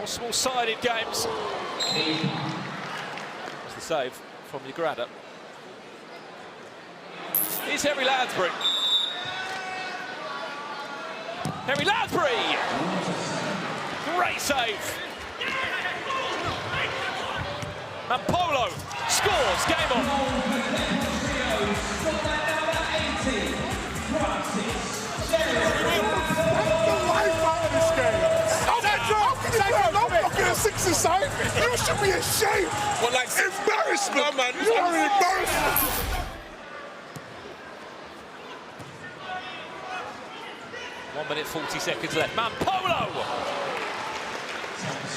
More small-sided games. That's the save from Ugrada. Here's Henry Lansbury. Henry Lansbury! Great save. Mampolo scores, game on. Six aside, you should be ashamed. Well, like embarrassment. No, man. You are an embarrassment. 1 minute 40 seconds left. Mampolo!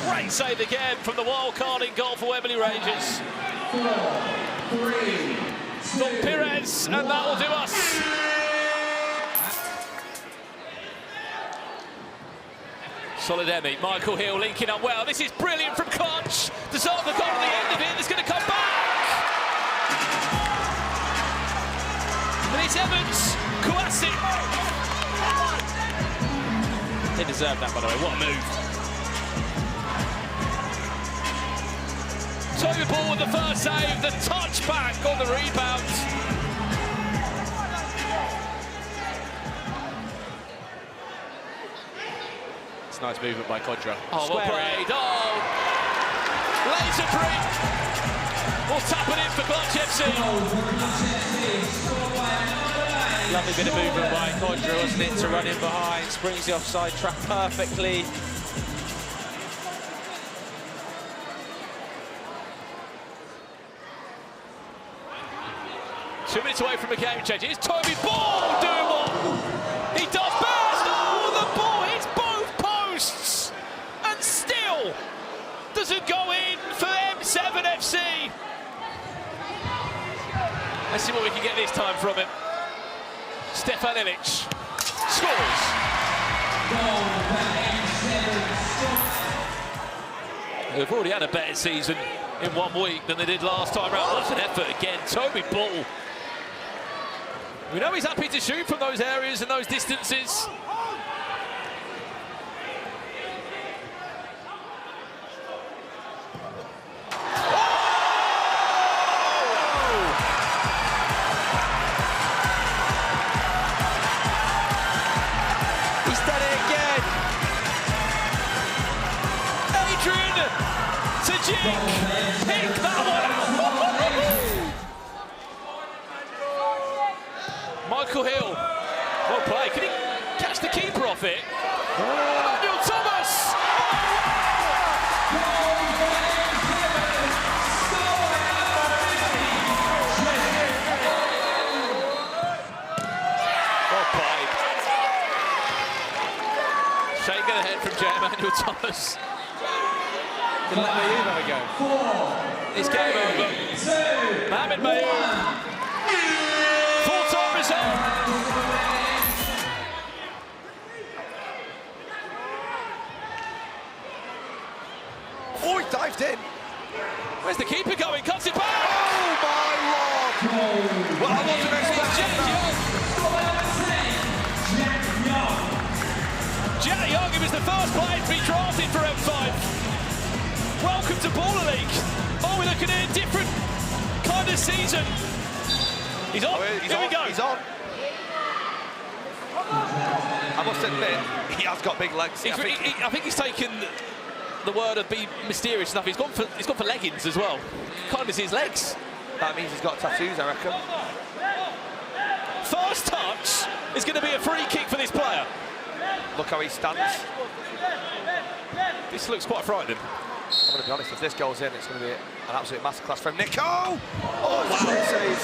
Great save again from the wild card in goal for Wembley Rangers. 4, 3, 2, Pires, and that will do us. Solid Emmy, Michael Hill linking up well. This is brilliant from Clutch. Deserve the goal at the end of it. It's going to come back. And it's Evans, Kouassi. They deserve that, by the way. What a move. Toby Ball with the first save, the touchback on the rebound. It's nice movement by Kodra. Oh, what parade. Oh, laser print. We'll tap it in for Clutch FC. Lovely bit of movement by Kodra, wasn't it, to run in behind, springs the offside trap perfectly. Two minutes away from a game change. Here's Toby Ball doing what he does best. Oh, the ball hits both posts and still doesn't go in for M7 FC. Let's see what we can get this time from him. Stefan Ilic scores. They've already had a better season in 1 week than they did last time round. What an effort again. Toby Ball. We know he's happy to shoot from those areas and those distances. He's done it again. Adrian Tajik, pick that one out. Michael Hill, well played. Can he catch the keeper off it? Daniel Thomas! Well played. Shake of the head from Daniel Thomas. Didn't let Mayoub have a go. It's game over. Mohamed Mayoub. Full-time result. Oh, he dived in. Where's the keeper going? Cuts it back. Oh, my Lord. Well, I wasn't expecting that. Jack Young, he was the first player to be drafted for M5. Welcome to Baller League. Oh, we're looking at a different kind of season. He's on. Here we go. He's on. I must admit, he has got big legs. I think he's taken the word of be mysterious enough. He's gone for leggings as well. Can't even see his legs. That means he's got tattoos, I reckon. First touch is going to be a free kick for this player. Look how he stands. This looks quite frightening. I'm going to be honest, if this goes in, it's going to be an absolute masterclass from Nico. Oh, wow. Save.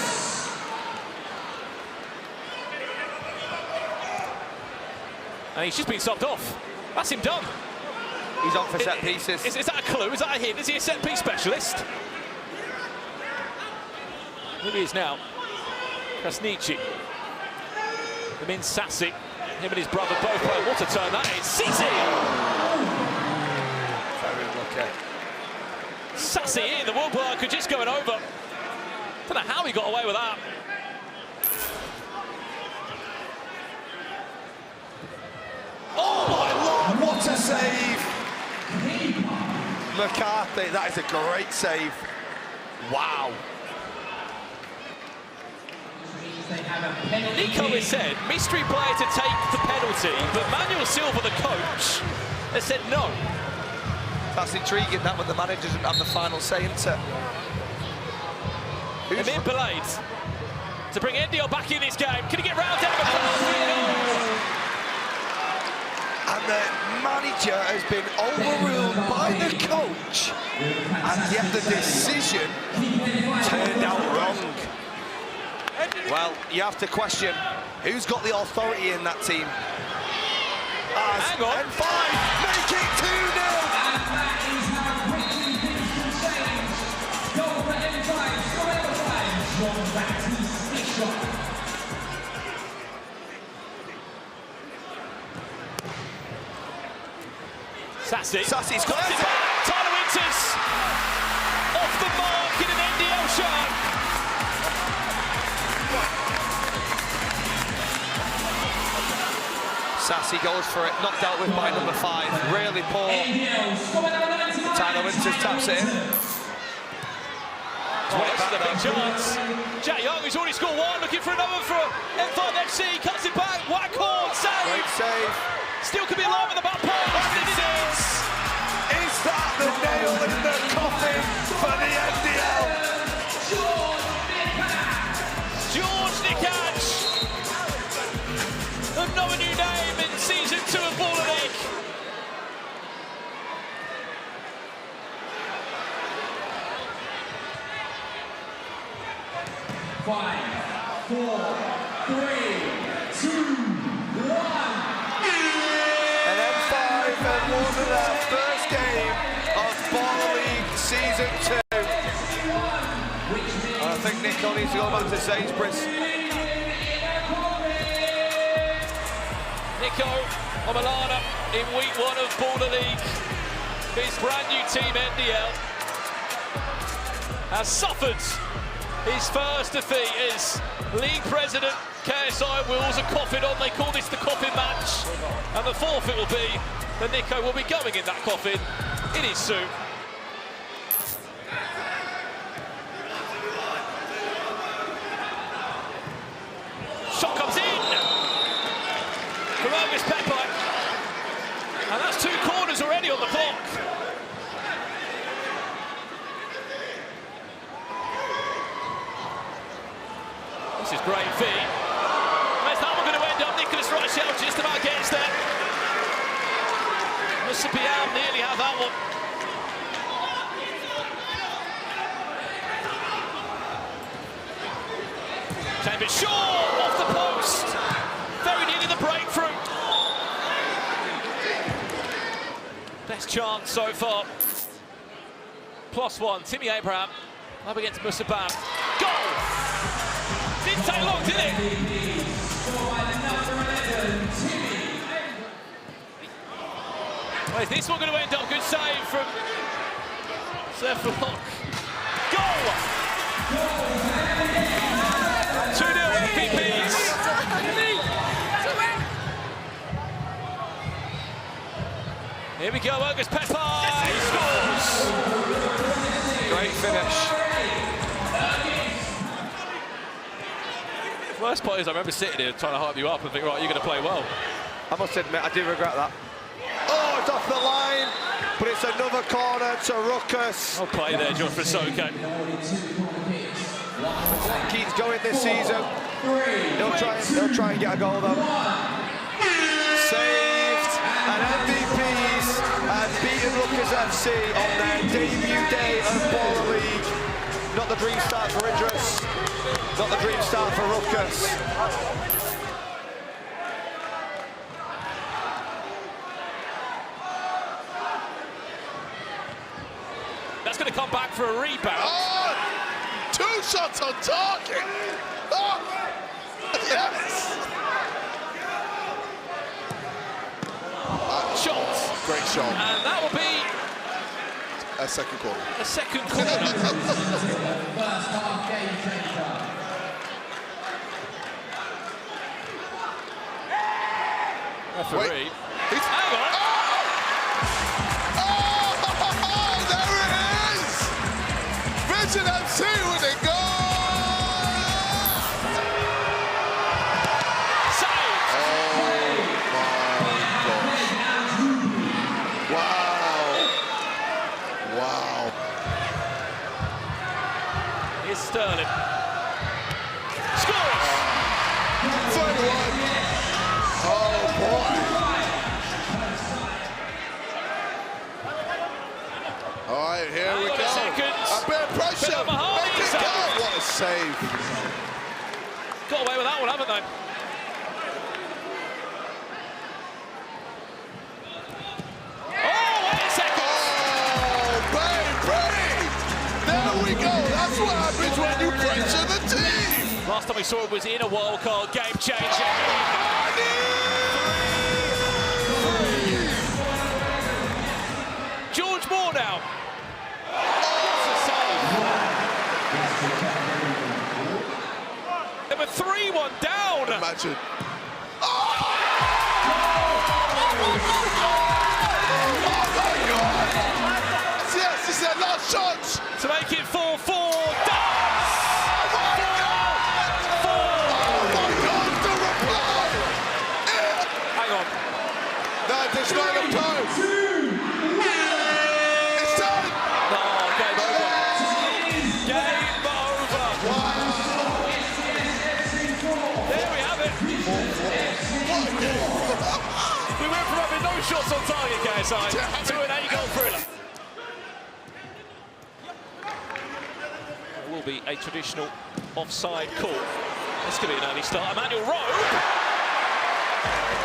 And he's just been subbed off. That's him done. He's on for set pieces. Is that a clue? Is that a hint? Is he a set piece specialist? Here he is now. Krasniqi. Amin Sassi. Him and his brother both play. What a turn that is. Sisi! Very lucky. Sassi in. The woodworker just going over. Don't know how he got away with that. Oh, my Lord, what a save! McCarthy, that is a great save. Wow. Nico has said, mystery player to take the penalty, but Manuel Silva, the coach, has said no. That's intriguing, that when the manager doesn't have the final say, isn't it? Amir Belaid to bring NDL back in this game. Can he get round down McCarthy? And the manager has been overruled by the coach, and yet the decision turned out wrong. Well, you have to question who's got the authority in that team. As Hang on. N5 make it 2-0. And that is how quickly things can change. Goal for N5, score N5. John Baptiste shot. Sassy's got it. Tyler Winters off the mark in an NDL shot. Sassy goes for it, knocked out with by number 5. Really poor. Tyler Winters taps it in. This is a big chance. Jack Young, who's already scored one, looking for another for N5 FC. Cuts it back. Wackhorn save. Great save. Still could be alive in the back post. And it is. Is that the nail in the coffin for the NDL? George Nikach. Of no new name in season 2 of Baller League. Five, 4, 3, 2, 1. And N5 have won their first game of Baller League season 2. And I think Nico needs to go back to Sainsbury's. Nico Omalana in week 1 of Baller League. His brand new team NDL has suffered his first defeat as league president KSI wills a coffin on. They call this the coffin match, and the forfeit will be that Nico will be going in that coffin in his suit. Shot comes in for August Pepper, and that's 2 corners already on the clock. This is great feed. Where's that one going to end up? Nicholas Rochelle just about gets there. Musapiam nearly have that one. Chambers short off the post. Very nearly the breakthrough. Best chance so far. +1, Timmy Abraham up against Musabam. Goal! Didn't take long, did it? Well, is this one going to end up? Good save from Seflock. Goal! 2-0 MVPs. Here we go, August Pepper. He scores. Great finish. Worst part is I remember sitting here trying to hype you up and think, right, you're going to play well. I must admit, I do regret that. Oh, it's off the line, but it's another corner to Rukkas. I'll play there, George Fasoka. Keeps going this season. He'll try and get a goal though. Saved, and MVPs have beaten Rukkas FC on their debut day of Baller League. Not the dream start for Idris. Not the dream start for Rukkas. That's going to come back for a rebound. Oh, 2 shots on target. Oh, yes. Shots. Great shot. And that will be A second corner. a second corner. First half game changer. Referee. He's... Hang on. Oh, VZN FC with a goal! Saved! Oh my gosh. Wow. Wow. Here's Sterling. Scores! 31. Oh boy. All right, here we go. Seconds. A bit of pressure. Bit of Mahoney Make it save. go. What a save. Got away with that one, haven't they? Oh, wait a second! Oh, baby! There we go. That's what happens when you pressure the team. Last time we saw it was in a wild card game changer. George Moore now. They were 3-1 down. Imagine. Oh my God! Yes, this is their last chance. To make it 4-4. Oh my God, the reply! Hang on. No, there's not enough time. It's done. No, game over. Game over. There we have it. We went from having no shots on target, KSI, to an 8-goal thriller. Will be a traditional offside call. This could be an early start. Emmanuel Rowe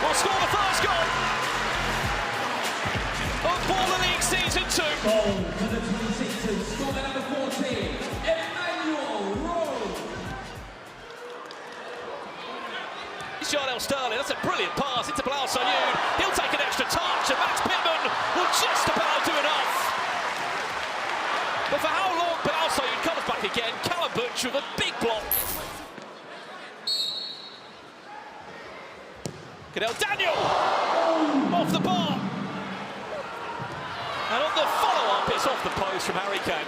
will score the first goal of Baller League Season 2. Goal to the 26ers, scorer number 14, Emmanuel Rowe. It's Yanited Sterling. That's a brilliant pass into Bilal Sayoud. He'll take an extra touch, and Max Pittman will just about do enough. But for how long Bilal Sayoud comes back again, Callum Butcher with a big block. Cadell Daniel off the bar. And on the follow-up, it's off the post from Harry Kane.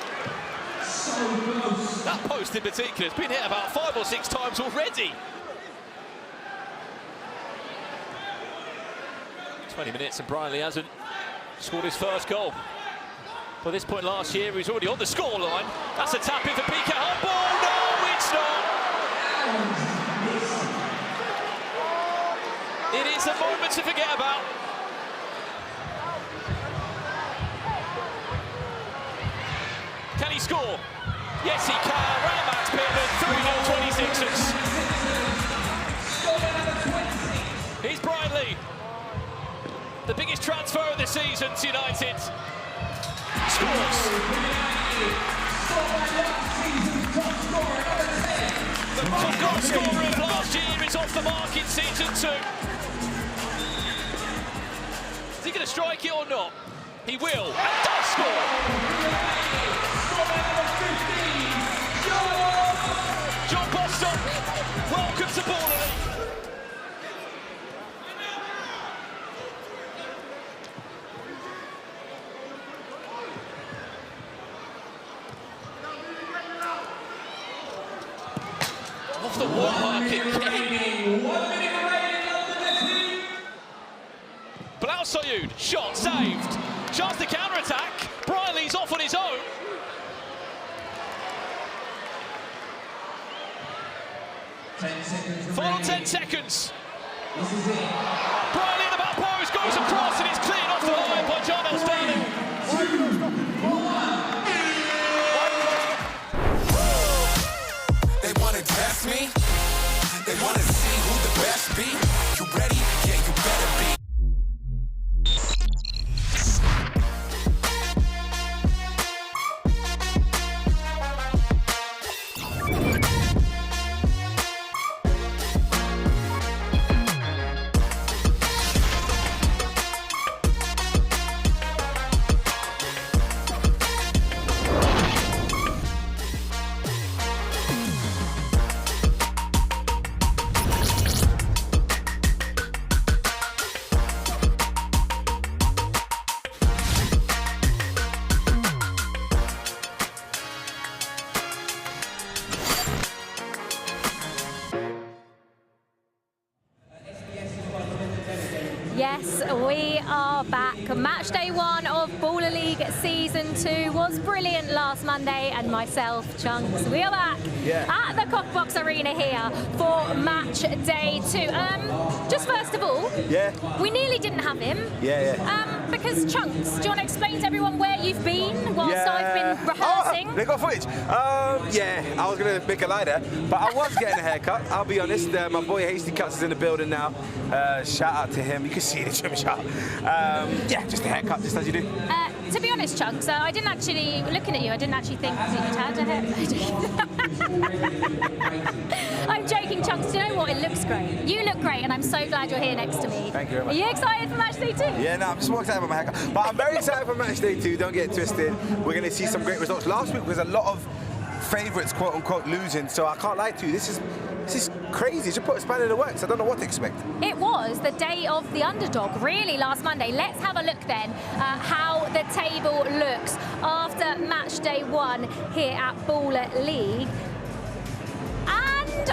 So close. That post in particular has been hit about 5 or 6 times already. 20 minutes and Brian Lee hasn't scored his first goal. By this point last year, he was already on the scoreline. That's a tap in for PK Humble. No, it's not. It is a moment to forget about. Can he score? Yes, he can. Round Max Pittman, 3-0 26ers. Here's Brian Lee. The biggest transfer of the season to United. Scores. The top goal scorer of last year is off the mark in Season 2. Is he going to strike it or not? He will, and does score. John Bostock, welcome to Baller League. Off the wall marking kick. 1 minute remaining on the team. Bilal Sayoud, shot saved. Chance to counter-attack. Brian Lee's off on his own. Final 10 seconds. This is it. Brian Lee in the back post, goes across and is cleared off the line by Yanited Sterling. They wanna test me. They wanna see who the best be. You ready? Yeah, you better be. Yes, we are back. Match day 1 of Baller League Season 2 was brilliant last Monday, and myself, Chunks, we are back at the Cockbox Arena here for Match Day 2. Just first of all, we nearly didn't have him. Because Chunks, do you want to explain to everyone where you've been whilst I've been rehearsing? They got footage. I was going to make a lie there, but I was getting a haircut. I'll be honest. My boy Hasty Cuts is in the building now. Shout out to him. You can see the trim shot. Just a haircut, just as you do. To be honest, Chunks, I didn't actually, looking at you, I didn't actually think that you'd had a haircut. I'm joking, Chunks. Do you know what? It looks great. You look great, and I'm so glad you're here next to me. Thank you very much. Are you excited for Match Day 2? Yeah, no, I'm just more excited about my haircut. But I'm very excited for Match Day 2. Don't get it twisted. We're going to see some great results. Last week was a lot of favourites, quote unquote, losing. So I can't lie to you. This is crazy. Just put a spanner in the works. I don't know what to expect. It was the day of the underdog, really, last Monday. Let's have a look then how the table looks after Match Day 1 here at Baller League. And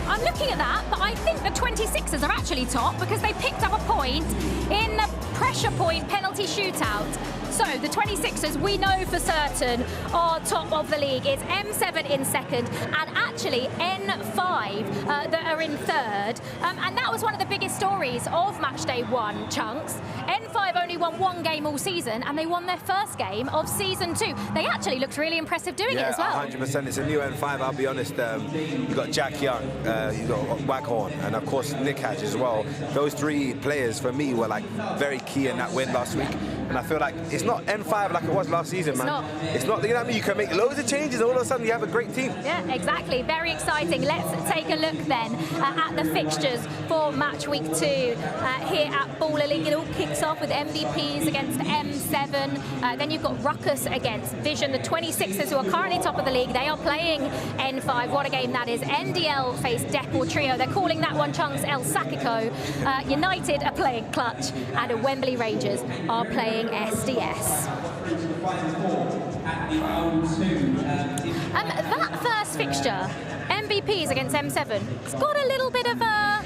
I'm looking at that, but I think the 26ers are actually top because they picked up a point in the pressure point penalty shootout. So the 26ers, we know for certain, are top of the league. It's M7 in second and actually N5 that are in third. And that was one of the biggest stories of Match Day 1, Chunks. N5 only won 1 game all season and they won their first game of Season 2. They actually looked really impressive doing it as well. 100%. It's a new N5, I'll be honest. You've got Jack Young, you've got Waghorn, and of course Nick Hatch as well. Those 3 players for me were like very key in that win last week. And I feel like it's not N5 like it was last season, man. It's not, you know what I mean? You can make loads of changes and all of a sudden you have a great team. Yeah, exactly. Very exciting. Let's take a look then at the fixtures for match week 2 here at Baller League. It all kicks off with MVPs against M7. Then you've got Rukkas against Vision, the 26ers who are currently top of the league. They are playing N5. What a game that is. NDL face Deportrio. They're calling that one, Chunks, El Sacico. Yanited are playing Clutch and Wembley Rangers are playing SDS. That first fixture, MVPs against M7, it's got a little bit of a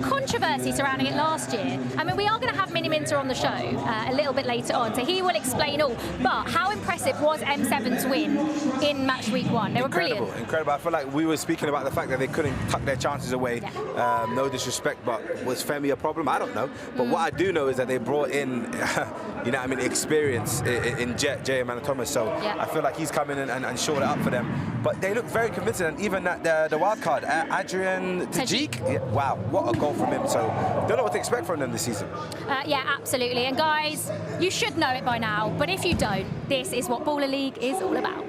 controversy surrounding it last year. I mean, we are going to have Mini Minter on the show a little bit later on, so he will explain all. But how impressive was M7's win in match week 1? They were brilliant. Incredible. I feel like we were speaking about the fact that they couldn't tuck their chances away. No disrespect, but was Femi a problem? I don't know. But what I do know is that they brought in, you know what I mean, experience in J. Manitomas. So I feel like he's come in and shored it up for them. But they look very convincing, and even at the wild card, Adrian Tajik, wow, what a goal from him. So don't know what to expect from them this season. Yeah, absolutely. And guys, you should know it by now, but if you don't, this is what Baller League is all about.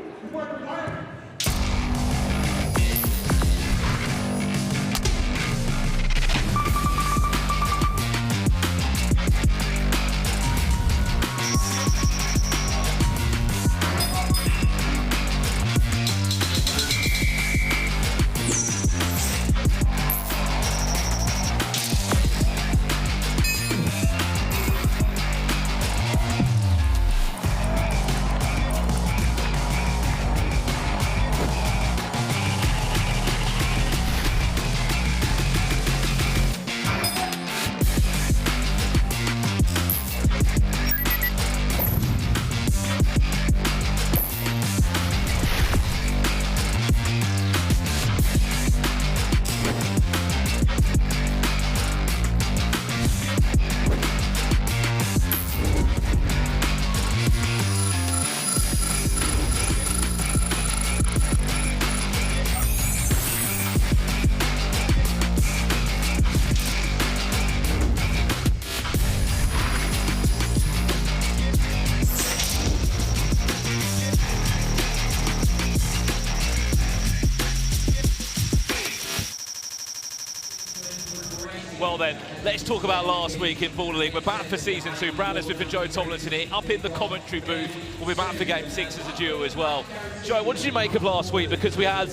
Well then, let's talk about last week in Baller League. We're back for Season 2. Brandon Smith and Joe Tomlinson here, up in the commentary booth. We'll be back for Game 6 as a duo as well. Joe, what did you make of last week? Because we had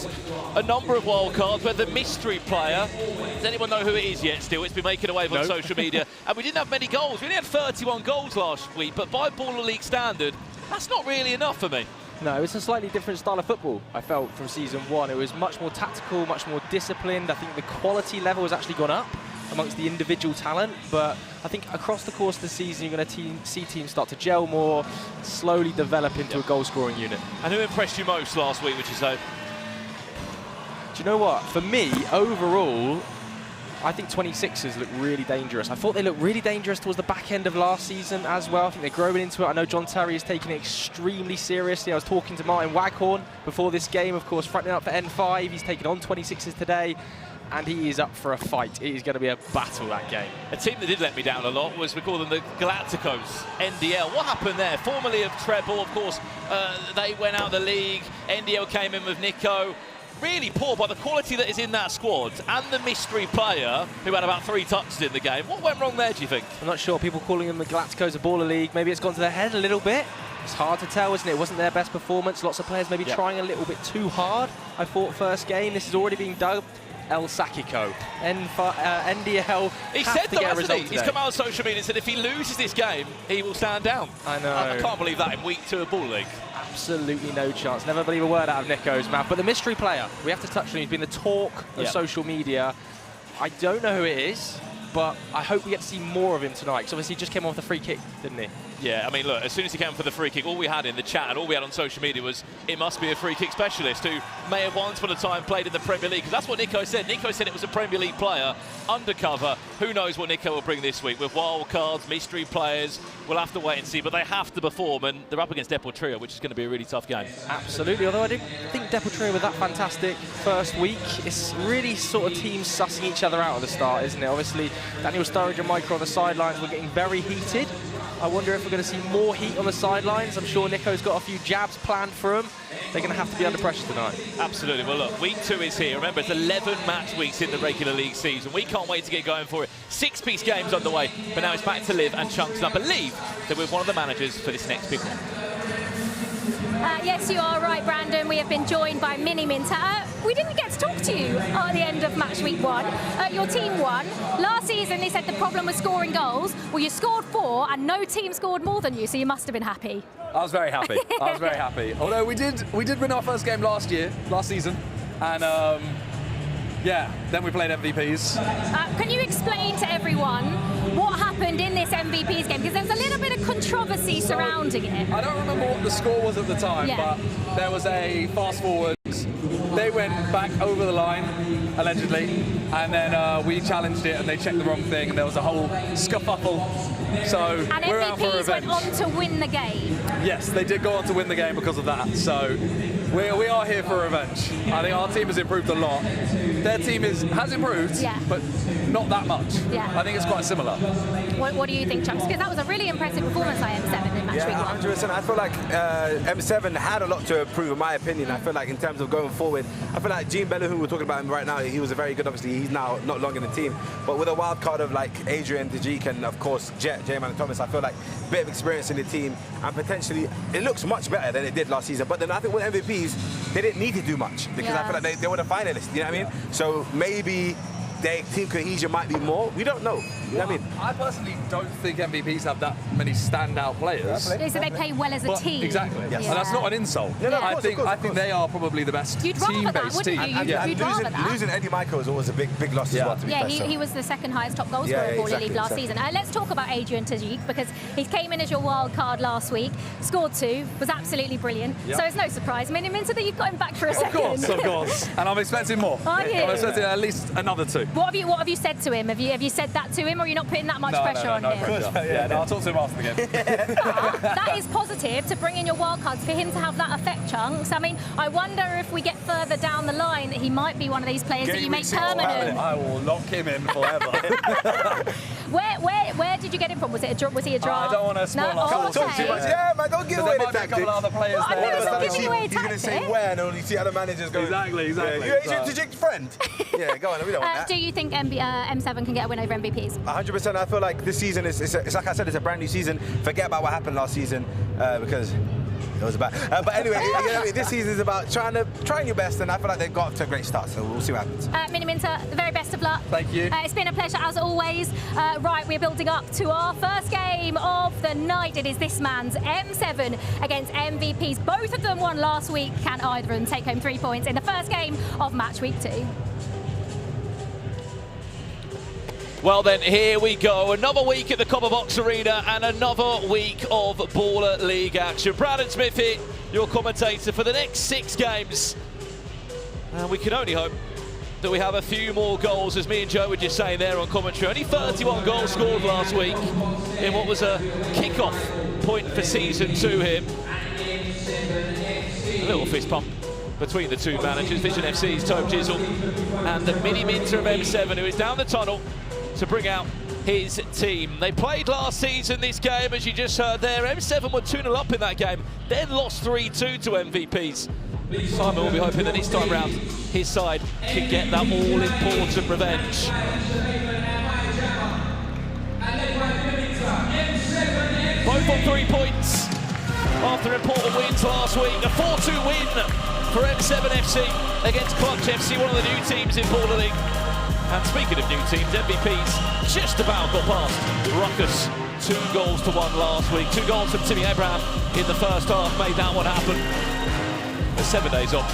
a number of wildcards, but the mystery player, does anyone know who it is yet still? It's been making a wave on social media. And we didn't have many goals. We only had 31 goals last week, but by Baller League standard, that's not really enough for me. No, it's a slightly different style of football, I felt, from Season 1. It was much more tactical, much more disciplined. I think the quality level has actually gone up. amongst the individual talent, but I think across the course of the season, you're going to see teams start to gel more, slowly develop into a goal-scoring unit. And who impressed you most last week, would you say? Do you know what? For me, overall, I think 26ers look really dangerous. I thought they looked really dangerous towards the back end of last season as well. I think they're growing into it. I know John Terry is taking it extremely seriously. I was talking to Martin Waghorn before this game, of course, fronting up for N5. He's taken on 26ers today, and he is up for a fight. It is going to be a battle, that game. A team that did let me down a lot was, we call them the Galacticos, NDL. What happened there? Formerly of Treble, of course, they went out of the league. NDL came in with Nico. Really poor by the quality that is in that squad and the mystery player who had about 3 touches in the game. What went wrong there, do you think? I'm not sure. People calling them the Galacticos, a baller league. Maybe it's gone to their head a little bit. It's hard to tell, isn't it? It wasn't their best performance. Lots of players maybe trying a little bit too hard. I thought first game. This is already being dubbed El Sakiko. NDL he said though, hasn't he? He's come out on social media and said if he loses this game, he will stand down. I know. I can't believe that in week 2 of Ball League. Absolutely no chance. Never believe a word out of Nico's mouth. But the mystery player, we have to touch on him. He's been the talk of social media. I don't know who it is, but I hope we get to see more of him tonight, because obviously he just came off the free kick, didn't he? Yeah, I mean, look, as soon as he came for the free kick, all we had in the chat and all we had on social media was it must be a free kick specialist who may have once upon a time played in the Premier League, because that's what Nico said. Nico said it was a Premier League player, undercover. Who knows what Nico will bring this week with wild cards, mystery players. We'll have to wait and see, but they have to perform, and they're up against Deportrio, which is going to be a really tough game. Absolutely, although I didn't think Deportrio were that fantastic first week. It's really sort of teams sussing each other out at the start, isn't it? Obviously, Daniel Sturridge and Micro on the sidelines were getting very heated. I wonder if we're going to see more heat on the sidelines. I'm sure Nico's got a few jabs planned for him. They're going to have to be under pressure tonight. Absolutely. Well, look, week 2 is here. Remember, it's 11 match weeks in the regular league season. We can't wait to get going for it. 6-piece games underway, but now it's back to Liv and Chunks. And I believe that we're one of the managers for this next big one. Yes, you are right, Brandon. We have been joined by Mini Minter. We didn't get to talk to you at the end of match week 1. Your team won. Last season, they said the problem was scoring goals. Well, you scored 4, and no team scored more than you, so you must have been happy. I was very happy. I was very happy. Although we did win our first game last season, and yeah, then we played MVPs. Can you explain to everyone what happened in this MVPs game? Because there's a little bit of controversy surrounding it. I don't remember what the score was at the time, but there was a fast forward. They went back over the line, allegedly, and then we challenged it and they checked the wrong thing, and there was a whole scuffle. So and we're out for MVPs revenge. went on to win the game. Yes, they did go on to win the game because of that. So we are here for revenge. I think our team has improved a lot. Their team has improved, but not that much. I think it's quite similar. What do you think, Chunks? Because that was a really impressive performance by M7 in match week 1. 100%. I feel like M7 had a lot to improve, in my opinion. I feel like in terms of going forward, I feel like Jean Bellew, who we're talking about him right now, he was a very good, obviously, he's now not long in the team. But with a wild card of like Adrian, Dajik, and of course J-Man and Thomas, I feel like a bit of experience in the team, and potentially it looks much better than it did last season. But then I think with MVPs, they didn't need to do much, because I feel like they were the finalists, you know what I mean? So maybe their team cohesion might be more. We don't know. You know what I mean? I personally don't think MVPs have that many standout players. So they play well as a team. Exactly. And that's not an insult. I think they are probably the best team-based team. And losing Eddie Michael is always a big loss as well, to be fair. He was the second highest top goal scorer in Baller League last season. Let's talk about Adrian Tajik, because he came in as your wild card last week, scored 2, was absolutely brilliant. So it's no surprise, Mini Minter, that you've got him back for a second. Of course. And I'm expecting more. Are you? I'm expecting at least another 2. What have you said to him? Have you said that to him, or are you not putting that much pressure on him? I'll talk to him after the game. That is positive to bring in your wild cards, for him to have that effect, Chunks. I mean, I wonder if we get further down the line that he might be one of these players that you make permanent. I will lock him in forever. Where did you get him from? Was he a draft? I don't want to spoil Talk too much. Yeah, man, don't give away the tactics. There might be a couple of other players I think there. it's giving away a He's going to say tactic. where, and only see other managers go. Exactly. You're Adrian Tajik's friend. Yeah, go on, we don't want that. Do you think M7 can get a win over MVPs? 100%. I feel like this season it's like I said, it's a brand new season. Forget about what happened last season, because it was bad. But anyway, this season is about trying your best, and I feel like they've got off to a great start. So we'll see what happens. Mini Minter, the very best of luck. Thank you. It's been a pleasure as always. Right, we're building up to our first game of the night. It is this man's M7 against MVPs. Both of them won last week. Can either of them take home 3 points in the first game of match week 2? Well then, here we go. Another week at the Copper Box Arena and another week of Baller League action. Brandon Smith here, your commentator for the next 6 games. And we can only hope that we have a few more goals, as me and Joe were just saying there on commentary. Only 31 goals scored last week in what was a kick-off point for Season 2 here. A little fist pump between the two managers, VZN FC's Tobe Chisel and the Mini Minter of M7, who is down the tunnel to bring out his team. They played last season this game, as you just heard there. M7 were 2-0 up in that game, then lost 3-2 to MVPs. Simon will be hoping that this time round his side can get that all-important revenge. Both on 3 points after important wins last week. A 4-2 win for M7 FC against Clutch FC, one of the new teams in Baller League. And speaking of new teams, MVPs just about got past Rukkas. 2 goals to 1 last week. 2 goals from Timmy Abraham in the first half made that one happen. There's 7 days off.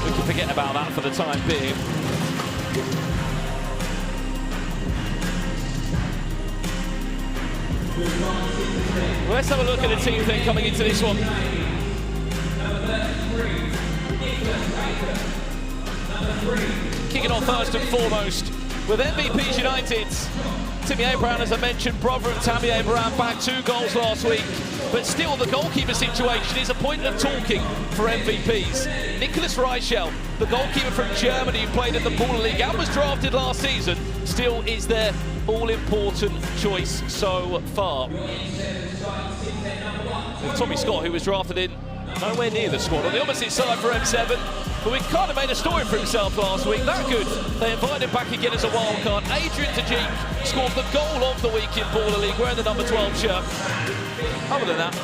We can forget about that for the time being. Well, let's have a look at the team then coming into this one. Kicking off first and foremost with MVPs United. Timmy Abraham, as I mentioned, brother of Tammy Abraham, back 2 goals last week. But still, the goalkeeper situation is a point of talking for MVPs. Nicholas Reichel, the goalkeeper from Germany who played in the Baller League and was drafted last season, still is their all-important choice so far. With Tommy Scott, who was drafted in nowhere near the squad. On the opposite side for M7, but we kind of made a story for himself last week. That good. They invited him back again as a wild card. Adrian Tajik scored the goal of the week in Baller League, wearing the number 12 shirt. Other than that,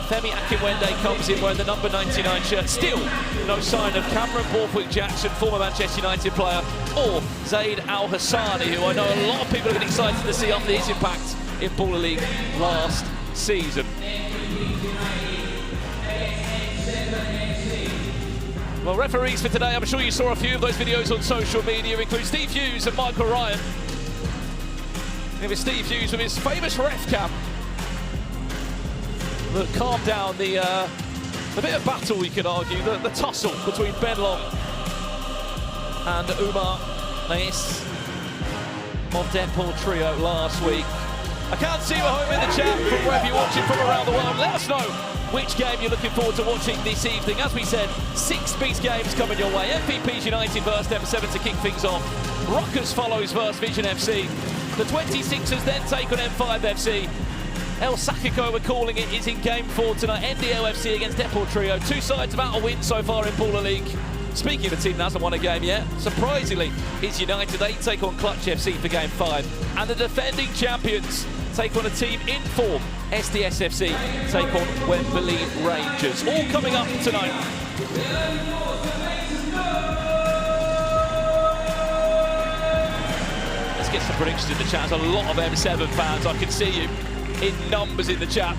Femi Akinwende comes in wearing the number 99 shirt. Still no sign of Cameron Borthwick-Jackson, former Manchester United player, or Zaid Al-Hassani, who I know a lot of people have been excited to see after his impact in Baller League last season. Well, referees for today, I'm sure you saw a few of those videos on social media, include Steve Hughes and Michael Ryan. It was Steve Hughes with his famous ref cam that calmed down the bit of battle, we could argue, the tussle between Ben Long and Umar Nais of Deportrio last week. I can't see you at home in the chat from wherever you're watching from around the world. Let us know which game you're looking forward to watching this evening. As we said, 6 beast games coming your way. MVPs United versus M7 to kick things off. Rukkas follows versus VZN FC. The 26ers then take on M5 FC. El Sakiko, we're calling it, is in game 4 tonight. NDL FC against Deportrio. 2 sides without a win so far in Baller League. Speaking of a team that hasn't won a game yet, surprisingly, is United. They take on Clutch FC for game 5. And the defending champions take on a team in form. SDS FC take on Wembley Rangers. All coming up tonight. Let's get some predictions in the chat. There's a lot of M7 fans. I can see you in numbers in the chat.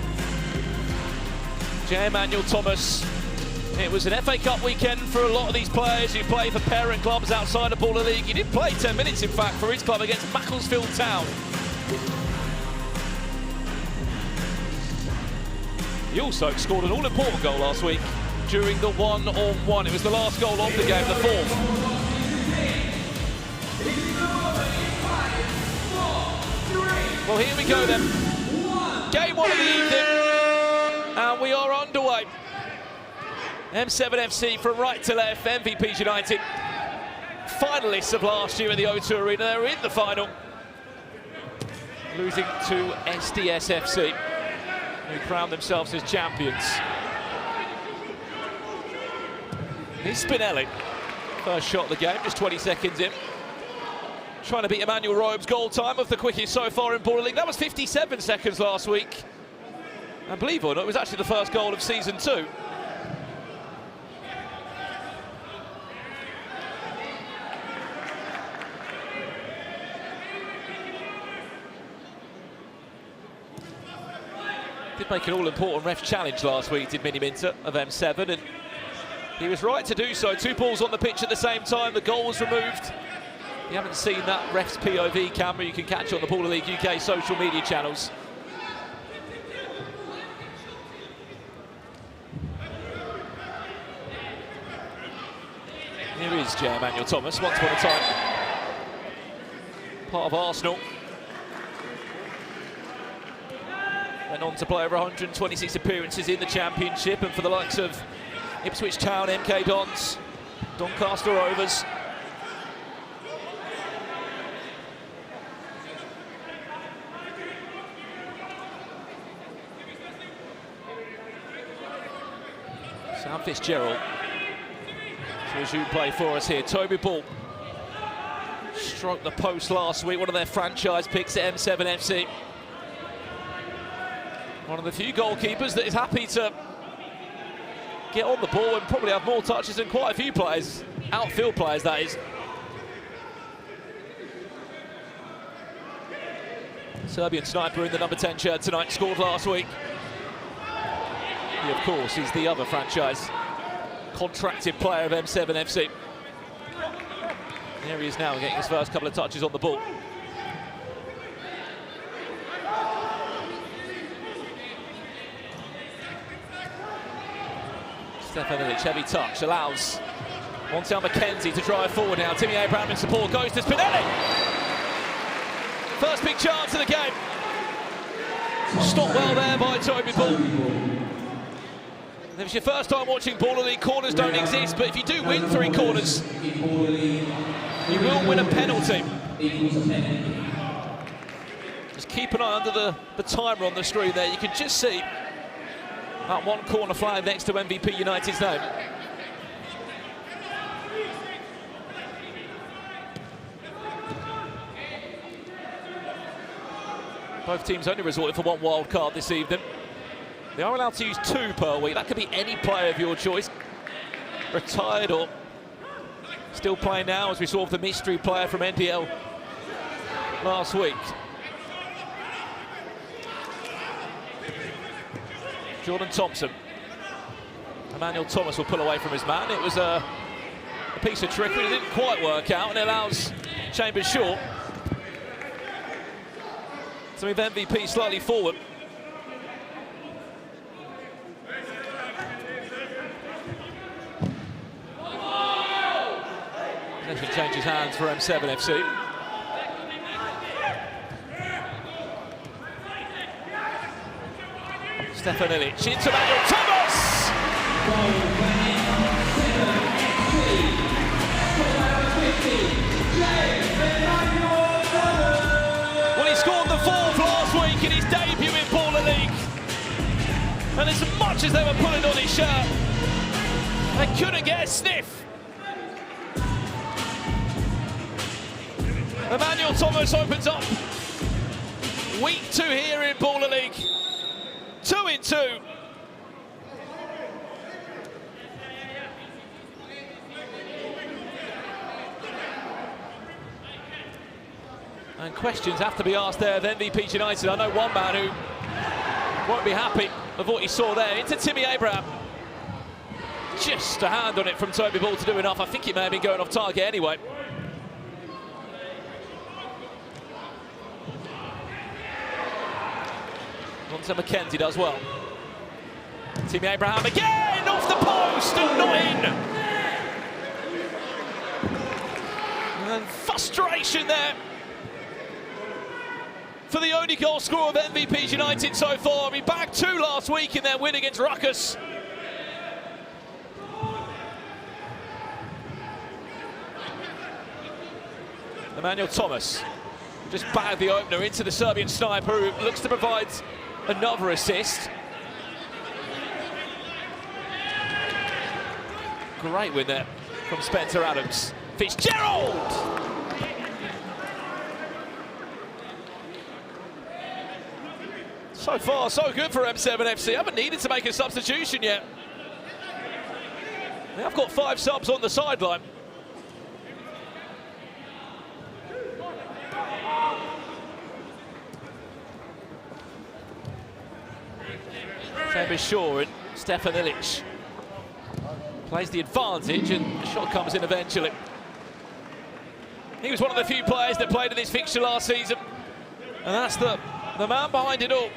J. Emmanuel Thomas. It was an FA Cup weekend for a lot of these players who play for parent clubs outside of Baller League. He did play 10 minutes, in fact, for his club against Macclesfield Town. He also scored an all-important goal last week during the 1-on-1. It was the last goal of the game, the 4th. Well, here we go then. Game 1 of the evening, and we are underway. M7 FC from right to left, MVPs United, finalists of last year in the O2 Arena. They're in the final, losing to SDS FC, who crowned themselves as champions. Here's Spinelli, first shot of the game, just 20 seconds in. Trying to beat Emmanuel Robe's goal time of the quickest so far in Baller League. That was 57 seconds last week. And believe it or not, it was actually the first goal of season 2. Did make an all-important ref challenge last week, did Mini Minter of M7, and he was right to do so. 2 balls on the pitch at the same time. The goal was removed. you haven't seen that ref's POV camera, you can catch it on the Baller League UK social media channels. Here is Emmanuel Thomas, once upon a time part of Arsenal. Went on to play over 126 appearances in the Championship, and for the likes of Ipswich Town, MK Dons, Doncaster Rovers. Sam Fitzgerald to resume play for us here. Toby Ball struck the post last week, one of their franchise picks at M7 FC. One of the few goalkeepers that is happy to get on the ball and probably have more touches than quite a few players, outfield players that is. Serbian sniper in the number 10 shirt tonight, scored last week. He, of course, is the other franchise contracted player of M7 FC. There he is now, getting his first couple of touches on the ball. Stefanovic, heavy touch, allows Montel McKenzie to drive forward now. Timmy Abraham in support, goes to Spinelli. First big chance of the game. Stopped well there by Toby Ball. If it's your first time watching Baller League, corners don't exist, but if you do win 3 corners, you will win a penalty. Just keep an eye under the timer on the screen there. You can just see that one corner flag next to MVP United's name. Both teams only resorted for 1 wild card this evening. They are allowed to use 2 per week. That could be any player of your choice, retired or still playing now, as we saw with the mystery player from NDL last week. Jordan Thompson. Emmanuel Thomas will pull away from his man. It was a piece of trickery. It didn't quite work out, and it allows Chambers short. So with MVP slightly forward. Possession changes hands for M7 FC. Stefan Ilic into Emmanuel Thomas! Well, he scored the 4th last week in his debut in Baller League. And as much as they were pulling on his shirt, they couldn't get a sniff. Emmanuel Thomas opens up week 2 here in Baller League. 2 in 2. And questions have to be asked there of MVP United. I know one man who won't be happy of what he saw there. Into Timmy Abraham. Just a hand on it from Toby Ball to do enough. I think he may have been going off target anyway. Montel McKenzie does well. Timmy Abraham again, off the post and not in. And frustration there for the only goal scorer of MVP United so far. He bagged 2 last week in their win against Rukkas. Emmanuel Thomas just bagged the opener into the Serbian sniper, who looks to provide another assist. Great win there from Spencer Adams. Fitzgerald! So far, so good for M7 FC. Haven't needed to make a substitution yet. They have got 5 subs on the sideline. Chambers Shaw and Stefan Ilic plays the advantage, and the shot comes in eventually. He was one of the few players that played in this fixture last season. And that's the man behind it all.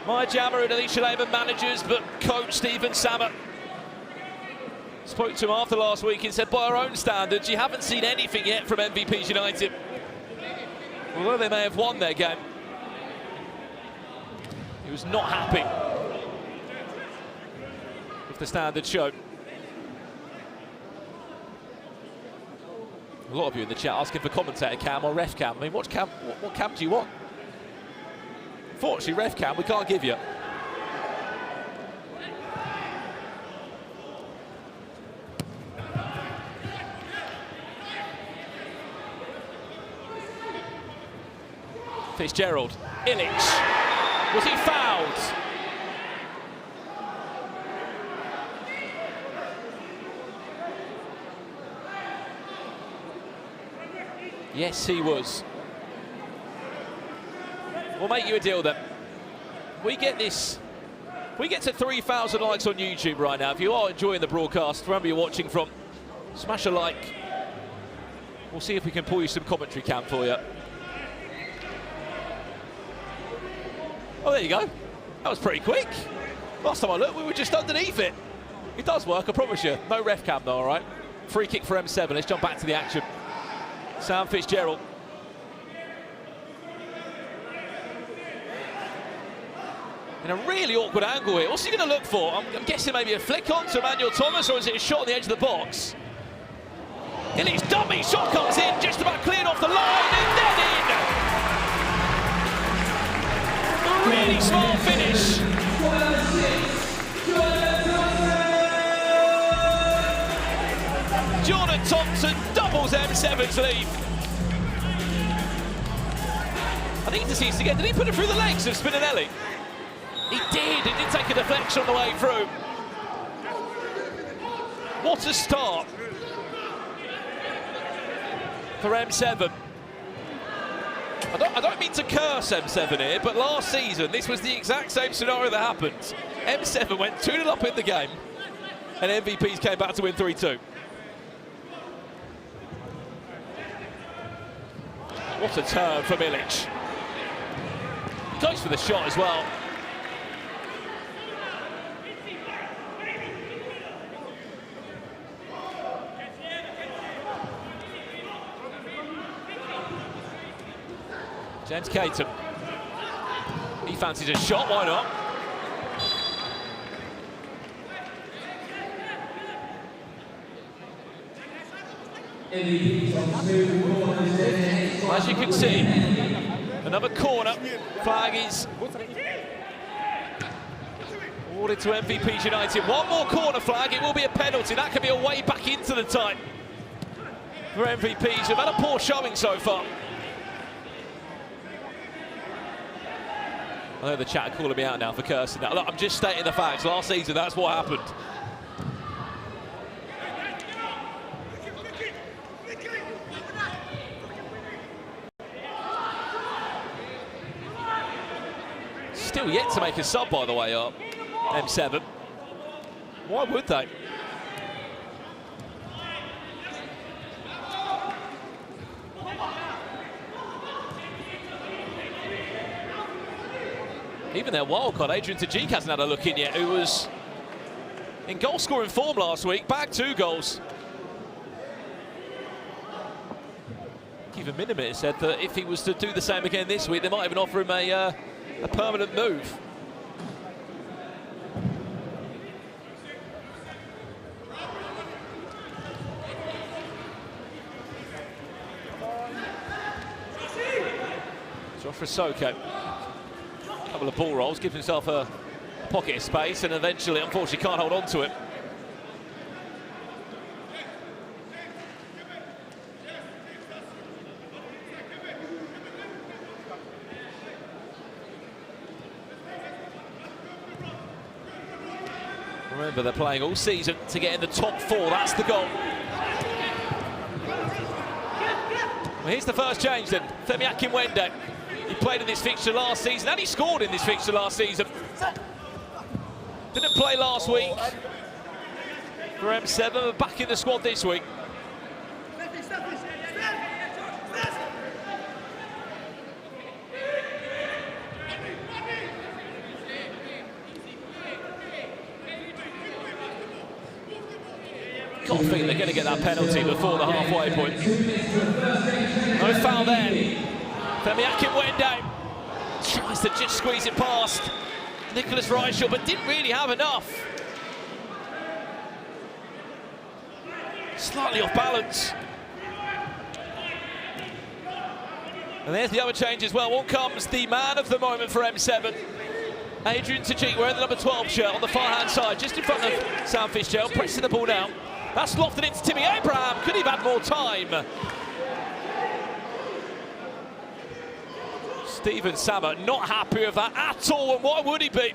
My Jammer and Alicia Lehman managers, but coach Stephen Sammer spoke to him after last week and said, by our own standards, you haven't seen anything yet from MVPs United. Although they may have won their game, he was not happy with the standard show. A lot of you in the chat asking for commentator cam or ref cam. I mean, what cam do you want? Unfortunately, ref cam we can't give you. Fitzgerald, Illich, was he fouled? Yes, he was. We'll make you a deal then. We get to 3,000 likes on YouTube right now. If you are enjoying the broadcast, wherever you're watching from, smash a like. We'll see if we can pull you some commentary cam for you. Oh, there you go. That was pretty quick. Last time I looked, we were just underneath it. It does work, I promise you. No ref cam though, all right? Free kick for M7. Let's jump back to the action. Sam Fitzgerald. In a really awkward angle here. What's he going to look for? I'm guessing maybe a flick on to Emmanuel Thomas, or is it a shot on the edge of the box? And his dummy shot comes in, just about cleared off the line, and then in! A really smart finish. Jordan Thompson doubles M7's lead. I think he just needs to get. Did he put it through the legs of Spinelli? He did. He did take a deflection on the way through. What a start for M7. I don't mean to curse M7 here, but last season this was the exact same scenario that happened. M7 went 2-0 up in the game, and MVPs came back to win 3-2. What a turn from Illich. He goes for the shot as well. James Caton. He fancies a shot, why not? As you can see, another corner. Flag is awarded to MVPs United. One more corner flag, it will be a penalty. That could be a way back into the tie for MVPs. We've had a poor showing so far. I know the chat are calling me out now for cursing that. Look, I'm just stating the facts. Last season, that's what happened. Still yet to make a sub, by the way, up M7. Why would they? Even their wildcard, Adrian Tajik, hasn't had a look in yet, who was in goal-scoring form last week, back 2 goals. Even Minimit said that if he was to do the same again this week, they might even offer him a permanent move. Joffrey Soko. Couple of ball rolls, gives himself a pocket of space, and eventually, unfortunately, can't hold on to it. Remember, they're playing all season to get in the top 4. That's the goal. Well, here's the first change then. Femi Akinwende. He played in this fixture last season, and he scored in this fixture last season. Didn't play last week for M7, but back in the squad this week. got to think they're going to get that penalty before the halfway point. No foul there. Femi Akinwende tries to just squeeze it past Nicholas Reichel, but didn't really have enough. Slightly off balance. And there's the other change as well. On comes the man of the moment for M7. Adrian Tajik wearing the number 12 shirt on the far-hand side, just in front of Sam Fitzgerald, pressing the ball now. That's lofted into Timmy Abraham. Could he have had more time? Stephen Sammer not happy with that at all, and why would he be?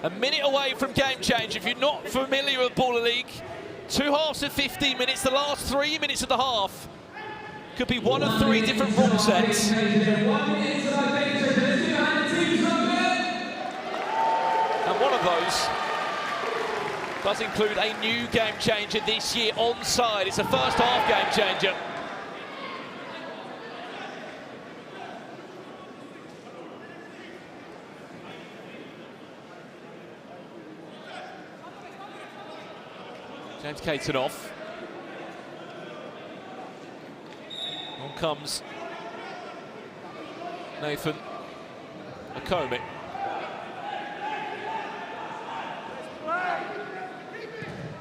A minute away from game change. If you're not familiar with Baller League, 2 halves of 15 minutes, the last 3 minutes of the half could be one of 3 different rule sets. And one of those does include a new game changer this year, onside. It's a first half game changer. James Caton off. On comes Nathan Akomi.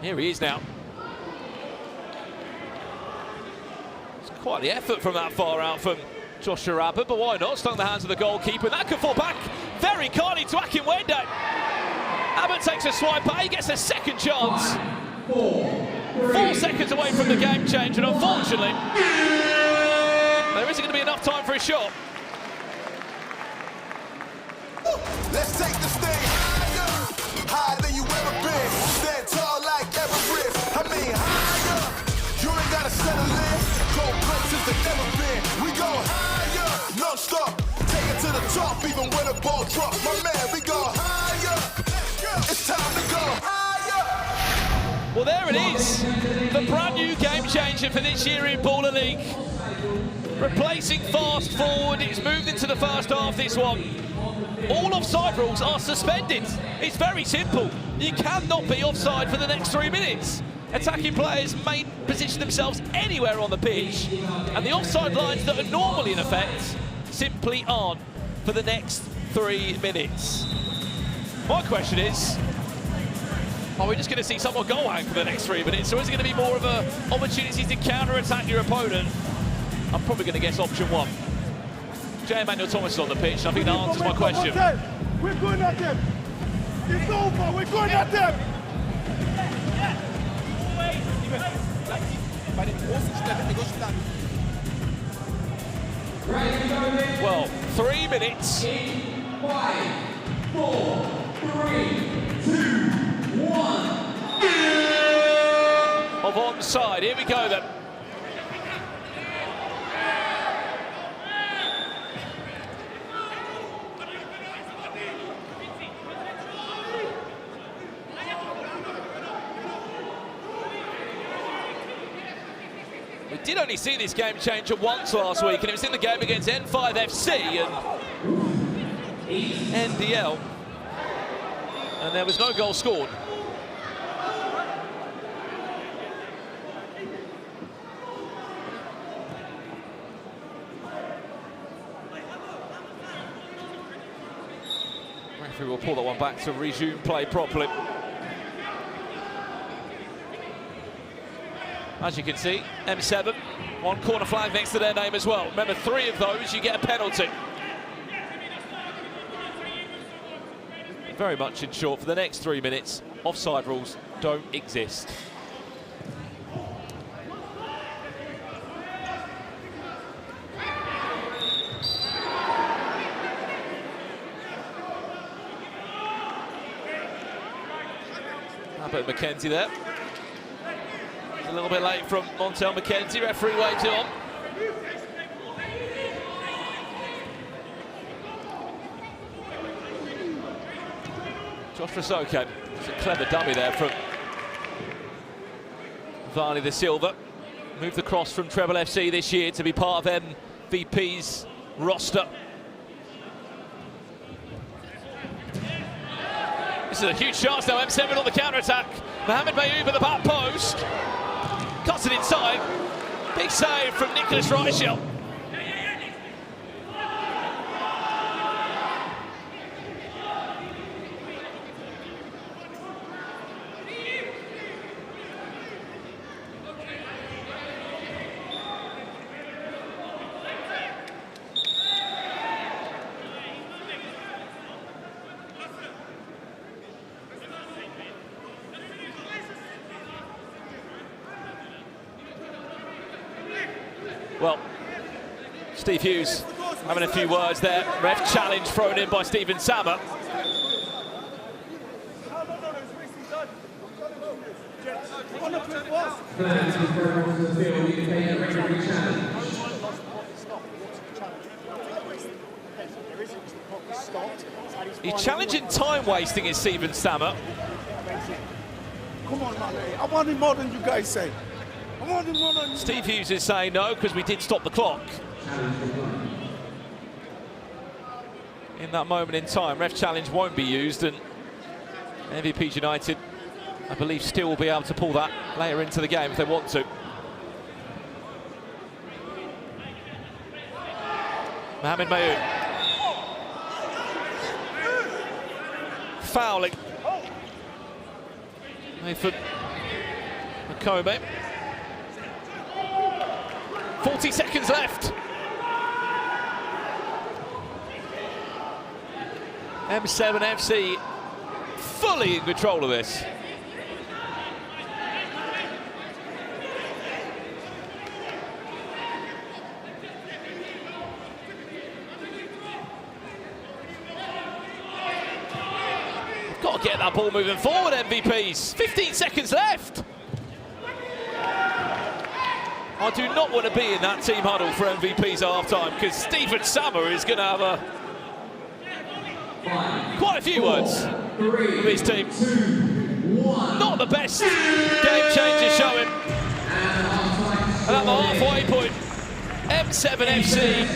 Here he is now. It's quite the effort from that far out from Joshua Abbott, but why not? Stung the hands of the goalkeeper. That could fall back very kindly to Akinwende. Abbott takes a swipe, but he gets a second chance. 4 seconds away from the game change, and unfortunately, there isn't going to be enough time for a shot. Let's take this thing higher, higher than you ever been. Stand tall like Everest. I mean higher. You ain't gotta settle in. Go places that never been. We go higher, non-stop. Take it to the top, even when the ball drops. My man, we go higher. It's time to go higher. Well, there it is, the brand new game changer for this year in Baller League. Replacing fast forward, it's moved into the first half, this one. All offside rules are suspended. It's very simple. You cannot be offside for the next 3 minutes. Attacking players may position themselves anywhere on the pitch, and the offside lines that are normally in effect simply aren't for the next 3 minutes. My question is, are we just going to see someone goal hang for the next 3 minutes, or is it going to be more of an opportunity to counter-attack your opponent? I'm probably going to guess option 1. J. Emmanuel Thomas is on the pitch, and I think that answers my question. We're going at them. It's over. We're going at them. Well, 3 minutes. 5, 4, 3, 2, 1. Of onside. Here we go then. We did only see this game changer once last week, and it was in the game against N5 FC and NDL. And there was no goal scored. Referee will pull that one back to resume play properly. As you can see, M7, 1 corner flag next to their name as well. Remember, 3 of those, you get a penalty. Very much in short, for the next 3 minutes, offside rules don't exist. Abbott McKenzie there. A little bit late from Montel McKenzie, referee waves it on. Josh Rasoke, it's a clever dummy there from Varney da Silva. Moved across from Treble FC this year to be part of MVP's roster. This is a huge chance now, M7 on the counter-attack. Mohamed Mayoub at the back post. Cuts it inside. Big save from Nicholas Reichel. Well, Steve Hughes having a few words there. Ref challenge thrown in by Stephen Sammer. He's challenging time wasting, is Stephen Sammer. Come on, man. I want him more than you guys say. Steve Hughes is saying no, because we did stop the clock. In that moment in time, ref challenge won't be used, and MVPs United, I believe, still will be able to pull that later into the game if they want to. Mohamed Mayoub. Fouling. Nathan Makome. 40 seconds left. M7 FC fully in control of this. Got to get that ball moving forward, MVPs. 15 seconds left. I do not want to be in that team huddle for MVPs at half-time, because Stephen Sammer is going to have quite a few words with his team. Not the best game changer showing. And at the halfway point, M7 FC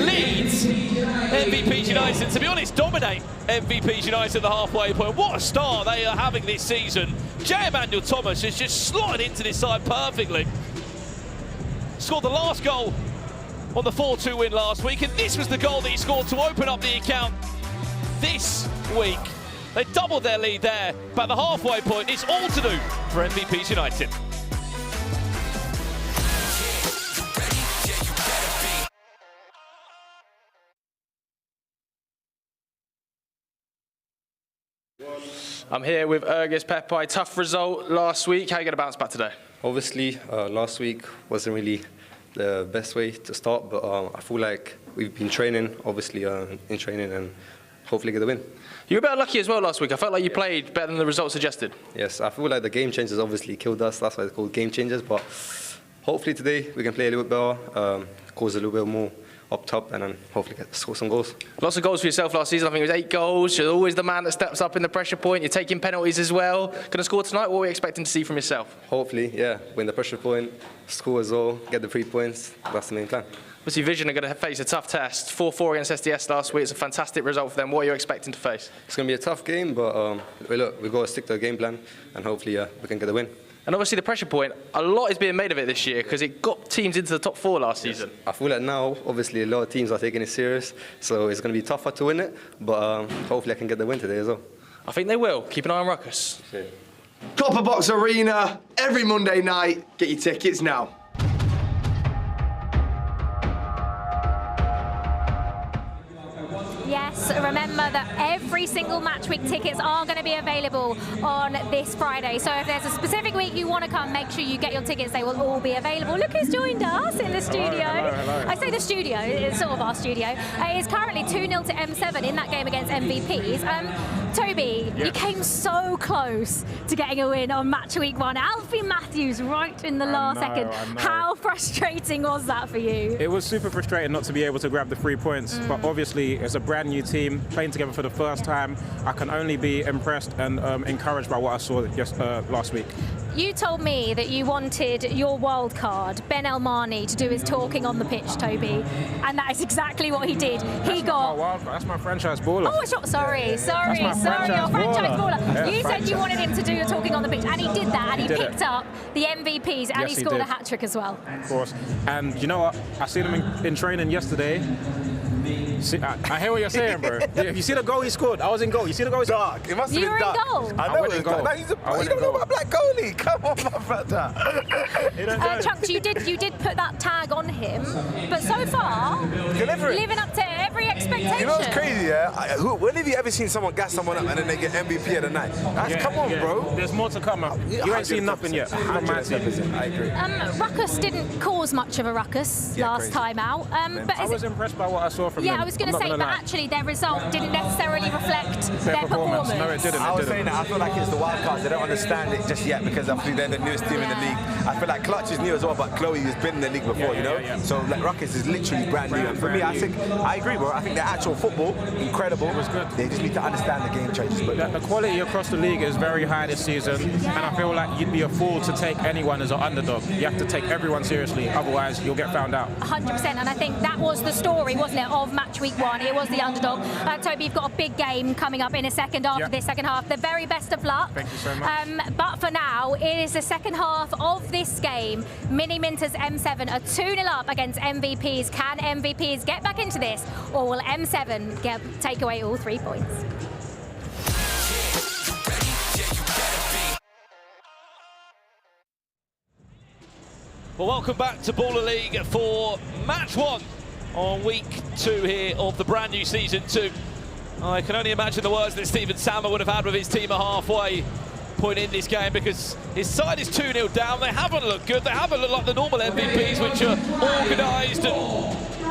leads MVPs United. To be honest, dominate MVPs United at the halfway point. What a start they are having this season. J. Emmanuel Thomas has just slotted into this side perfectly. Scored the last goal on the 4-2 win last week, and this was the goal that he scored to open up the account this week. They doubled their lead there, but at the halfway point, it's all to do for MVPs United. I'm here with Urgis Pepe. Tough result last week. How are you going to bounce back today? Obviously, last week wasn't really the best way to start, but I feel like we've been training, obviously, in training, and hopefully get the win. You were better lucky as well last week. I felt like you played better than the results suggested. Yes, I feel like the game changers obviously killed us. That's why it's called game changers, but hopefully today we can play a little bit better, cause a little bit more up top, and then hopefully score some goals. Lots of goals for yourself last season. I think it was 8 goals. You're always the man that steps up in the pressure point. You're taking penalties as well. Going to score tonight? What are we expecting to see from yourself? Hopefully, yeah. Win the pressure point, score as well, get the 3 points. That's the main plan. Obviously, Vision are going to face a tough test. 4-4 against SDS last week. It's a fantastic result for them. What are you expecting to face? It's going to be a tough game, but look, we've got to stick to the game plan, and hopefully we can get the win. And obviously the pressure point, a lot is being made of it this year because it got teams into the top 4 last season. I feel like now, obviously, a lot of teams are taking it serious, so it's going to be tougher to win it, but hopefully I can get the win today as well. I think they will. Keep an eye on Rukkas. Yeah. Copper Box Arena, every Monday night. Get your tickets now. Yes, remember that every single match week tickets are going to be available on this Friday. So if there's a specific week you want to come, make sure you get your tickets. They will all be available. Look who's joined us in the studio. Hello. I say the studio, it's sort of our studio. It is currently 2-0 to M7 in that game against MVPs. Toby, you came so close to getting a win on match week 1. Alfie Matthews right in the last second. How frustrating was that for you? It was super frustrating not to be able to grab the 3 points, but obviously it's a brand new team playing together for the first time. I can only be impressed and encouraged by what I saw just last week. You told me that you wanted your wild card, Ben Elmani, to do his talking on the pitch, Toby, and that is exactly what he did. That's my franchise baller. Oh, sorry, your franchise baller. Yeah, you said you wanted him to do your talking on the pitch, and he did that, and he picked up the MVPs, and he scored a hat-trick as well. Of course. And you know what? I seen him in training yesterday. See, I hear what you're saying, bro. You see the goal he scored? I was in goal. You see the goal he scored? It must have You been were in dark. goal? I know it was goal. You don't know about black goalie. Come on, my brother. Chunks, you did put that tag on him, but so far, living up to every expectation. You know what's crazy, yeah? When have you ever seen someone gas someone up and then they get MVP of the night? Come on, bro. There's more to come. You ain't seen nothing yet. From my team. I agree. Ruckus didn't cause much of a ruckus last time out. But I was impressed by what I saw from them. Yeah, I was going to say, but actually their result didn't necessarily reflect their performance. No, it didn't. I was saying that I feel like it's the wild cards. They don't understand it just yet because I think they're the newest team in the league. I feel like Clutch is new as well, but Chloe has been in the league before, you know? So like Ruckus is literally brand new. And for me, I agree, bro. I think their actual football, incredible. It was good. They just need to understand the game changes. But the quality across the league is very high this season, and I feel like you'd be a fool to take anyone as an underdog. You have to take everyone seriously, otherwise you'll get found out. 100%, and I think that was the story, wasn't it, of match week 1. It was the underdog. Toby, you've got a big game coming up in a second after this second half. The very best of luck. Thank you so much. But for now, it is the second half of this game. Mini Minters M7 are 2-0 up against MVPs. Can MVPs get back into this, or will M7 take away all 3 points? Well, welcome back to Baller League for match 1 on week 2 here of the brand new season 2. I can only imagine the words that Stephen Sammer would have had with his team at halfway point in this game, because his side is 2-0 down. They haven't looked good. They haven't looked like the normal MVPs, which are organised and... 3,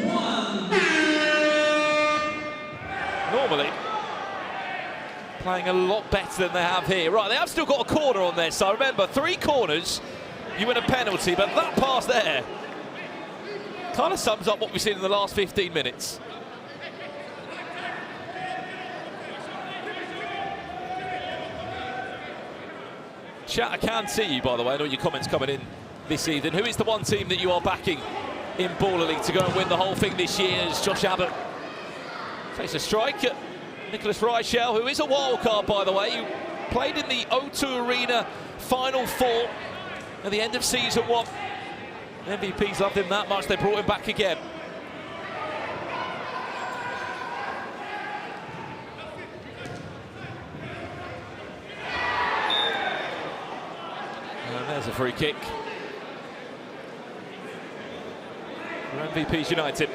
2, 1. Normally playing a lot better than they have here. Right, they have still got a corner on their side. Remember, 3 corners, you win a penalty, but that pass there kind of sums up what we've seen in the last 15 minutes. Chat, I can see you, by the way. I know your comments coming in this evening. Who is the one team that you are backing in Baller League to go and win the whole thing this year? As Josh Abbott takes a strike at Nicholas Reichel, who is a wild card, by the way. You played in the O2 Arena Final 4 at the end of season 1. MVPs loved him that much, they brought him back again. And there's a free kick for MVPs United.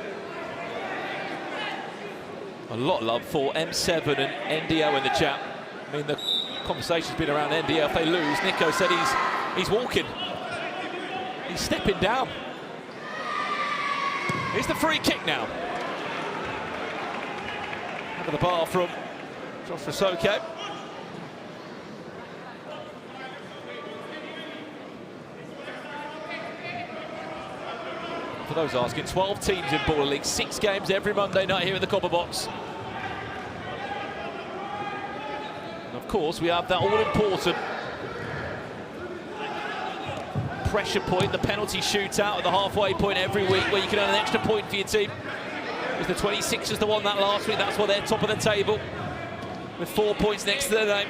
A lot of love for M7 and NDL in the chat. I mean, the conversation's been around NDL. If they lose, Nico said he's walking. He's stepping down. Here's the free kick now. Over the bar from Josh Rasoke. For those asking, 12 teams in Baller League, 6 games every Monday night here in the Copper Box. And of course, we have that all-important pressure point, the penalty shootout at the halfway point every week, where you can earn an extra point for your team. Because the 26ers won that last week, that's why they're top of the table with 4 points next to their name.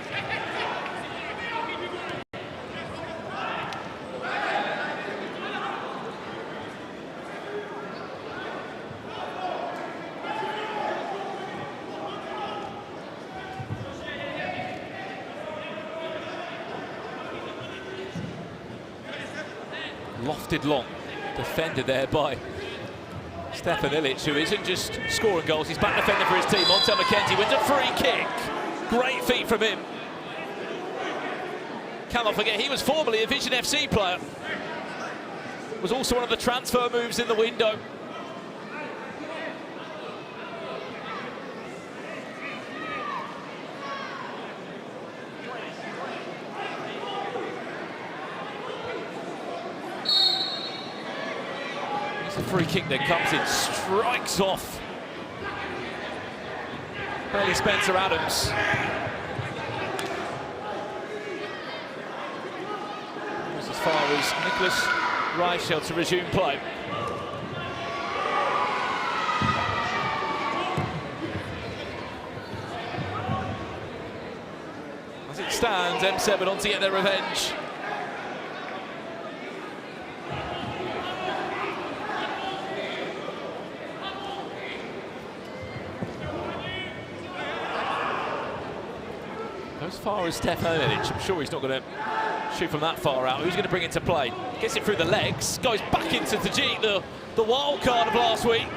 Lofted long, defended there by Stefan Ilic, who isn't just scoring goals, he's back defender for his team. Montel McKenzie wins a free kick. Great feat from him. Cannot forget, he was formerly a VZN FC player. Was also one of the transfer moves in the window. Free kick that comes in, strikes off Bailey Spencer-Adams. Nicholas Reichel to resume play. As it stands, M7 on to get their revenge. As far as Stefan Ilic, I'm sure he's not going to shoot from that far out. Who's going to bring it to play? Gets it through the legs, goes back into Tajik, the wild card of last week.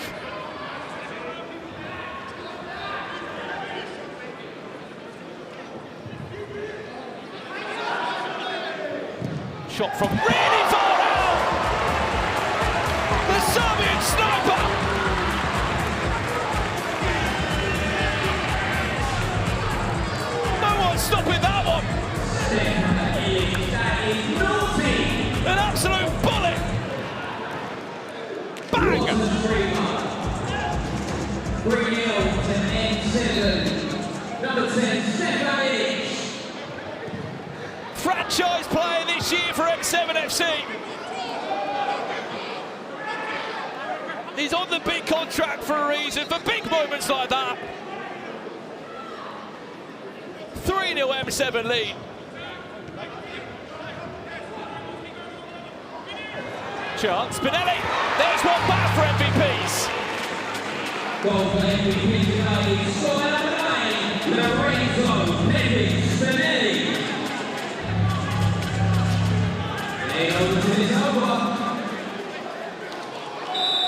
Shot from really far out! The Serbian sniper! Stopping that one. An absolute bullet. Bang. Franchise player this year for M7 FC. He's on the big contract for a reason, for big moments like that. 3-0 M7 lead. Chance, Spinelli. There's one back for MVPs. Goal for MVP tonight, score number 9, Lorenzo Pepe Spinelli.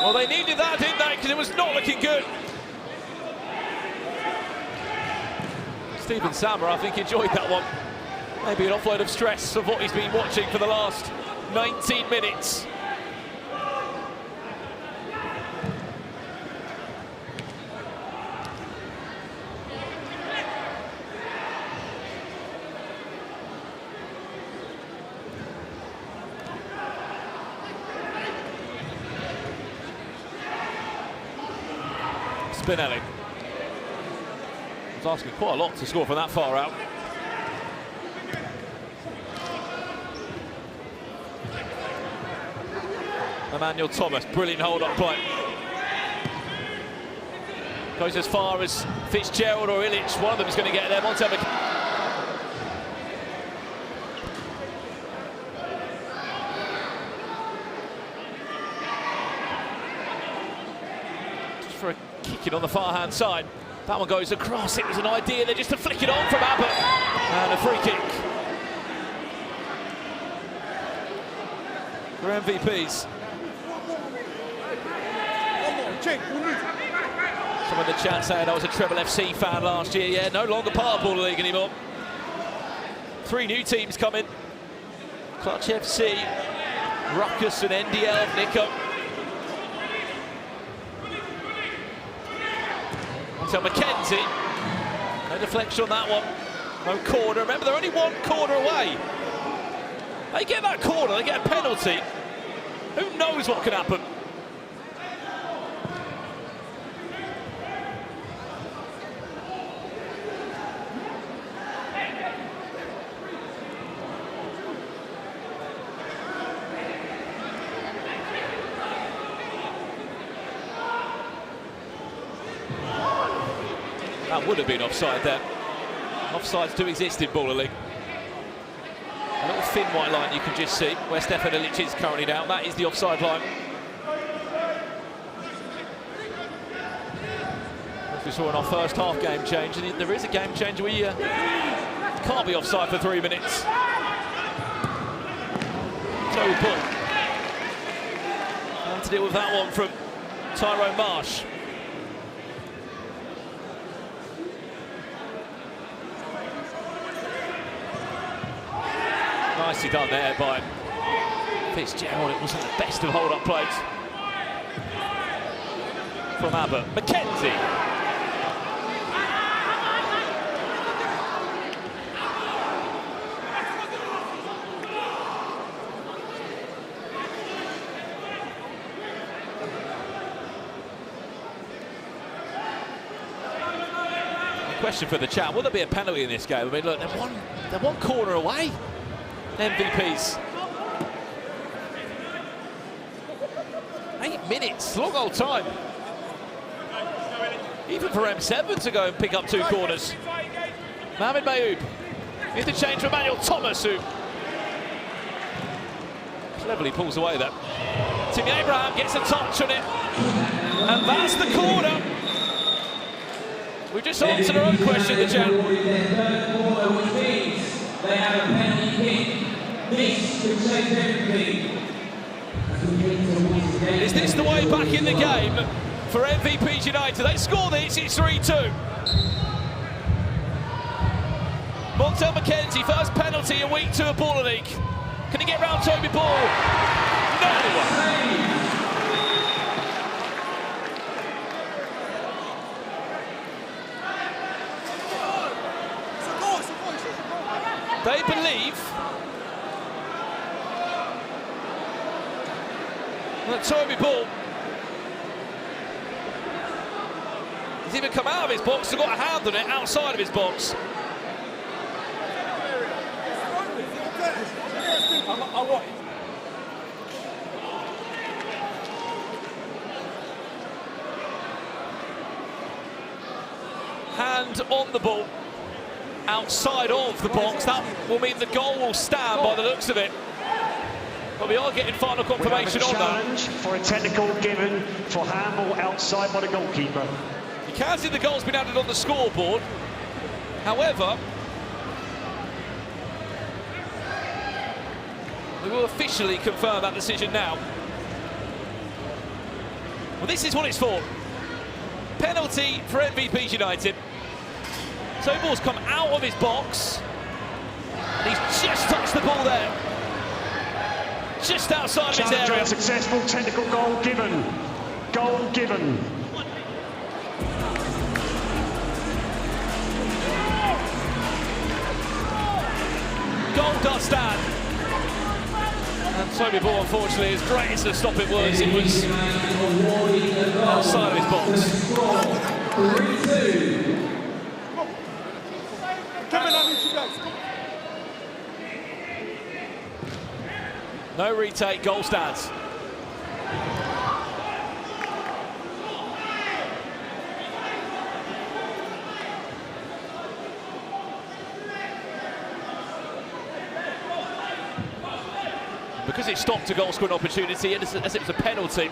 Well, they needed that, didn't they? Because it was not looking good. Stephen Sammer, I think, enjoyed that one. Maybe an offload of stress of what he's been watching for the last 19 minutes. Spinelli. Was asking quite a lot to score from that far out. Emmanuel Thomas, brilliant hold-up play. Goes as far as Fitzgerald or Ilic. One of them is going to get there. Montella. Just for a kick on the far-hand side. That one goes across. It was an idea there just to flick it on from Abbott. And a free kick for MVPs. Some of the chat saying I was a Treble FC fan last year. Yeah, no longer part of Baller League anymore. 3 new teams coming. Clutch FC, Rukkas and NDL, Nico. So McKenzie, no deflection on that one, no corner. Remember, they're only 1 corner away. They get that corner, they get a penalty. Who knows what can happen? That would have been offside there. Offsides do exist in Baller League. A little thin white line you can just see where Stefan Ilic is currently down. That is the offside line. As we saw in our first half game change, and there is a game change where you can't be offside for 3 minutes. Toby Bull. And to deal with that one from Tyrone Marsh. Nicely done there by Fitzgerald. It wasn't the best of hold-up plays from Abbott. McKenzie. Question for the chat: will there be a penalty in this game? I mean, look, they're one corner away. MVPs. 8 minutes, long old time. Even for M7 to go and pick up 2 corners. Mohamed Mayoub. Interchange for Emmanuel Thomas, who cleverly pulls away that. Timmy Abraham gets a touch on it. And that's the corner. We've just answered our own question, the chat. They have a penalty kick. This could change everything. Is this the way back in the game for MVPs United? They score this, it's 3-2. Montel McKenzie, first penalty in week 2 of Baller League. Can he get round Toby Ball? No! They believe that Toby Ball has even come out of his box and got a hand on it outside of his box. Hand on the ball. Outside of the box, that will mean the goal will stand by the looks of it. But we are getting final confirmation on that. Challenge for a technical given for handball outside by the goalkeeper. You can see the goal's been added on the scoreboard. However, we will officially confirm that decision now. Well, this is what it's for. Penalty for MVPs United. So ball's come out of his box, and he's just touched the ball there. Just outside of his area. Successful technical goal given. Goal given. Goal does stand. And Toby Ball, unfortunately, as great as the stop it was outside of his box. 3-2. No retake, goal stands. Because it stopped a goal scoring opportunity, as it was a penalty,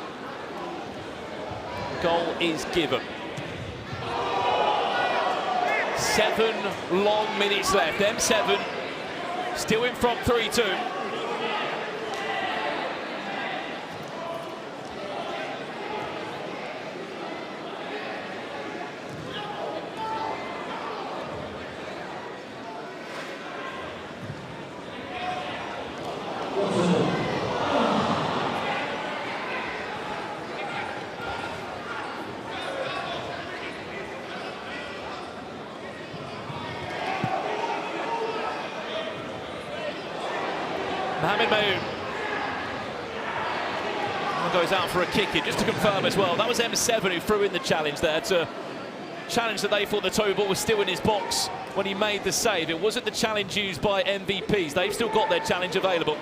goal is given. 7 long minutes left. M7 still in front 3-2. Mohamed Mayoub goes out for a kick in, just to confirm as well. That was M7 who threw in the challenge there to challenge that they thought the toe ball was still in his box when he made the save. It wasn't the challenge used by MVPs. They've still got their challenge available.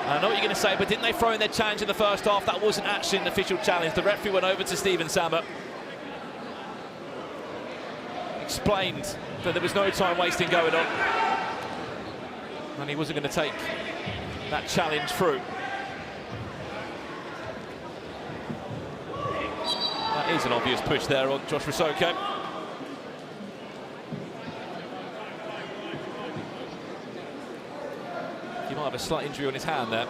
I know what you're going to say, but didn't they throw in their challenge in the first half? That wasn't actually an official challenge. The referee went over to Stephen Sammer, explained that there was no time wasting going on, and he wasn't going to take that challenge through. That is an obvious push there on Josh Rusoko. He might have a slight injury on his hand there.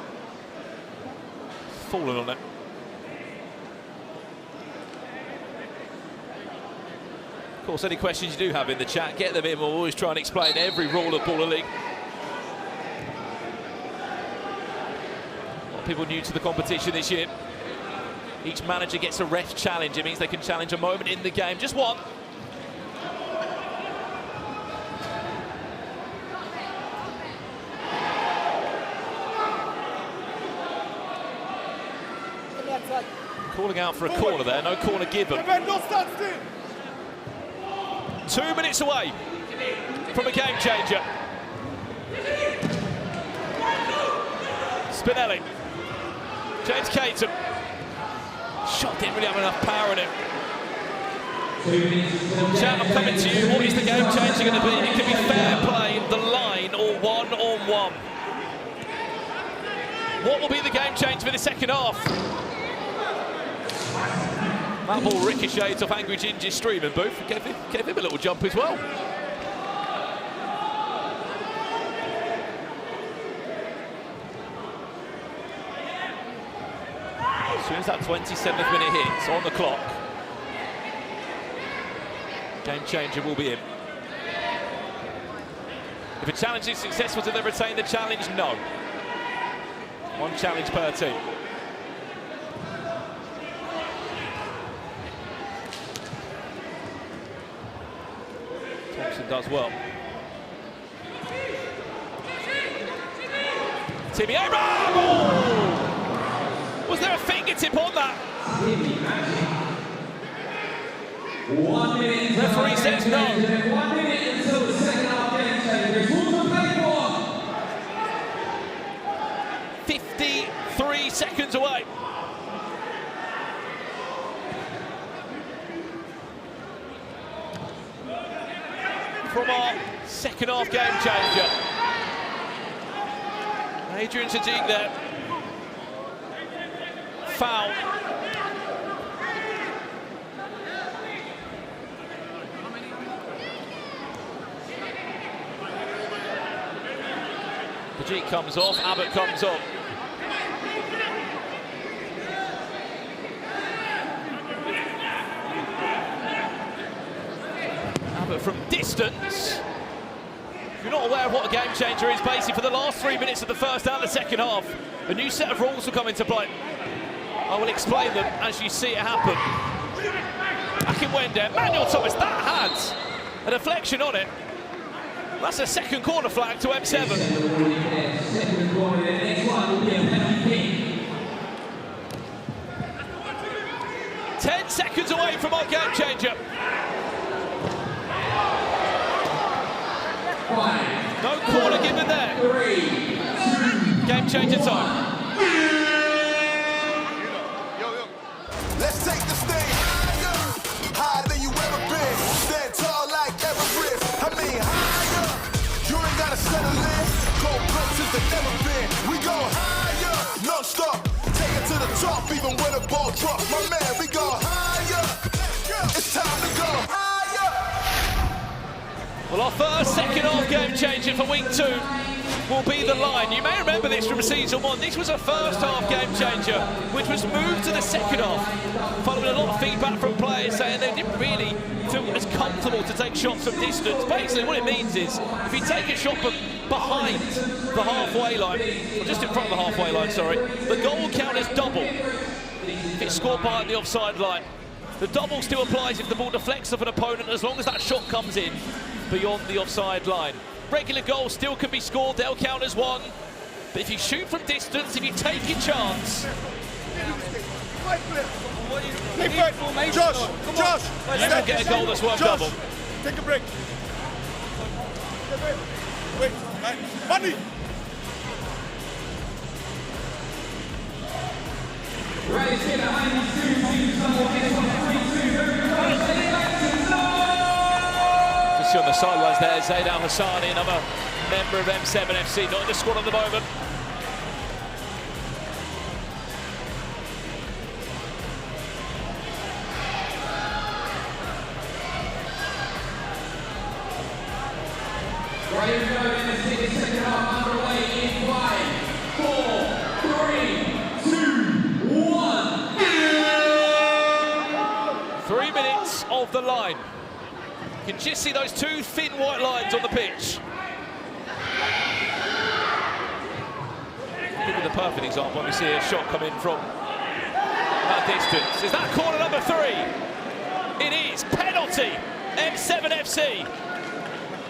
Fallen on it. Of course, any questions you do have in the chat, get them in. We'll always try and explain every rule of Baller League. A lot of people new to the competition this year. Each manager gets a ref challenge. It means they can challenge a moment in the game, just one. Calling out for a corner there, no corner given. 2 minutes away from a game changer. Spinelli. James Caton. Shot didn't really have enough power in it. Chat, I'm coming to you. What is the game changer going to be? It could be fair play, the line, or one-on-one. What will be the game change for the second half? That ball ricochets off Angry Ginger's streaming booth. Gave him a little jump as well. As soon as that 27th minute hits on the clock, game changer will be in. If a challenge is successful, do they retain the challenge? No. One challenge per team. Thompson does well. Timmy Abraham! Oh! Was there a fingertip on that? 1 minute. Referee says no. 1 minute until the second half game change. There's one to play for. 53 seconds away. From our second half game changer. Adrian Sadiq there. Foul. Sadiq comes off, Abbott comes on. Abbott from distance. If you're not aware of what a game changer is, basically for the last 3 minutes of the first and the second half, a new set of rules will come into play. I will explain them as you see it happen. Back in Wembley, Manuel Thomas, that had a deflection on it. That's a second corner flag to M7. 10 seconds away from our game changer. No corner given there. Game changer time. Let's take the stage higher than you ever been. Stand tall like Everest. I mean higher. You ain't gotta settle in. Go places that never been. We go higher, no stop. Take it to the top, even when the ball drops. My man, we go higher. It's time to go higher. Well, our first second half game changer for week 2 will be the line. You may remember this from season 1. This was a first half game changer, which was moved to the second half, following a lot of feedback from players saying they didn't really feel as comfortable to take shots from distance. Basically, what it means is, if you take a shot from behind the halfway line, or just in front of the halfway line, sorry, the goal will count as double if it's scored behind the offside line. The double still applies if the ball deflects off an opponent, as long as that shot comes in beyond the offside line. Regular goals still can be scored, they'll count as one. But if you shoot from distance, if you take your chance... Josh! You will get a goal that's worth double. Take a break. Wait, money! On the sidelines there, Zaid Al Hassani, another member of M7 FC, not in the squad at the moment. Second half underway in 5, 4, 3, 2, 1. 3 minutes of the line. You can just see those two thin white lines on the pitch. Give you the perfect example when we see a shot come in from that distance. Is that corner number 3? It is. Penalty. M7 FC.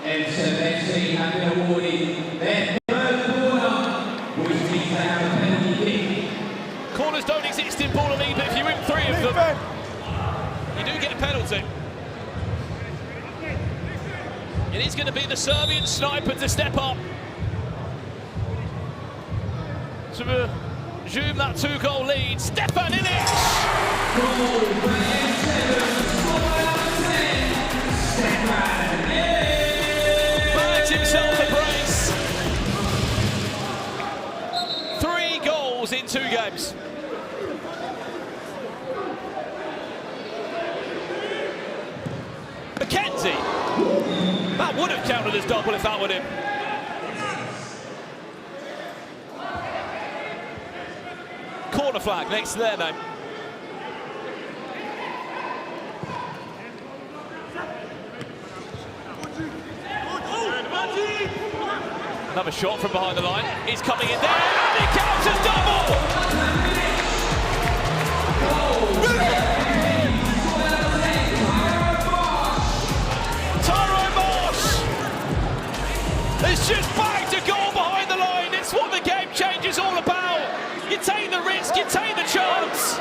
M7 FC have been awarded their third corner, which means they have a penalty kick. Corners don't exist in Baller League, but if you win 3 of them, you do get a penalty. It is going to be the Serbian sniper to step up. to resume that 2-goal lead. Stefan Ilic! Bags himself a brace. 3 goals in 2 games. McKenzie! That would have counted as double if that were him. Corner flag next to their name. Another shot from behind the line. He's coming in there, and it counts as double! Tyrone Marsh! It's just back to goal behind the line. It's what the game change is all about. You take the risk, you take the chance.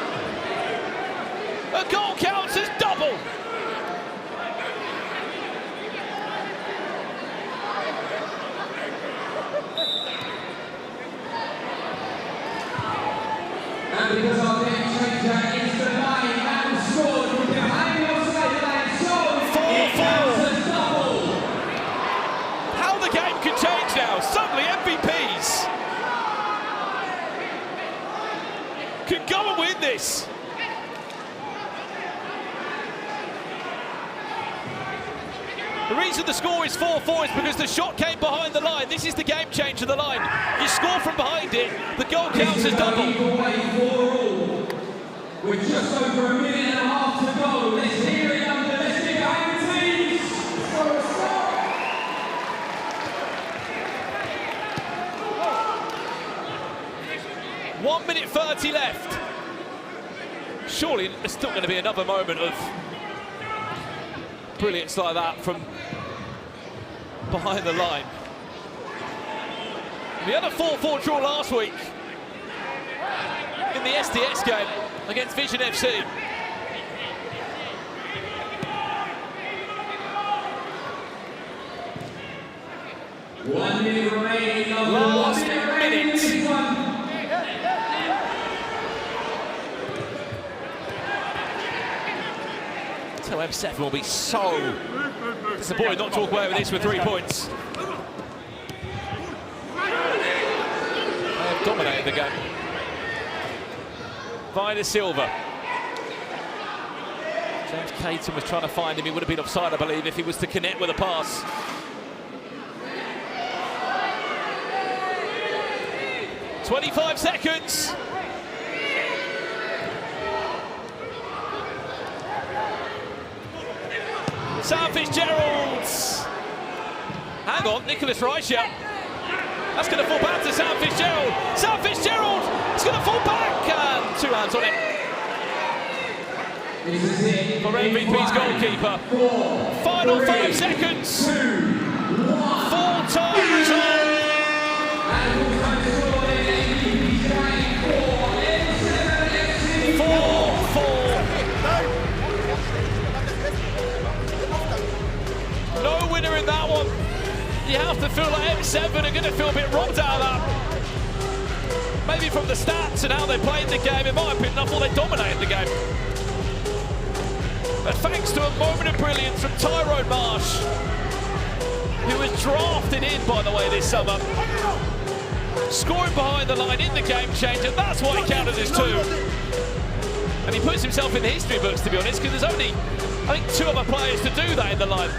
A goal counts as double. And because our game changer is the line and scored from behind your sideline, so it counts as double. How the game can change now. Suddenly MVPs can go and win this. The reason the score is 4-4 is because the shot came behind the line. This is the game change of the line. You score from behind it, the goal counts as double. With just over a minute and a half to go, let's hear it under, let's hear behind the scenes. 1 minute 30 left. Surely there's still going to be another moment of brilliance like that from behind the line. We had a 4-4 draw last week in the SDS game against VZN FC. One minute remaining. Last minute. So M7 will be so disappointed not to walk away with this with 3 points. They have dominated the game. Vida Silva. James Caton was trying to find him. He would have been offside, I believe, if he was to connect with a pass. "25 seconds. Sam Fitzgerald. Hang on, Nicholas Reichert. That's going to fall back to Sam Fitzgerald. Sam Fitzgerald is going to fall back. And 2 hands on it. For MVP's goalkeeper. Final 5 seconds. 4 times on. 4-4. No winner in that one. You have to feel like M7 are going to feel a bit robbed out of that. Maybe from the stats and how they played the game, it might have been enough or they dominated the game. But thanks to a moment of brilliance from Tyrone Marsh, who was drafted in, by the way, this summer, scoring behind the line in the game changer, that's why he counted as 2. And he puts himself in the history books, to be honest, because there's only, I think, 2 other players to do that in the line.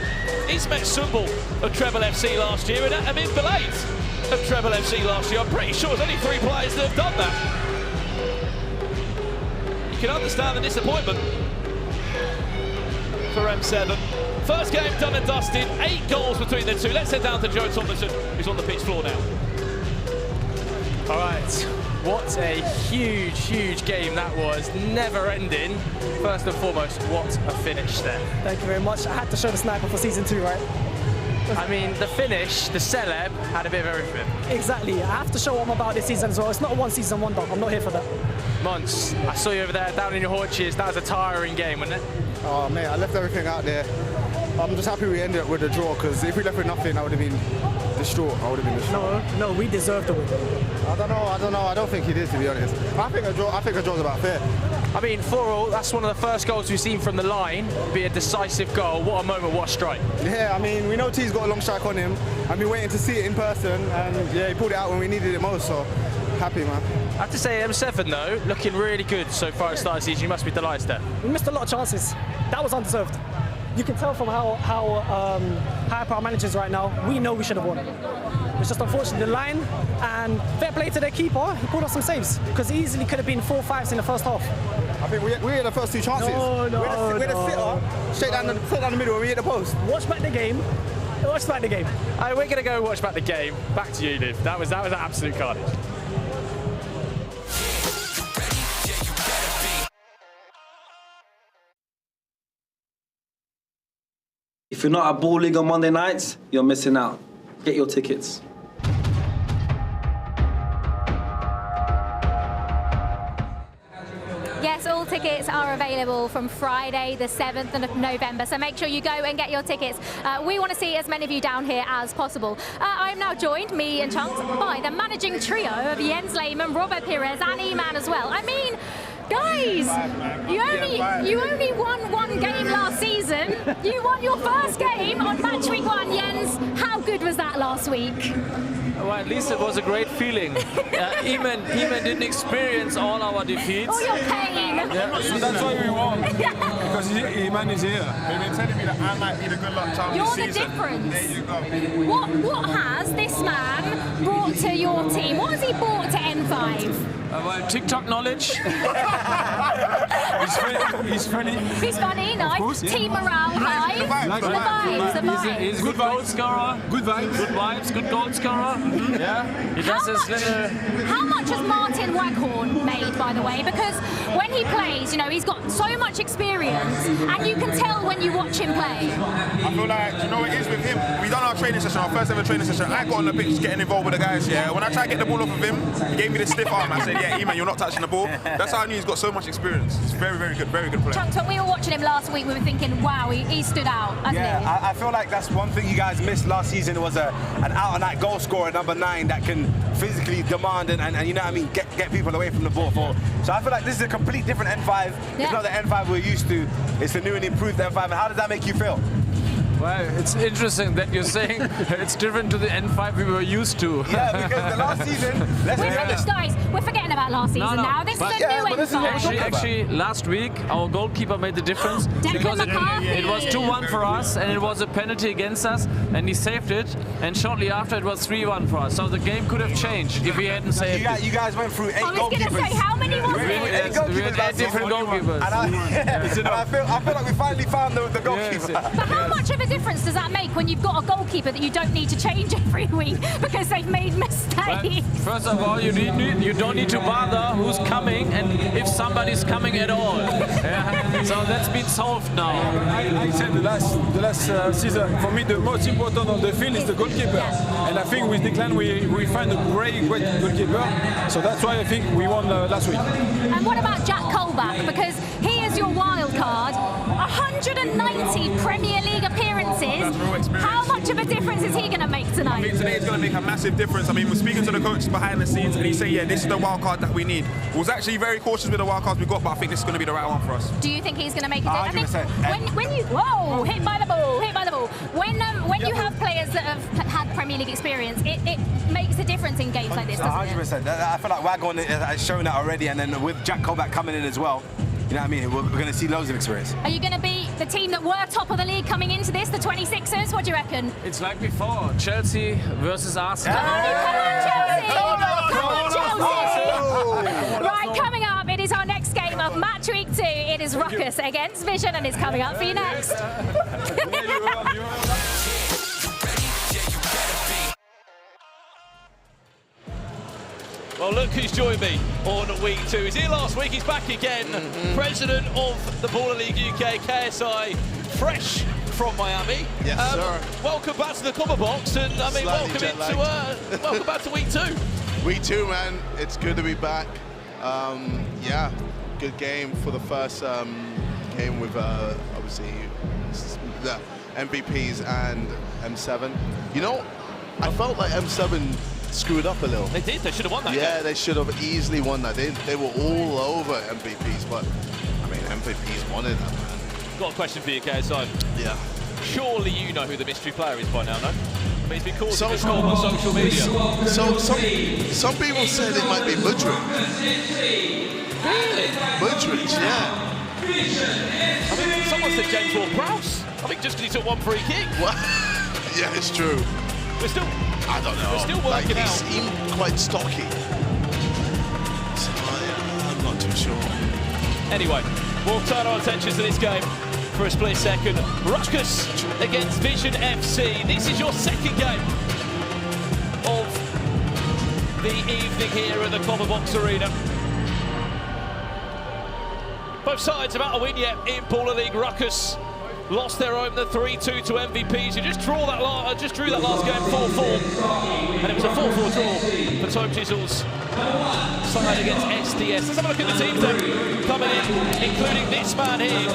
Ismet Sumbul of Treble FC last year and Amin Belait of Treble FC last year. I'm pretty sure there's only 3 players that have done that. You can understand the disappointment for M7. First game done and dusted, 8 goals between the 2. Let's head down to Joe Tomlinson, who's on the pitch floor now. All right. What a huge, huge game that was, never ending. First and foremost, what a finish there. Thank you very much. I had to show the sniper for season 2, right? I mean, the finish, the celeb, had a bit of everything. Exactly. I have to show what I'm about this season as well. It's not a 1 season wonder. I'm not here for that. Mons, I saw you over there down in your haunches. That was a tiring game, wasn't it? Oh, mate, I left everything out there. I'm just happy we ended up with a draw, because if we left with nothing, I would have been distraught. I would have been distraught. No, we deserve to win. I don't know. I don't think he did, to be honest. I think a draw's about fair. I mean, 4-4, that's one of the first goals we've seen from the line, be a decisive goal. What a moment, what a strike. Yeah, I mean, we know T's got a long strike on him. I've been waiting to see it in person, and yeah, he pulled it out when we needed it most, so happy, man. I have to say, M7, though, looking really good so far at the start of the season. You must be delighted there. We missed a lot of chances. That was undeserved. You can tell from how hyper our manager is right now. We know we should have won. It's just unfortunately the line, and fair play to their keeper. He pulled off some saves because he easily could have been 4-5s in the first half. I think we had the first two chances. No. We had a sitter straight down the middle when we hit the post. Watch back the game. Watch back the game. We're going to go watch back the game. Back to you, Liv. That was an absolute carnage. If you're not at Ball League on Monday nights, you're missing out. Get your tickets. Yes, all tickets are available from Friday the 7th of November, so make sure you go and get your tickets. We want to see as many of you down here as possible. I'm now joined, me and Chunks, by the managing trio of Jens Lehmann, Robert Pires and E-Man as well. I mean, guys, you only won one game last season. You won your first game on match week 1, Jens. How good was that last week? Well, at least it was a great feeling. Eman didn't experience all our defeats. All your pain. Yeah, so that's why we won. Because Eman is here. They've been telling me that I might be the good luck charm this season. You're the difference. There you go. What has this man brought to your team? What has he brought to N5? Well, TikTok knowledge. He's funny. He's funny, nice. Course, yeah. Team morale high. The vibes. He's a good goal scorer. Good vibes. Good vibes, good goal scorer. Yeah. He does his little... How much has Martin Waghorn made, by the way? Because when he plays, you know, he's got so much experience, and you can tell when you watch him play. I feel like, you know what it is with him? We done our training session, our first ever training session. I got on the pitch getting involved with the guys, yeah. When I tried to get the ball off of him, he gave me the stiff arm. I said, yeah, E-Man, you're not touching the ball. That's how I knew he's got so much experience. He's very good player. Chunks, when we were watching him last week, we were thinking, wow, he stood out, hasn't he? Yeah, I feel like that's one thing you guys missed last season was an out-and-out goal scorer, number 9, that can physically demand and you know what I mean, get people away from the ball. So I feel like this is a complete different N5. Yeah. It's not the N5 we're used to. It's the new and improved N5. And how does that make you feel? Well, it's interesting that you're saying it's different to the N5 we were used to. Yeah, because the last season, let's be honest. Guys, we're forgetting about last season now. This is a new N5. Actually, last week, our goalkeeper made the difference because it was 2-1 for us, and it was a penalty against us, and he saved it, and shortly after it was 3-1 for us. So the game could have changed if we hadn't saved it. You guys went through 8 goalkeepers. I was going to say, how many was it? We had 8 different goalkeepers. And I feel like we finally found the goalkeeper. But how much of a difference does that make when you've got a goalkeeper that you don't need to change every week because they've made mistakes? Well, first of all, you don't need to bother who's coming and if somebody's coming at all. Yeah. So that's been solved now. I said the last season, for me, the most important on the field is the goalkeeper. And I think with Declan, we find a great goalkeeper. So that's why I think we won last week. And what about Jack Colback? Because he is your wild card. 190 Premier League appearances. How much of a difference is he going to make tonight? I think today is going to make a massive difference. I mean, we're speaking to the coaches behind the scenes, and he said, yeah, this is the wild card that we need. We was actually very cautious with the wild cards we got, but I think this is going to be the right one for us. Do you think he's going to make it? 100%. When you hit by the ball. When you have players that have had Premier League experience, it makes a difference in games like this, doesn't it? 100%. I feel like Waghorn has shown that already, and then with Jack Colback coming in as well, you know what I mean? We're going to see loads of experience. Are you going to be the team that were top of the league coming into this, the 26ers? What do you reckon? It's like before, Chelsea versus Arsenal. Come on, Chelsea! Right, coming up, it is our next game of Match Week 2. It is Rukkas against Vision, and it's coming up for you next. Well, look who's joined me on week 2. He's here last week, he's back again. President of the Baller League UK, KSI, fresh from Miami. Yes, sir. Welcome back to the Copper Box, and I mean, welcome back to week 2. Week 2, man. It's good to be back. Yeah, good game for the first game with obviously the MVPs and M7. You know, I felt like M7 screwed up a little. They did. They should have won that game. Yeah, they should have easily won that. They were all over MVPs, but I mean, MVPs wanted that, man. Got a question for you, KSI. Yeah. Surely you know who the mystery player is by now, no? I mean, he's been causing a storm on social media. So some people said it might be Mudridge. Really? Mudridge, yeah. I mean, someone said James Ward-Prowse. I think just because he took one free kick. Yeah, it's true. We're still... I don't know. We're still working out. He seemed quite stocky. So I'm not too sure. Anyway, we'll turn our attentions to this game for a split second. Rukkas against Vision FC. This is your second game of the evening here at the Copper Box Arena. Both sides have had a win yet in Baller League. Rukkas lost their opener 3-2 to MVPs. You just drew that last game 4-4, and it was a 4-4 draw for Tome Chisel's side against SDS. Let's have a look at the teams then coming in, including this man here,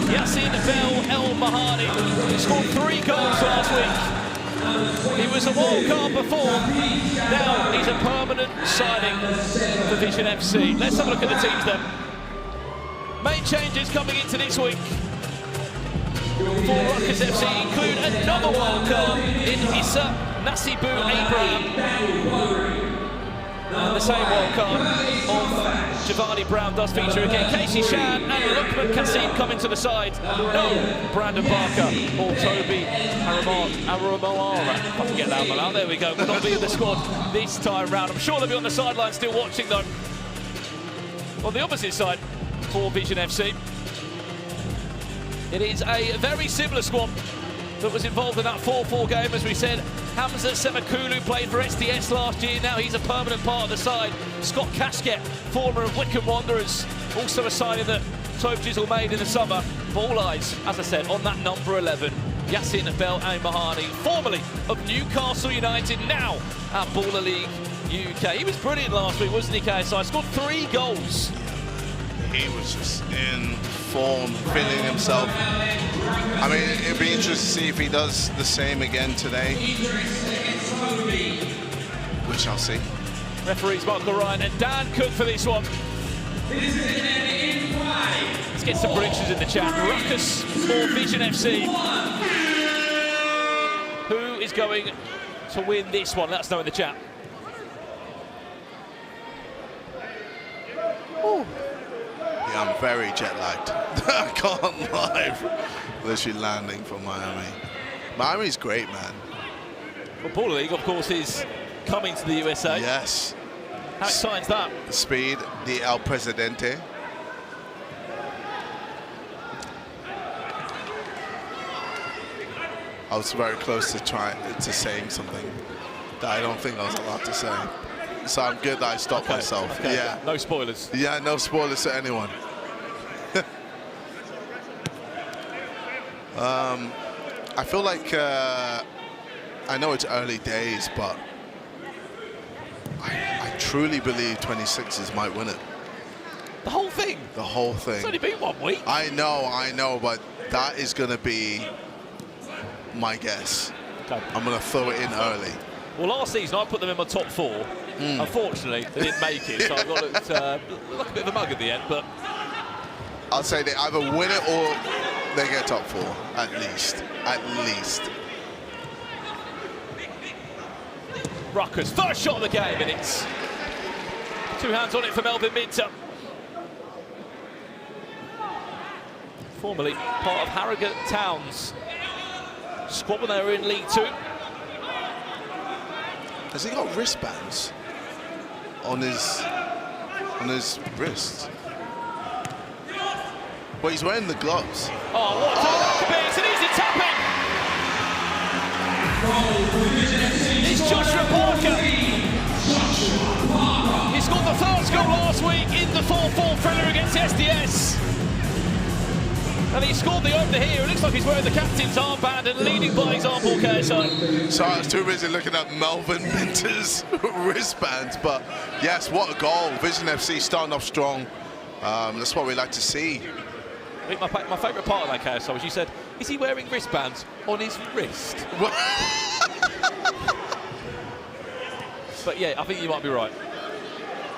Yassin Bel El Mahani, who scored 3 goals last week. He was a wild card before, now he's a permanent signing for Vision FC. Let's have a look at the teams then. Main changes coming into this week for Rukkas FC include another wild card in Issa Nasibu Abraham. And the same wild card of Giovanni Brown does feature again. Casey Shan and Lukman Kasim coming to the side. No Brandon Barker or Toby Aramara. If I can get that one out. There we go. Will not be in the squad this time round. I'm sure they'll be on the sideline still watching though. On the opposite side for Vision FC, it is a very similar squad that was involved in that 4-4 game, as we said. Hamza Semakulu played for SDS last year, now he's a permanent part of the side. Scott Casket, former of Wycombe Wanderers, also a signing that Tome Chisel made in the summer. All eyes, as I said, on that number 11, Yassin Bel El Mahani, formerly of Newcastle United, now at Baller League UK. He was brilliant last week, wasn't he, KSI? Scored 3 goals. He was just in form, feeling himself. I mean, it'd be interesting to see if he does the same again today. We shall see. Referees Michael Ryan and Dan Cook for this one. Let's get some predictions in the chat. Rukkas or Vision FC? Who is going to win this one? Let us know in the chat. Ooh. Yeah, I'm very jet-lagged. I can't lie. Literally landing from Miami. Miami's great, man. Well, Baller League, of course, is coming to the USA. Yes. How exciting is that? The speed, the El Presidente. I was very close to saying something that I don't think I was allowed to say. So I'm good that I stopped myself. Okay. Yeah. No spoilers. Yeah, no spoilers to anyone. I feel like I know it's early days, but I truly believe 26ers might win it. The whole thing? The whole thing. It's only been 1 week. I know, but that is going to be my guess. Okay. I'm going to throw it in early. Well, last season I put them in my top 4. Unfortunately, they didn't make it, so I got looked like a bit of a mug at the end. But I'll say they either win it or they get top 4, at least. At least. Rukkas, first shot of the game, and it's 2 hands on it for Melvin Minter. Formerly part of Harrogate Town's squad when they were in League 2. Has he got wristbands on his wrists? Well, he's wearing the gloves. Oh, what a it's an easy tap-in! It's Joshua Parker. He scored the first goal last week in the 4-4 thriller against SDS. And he scored the opener here. It looks like he's wearing the captain's armband and leading by example, KSI. So I was too busy looking at Melvin Minter's wristbands, but yes, what a goal. Vision FC starting off strong. That's what we like to see. I think my favourite part of that, KSI, was you said, is he wearing wristbands on his wrist? But yeah, I think you might be right.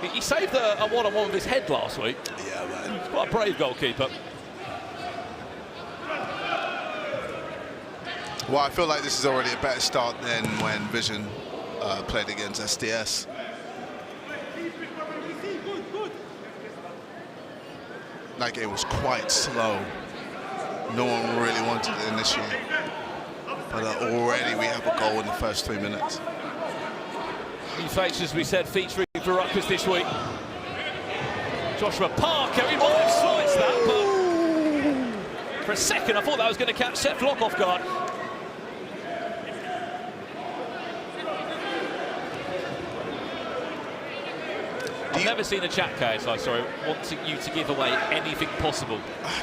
He saved a one-on-one with his head last week. Yeah, man. He's quite a brave goalkeeper. Well, I feel like this is already a better start than when Vision played against SDS. That game was quite slow. No one really wanted to initiate. But already we have a goal in the first 3 minutes. New faces, as we said, featuring for Rukkas this week. Joshua Parker, he might have sliced that, but for a second I thought that was going to catch Seth Lock off guard. I've never seen a chat case, wanting you to give away anything possible.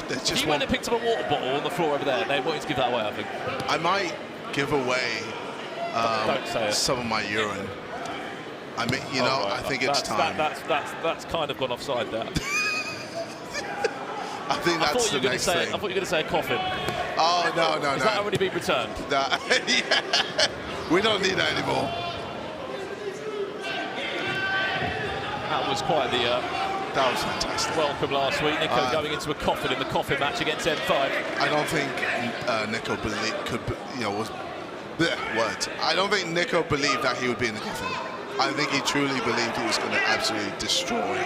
If you went and picked up a water bottle on the floor over there, they want you to give that away, I think. I might give away Don't say it. some of my urine. I mean, you know, right. I think it's time. That's kind of gone offside there. I think that's the next thing. I thought you were going to say a coffin. Oh, no. Has that already been returned? Yeah. We don't need that anymore. That was quite the that was fantastic. Welcome last week. Nico going into a coffin in the coffin match against N5. I don't think Nico I don't think Nico believed that he would be in the coffin. I think he truly believed he was going to absolutely destroy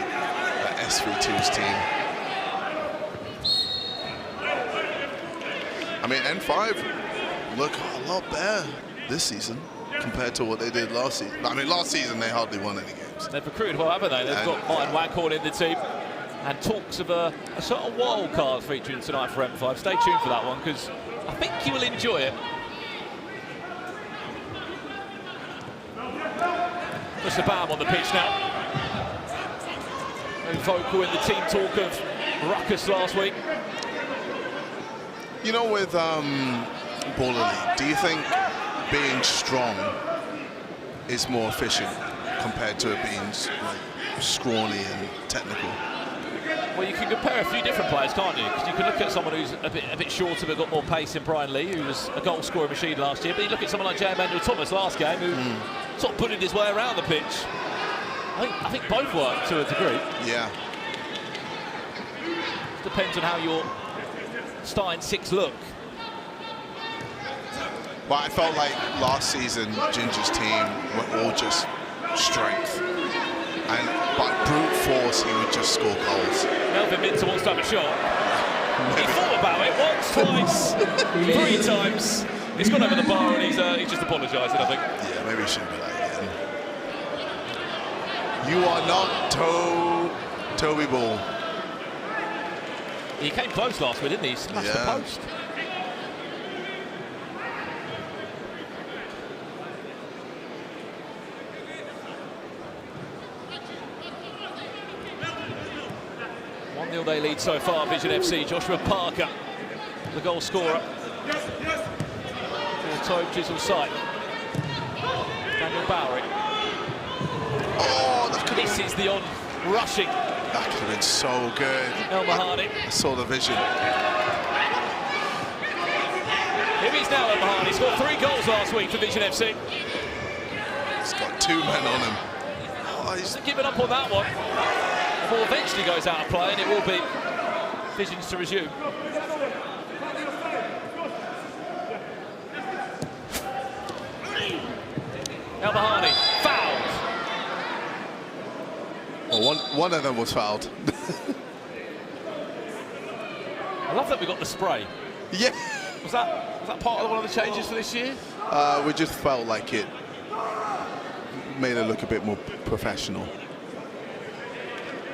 SV2's team. I mean, N5 look a lot better this season compared to what they did last season. I mean, last season they hardly won any games. They've recruited well, haven't they? They've got Martin Waghorn in the team. And talks of a sort of wild card featuring tonight for M5. Stay tuned for that one, because I think you will enjoy it. Mr. Bam on the pitch now. Very vocal in the team talk of Rukkas last week. You know, with Baller League, do you think being strong is more efficient compared to it being like scrawny and technical? Well, you can compare a few different players, can't you? Because you can look at someone who's a bit shorter but got more pace in Brian Lee, who was a goal scoring machine last year. But you look at someone like J. Emmanuel Thomas last game, who sort of bullied his way around the pitch. I think both work to a degree. Yeah. Depends on how your starting six look. But I felt like last season, Ginger's team were all just strength. And by brute force, he would just score goals. Melvin Minter wants to have a shot. He thought about it once, twice, 3 times. He's gone over the bar and he's just apologising, I think. Yeah, maybe he shouldn't be that again. You are not Toby Ball. He came close last week, didn't he? He smashed the post. They lead so far, Vision FC. Joshua Parker, the goal scorer. For Tobe Chisel side. Daniel Bowery. Oh, this is the on-rushing. That could have been so good. El Mahani. I saw the vision. Here he is now, El Mahani. Scored 3 goals last week for Vision FC. He's got 2 men on him. Oh, he's given up on that one. The ball eventually goes out of play and it will be Vision's to resume. El Mahani, fouled. Well, one of them was fouled. I love that we got the spray. Yeah. Was that part of one of the changes for this year? We just felt like it made it look a bit more professional.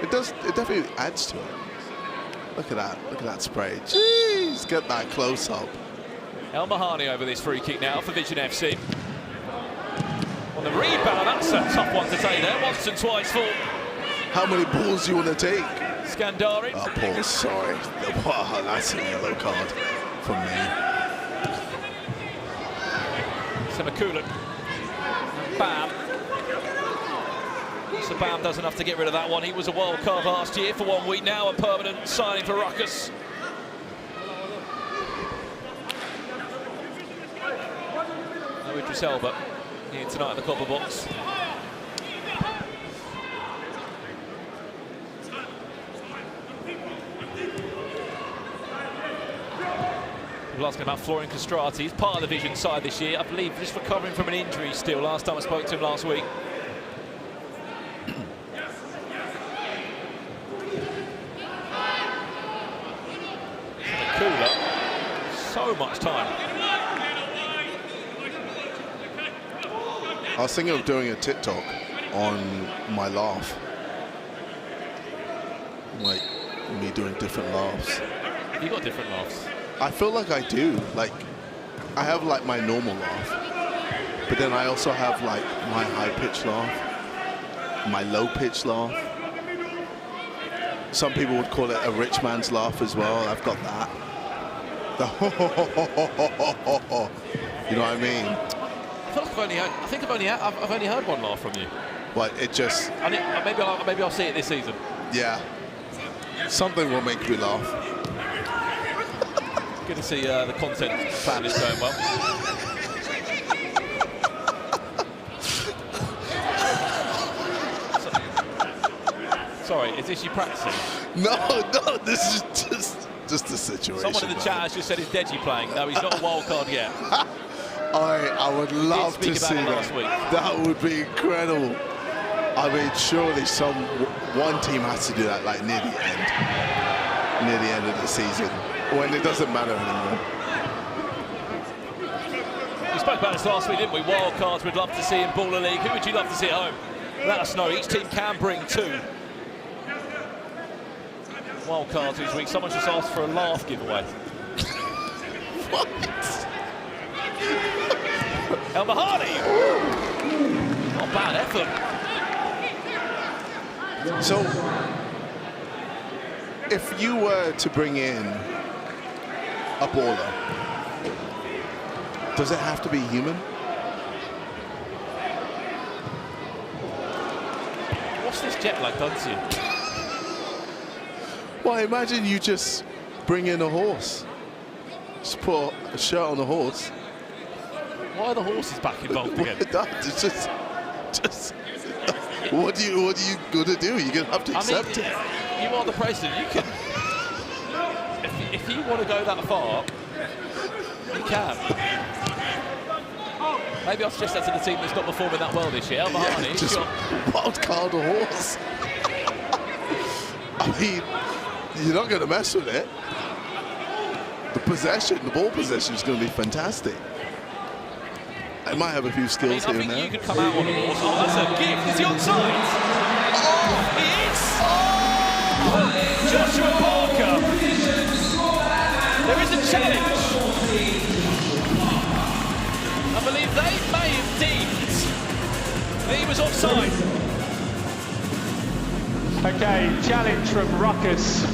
It definitely adds to it. Look at that spray. Jeez, get that close up. El Mahani over this free kick now for Vision FC. On the rebound, that's a tough one to take there. Once and twice for. How many balls do you want to take? Scandari. Oh, Paul, sorry. Wow, that's a yellow card for me. Semakulan. Bam. So Bam does enough to get rid of that one. He was a wild card last year for 1 week. Now a permanent signing for Rukkas. No Idris Elba here tonight in the copper box. People asking about Florian Castrati. He's part of the Vision side this year, I believe, just recovering from an injury still. Last time I spoke to him last week. Cooler. So much time. I was thinking of doing a TikTok on my laugh. Like, me doing different laughs. You got different laughs? I feel like I do. Like, I have like my normal laugh, but then I also have like my high-pitched laugh, my low-pitched laugh. Some people would call it a rich man's laugh as well. I've got that. The ho ho ho ho ho ho ho ho. You know what I mean? I feel like I've only heard one laugh from you. But it just... maybe I'll see it this season. Yeah. Something will make me laugh. Good to see the content plan is going well. Sorry, is this you practicing? No, this is just the situation. Someone in the chat has just said, is Deji playing? No, he's not a wild card yet. I would love to see that. That would be incredible. I mean, surely one team has to do that like near the end of the season, when it doesn't matter anymore. We spoke about this last week, didn't we? Wild cards we'd love to see in Baller League. Who would you love to see at home? Let us know. Each team can bring 2 wild cards each week. Someone just asked for a laugh giveaway. What? El Mahadi! Not bad effort. So, if you were to bring in a baller, does it have to be human? What's this jet lag done to you? Well, imagine you just bring in a horse. Just put a shirt on the horse. Why are the horses back involved again? It's just what are you gonna do? You're gonna have to accept it. You are the president. You can. If you want to go that far, you can. Maybe I'll suggest that to the team that's not performing that well this year. El Mahani, just wild card a horse. I mean, you're not going to mess with it. The ball possession is going to be fantastic. I might have a few skills here and there. You could come out on the horse. Oh, that's a gift. Is he onside? Oh, he is! Oh! Joshua Parker. There is a challenge. I believe they may have deemed that he was offside. Okay, challenge from Rukkas.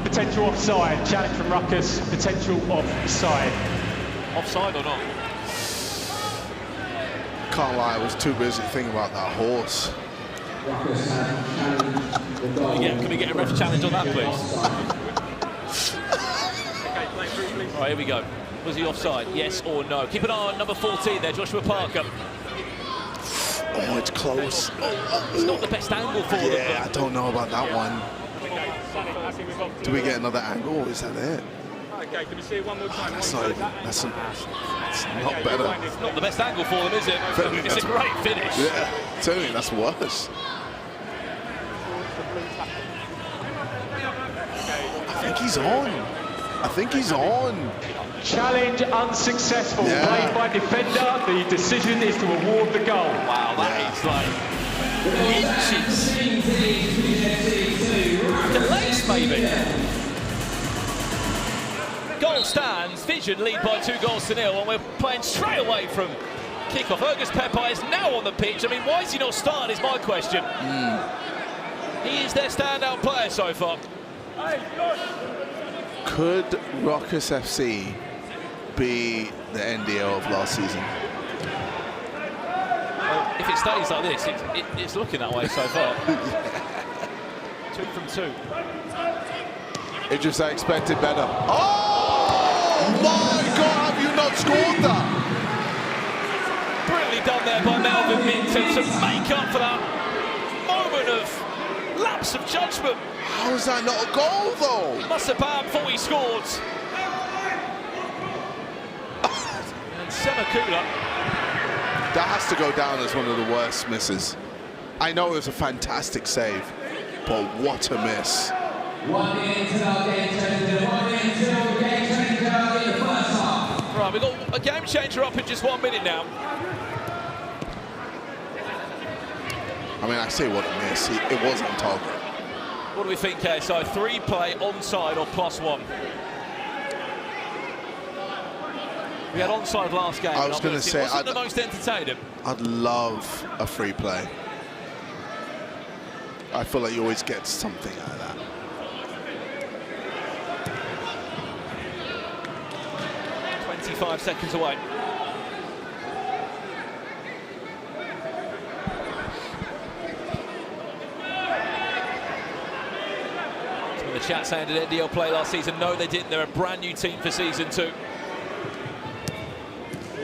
Potential offside. Challenge from Rukkas. Potential offside. Offside or not? Can't lie, I was too busy thinking about that horse. Can we get a ref challenge on that, please? All right, here we go. Was he offside? Yes or no? Keep an eye on number 14 there, Joshua Parker. Oh, it's close. It's not the best angle for them. Yeah, I don't know about that one. Do we get another angle, or is that it? Okay, can we see it one more time? That's not better. It's not the best angle for them, is it? It's a great finish. Yeah, certainly that's worse. I think he's on. I think he's on. Challenge unsuccessful. Yeah. Played by defender. The decision is to award the goal. Wow, that is like inches. Delays, maybe. Goal stands. Vision lead by 2-0, and we're playing straight away from kick-off. Ergus Pepe is now on the pitch. I mean, why is he not starting is my question. He is their standout player so far. Could Rukkas FC be the NDL of last season? Well, if it stays like this, it's looking that way so far. 2 from 2. It just I expected better. Oh my God! Have you not scored that? Brilliantly done there by Melvin Minton to make up for that moment of lapse of judgment. How is that not a goal though? Must have bad before he scored. Semakula. That has to go down as one of the worst misses. I know it was a fantastic save, but what a miss. 1 minute to our game changer. 1 minute to our game changer in the first half. Right, we've got a game changer up in just 1 minute now. I mean, I say what a miss. It was on target. What do we think, KSI? 3 play, onside or +1? We had onside last game. I was going to say, it wasn't the most entertaining. I'd love a free play. I feel like you always get something out of that. .25 seconds away. Some of the chat saying, did NDL play last season? No, they didn't. They're a brand new team for season 2.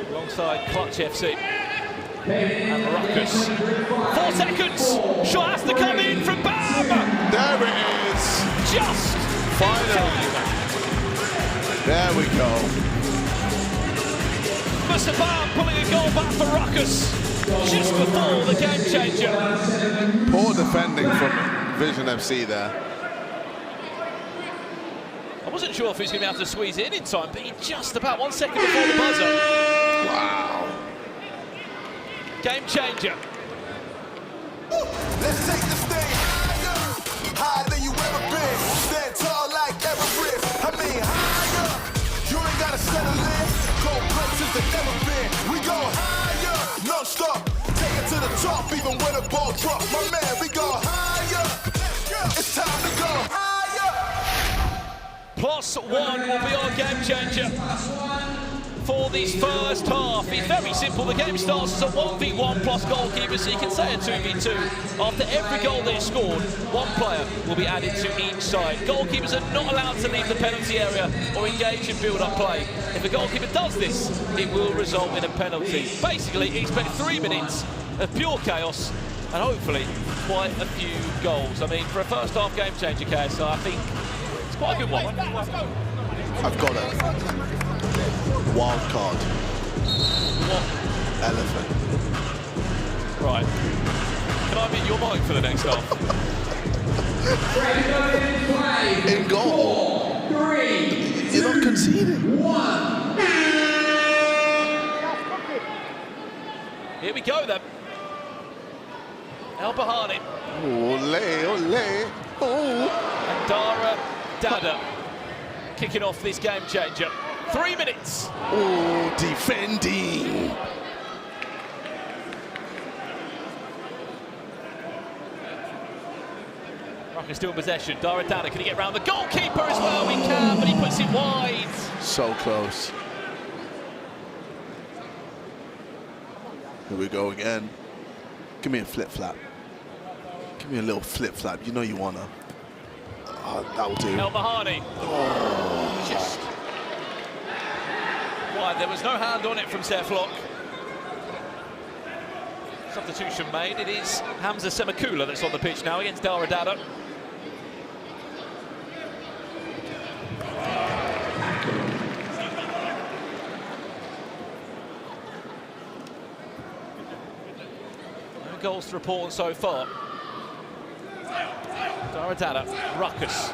Alongside Clutch FC and Rukkas. 4 seconds. Shot has to come in from Bam. There it is. Just finally. There we go. Mr. Bam pulling a goal back for Rukkas just before the game changer. Poor defending from VZN FC there. I wasn't sure if he was going to be able to squeeze it in time, but he just about 1 second before the buzzer. Wow. Game changer. Let's take this thing higher than you ever been. Stand tall like Everest. I mean higher. You ain't gotta settle in. Go places that never been. We go higher, non-stop. Take it to the top, even when the ball drop. My man, we go higher. It's time to go higher. +1 will be our game changer for this first half. It's very simple. The game starts as a 1v1 plus goalkeeper, so you can say a 2v2. After every goal they scored, 1 player will be added to each side. Goalkeepers are not allowed to leave the penalty area or engage in build-up play. If a goalkeeper does this, it will result in a penalty. Basically, expect 3 minutes of pure chaos and hopefully quite a few goals. I mean, for a first half game changer, KSI, I think it's quite a good one. I've got it. Wild card. What? Elephant. Right. Can I mute your mic for the next half? In goal. 4, 3, You're not conceding. 1. Here we go then. El Bahani. Ole, ole. Oh. And Dara Dada kicking off this game changer. 3 minutes. Oh, defending. Rukkas still in possession. Dara Dada, can he get round the goalkeeper as well? He can, but he puts it wide. So close. Here we go again. Give me a flip-flap. Give me a little flip-flap. You know you wanna. That'll do. El Bahani. Oh. Just wide. There was no hand on it from Seflock. Substitution made. It is Hamza Semakula that's on the pitch now against Dara Dada. No goals to report so far. Dara Dada, Rukkas.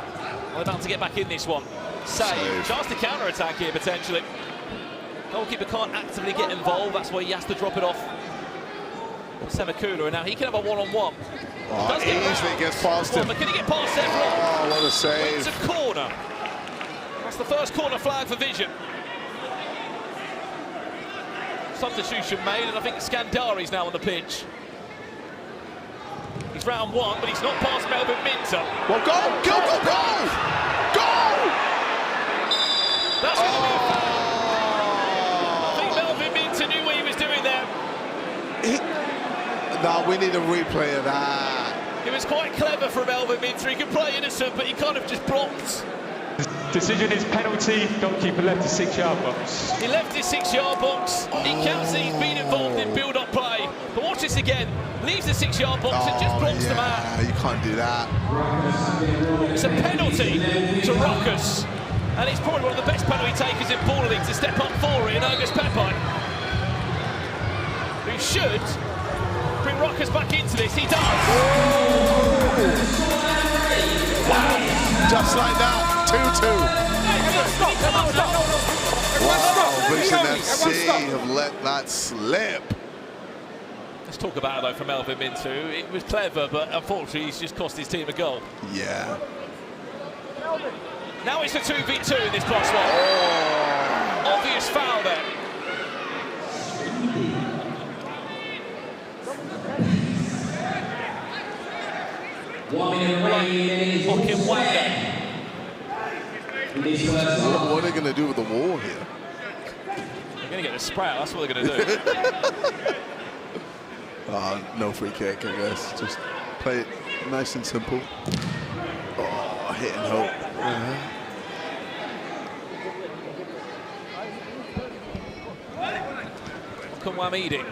Well, about to get back in this one. Save. Chance to counter-attack here, potentially. Goalkeeper can't actively get involved. That's why he has to drop it off. Semakula, and now he can have a one-on-one. Oh, easily gets past him. But can he get past Seflock? Oh, what a save. It's a corner. That's the first corner flag for Vision. Substitution made, and I think Scandari's now on the pitch. He's round 1, but he's not past Melvin Minter. Well, go! That's going to be a foul. I think Melvin Minter knew what he was doing there. No, we need a replay of that. It was quite clever from Melvin Minter. He could play innocent, but he kind of just blocked. Decision is penalty. Goalkeeper left his 6-yard box. He left his 6-yard box. He counts that he's been involved in build-up play. But watch this again. Leaves the 6-yard box and just blocks the man. You can't do that. It's a penalty to Rukkas. And he's probably one of the best penalty takers in Ball League to step up for it in August Pepe. should bring Rukkas back into this. He does. Wow. Just like that, 2-2. Wow, VZN FC have let that slip. Let's talk about it though from Melvin Mintu. It was clever, but unfortunately he's just cost his team a goal. Yeah. Now it's a 2v2 in this +1. Oh. Obvious foul there. What are they going to do with the wall here? They're going to get a spray out, that's what they're going to do. No free kick, I guess. Just play it nice and simple. Oh, hit and hope. Yanited,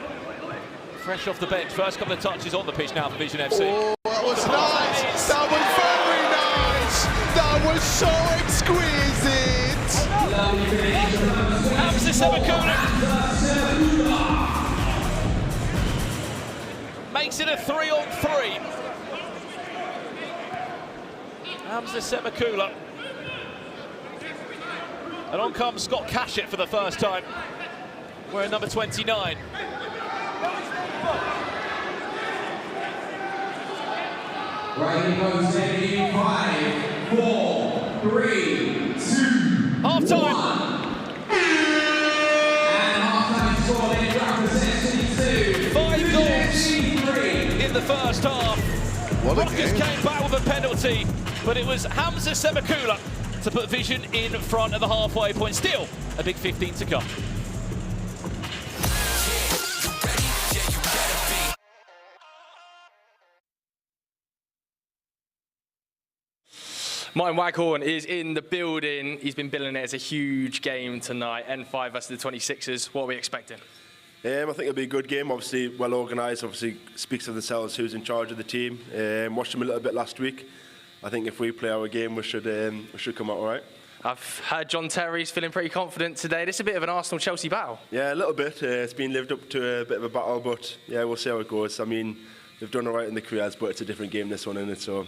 fresh off the bench. First couple of touches on the pitch now for VZN FC. Oh, that was nice. That was very nice. That was so exquisite. Hamza Semakula makes it a 3-on-3. Hamza Semakula. And on comes Scott Cashett for the first time. Wearing number 29. Right goes in 5, 4, 3, 2, half time. And half-time scoring represents 2. 5 goals in the first half. Rukkas came back with a penalty, but it was Hamza Semakula to put VZN in front of the halfway point. Still a big 15 to come. Martin Waghorn is in the building. He's been billing it as a huge game tonight. N5 versus the 26ers. What are we expecting? I think it'll be a good game. Obviously, well organised. Obviously, speaks for themselves who's in charge of the team. Watched them a little bit last week. I think if we play our game, we should come out all right. I've heard John Terry's feeling pretty confident today. This is a bit of an Arsenal-Chelsea battle. Yeah, a little bit. It's been lived up to a bit of a battle, but yeah, we'll see how it goes. I mean, they've done all right in the careers, but it's a different game this one, isn't it? So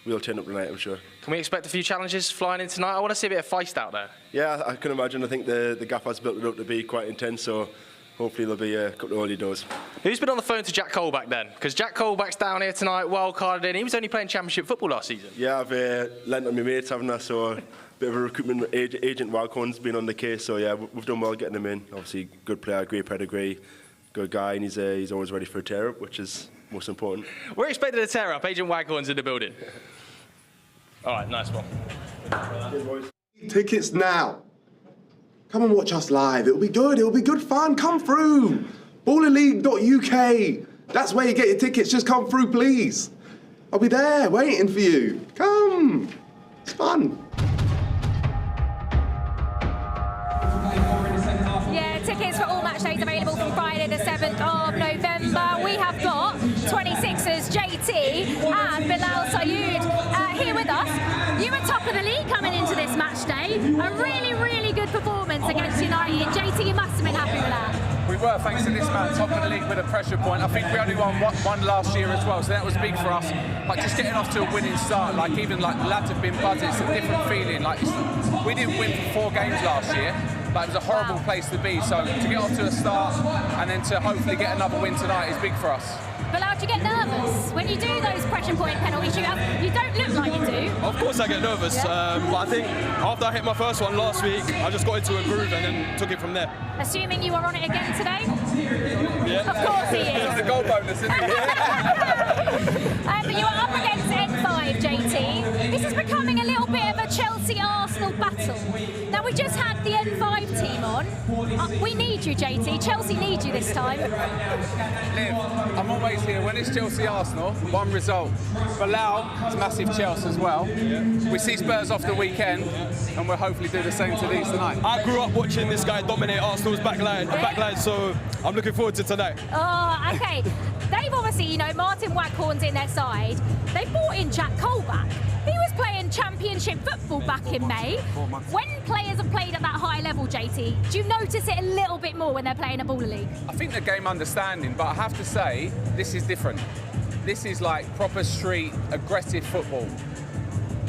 we'll turn up tonight, I'm sure. Can we expect a few challenges flying in tonight? I want to see a bit of feist out there. Yeah, I can imagine. I think the gaffer's built it up to be quite intense, so hopefully there'll be a couple of early doors. Who's been on the phone to Jack Colback then? Because Jack Colback's down here tonight, wild-carded in. He was only playing Championship football last season. Yeah, I've lent on my mates, haven't I? So a bit of a recruitment agent, Waghorn's been on the case. So yeah, we've done well getting him in. Obviously, good player, great pedigree, good guy, and he's always ready for a tear-up, which is most important. We're expecting a tear-up. Agent Waghorn's in the building. All right, nice one. Tickets now. Come and watch us live. It'll be good. It'll be good fun. Come through. ballerleague.uk. That's where you get your tickets. Just come through, please. I'll be there waiting for you. Come. It's fun. Yeah, tickets for all match days available from Friday the 7th of November. We have got 26ers JT and Bilal Sayoud here with us. You were top of the league coming into this match day. A really, really good performance against United. JT, you must have been happy with that. We were, thanks to this man, top of the league with a pressure point. I think we only won one last year as well, so that was big for us. Like just getting off to a winning start, like even like the lads have been buzzing. It's a different feeling. Like we didn't win for 4 games last year, but it was a horrible place to be. So to get off to a start and then to hopefully get another win tonight is big for us. Bilal, do you get nervous when you do those pressure point penalty shootouts? You don't look like you do. Of course I get nervous, but I think after I hit my first one last week, I just got into a groove and then took it from there. Assuming you are on it again today? Yeah. Of course he is. It's the goal bonus, isn't it? But you are up against N5, JT. This is becoming a little bit of a Chelsea-Arsenal battle. Now, we just had the N5 team on. We need you, JT. Chelsea need you this time. Liv, I'm always here. When it's Chelsea-Arsenal, one result. Bilal is massive Chelsea as well. We see Spurs off the weekend, and we'll hopefully do the same to these tonight. I grew up watching this guy dominate Arsenal's backline, so I'm looking forward to tonight. Oh, okay. They've obviously, you know, Martin Waghorn's in their side. They brought in Jack Colback. He was playing Championship football back in May. When players have played at that high level, JT? Do you notice it a little bit more when they're playing a Baller League? I think the game understanding, but I have to say, this is different. This is like proper street, aggressive football.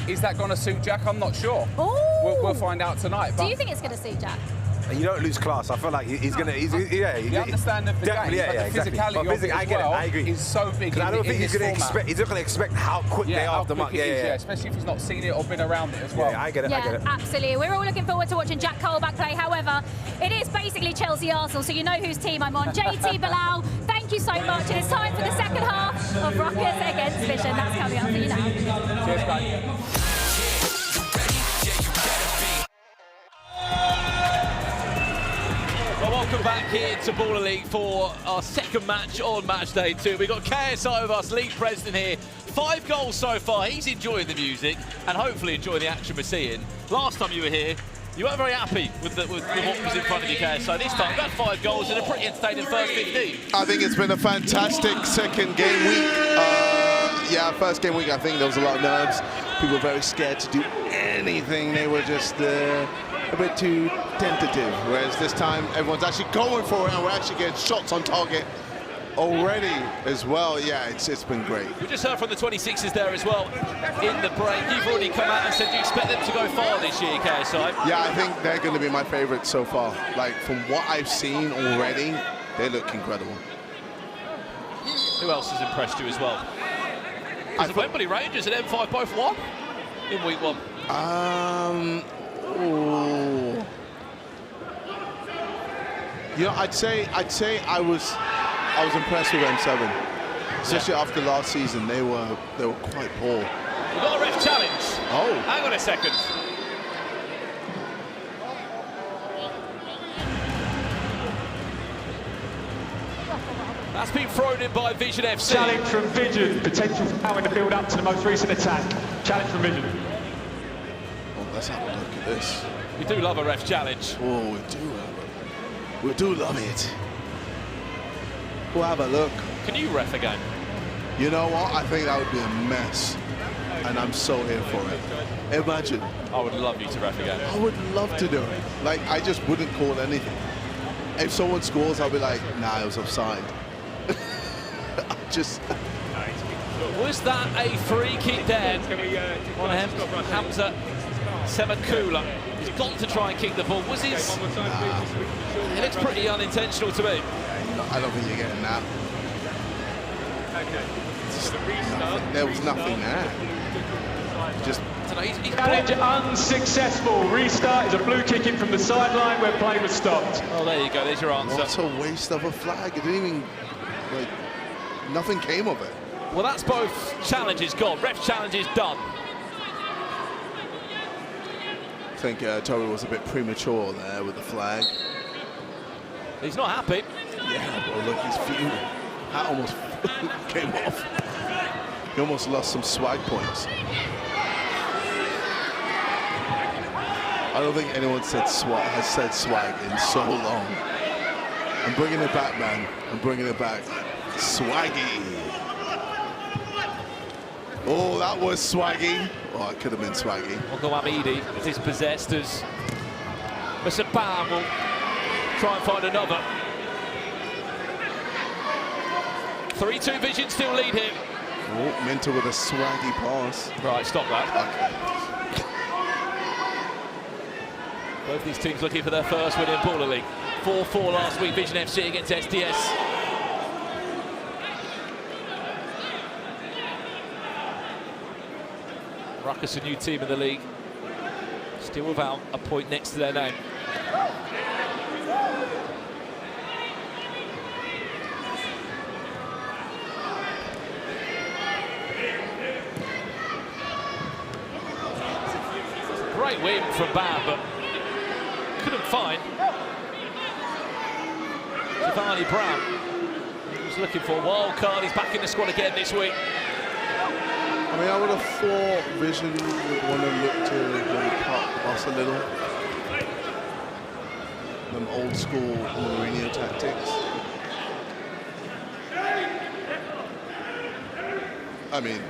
Is that going to suit Jack? I'm not sure. We'll find out tonight. Do you think it's going to suit Jack? You don't lose class. I feel like he's gonna. The understanding of the game, yeah, but the exactly. physicality But of it I as get well it. I agree. is so big. I don't think he's going gonna expect. He's not gonna expect how quick they are off the mark. Yeah, especially if he's not seen it or been around it as well. Yeah, I get it. I get it. Absolutely. We're all looking forward to watching Jack Colback play. However, it is basically Chelsea-Arsenal, so you know whose team I'm on. JT Bilal, thank you so much. And it's time for the second half of Rukkas against Vision. That's coming up for you now. Cheers, mate. Well, welcome back here to Baller League for our second match on match day 2. We've got KSI with us, league president here. 5 goals so far. He's enjoying the music and hopefully enjoying the action we're seeing. Last time you were here, you weren't very happy with what was in front of you, KSI. This time, we've had 5 goals and a pretty entertaining first 15. I think it's been a fantastic second game week. Yeah, first game week, I think there was a lot of nerves. People were very scared to do anything. They were just a bit too tentative, whereas this time everyone's actually going for it and we're actually getting shots on target already as well. Yeah, it's been great. We just heard from the 26ers there as well in the break. You've already come out and said you expect them to go far this year, KSI. Yeah, I think they're going to be my favourites so far. Like, from what I've seen already, they look incredible. Who else has impressed you as well? The Wembley Rangers and M5 both won in week 1. Ooh. You know, I'd say I was impressed with M7, especially after last season. They were quite poor. We've got a ref challenge. Oh, hang on a second. That's been thrown in by Vision FC. Challenge from Vision. Potential foul in the build-up to the most recent attack. Challenge from Vision. Well, let's have a look at this. We do love a ref challenge. Oh, we do love it. We'll have a look. Can you ref again? You know what? I think that would be a mess. And I'm so here for it. Imagine. I would love you to ref again. I would love to do it. Like, I just wouldn't call anything. If someone scores, I'll be like, nah, it was offside. Just... Was that a free kick there on Hamza Semakula? He's gone to try and kick the ball. Was his... Nah. It looks pretty unintentional to me. I don't think you're getting that. There was nothing there. Just... Challenge unsuccessful. Restart is a blue kick in from the sideline where play was stopped. Oh, there you go. There's your answer. What a waste of a flag. It didn't even... Like, nothing came of it. Well, that's both challenges gone. Ref challenges done. I think Toby was a bit premature there with the flag. He's not happy. Yeah, but look, he's fuming. That almost came off. He almost lost some swag points. I don't think anyone has said swag in so long. I'm bringing it back, man. I'm bringing it back. Swaggy. Oh, that was swaggy. Oh, it could have been swaggy. Uncle Amidi is possessed as Mr. Bam will try and find another. 3-2 Vision still lead here. Oh, Minter with a swaggy pass. Right, stop that. Okay. Both these teams looking for their first win in Baller League. 4-4 last week, Vision FC against SDS. Rukkas, a new team in the league, still without a point next to their name. Great win from Bam, but couldn't find Giovanni Brown. He was looking for a wild card. He's back in the squad again this week. I mean, I would have thought Vision would want to look to maybe park us a little. Them old school Mourinho tactics. I mean,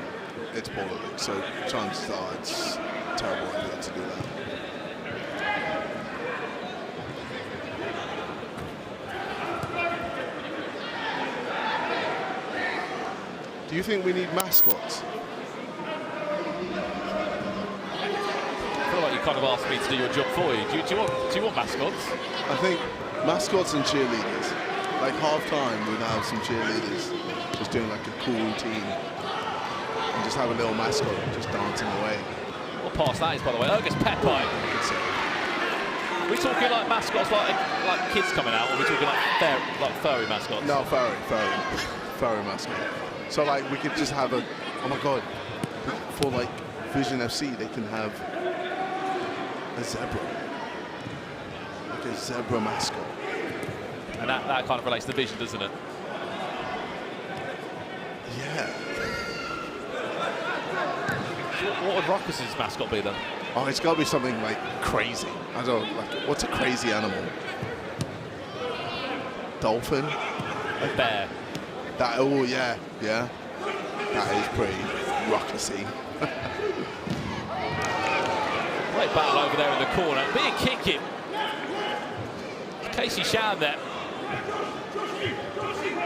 it's Baller League, so chances are it's a terrible idea to do that. Do you think we need mascots? I feel like you kind of asked me to do your job for you. Do you want mascots? I think mascots and cheerleaders. Like half-time, we'd have some cheerleaders just doing like a cool routine. And just have a little mascot just dancing away. What pass that is, by the way. Ergus Peppi. We're talking like mascots, like kids coming out, or we're talking like furry mascots? No, furry mascot. So like we could just have a, oh my God, for like VZN FC, they can have a zebra. Like a zebra mascot. And that kind of relates to vision, doesn't it? Yeah. What would Rukkas' mascot be then? Oh, it's got to be something like crazy. I don't know, like, what's a crazy animal? Dolphin? A bear. That, oh yeah. That is pretty Ruckusy. Great battle over there in the corner. Being kicking. Casey Shan there.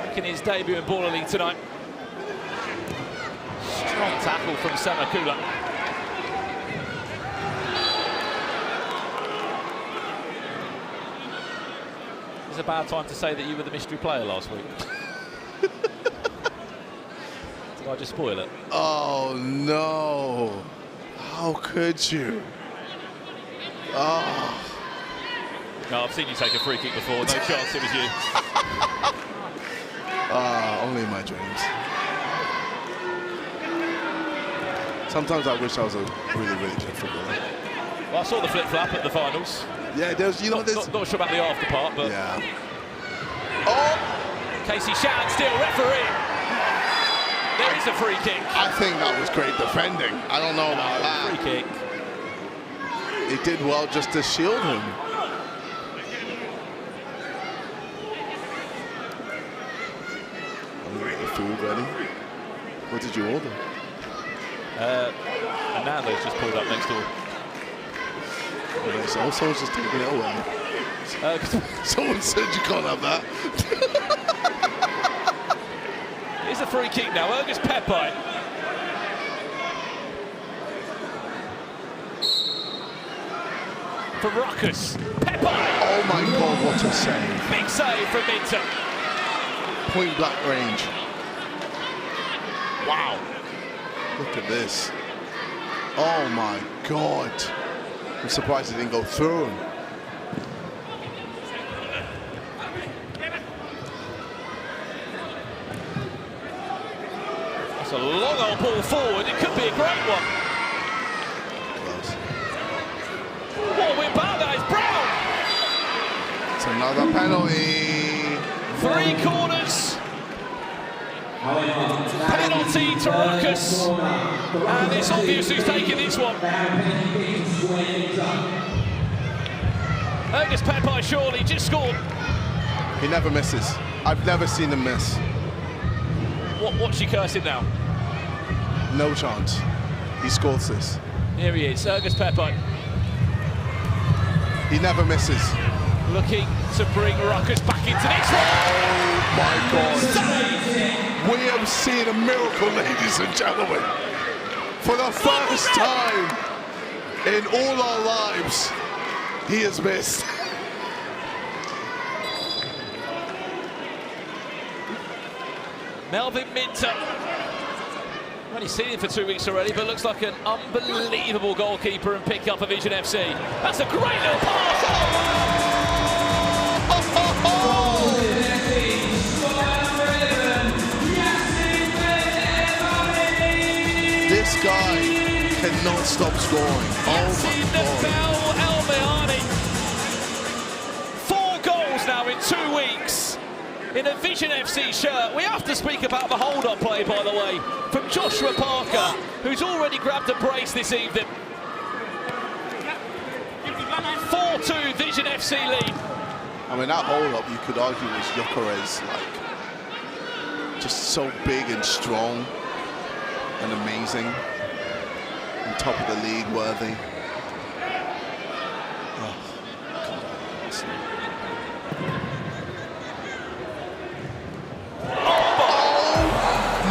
Making his debut in Baller League tonight. Strong tackle from Semakula. It's a bad time to say that you were the mystery player last week. Did I just spoil it? Oh no. How could you? Oh. No, I've seen you take a free kick before. No chance it was you. Only in my dreams. Sometimes I wish I was a really, really good footballer. Well, I saw the flip-flap at the finals. Yeah, there's, you know, there's... Not sure about the after part, but... Yeah. Oh! Casey Shan still referee. There is a free kick. I think that was great defending. I don't know about that. Free kick. It did well just to shield him. I'm getting the food ready. What did you order? And Nando's just pulled up next door. Okay, so someone's just taking it away. Someone said you can't have that. It's a free kick now. Ergus Peppi. For Rukkas. Peppi. Oh my God, what a save. Big save from Minter. Point blank range. Wow. Look at this. Oh my God. I'm surprised it didn't go through him. That's a long old ball forward. It could be a great one. Close. What a win back. That is Brown. It's another penalty. 3 corners. Penalty to Rukkas. And it's obvious who's taking this one. Ergus Peppi surely just scored. He never misses. I've never seen him miss. What's she cursing now? No chance. He scores this. Here he is, Ergus Peppi. He never misses. Looking to bring Rukkas back into this one. Oh my God. We have seen a miracle, ladies and gentlemen. For the first time in all our lives, he has missed. Melvin Minter. I've only seen him for 2 weeks already, but looks like an unbelievable goalkeeper and pick up for VZN FC. That's a great little pass. This guy cannot stop scoring. Oh my God. 4 goals now in 2 weeks in a VZN FC shirt. We have to speak about the hold-up play, by the way, from Joshua Parker, who's already grabbed a brace this evening. 4-2 VZN FC lead. I mean, that hold-up, you could argue, was Gyökeres, like, just so big and strong and amazing. On top of the league, worthy. Oh,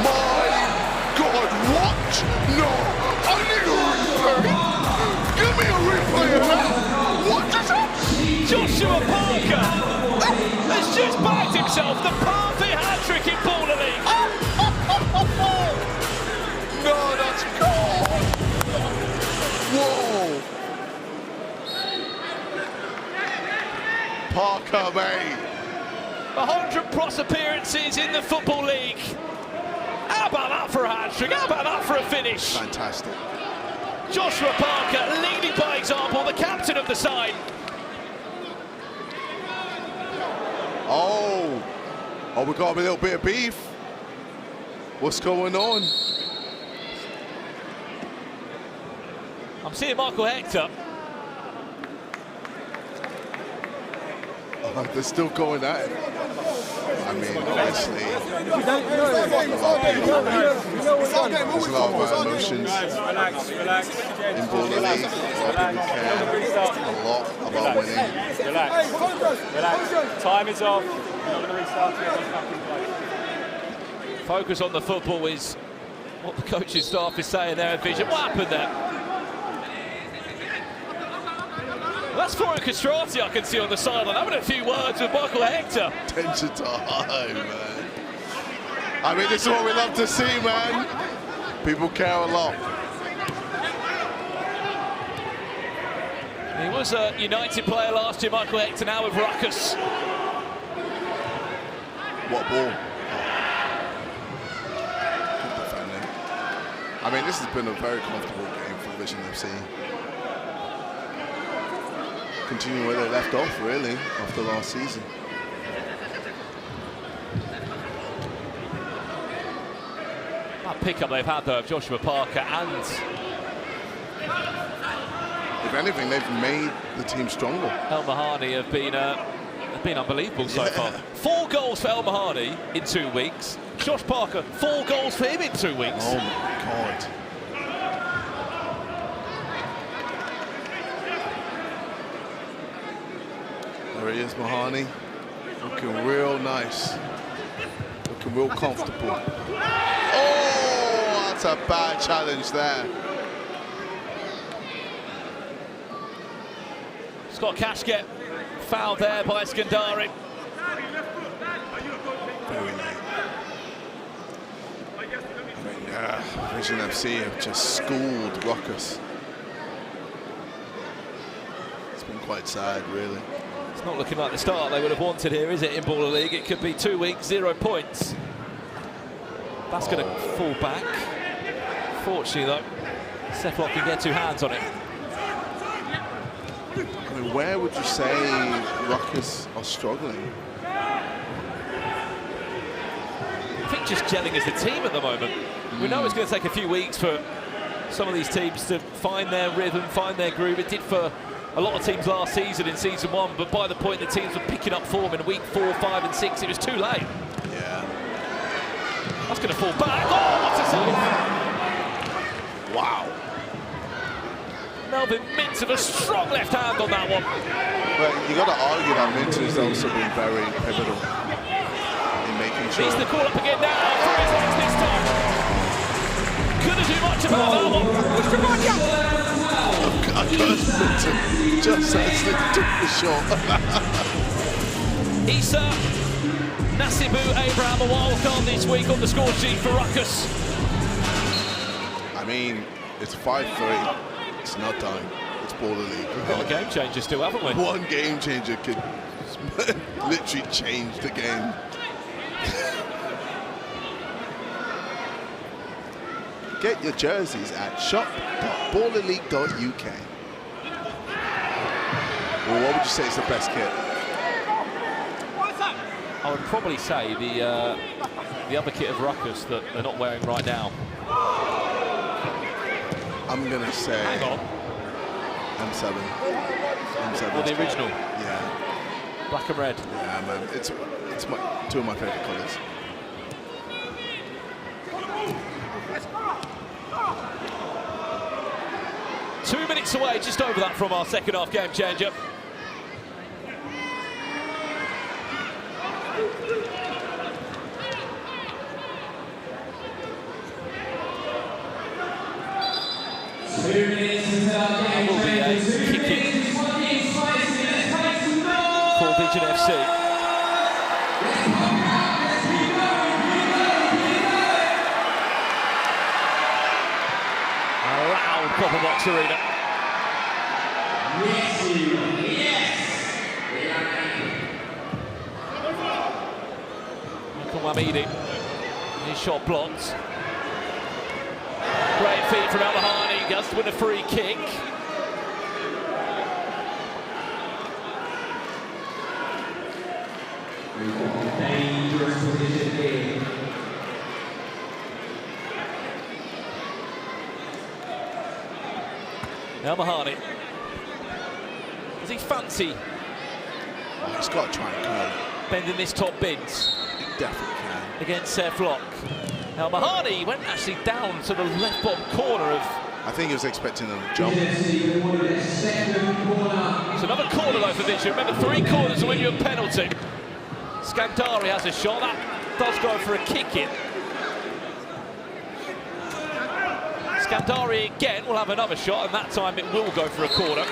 my Parker has just bagged himself the perfect hat-trick in Baller League. No, that's gone. Whoa. Parker, mate. 100 plus appearances in the Football League. How about that for a hat-trick? How about that for a finish? Fantastic. Joshua Parker leading by example, the captain of the side. Oh, we got a little bit of beef. What's going on? I'm seeing Michael Hector. Oh, they're still going at it. I mean, obviously, there's a lot of emotions in Baller League. A lot of people care a lot about winning. Relax. Time is off. You're not going to restart it. Focus on the football is what the coaching staff is saying there. Vision. What happened there? That's Florian Castrati I can see on the sideline having a few words with Michael Hector. Tension time, man. I mean, this is what we love to see, man. People care a lot. He was a United player last year, Michael Hector, now with Rukkas. What ball? Good defending. I mean, this has been a very comfortable game for VZN FC. Continuing where they left off, really, after last season. That pickup they've had, though, of Joshua Parker and... If anything, they've made the team stronger. El Mahani have been unbelievable so far. 4 goals for El Mahani in 2 weeks. Josh Parker, 4 goals for him in 2 weeks. Oh, my God. There he is, Mahani. Looking real nice. Looking real comfortable. Oh, that's a bad challenge there. Scott Kashket fouled there by Skandari. Very late. I mean, VZN FC have just schooled Rukkas. It's been quite sad, really. It's not looking like the start they would have wanted here, is it, in Baller League? It could be 2 weeks, 0 points. That's going to fall back. Fortunately, though, Cephalon can get 2 hands on it. I mean, where would you say Rukkas are struggling? I think just gelling as a team at the moment. We know it's going to take a few weeks for some of these teams to find their rhythm, find their groove. It did for a lot of teams last season in season 1, but by the point the teams were picking up form in week 4, 5 and 6, it was too late. Yeah. That's going to fall back. Oh, what a save! Wow. Melvin Mintz with a strong left hand on that one. But you got to argue that Mintz has also been very pivotal in making sure. Needs the call up again now for his legs this time. Couldn't do much about that one. I couldn't just as they took the shot. Issa Nasibu Abraham, a wild card this week on the score sheet for Rukkas. I mean, it's 5-3. It's not done. It's Baller League. We've got a game changer still, haven't we? One game changer could literally change the game. Get your jerseys at shop.ballerleague.uk. Well, what would you say is the best kit? I would probably say the other kit of Rukkas that they're not wearing right now. I'm gonna say M7. M7. Or the original. Yeah. Black and red. Yeah, man. It's 2 of my favourite colours. Two minutes away, just over that from our second half game changer. That will be a kick-in for VZN VZN FC. A loud copper box arena. Wamidi, his shot blocked. Great feed from Al-Mahani, gets to win a free kick. Al-Mahani. Does he fancy? Oh, he's got to try and curl it. Bending this top bins. He definitely can. Against Flock. Al-Mahani went actually down to the left bottom corner of... I think he was expecting a jump. It's another corner though for Vision. Remember, 3 corners to win you a penalty. Scandari has a shot. That does go for a kick in. Scandari again will have another shot, and that time it will go for a corner.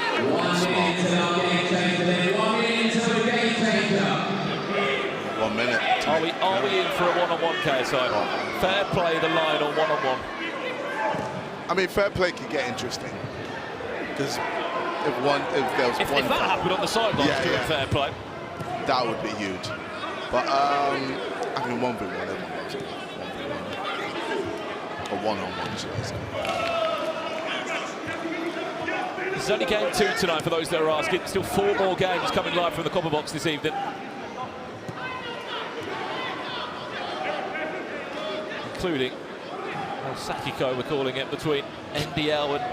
1 minute. Are we in for a one-on-one, KSI? Fair play, the line on one-on-one. I mean, fair play could get interesting. Because if that happened on the sidelines during fair play, that would be huge. But I mean, 1v1, everyone loves it. 1v1. A one-on-one, should I say. This is only game 2 tonight for those that are asking. Still 4 more games coming live from the Copper Box this evening. Including El Sakiko, we're calling it, between NDL and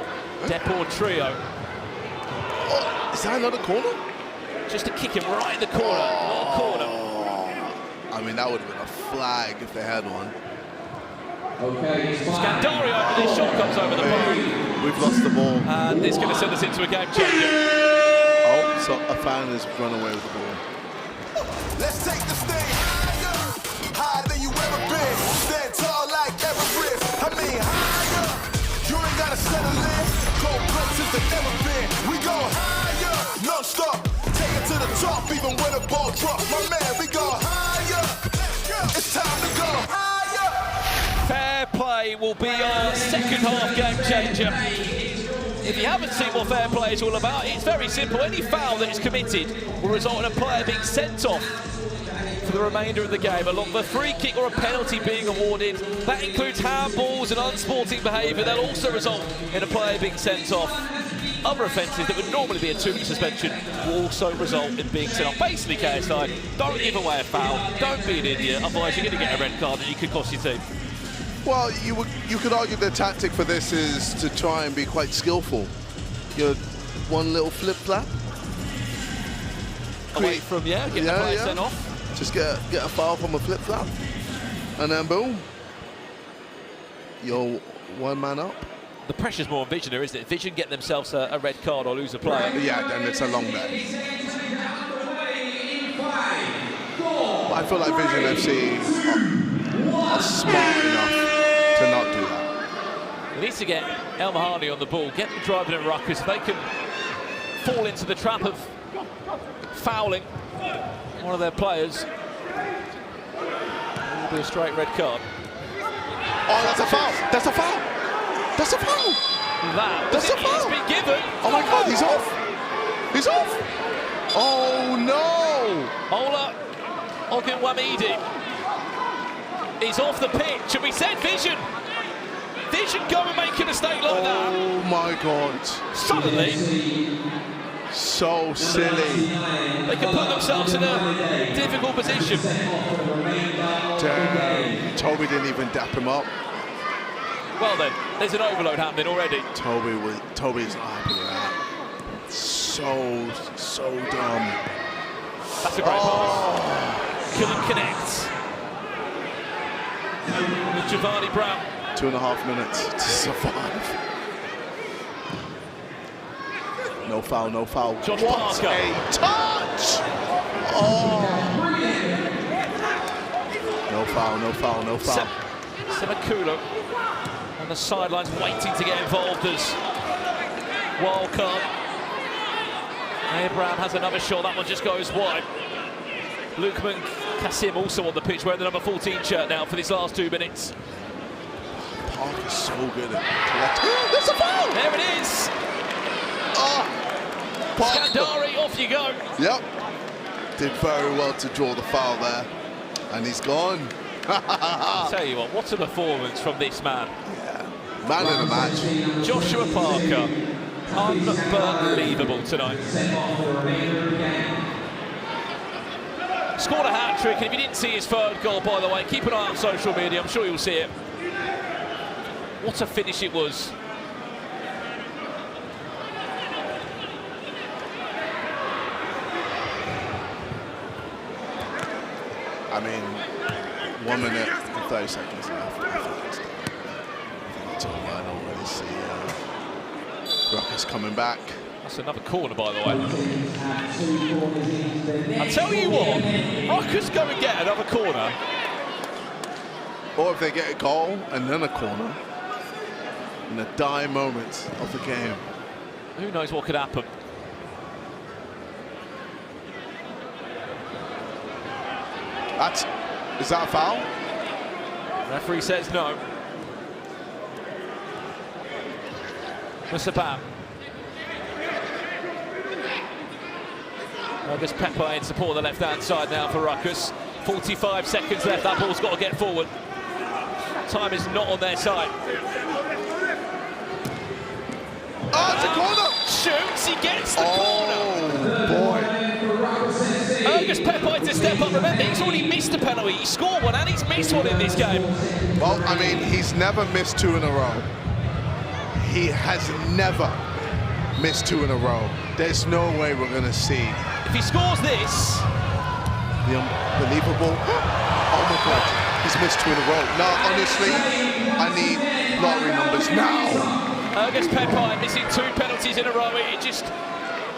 Deportrio. Oh, is that another corner? Just to kick him right in the corner, not a corner. I mean, that would have been a flag if they had one. Scandario, and his shot comes over the bar. We've lost the ball. And it's going to send us into a game changer. Oh, so a fan has run away with the ball. Let's take the stage higher than you ever been. Stand tall like Everest. I mean higher. You ain't gotta settle in. Go places that never been. We go higher, non-stop. Take it to the top, even when the ball drops. My man, we go higher. It's time to go higher. Fair play will be our second half game changer. If you haven't seen what fair play is all about, it's very simple. Any foul that is committed will result in a player being sent off for the remainder of the game, along with a free kick or a penalty being awarded. That includes handballs and unsporting behaviour. They'll also result in a player being sent off. Other offences that would normally be a 2-minute suspension will also result in being sent off. Basically, KSI, don't give away a foul, don't be an idiot, otherwise you're going to get a red card and you could cost your team. Well, you could argue the tactic for this is to try and be quite skillful. You know, one little flip-flap. Away from, get the player sent off. Just get a foul from a flip-flap. And then boom. You're 1 man up. The pressure's more on Vision there, isn't it? Vision get themselves a red card or lose a player. Yeah, then it's a long day. But I feel like Vision FC are smart enough to not do that. They need to get Al-Mahani on the ball, get them driving in ruckus. They can fall into the trap of fouling one of their players. It'll be a straight red card. Oh, that's a foul! That's a foul! That's a foul! That's a foul! It's been given. Oh my God, he's off! He's off! Oh no! Ola Ogunwamidi is off the pitch, and we said Vision go and make a mistake like that. Oh my God! Suddenly, so silly. They can put themselves in a difficult position. Damn, Toby didn't even dap him up. Well then, there's an overload happening already. Toby's not happy with that. So dumb. That's a great pass. Couldn't connect. With Giovanni Brown. 2.5 minutes to survive. No foul, no foul. Josh what Parker. A touch! Oh! No foul, no foul, no foul. Semakulo on the sidelines waiting to get involved as wild card. Abraham has another shot, that one just goes wide. Lukman Kasim also on the pitch wearing the number 14 shirt now for these last 2 minutes. Parker's so good at collecting. There's a foul! There it is! Skandari, off you go. Yep. Did very well to draw the foul there. And he's gone. I'll tell you what a performance from this man. Yeah. Man of the match. Joshua Parker. Unbelievable tonight. Scored a hat-trick, and if you didn't see his third goal, by the way, keep an eye on social media, I'm sure you'll see it. What a finish it was. I mean, 1 minute and 30 seconds left. I think it's all right. I don't really see Rukkas coming back. That's another corner, by the way. I tell you what, Rukkas go and get another corner. Or if they get a goal and then a corner in the dying moments of the game. Who knows what could happen? Is that a foul? Referee says no. Mr. Pam. August Pepper in support of the left-hand side now for Rukkas. 45 seconds left, that ball's got to get forward. Time is not on their side. Oh, it's a corner! Shoots, he gets the corner! Oh, boy. August Pepper to step up. Remember, he's already missed a penalty. He scored one and he's missed one in this game. Well, I mean, he's never missed 2 in a row. He has never missed 2 in a row. There's no way we're going to see. If he scores this... The unbelievable... Oh, my God. He's missed 2 in a row. No, honestly, I need lottery numbers now. August Pepper missing 2 penalties in a row. It just...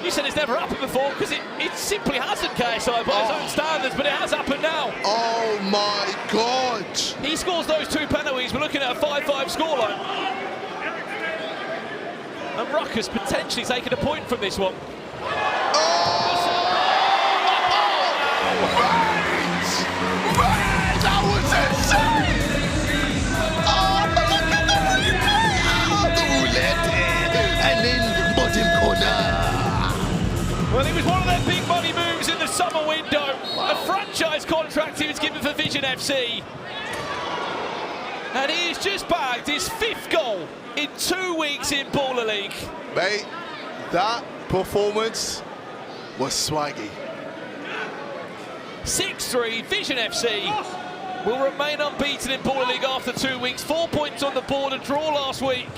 You said it's never happened before, because it simply hasn't, KSI, by his own standards, but it has happened now. Oh, my God. He scores those 2 penalties. We're looking at a 5-5 scoreline. And Rukkas potentially taking a point from this one. That was insane! Oh, but look at the roulette! And then bottom corner. Well, it was one of their big money moves in the summer window. A franchise contract he was given for VZN FC. And he's just bagged his 5th goal in 2 weeks in Baller League. Mate, that performance was swaggy. 6-3, VZN FC will remain unbeaten in Baller League after 2 weeks. 4 points on the board, a draw last week.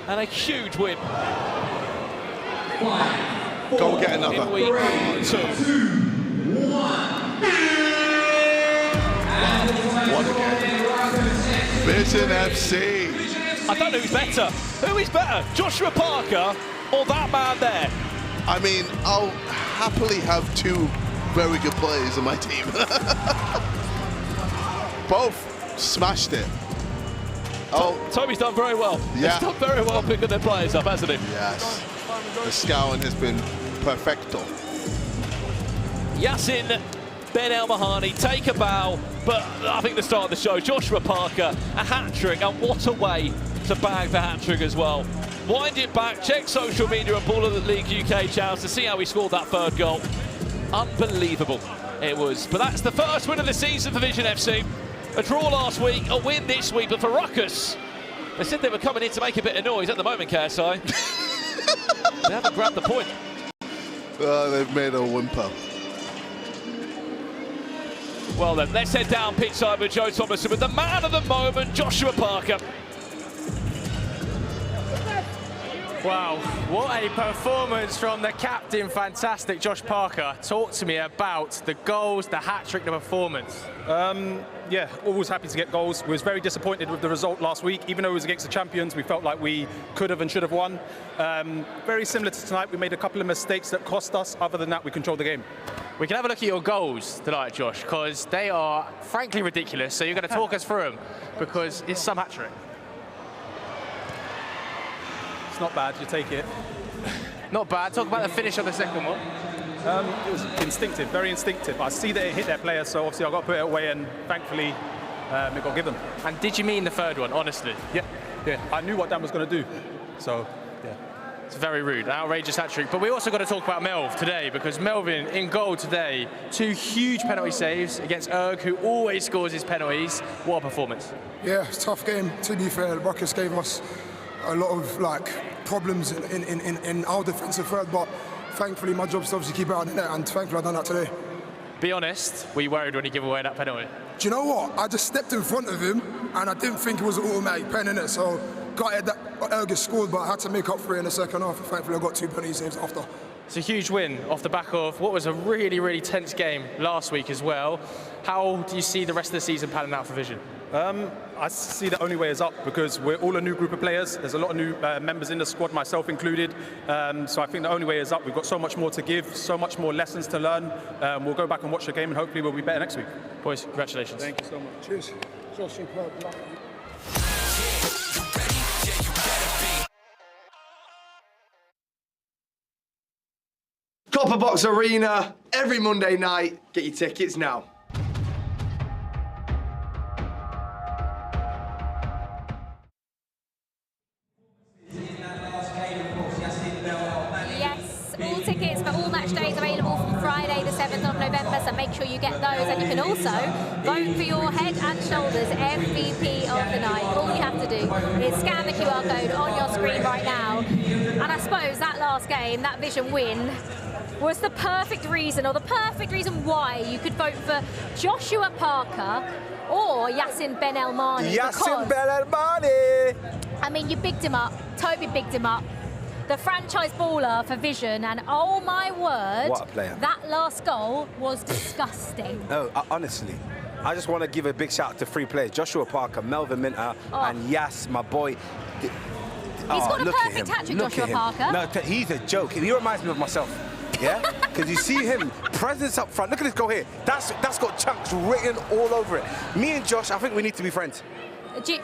And a huge win. Go get another. In week 2. What a game. VZN FC. I don't know who's better. Who is better, Joshua Parker or that man there? I mean, I'll happily have 2 very good players in my team. Both smashed it. Oh, Toby's done very well. Yeah. He's done very well picking their players up, hasn't he? Yes. The scouting has been perfecto. Yasin Ben El Mahani take a bow, but I think the start of the show, Joshua Parker, a hat-trick, and what a way to bag the hat-trick as well. Wind it back, check social media and Baller League UK channels to see how he scored that 3rd goal. Unbelievable it was. But that's the first win of the season for VZN FC. A draw last week, a win this week, but for Rukkas, they said they were coming in to make a bit of noise at the moment, KSI. They haven't grabbed the point. They've made a whimper. Well then, let's head down pitch side with Joe Thomason with the man of the moment, Joshua Parker. Wow, what a performance from the captain, fantastic Josh Parker. Talk to me about the goals, the hat-trick, the performance. Yeah, always happy to get goals. We was very disappointed with the result last week. Even though it was against the champions, we felt like we could have and should have won. Very similar to tonight, we made a couple of mistakes that cost us. Other than that, we controlled the game. We can have a look at your goals tonight, Josh, because they are frankly ridiculous. So you're going to talk us through them, because it's some hat-trick. It's not bad, you take it. Not bad. Talk about the finish of the second one. It was instinctive, very instinctive. I see that it hit their player, so obviously I got to put it away, and thankfully it got given. And did you mean the third one, honestly? Yeah. I knew what Dan was going to do, so yeah. It's very rude, an outrageous hat-trick. But we also got to talk about Melv today, because Melvin in goal today, 2 huge penalty saves against Erg, who always scores his penalties. What a performance. Yeah, it's a tough game. To be fair, Rukkas gave us a lot of problems in our defensive third, but thankfully my job is to obviously keep it out of the net, and thankfully I've done that today. Be honest, were you worried when he gave away that penalty? Do you know what? I just stepped in front of him and I didn't think it was an automatic pen in it, so gutted that Erg scored, but I had to make up for it in the second half, and thankfully I got 2 penalty saves after. It's a huge win off the back of what was a really, really tense game last week as well. How do you see the rest of the season panning out for Vision? I see the only way is up, because we're all a new group of players. There's a lot of new members in the squad, myself included. So I think the only way is up. We've got so much more to give, so much more lessons to learn. We'll go back and watch the game, and hopefully we'll be better next week. Boys, congratulations. Thank you so much. Cheers. Copper Box Arena, every Monday night. Get your tickets now. Yes, all tickets for all match days available from Friday the 7th of November, so make sure you get those, and you can also vote for your Head and Shoulders MVP of the night. All you have to do is scan the QR code on your screen right now, and I suppose that last game, that Vision win, was the perfect reason, or the perfect reason why you could vote for Joshua Parker or Yassin Ben Elmani. Yassin Ben Elmani! I mean, you bigged him up, Toby bigged him up. The franchise baller for Vision, and oh my word, what a player. That last goal was disgusting. No, honestly, I just want to give a big shout out to 3 players, Joshua Parker, Melvin Minter, and Yas, my boy. He's got a perfect hat-trick, Joshua Parker. No, he's a joke. He reminds me of myself. Yeah, because you see him, presence up front. Look at this goal here. That's got chunks written all over it. Me and Josh, I think we need to be friends.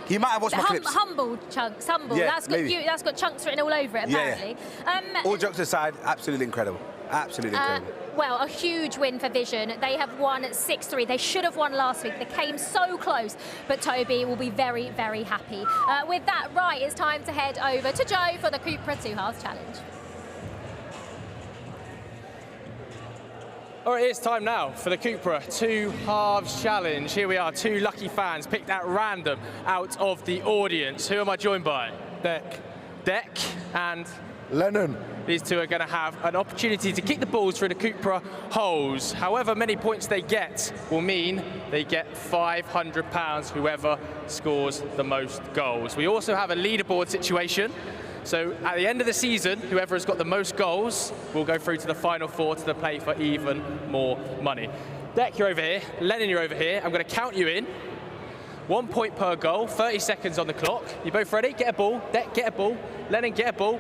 He might have watched my clips. Humble chunks, humble. Yeah, that's got chunks written all over it, apparently. Yeah. All jokes aside, absolutely incredible. Absolutely incredible. Well, a huge win for Vision. They have won 6-3. They should have won last week. They came so close, but Toby will be very, very happy. With that, right, it's time to head over to Joe for the Cupra 2 Halves Challenge. All right, it's time now for the Cupra 2 Halves Challenge. Here we are, 2 lucky fans picked at random out of the audience. Who am I joined by? Deck and Lennon. These 2 are going to have an opportunity to kick the balls through the Cupra holes. However many points they get will mean they get £500, whoever scores the most goals. We also have a leaderboard situation. So at the end of the season, whoever has got the most goals will go through to the final 4 to play for even more money. Deck, you're over here. Lennon, you're over here. I'm going to count you in. 1 point per goal, 30 seconds on the clock. You both ready? Get a ball. Deck, get a ball. Lennon, get a ball.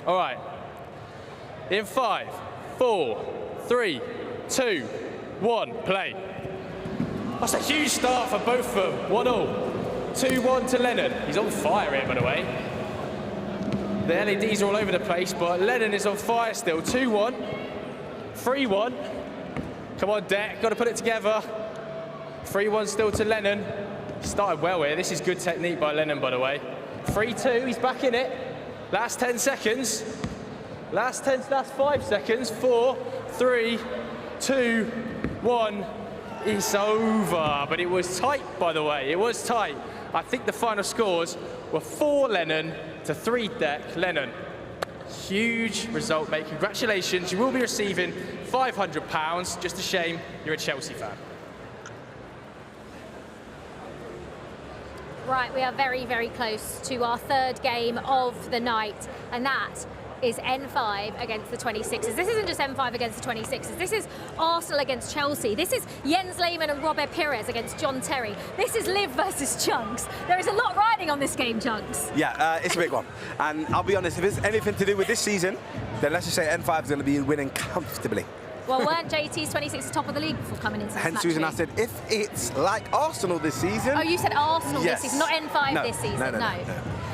All right. In 5, 4, 3, 2, 1, play. That's a huge start for both of them. 1-0. 2-1 to Lennon. He's on fire here, by the way. The LEDs are all over the place, but Lennon is on fire still. 2-1. 3-1. Come on, Deck. Got to put it together. 3-1 still to Lennon. Started well here. This is good technique by Lennon, by the way. 3-2. He's back in it. Last 10 seconds. Last 5 seconds. 4, 3, 2, 1. It's over. But it was tight, by the way. It was tight. I think the final scores were 4 Lennon to 3 Deck. Lennon, huge result, mate. Congratulations. You will be receiving £500. Just a shame you're a Chelsea fan. Right, we are very, very close to our 3rd game of the night, and that is N5 against the 26ers. This isn't just N5 against the 26ers. This is Arsenal against Chelsea. This is Jens Lehmann and Robert Pires against John Terry. This is Liv versus Chunks. There is a lot riding on this game, Chunks. Yeah, it's a big one. And I'll be honest, if it's anything to do with this season, then let's just say N5 is going to be winning comfortably. Well, weren't JT's 26ers top of the league before coming into this Hence match? the reason I said, if it's like Arsenal this season... Oh, you said Arsenal yes. this season, not N5 this season. No.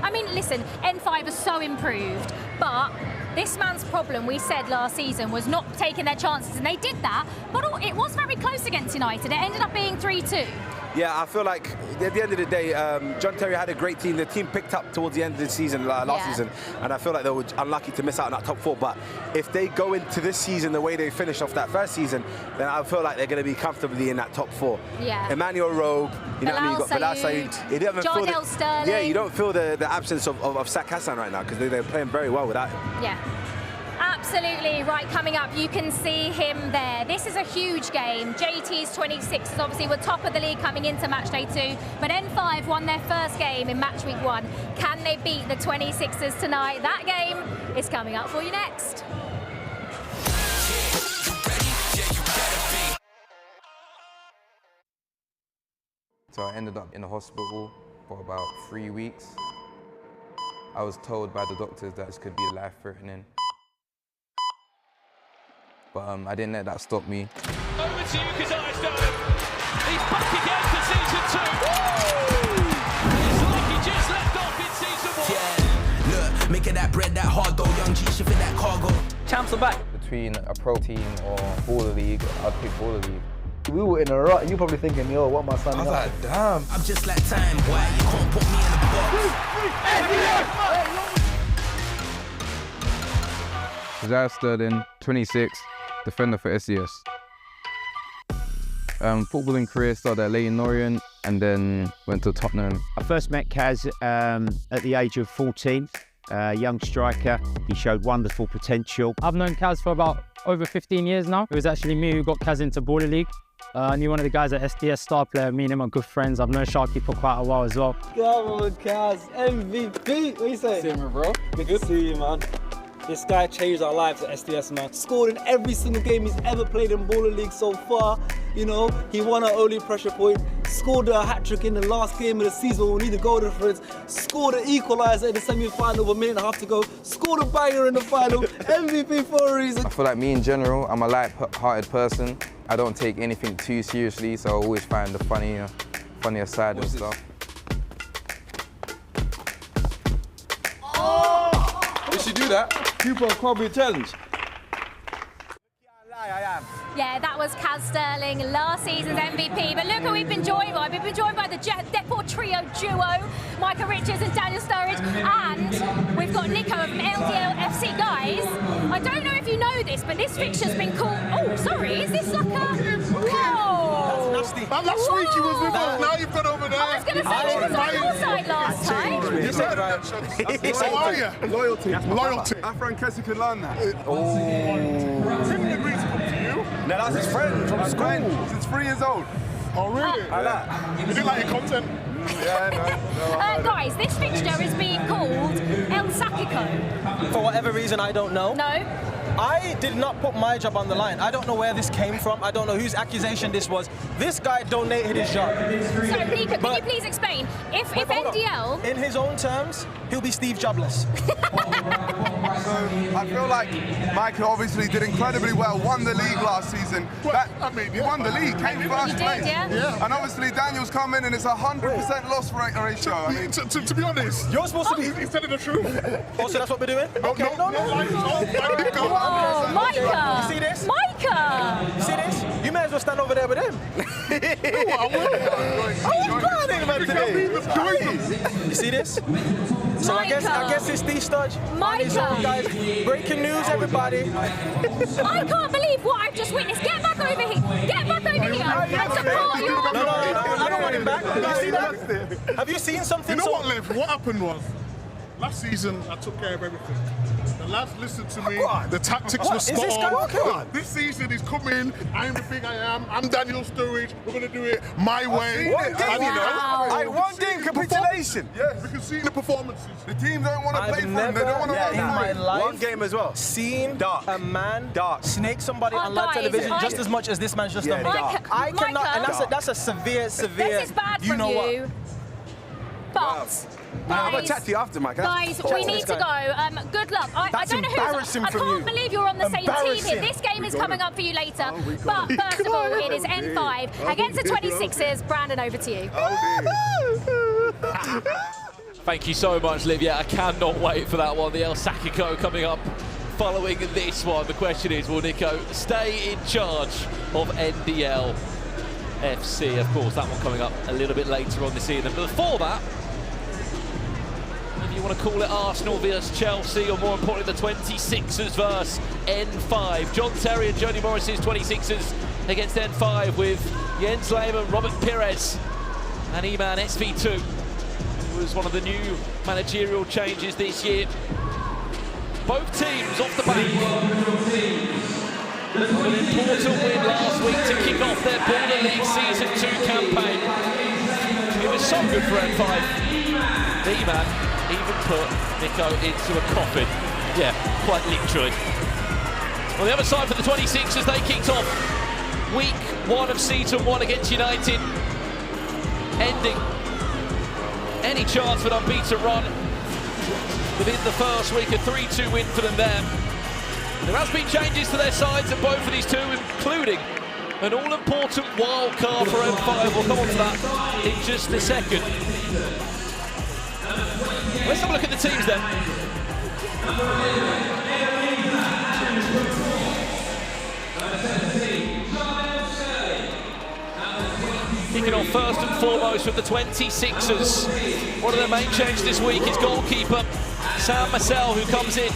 I mean, listen, N5 is so improved, but this man's problem, we said last season, was not taking their chances, and they did that, but it was very close against United. It ended up being 3-2. Yeah, I feel like at the end of the day, John Terry had a great team. The team picked up towards the end of the season, last season, and I feel like they were unlucky to miss out on that top 4. But if they go into this season the way they finished off that first season, then I feel like they're going to be comfortably in that top 4. Yeah. Emmanuel Robe, you know what I mean? You got Bilal Said. You don't even feel Jardel Sterling. Yeah, you don't feel the absence of Sak Hassan right now because they're playing very well without him. Yeah. Absolutely. Right, coming up, you can see him there. This is a huge game. JT's 26ers obviously were top of the league coming into Matchday 2, but N5 won their first game in Match Week 1. Can they beat the 26ers tonight? That game is coming up for you next. So I ended up in the hospital for about 3 weeks. I was told by the doctors that this could be life-threatening. But I didn't let that stop me. Over to you, Kazajstan. He's back again for season 2. It's like he just left off in season 1. Yeah, look, making that bread that hard though, young G shipping that cargo. Champs are back. Between a pro team or Baller League, I'd pick Baller League. We were in a rut, you probably thinking, yo, what am I signing up for? I was like, damn. I'm just like time, boy, you can't put me in a box. Kazaj Sterling, 26, defender for SDS. Footballing career started at Leyton Orient and then went to Tottenham. I first met Kaz at the age of 14, young striker. He showed wonderful potential. I've known Kaz for about over 15 years now. It was actually me who got Kaz into Baller League. I knew one of the guys at SDS, star player. Me and him are good friends. I've known Sharky for quite a while as well. Come on, Kaz, MVP. What you say? See me, bro. Good to see you, man. This guy changed our lives at SDS, man. Scored in every single game he's ever played in Baller League so far. You know, he won our only pressure point. Scored a hat-trick in the last game of the season when we need a goal difference. Scored an equaliser in the semi-final with a minute and a half to go. Scored a banger in the final. MVP for a reason. I feel like me in general, I'm a light-hearted person. I don't take anything too seriously, so I always find the funnier side and stuff. Did she do that? Cooper Crosby challenge. Yeah, that was Kaz Sterling, last season's MVP. But look who we've been joined by. We've been joined by the Deportrio duo, Micah Richards and Daniel Sturridge. And we've got Nico from NDL FC. Guys, I don't know if you know this, but this fixture's been called... Oh, sorry, is this like a... Whoa! That's nasty. Last week you was with us, now you've gone over there. I was going to say, she was on your side last time. You said that. How are you? Loyalty. Loyalty. Afro and Kessie could learn that. Tim agreed to come to you. No, that's his friend from school. Since 3 years old. Oh, really? I like. You didn't like your content? Yeah, no. Guys, this fixture is being called El Sacico. For whatever reason, I don't know. No? I did not put my job on the line. I don't know where this came from. I don't know whose accusation this was. This guy donated his job. So, Nico, can you please explain? If NDL... In his own terms, he'll be Steve Jobless. I feel like Michael obviously did incredibly well, won the league last season. He won the league, came first place. Yeah. And obviously Daniel's come in and it's 100% loss rate ratio. I mean, to be honest, you're supposed to be. He's telling the truth. Oh, so that's what we're doing? Okay. No. Oh, Micah! You see this? Micah! You see this? You may as well stand over there with him. You see this? So I guess it's Steve Studge on his own, guys. Breaking news, everybody. I can't believe what I've just witnessed. Get back over here. Get back over here. And support your... No, I don't want him back. Have you seen that? Have you seen something? You know what, Liv? What happened was, last season I took care of everything. The lads listened to me. The tactics were spot on. This season he's coming. I'm the big I am. I'm Daniel Sturridge. We're going to do it my way. One game capitulation. Yes, we can see the performances. The team don't want to play for him. They don't want to in my life, one game as well. Seen a man snake somebody on live guys, television just as much as this man's just done me. I cannot, and that's a severe. This is bad from you. But... I'm going to chat to you after, Mike. Guys, we need to go. Good luck. I don't know who's... I can't believe you're on the same team here. This game is coming up for you later. But first of all, it is N5 against the 26ers. Brandon, over to you. Thank you so much, Liv. Yeah, I cannot wait for that one. The El Sacico coming up following this one. The question is, will Nico stay in charge of NDL FC? Of course, that one coming up a little bit later on this evening. But before that, if you want to call it Arsenal versus Chelsea, or more importantly, the 26ers versus N5. John Terry and Jody Morris's 26ers against N5 with Jens Lehmann, Robert Pires and Iman SV2, who was one of the new managerial changes this year. Both teams off the back of an important win last week to kick off their Baller League Season 2 campaign. It was so good for N5. Iman even put Nico into a coffin. Yeah, quite literally. On the other side for the 26ers, they kicked off week 1 of Season 1 against Yanited, ending any chance for an unbeaten run within the first week. A 3-2 win for them there. There has been changes to their sides at both of these two, including an all-important wild card for M5. We'll come on to that in just a second. Let's have a look at the teams then. Kicking off first and foremost with the 26ers. One of their main changes this week is goalkeeper Sam Marcel, who comes in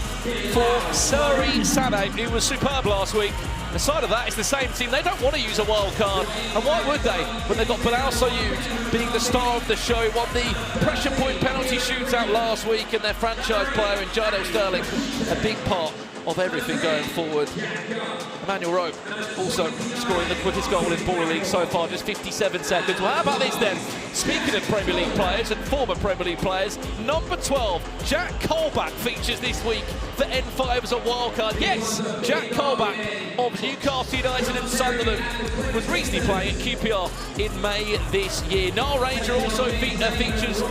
for Suri Sane, who was superb last week. Aside of that, it's the same team. They don't want to use a wild card, and why would they? When they've got Bilal Sayoud being the star of the show, won the pressure point penalty shootout last week, and their franchise player in Jado Sterling, a big part of everything going forward. Emmanuel Rowe also scoring the quickest goal in Baller League so far, just 57 seconds. Well, how about this then? Speaking of Premier League players and former Premier League players, number 12, Jack Colback features this week for N5 as a wildcard. Yes, Jack Colback of Newcastle United and Sunderland was recently playing at QPR in May this year. Niall Ranger also features,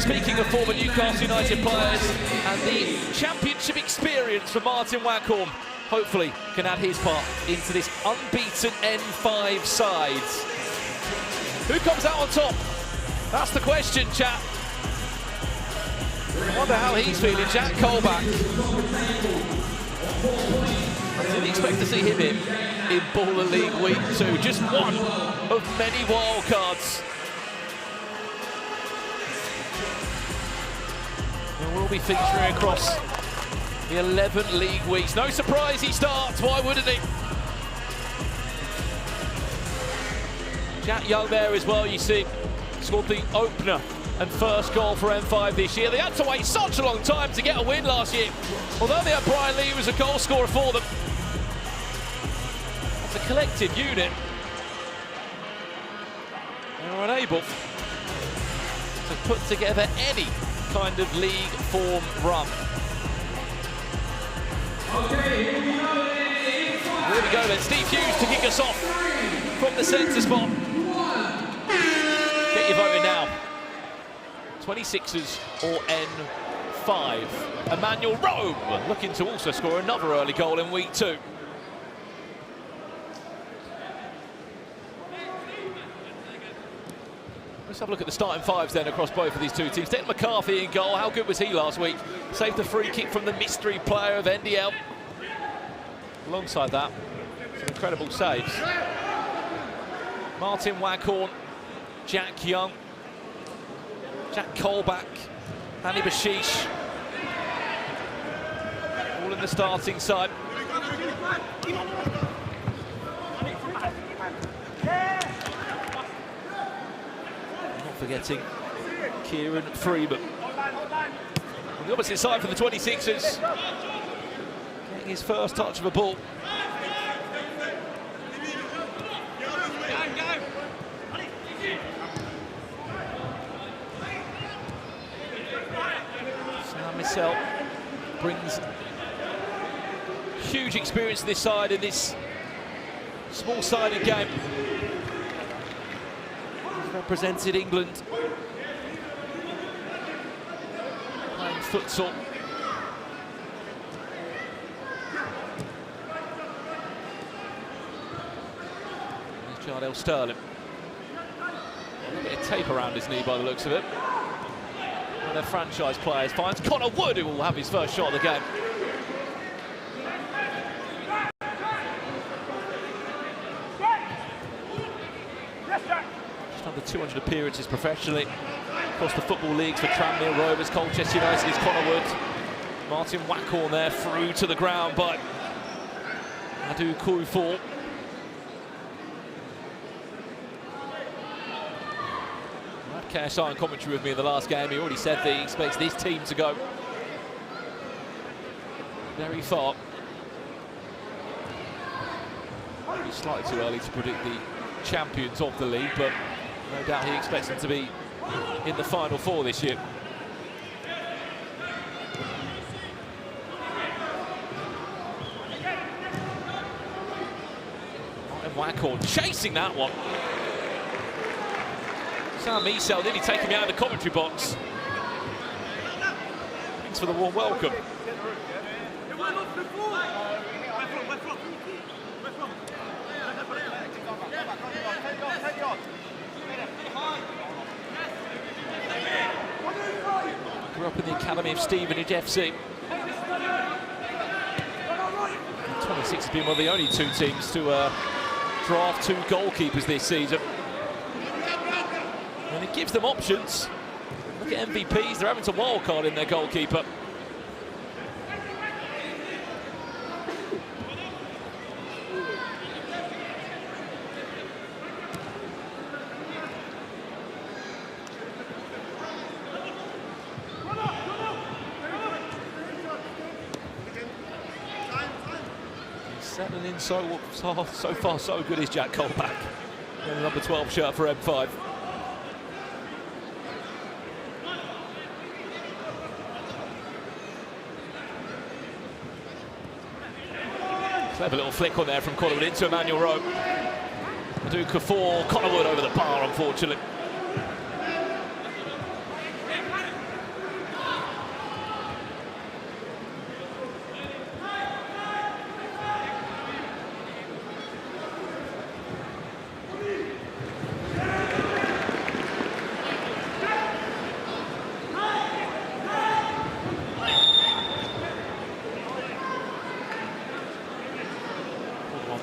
speaking of former Newcastle United players, and the championship experience for Martin Waghorn hopefully can add his part into this unbeaten N5 side. Who comes out on top? That's the question, chat. I wonder how he's feeling, Jack Colback. I didn't expect to see him in Baller League Week 2. Just one of many wildcards. And we'll be featuring across the 11 league weeks. No surprise he starts, why wouldn't he? Jack Young there as well, you see, scored the opener and first goal for M5 this year. They had to wait such a long time to get a win last year. Although they had Brian Lee, who was a goal scorer for them. As a collective unit, they were unable to put together any kind of league form run. Here we go then, Steve Hughes to kick us off from the centre spot. Get your voting now. 26ers or N5. Emmanuel Rowe looking to also score another early goal in week 2. Let's have a look at the starting fives then across both of these two teams. Denton McCarthy in goal. How good was he last week? Saved the free kick from the mystery player of NDL. Alongside that, some incredible saves. Martin Waghorn, Jack Young, Jack Colback, Hani Bashish, all in the starting side. Not forgetting Kieran Freeman. On the opposite side for the 26ers, getting his first touch of a ball. Sam Marcel brings huge experience to this side in this small-sided game. He's represented England playing futsal. There's Jardel Sterling. A bit of tape around his knee by the looks of it. One of their franchise players finds Connor Wood, who will have his first shot of the game. under 200 appearances professionally across the football leagues for Tranmere Rovers, Colchester United is Connor Wood. Martin Wackhorn there through to the ground by Adu Kufuor. KSI on commentary with me in the last game. He already said that he expects this team to go very far. It's slightly too early to predict the champions of the league, but no doubt he expects them to be in the final four this year. And Wackhorn chasing that one. Sam Miesel nearly taking me out of the commentary box. Thanks for the warm welcome. Grew up in the academy of Stevenage FC. 26 has been one of the only two teams to draft two goalkeepers this season. And it gives them options. Look at MVPs, they're having to wildcard in their goalkeeper. He's settling in so far so good is Jack Colback. And the number 12 shirt for M5. Clever little flick on there from Connor Wood into Emmanuel Rowe. Adu Kufuor, Connor Wood over the bar, unfortunately.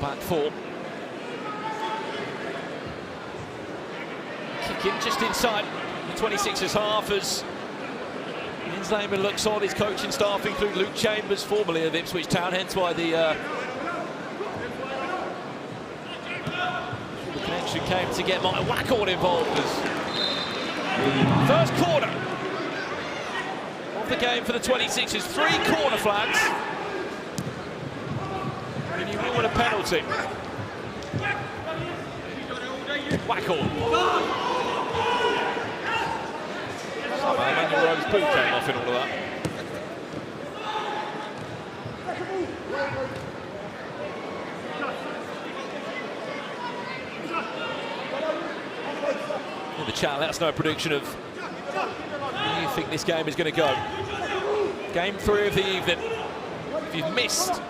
Back four. Kick in just inside the 26ers half as Jens Lehmann looks on. His coaching staff include Luke Chambers, formerly of Ipswich Town, hence why the connection came to get Martin Wackhorn involved. First corner of the game for the 26ers. 3 corner flags. And you will win a penalty. Wackhorn. Somehow Emmanuel Rowe's boot came off in all of that. In the chat, let us know a prediction of where you think this game is going to go. Game 3 of the evening. If you've missed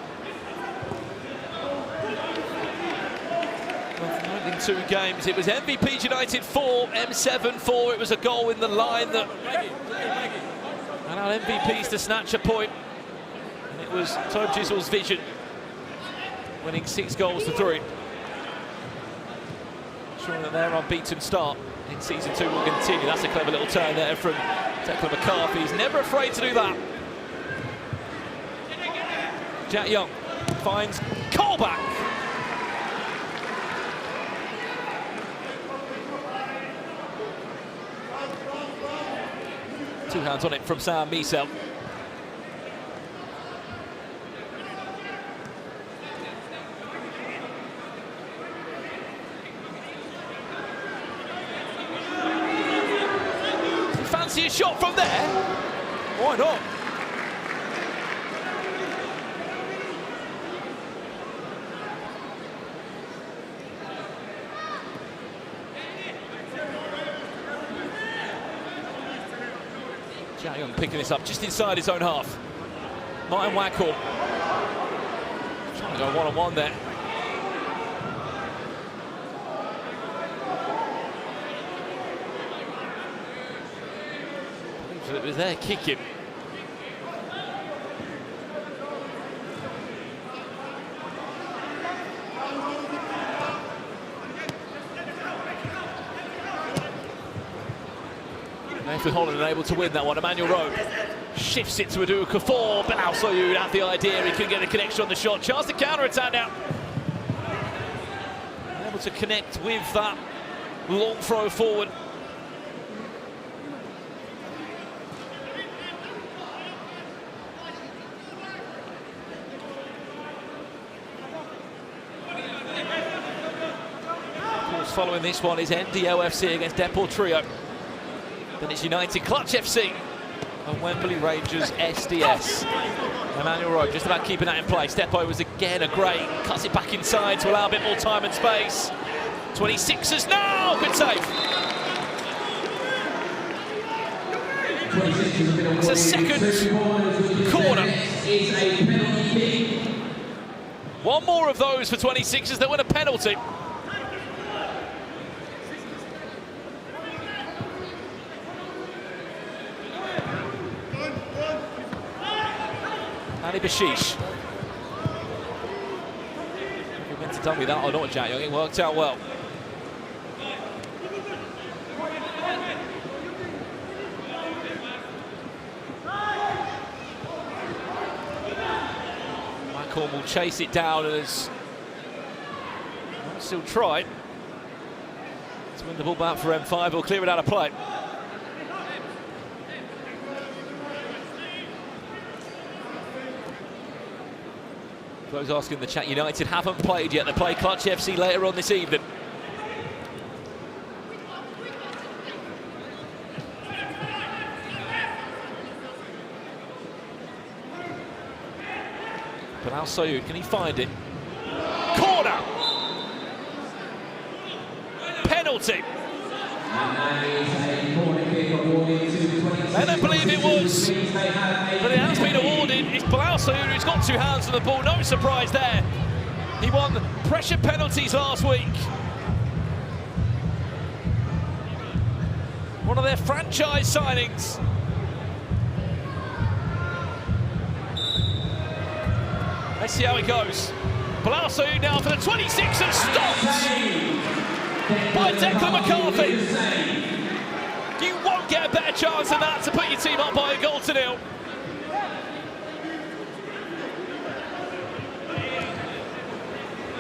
in 2 games, it was MVP United 4, M7 4. It was a goal in the line that allowed MVPs to snatch a point. And it was Tobe Gisel's vision, winning 6 goals to 3. Sure that their unbeaten start in season 2 will continue. That's a clever little turn there from Declan McCarthy. He's never afraid to do that. Jack Young finds Colback. Two hands on it from Sam Miesel. Fancy a shot from there? Why not? Jack Young picking this up just inside his own half. Martin Wackhorn trying to go one-on-one there. It was there kicking. safe with Holland and able to win that one. Emmanuel Rowe shifts it to Adu Kafour. Bilal Soyoud had the idea, he couldn't get a connection on the shot. Chance to counter-attack now. Able to connect with that long throw forward. Of course, following this one is NDL FC against Deportrio. Then it's Yanited Clutch FC and Wembley Rangers SDS. Emmanuel Rowe just about keeping that in place. Depo was again a great, cuts it back inside to allow a bit more time and space. 26ers now, good save. It's a second corner. One more of those for 26ers that win a penalty. Ali Bashish. You meant to tell me that or not, Jack Young. It worked out well. Michael will chase it down and has still tried to win the ball back for M5. He'll clear it out of play. Those asking in the chat, United haven't played yet. They play Clutch FC later on this evening. But Al Soyoud, can he find it? Corner! Penalty! I don't believe it was, but it has been awarded. It's Bilal Soyoud who's got two hands on the ball. No surprise there. He won pressure penalties last week. One of their franchise signings. Let's see how it goes. Bilal Soyoud now for the 26 and stopped by Declan McCarthy. You won't get a better chance than that to put your team up by a goal to nil.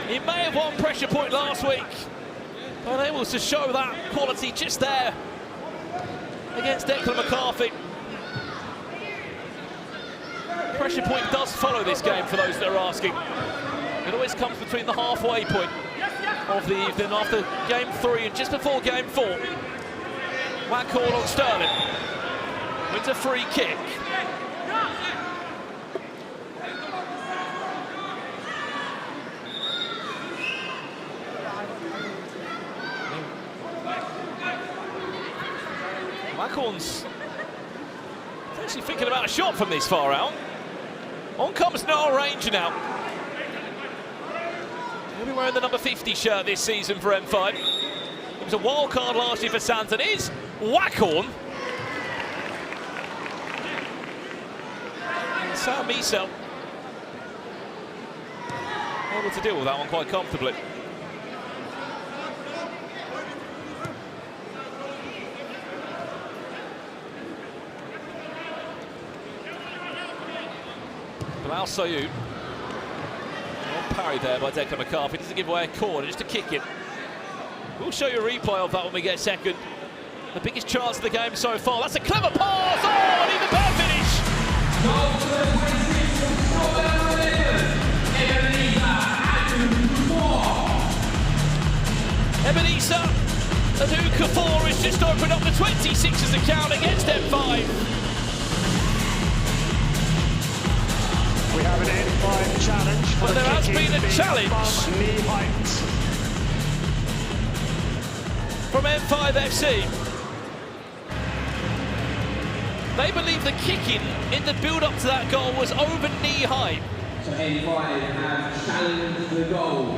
He may have won pressure point last week, unable to show that quality just there against Declan McCarthy. Pressure point does follow this game for those that are asking. It always comes between the halfway point of the evening after game 3 and just before game 4. Whack call on Sterling. Wins a free kick. Wackhorn's actually thinking about a shot from this far out. On comes Noel Ranger now. He'll be wearing the number 50 shirt this season for M5. It was a wild card last year for Santon. Is Wackhorn. And Sam Miesel able to deal with that one quite comfortably. Bilal Soyoud. Parry there by Declan McCarthy. Doesn't give away a corner, just to kick it. We'll show you a replay of that when we get a second. The biggest chance of the game so far. That's a clever pass. Oh, and even better finish. Ebenezer Adu Kafour has just opened up the 26ers account against M5. We have an N5 challenge. But there has been a challenge knee height from M5 FC. They believe the kicking in the build-up to that goal was over knee height. So N5 have challenged the goal.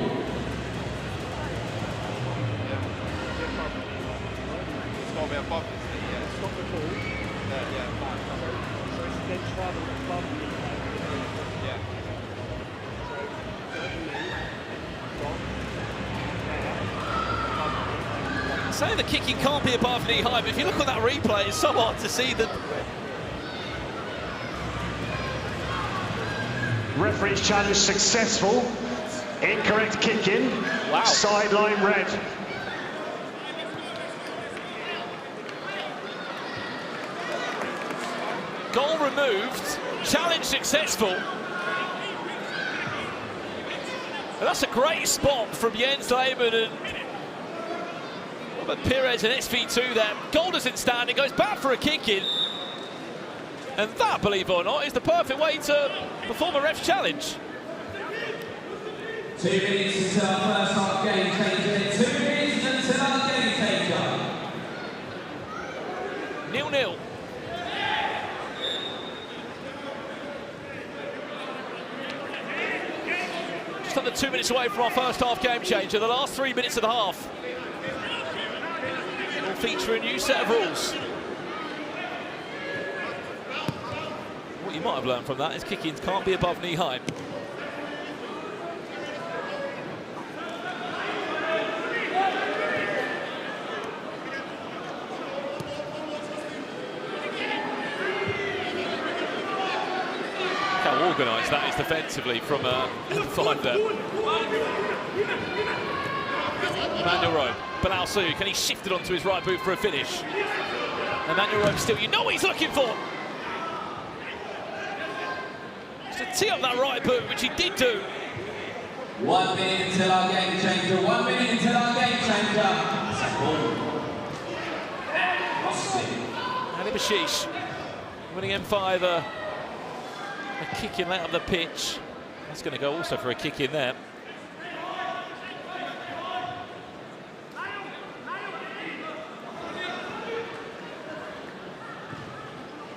It's got to be above his knee, yeah. Stop the ball. So it's then travel above the knee. saying the kicking can't be above knee high, but if you look at that replay, it's so hard to see that. Referee's challenge successful. Incorrect kicking. Wow. Sideline red. Goal removed, challenge successful. And that's a great spot from Jens Lehmann and Perez and SV2 there. Goal doesn't stand, it goes back for a kick-in. And that, believe it or not, is the perfect way to perform a ref's challenge. 2 minutes until our first half game changer. 2 minutes until our game changer. 0-0. Just under 2 minutes away from our first half game changer. The last 3 minutes of the half will feature a new set of rules. What you might have learned from that is kick-ins can't be above knee high. How organised that is defensively from N5 there. Emmanuel Rowe, Bilal Su, can he shift it onto his right boot for a finish? Emmanuel Rowe still, you know what he's looking for! To tee up that right boot, which he did do. 1 minute until our game changer. 1 minute until our game changer. Ali Bashish winning M5 a kick in out of the pitch. That's going to go also for a kick in there.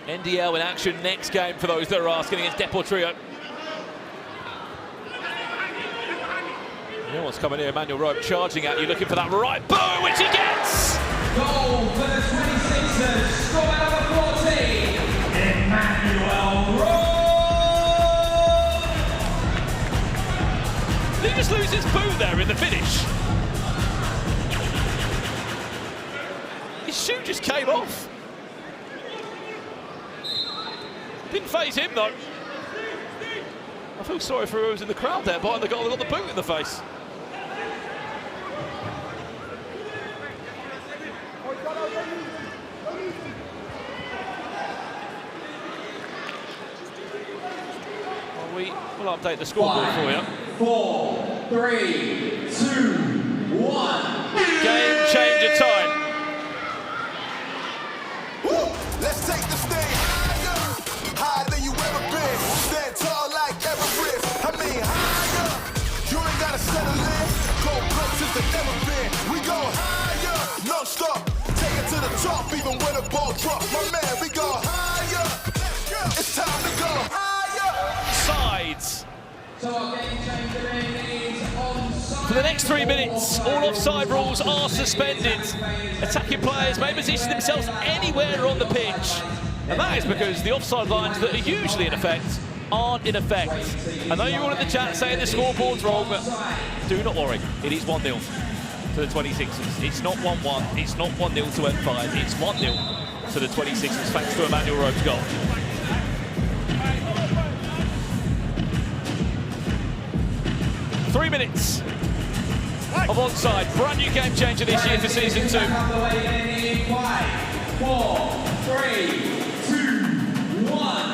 NDL in action next game for those that are asking against Deportrio. No one's coming here. Emmanuel Rowe charging at you, looking for that right boot, which he gets! Goal for the 26ers, score number 14, Emmanuel Rowe! Did he just lose his boot there in the finish? His shoe just came off. Didn't faze him though. I feel sorry for whoever's in the crowd there behind the goal. They got the boot in the face. Well, we'll update the scoreboard for you. 4, 3, 2, 1. Game changer time. Woo! Let's take this thing higher than you ever been. Stand tall like Everest. I mean higher. You ain't gotta settle in. Go places that never been. We go higher, non stop. Take it to the top, even when the ball drops. My man, we go higher. It's time to go higher. Sides. So our game changer is onside. For the next 3 minutes, all offside rules are suspended. Attacking players may position themselves anywhere on the pitch. And that is because the offside lines that are usually in effect aren't in effect. I know you're all in the chat saying the scoreboard's wrong, but do not worry. It is 1-0 to the 26ers. It's not 1-1. It's not 1-0 to N5. It's 1-0 to the 26ers, thanks to Emmanuel Rowe's goal. Three minutes of onside. Brand new game changer this year for season 2. 5, 4, 3. 2, 1.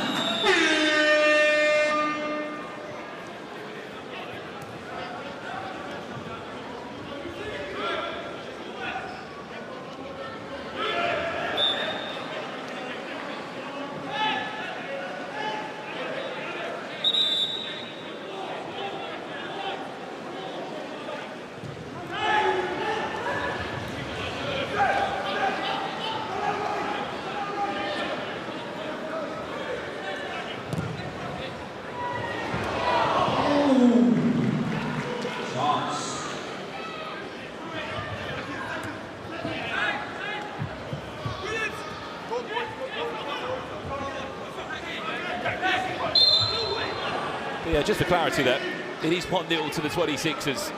Yeah, just for clarity there, it is 1-0 to the 26ers.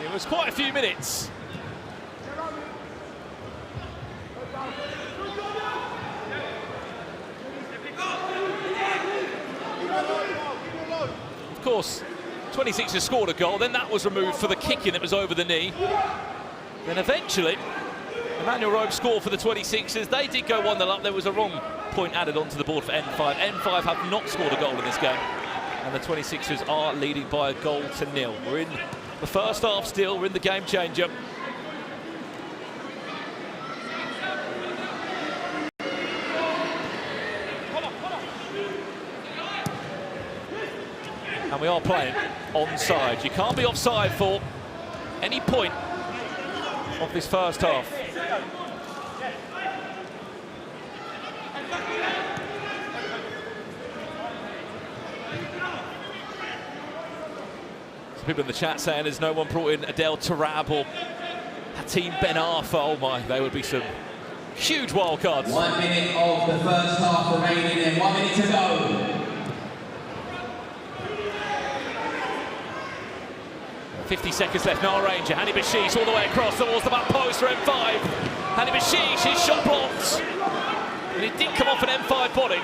It was quite a few minutes. Of course, 26ers scored a goal, then that was removed for the kicking that was over the knee. Then eventually, Emmanuel Robe scored for the 26ers. They did go 1-0 up. There was a wrong point added onto the board for N5. N5 have not scored a goal in this game. And the 26ers are leading by 1-0. We're in the first half still. We're in the game changer. And we are playing onside. You can't be offside for any point of this first half. Some people in the chat saying there's no one brought in Adel Tarab or Hatim Ben Arfa. Oh my, they would be some huge wild cards. 1 minute of the first half remaining and 1 minute to go. 50 seconds left, Nile Ranger, Hani Bashish all the way across towards the back post for M5. Hani Bashish, his shot blocked. And it did come off an M5 body.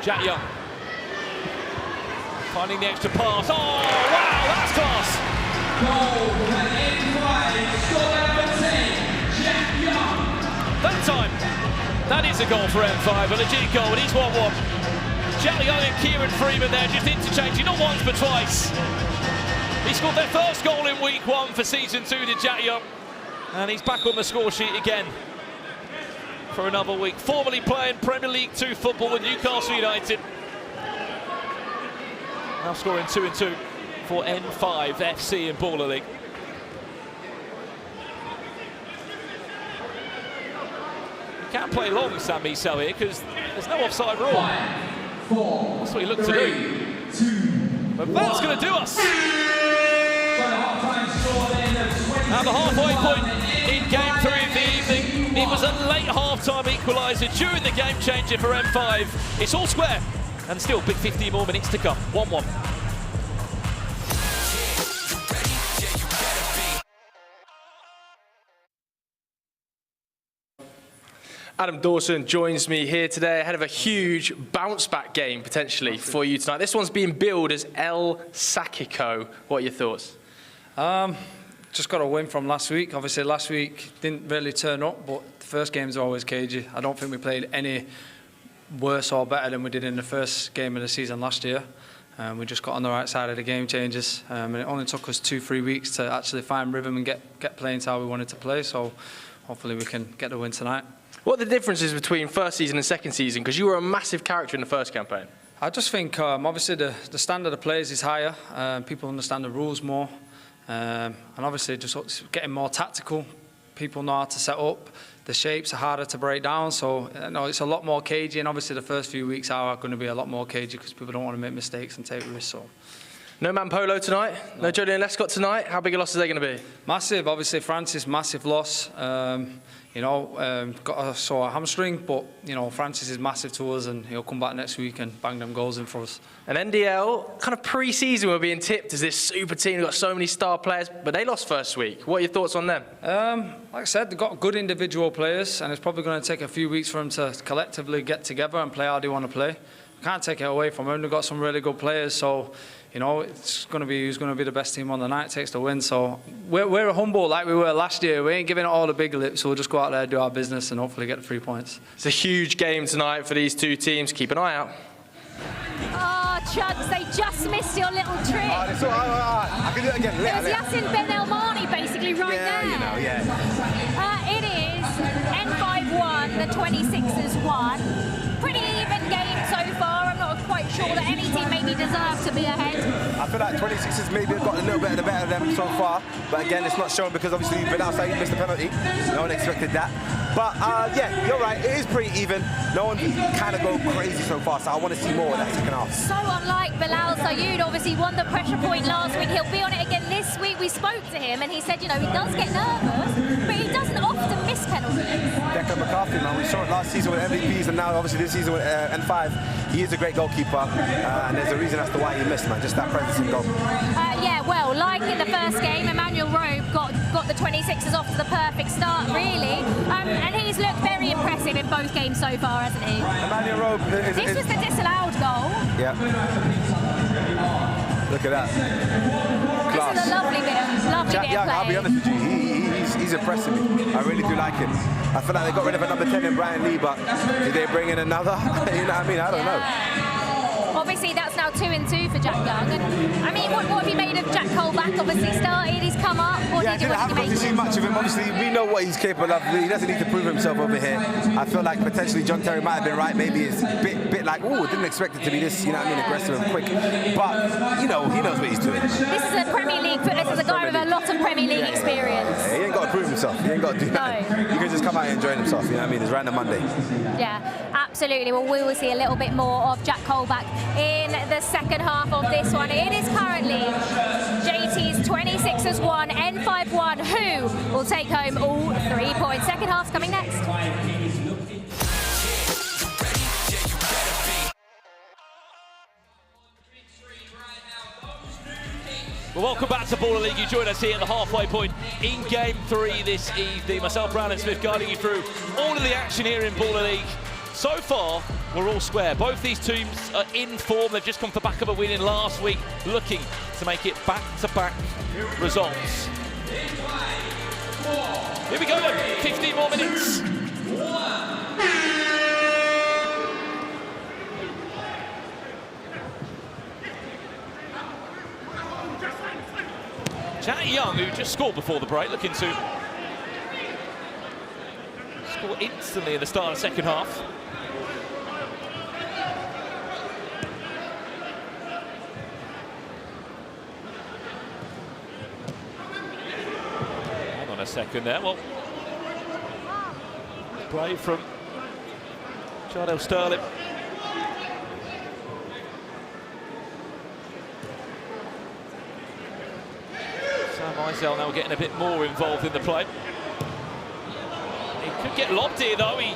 Jack Young. Finding the extra pass. Oh, wow, that's class. That time, that is a goal for M5, a legit goal, and he's 1-1. Jack Young and Kieran Freeman there, just interchanging, not once but twice. He scored their first goal in week 1 for season 2, did Jack Young, and he's back on the score sheet again for another week. Formerly playing Premier League 2 football with Newcastle United. Now scoring 2-2 for N5 FC in Baller League. You can't play long, Sami Sow here, because there's no offside rule. That's what he looked to do. But that's going to do us. Now the halfway point in game 3 of the evening. It was a late half-time equaliser during the game changer for M5. It's all square, and still big 15 more minutes to come. 1-1. Adam Dawson joins me here today ahead of a huge bounce-back game, potentially, for you tonight. This one's being billed as El Sacico. What are your thoughts? Just got a win from last week. Obviously, last week didn't really turn up, but the first games are always cagey. I don't think we played any worse or better than we did in the first game of the season last year. We just got on the right side of the game changes, and it only took us 2-3 weeks to actually find rhythm and get playing to how we wanted to play. So hopefully we can get the win tonight. What are the differences between first season and second season? Because you were a massive character in the first campaign. I just think obviously the standard of players is higher. People understand the rules more, and obviously just getting more tactical. People know how to set up. The shapes are harder to break down, so it's a lot more cagey. And obviously the first few weeks are going to be a lot more cagey because people don't want to make mistakes and take risks. So. No Mampolo tonight, no Julian Lescott tonight. How big a loss are they going to be? Massive, obviously Francis, massive loss. Got a sore hamstring, but Francis is massive to us, and he'll come back next week and bang them goals in for us. And NDL, kind of pre-season, we're being tipped as this super team. They've got so many star players, but they lost first week. What are your thoughts on them? Like I said, they've got good individual players, and it's probably going to take a few weeks for them to collectively get together and play how they want to play. Can't take it away from them. They've got some really good players, so it's going to be who's going to be the best team on the night takes the win. So we're humble like we were last year. We ain't giving it all the big lips, so we'll just go out there, do our business, and hopefully get the 3 points. It's a huge game tonight for these two teams. Keep an eye out. Oh, Chugs, they just missed your little trick. It's all right. I can do it again. There's Yassin Ben Elmani basically right there. It is N5 1, the 26ers 1. Pretty even game so far. I'm not quite sure that any team maybe deserves to be ahead. I feel like 26ers maybe have got a little bit of the better of them so far, but again, it's not shown because obviously you've been outside, you missed the penalty. No one expected that. But yeah, you're right, it is pretty even. No one kind of go crazy so far, so I want to see more of that second half. So unlike Bilal Sayoud, obviously won the pressure point last week. He'll be on it again this week. We we spoke to him and he said, you know, he does get nervous, but he doesn't often miss penalties. Declan McCarthy, man, we saw it last season with MVPs and now obviously this season with N5. He is a great goalkeeper and there's a reason as to why he missed, man, just that presence in goal. Yeah, well, like in the first game, Emmanuel Robe got the 26ers off to the perfect start, really, and he's looked very impressive in both games so far, hasn't he? Emmanuel Robe. This was the disallowed goal. Yeah. Look at that. Class. This is a lovely bit of play. I'll be honest with you, he's impressing me. I really do like him. I feel like they got rid of a number 10 in Brian Lee, but did they bring in another? You know what I mean? I don't know. Obviously, that's now 2 and 2 for Jack Young. And I mean, what have you made of Jack Colback? Obviously started, he's come up. I haven't got to see much of him. Obviously, we know what he's capable of. He doesn't need to prove himself over here. I feel like potentially John Terry might have been right. Maybe it's a bit like, oh, didn't expect it to be this, you know what I mean, aggressive and quick. But, you know, he knows what he's doing. This is a Premier League, this is a guy with a lot of Premier League experience. Yeah, he ain't got to prove himself. He ain't got to do that. He can just come out and enjoy himself, you know what I mean? It's random Monday. Yeah, absolutely. Well, we will see a little bit more of Jack Colback in the second half of this one. It is currently JT's 26ers 1, N5 1. Who will take home all 3 points? Second half's coming next. Well, welcome back to Baller League. You join us here at the halfway point in Game 3 this evening. Myself, Brown and Smith, guiding you through all of the action here in Baller League. So far, we're all square. Both these teams are in form. They've just come for back of a win in last week, looking to make it back-to-back results. Here we go, 15 more minutes. Jack Young, who just scored before the break, looking to score instantly in the start of the second half. Hang on a second there. Well, play from Jardel Sterling. Mizell now getting a bit more involved in the play. He could get lobbed here though. He's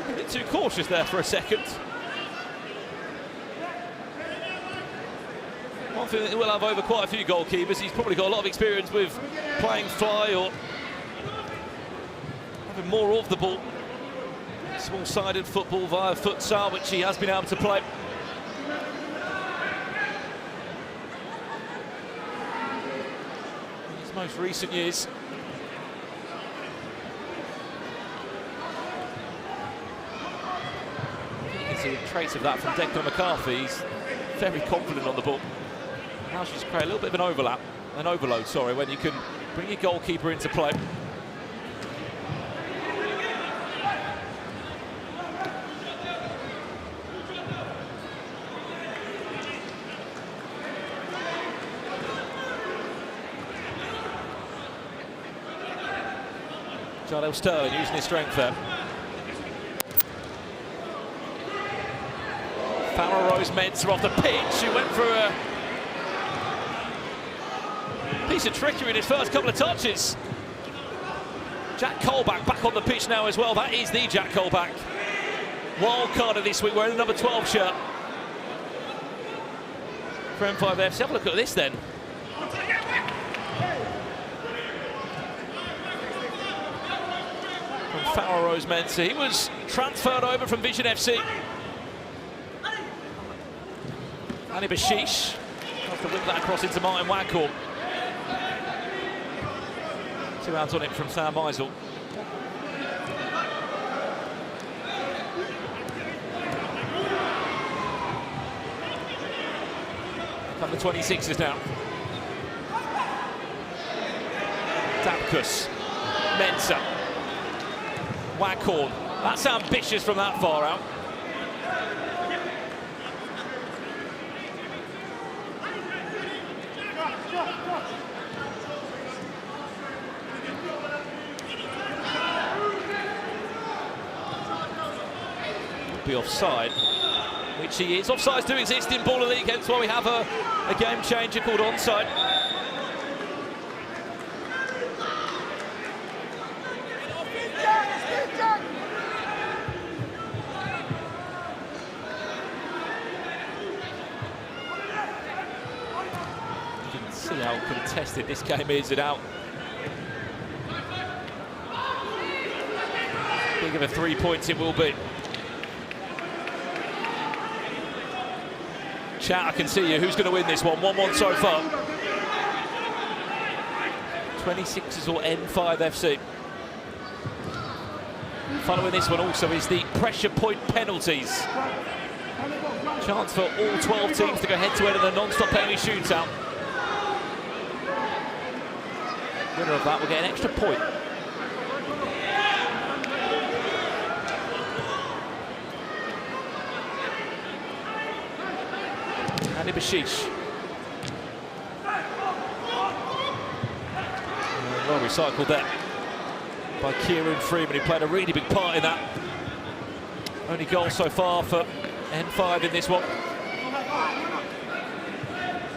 a bit too cautious there for a second. One thing that he will have over quite a few goalkeepers, he's probably got a lot of experience with playing fly or having more of the ball. Small-sided football via futsal, which he has been able to play. Most recent years. You can see a trace of that from Declan McCarthy. He's very confident on the ball. Now she's create a little bit of an overload, sorry, when you can bring your goalkeeper into play. Jardel Sterling using his strength there. Farrell Rose-Mensah off the pitch. He went for a piece of trickery in his first couple of touches. Jack Colback back on the pitch now as well. That is the Jack Colback. Wild card of this week, wearing the number 12 shirt for N5 FC. Have a look at this then. Farrell Rose-Mensah. He was transferred over from VZN FC. Ali Bashish has to whip that across into Martin Waghorn. 2 hands on it from Sam Mizell. Come the 26ers now. Dapkus, Mensah. Waghorn. That's ambitious from that far out. Be offside. We which he is. Offsides do exist in Baller League, hence why we have a game changer called onside. You can see how contested this game is and how big of a 3 points it will be. Chat, I can see you. Who's going to win this one? 1-1 so far. 26ers or N5 FC. Following this one also is the pressure point penalties. Chance for all 12 teams to go head-to-head in a non-stop penalty shootout. Winner of that will get an extra point. Andy Bashish. Well recycled there by Kieran Freeman, who played a really big part in that. Only goal so far for N5 in this one.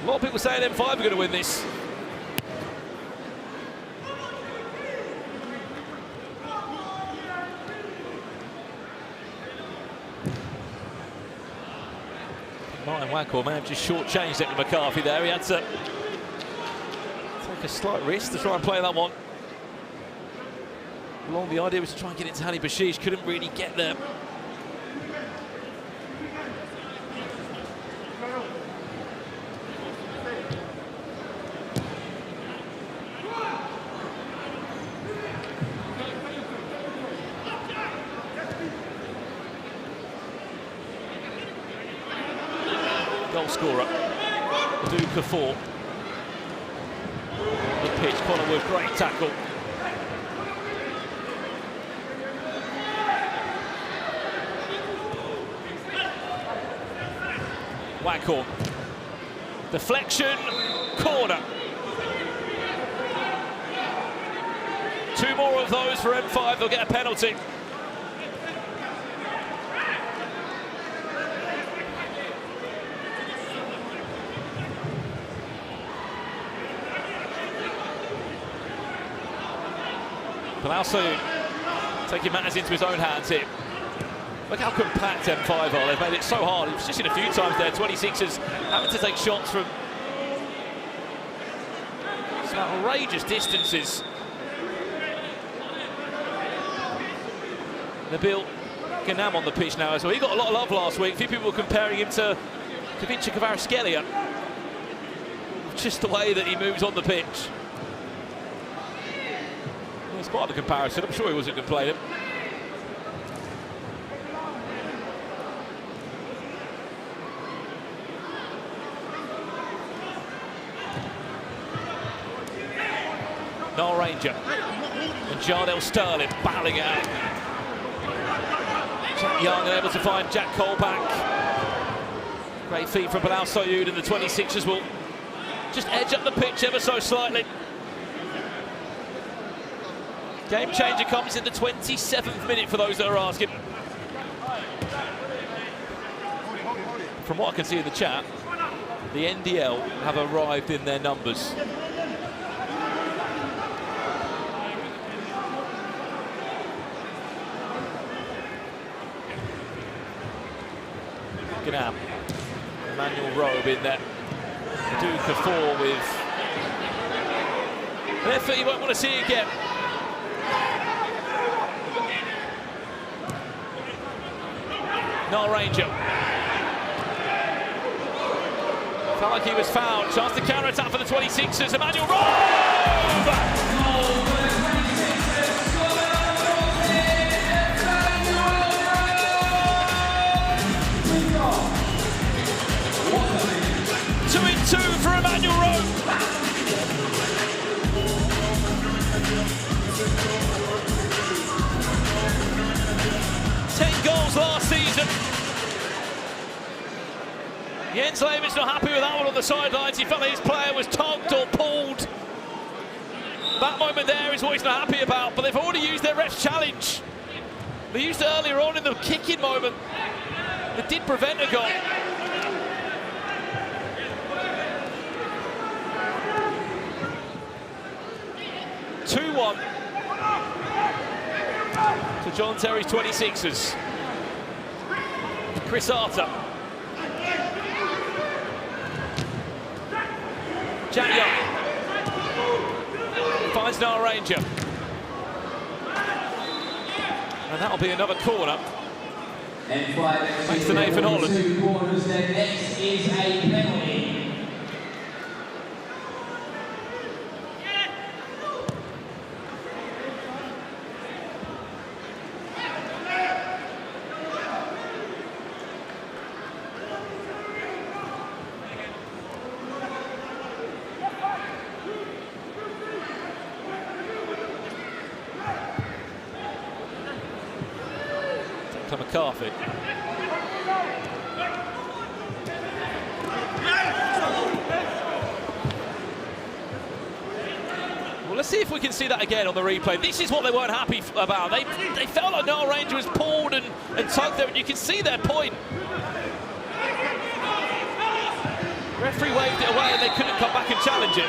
A lot of people saying N5 are going to win this. Martin Wackle may have just short-changed it to McCarthy there. He had to take a slight risk to try and play that one. Along the idea was to try and get it to Hani Bashish, couldn't really get there. Goal scorer, Duke of 4. The pitch, Collingwood, great tackle. Wackle. Deflection, corner. 2 more of those for M5, they'll get a penalty. Palauso taking matters into his own hands here. Look how compact M5 are. They've made it so hard. We've just seen a few times there. 26ers having to take shots from some outrageous distances. Nabil Ganam on the pitch now as well. He got a lot of love last week. A few people were comparing him to Vinci Kvaratskhelia. Just the way that he moves on the pitch. It's part of the comparison. I'm sure he wasn't complaining. Noel Ranger and Jardel Sterling battling it out. Jack Young able to find Jack Cole back. Great feat from Bilal Soyud, and the 26ers will just edge up the pitch ever so slightly. Game changer comes in the 27th minute for those that are asking. From what I can see in the chat, the NDL have arrived in their numbers. Gnam, Emmanuel Robe in there. Duke of 4 with an effort you won't want to see again. Noel Ranger. Felt like he was fouled. Chance to counter-attack for the 26ers. Emmanuel Robe! 2-2 for Emmanuel Robe. Goals last season. Jens Levin's not happy with that one on the sidelines. He felt that his player was tugged or pulled. That moment there is what he's not happy about, but they've already used their ref's challenge. They used it earlier on in the kicking moment. that did prevent a goal. (2-1) to John Terry's 26ers. Chris Arter. Jack Young finds Nile Ranger. And that'll be another corner. Thanks to Nathan Holland. 2 corners, then next is a penalty. McCarthy. Well, let's see if we can see that again on the replay. This is what they weren't happy about. They felt like Nile Ranger was pulled and tugged there, and you can see their point. Referee waved it away and they couldn't come back and challenge it.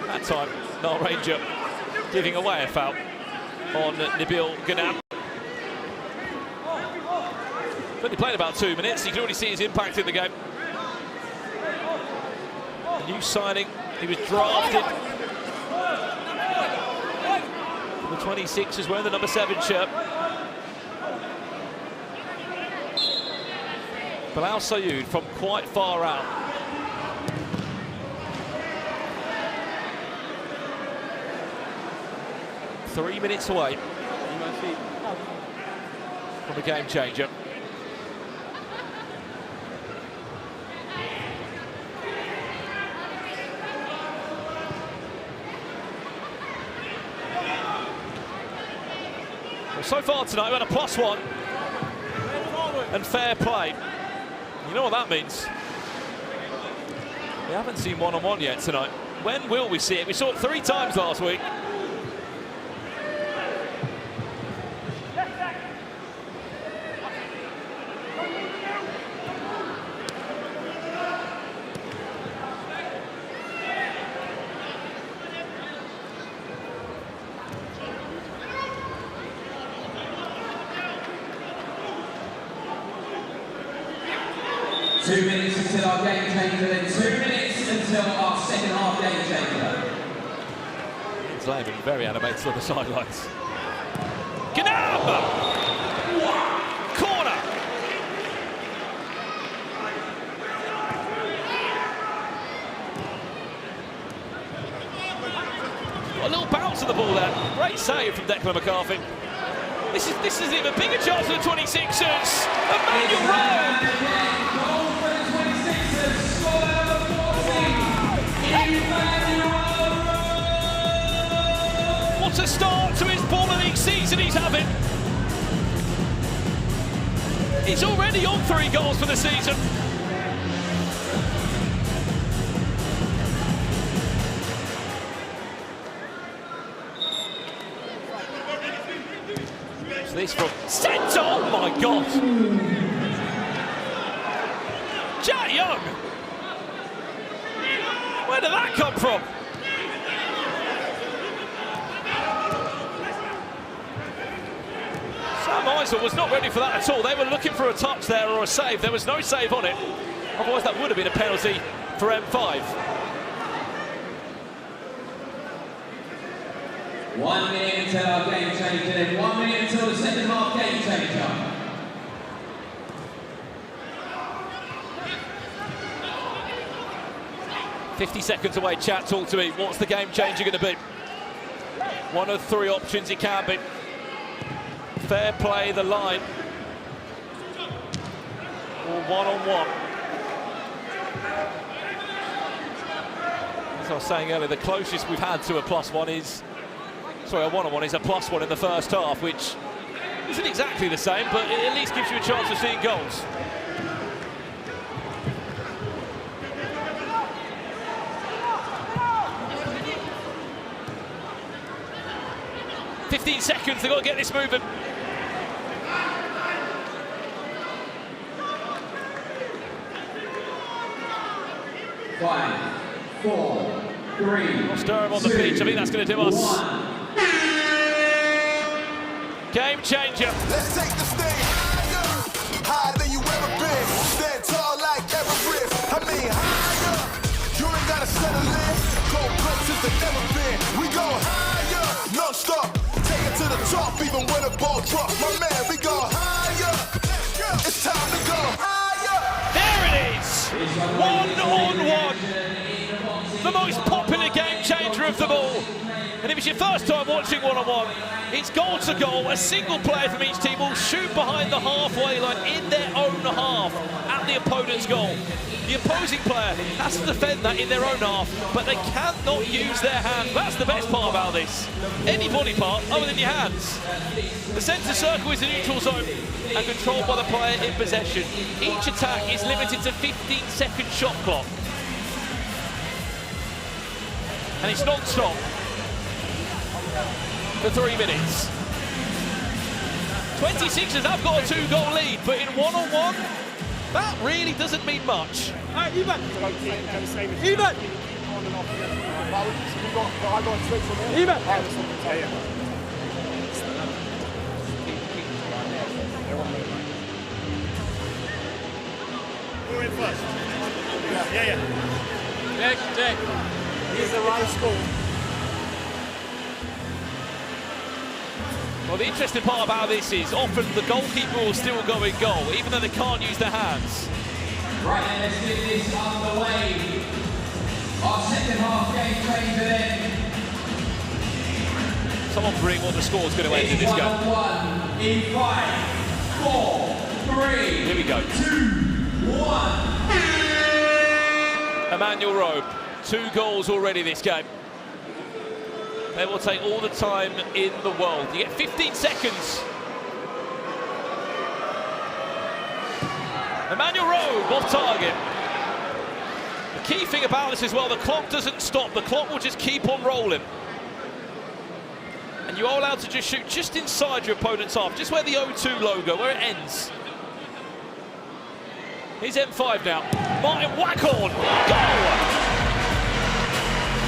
That time, Nile Ranger giving away a foul on Nabil Ghanam. But he played about 2 minutes. You can already see his impact in the game. A new signing. He was drafted for the 26ers, wearing the number 7 shirt. Bilal Sayoud from quite far out. Three minutes away from a game changer. So far tonight, we had a +1 and fair play. You know what that means? We haven't seen one-on-one yet tonight. When will we see it? We saw it 3 times last week. Two minutes until our game changer, then 2 minutes until our second half game changer. Zlayman very animated on the sidelines. Ghanam! Corner! Got a little bounce of the ball there. Great save from Declan McCarthy. This is an even bigger chance for the 26ers. Emmanuel Rowe! What a start to his Baller League season he's having. He's already on 3 goals for the season. So this from Centre, oh my God. Jack Young. Where did that come from? Sam Eisel was not ready for that at all. They were looking for a touch there or a save. There was no save on it. Otherwise, that would have been a penalty for M5. 1 minute until our game changer, then 1 minute until the second half game changer. "50 seconds away, chat, talk to me. What's the game changer going to be?" One of 3 options it can be. Fair play, the line. Or one-on-one. As I was saying earlier, the closest we've had to a +1 is... Sorry, a one-on-one is a +1 in the first half, which isn't exactly the same, but it at least gives you a chance of seeing goals. "15 seconds, they've got to get this moving." 5, 4, 3. We'll stir him on the pitch. I think that's going to do us. Game changer. Let's take the stage higher than you ever been. Stand tall like Everest. I mean higher. You ain't gotta settle in. Go places that never been. We go higher, non-stop. Take it to the top, even when the ball drops. My man, we go higher. It's time to go higher. There it is. 1-on-1. The most popular game changer of them all. And if it's your first time watching 1-on-1, it's goal to goal. A single player from each team will shoot behind the halfway line in their own half at the opponent's goal. The opposing player has to defend that in their own half, but they cannot use their hands. That's the best part about this. Any body part other than your hands. The centre circle is the neutral zone and controlled by the player in possession. Each attack is limited to 15-second shot clock. And it's non-stop for 3 minutes. 26ers have got a 2-goal lead, but in 1-on-1, that really doesn't mean much. Even! We're in first. Yeah. Jack. He's the right score. Well, the interesting part about this is often the goalkeeper will still go in goal, even though they can't use their hands. Right then, let's get this underway. Our second half game changer then. Someone bring what the score is going to end in this game. 1-1 in 5, 4, 3. Here we go. 2, 1. Emmanuel Robe, 2 goals already this game. They will take all the time in the world. You get 15 seconds. Emmanuel Robe off target. The key thing about this as well, the clock doesn't stop. The clock will just keep on rolling. And you are allowed to just shoot just inside your opponent's half, just where the O2 logo, where it ends. Here's M5 now. Martin Wackhorn. Goal!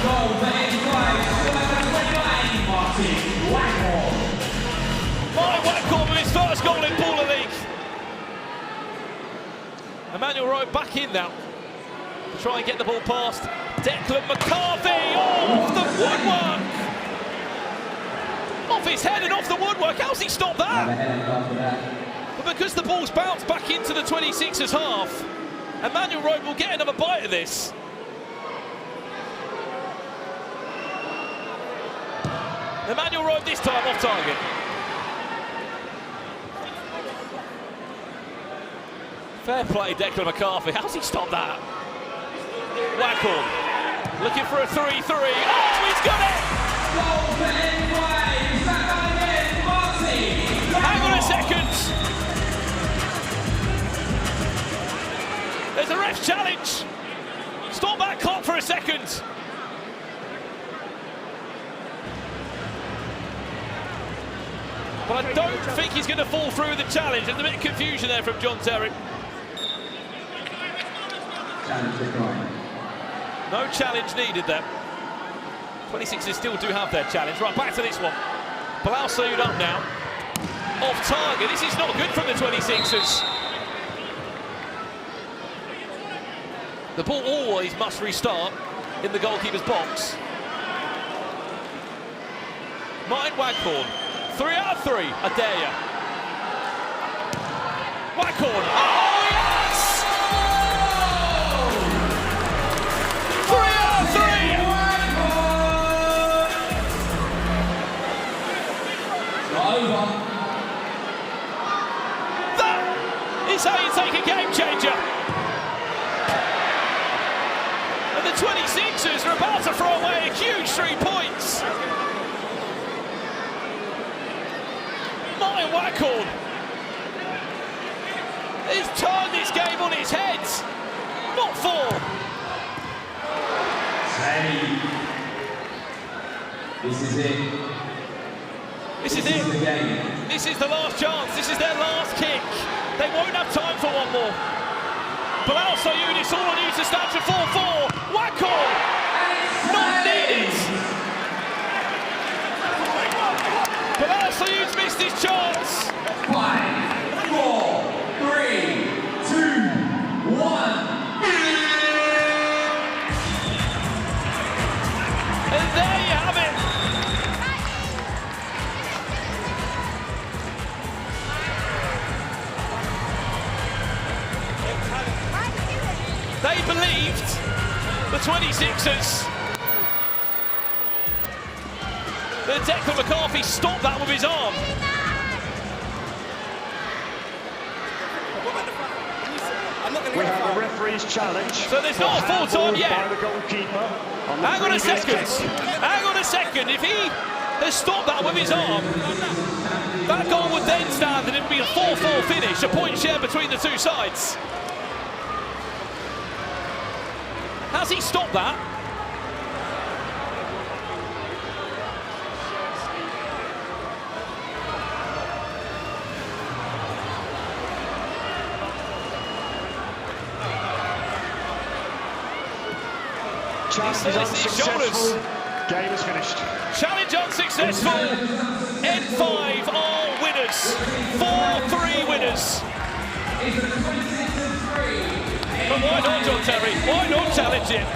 Goal for M5. Martin Wackhorn with his first goal in Baller League. Emmanuel Rowe back in now to try and get the ball past Declan McCarthy. Off the woodwork! Off his head and off the woodwork. How's he stopped that? But because the ball's bounced back into the 26ers half, Emmanuel Rowe will get another bite of this. Emmanuel Rowe this time off target. Fair play, Declan McCarthy. How's he stopped that? Wackhorn looking for a 3-3. Oh, he's got it! Hang on a second. There's a ref's challenge. Stop that clock for a second. But I don't think he's going to fall through the challenge. There's a bit of confusion there from John Terry. No challenge needed there. 26ers still do have their challenge. Right, back to this one. Bilal Sayoud up now. Off target. This is not good from the 26ers. The ball always must restart in the goalkeeper's box. Martin Wackhorn. 3 out of 3, I dare you. Wackhorn. Oh, yes! 3 out of 3! Over. That is how you take a game changer. And the 26ers are about to throw away a huge 3 points. Martin Wackhorn has turned this game on its head. Not 4. This is it. This is it. This is the last chance. This is their last kick. They won't have time for one more. Bilal Sayoud, it's all on you to stand for 4-4. believed the 26ers. But Declan McCarthy stopped that with his arm. We have a referee's challenge. So there's not a full time yet. By the goalkeeper. Hang on a second. Hang on a second. If he has stopped that with his arm, that goal would then stand and it would be a 4-4 finish, a point share between the two sides. Has he stopped that? Challenge is unsuccessful. Game is finished. Challenge unsuccessful. N5 are winners. 4-3 winners. But why not, John Terry? Why not challenge it?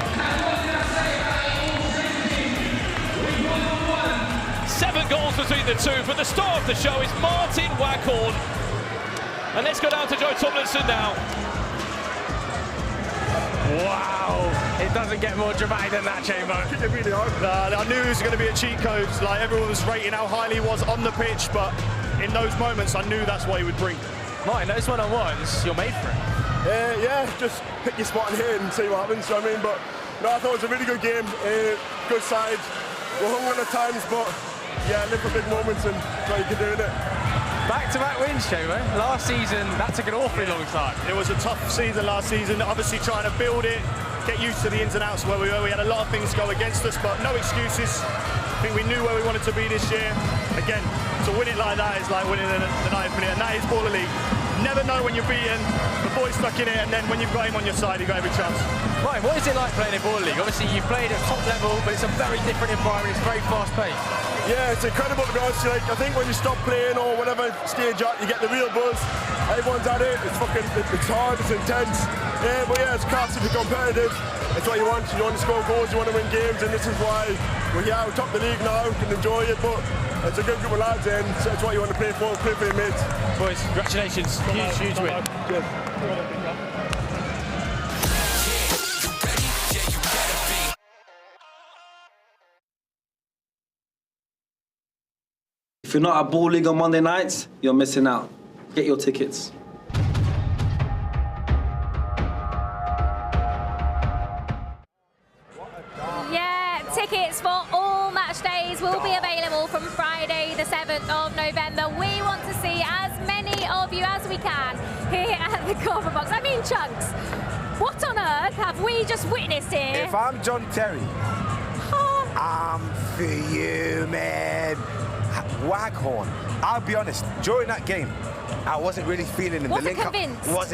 7 goals between the two, but the star of the show is Martin Waghorn. And let's go down to Joe Tomlinson now. Wow, it doesn't get more dramatic than that, Chamber. It really hard. I knew it was going to be a cheat code. Like, everyone was rating how highly he was on the pitch, but in those moments, I knew that's what he would bring. Martin, those one-on-ones, you're made for it. Yeah, just pick your spot in here and see what happens. You know what I mean? But no, I thought it was a really good game. Good side. We're hung on at times, but yeah, live for big moments and what you can do in it. Back-to-back wins, Chamber. Last season, that took an awfully long time. It was a tough season last season. Obviously, trying to build it, get used to the ins and outs where we were. We had a lot of things go against us, but no excuses. I think we knew where we wanted to be this year. Again, to win it like that is like winning the 9th minute, and that is Baller League. Never know when you're beaten, the boy's stuck in it, and then when you've got him on your side, you've got every chance. Right, what is it like playing in Baller League? Obviously, you've played at top level, but it's a very different environment. It's very fast-paced. Yeah, it's incredible to be honest. Like, I think when you stop playing or whatever stage out, you get the real buzz. Everyone's at it. It's hard. It's intense. Yeah, but yeah, it's class. It's competitive. It's what you want. You want to score goals. You want to win games, and this is why we're here. We're top of the league now. We can enjoy it, but it's a good group of lads, and it's what you want to play for. Play for your mates. Boys, congratulations. Huge win. Cheers. If you're not at Ball League on Monday nights, you're missing out. Get your tickets. Yeah, tickets for all match days will be available from Friday the 7th of November. We want to see as many of you as we can here at the Copper Box. I mean, Chunks, what on earth have we just witnessed here? If I'm John Terry, I'm for you, man. Waghorn. I'll be honest, during that game, I wasn't really feeling him. Wasn't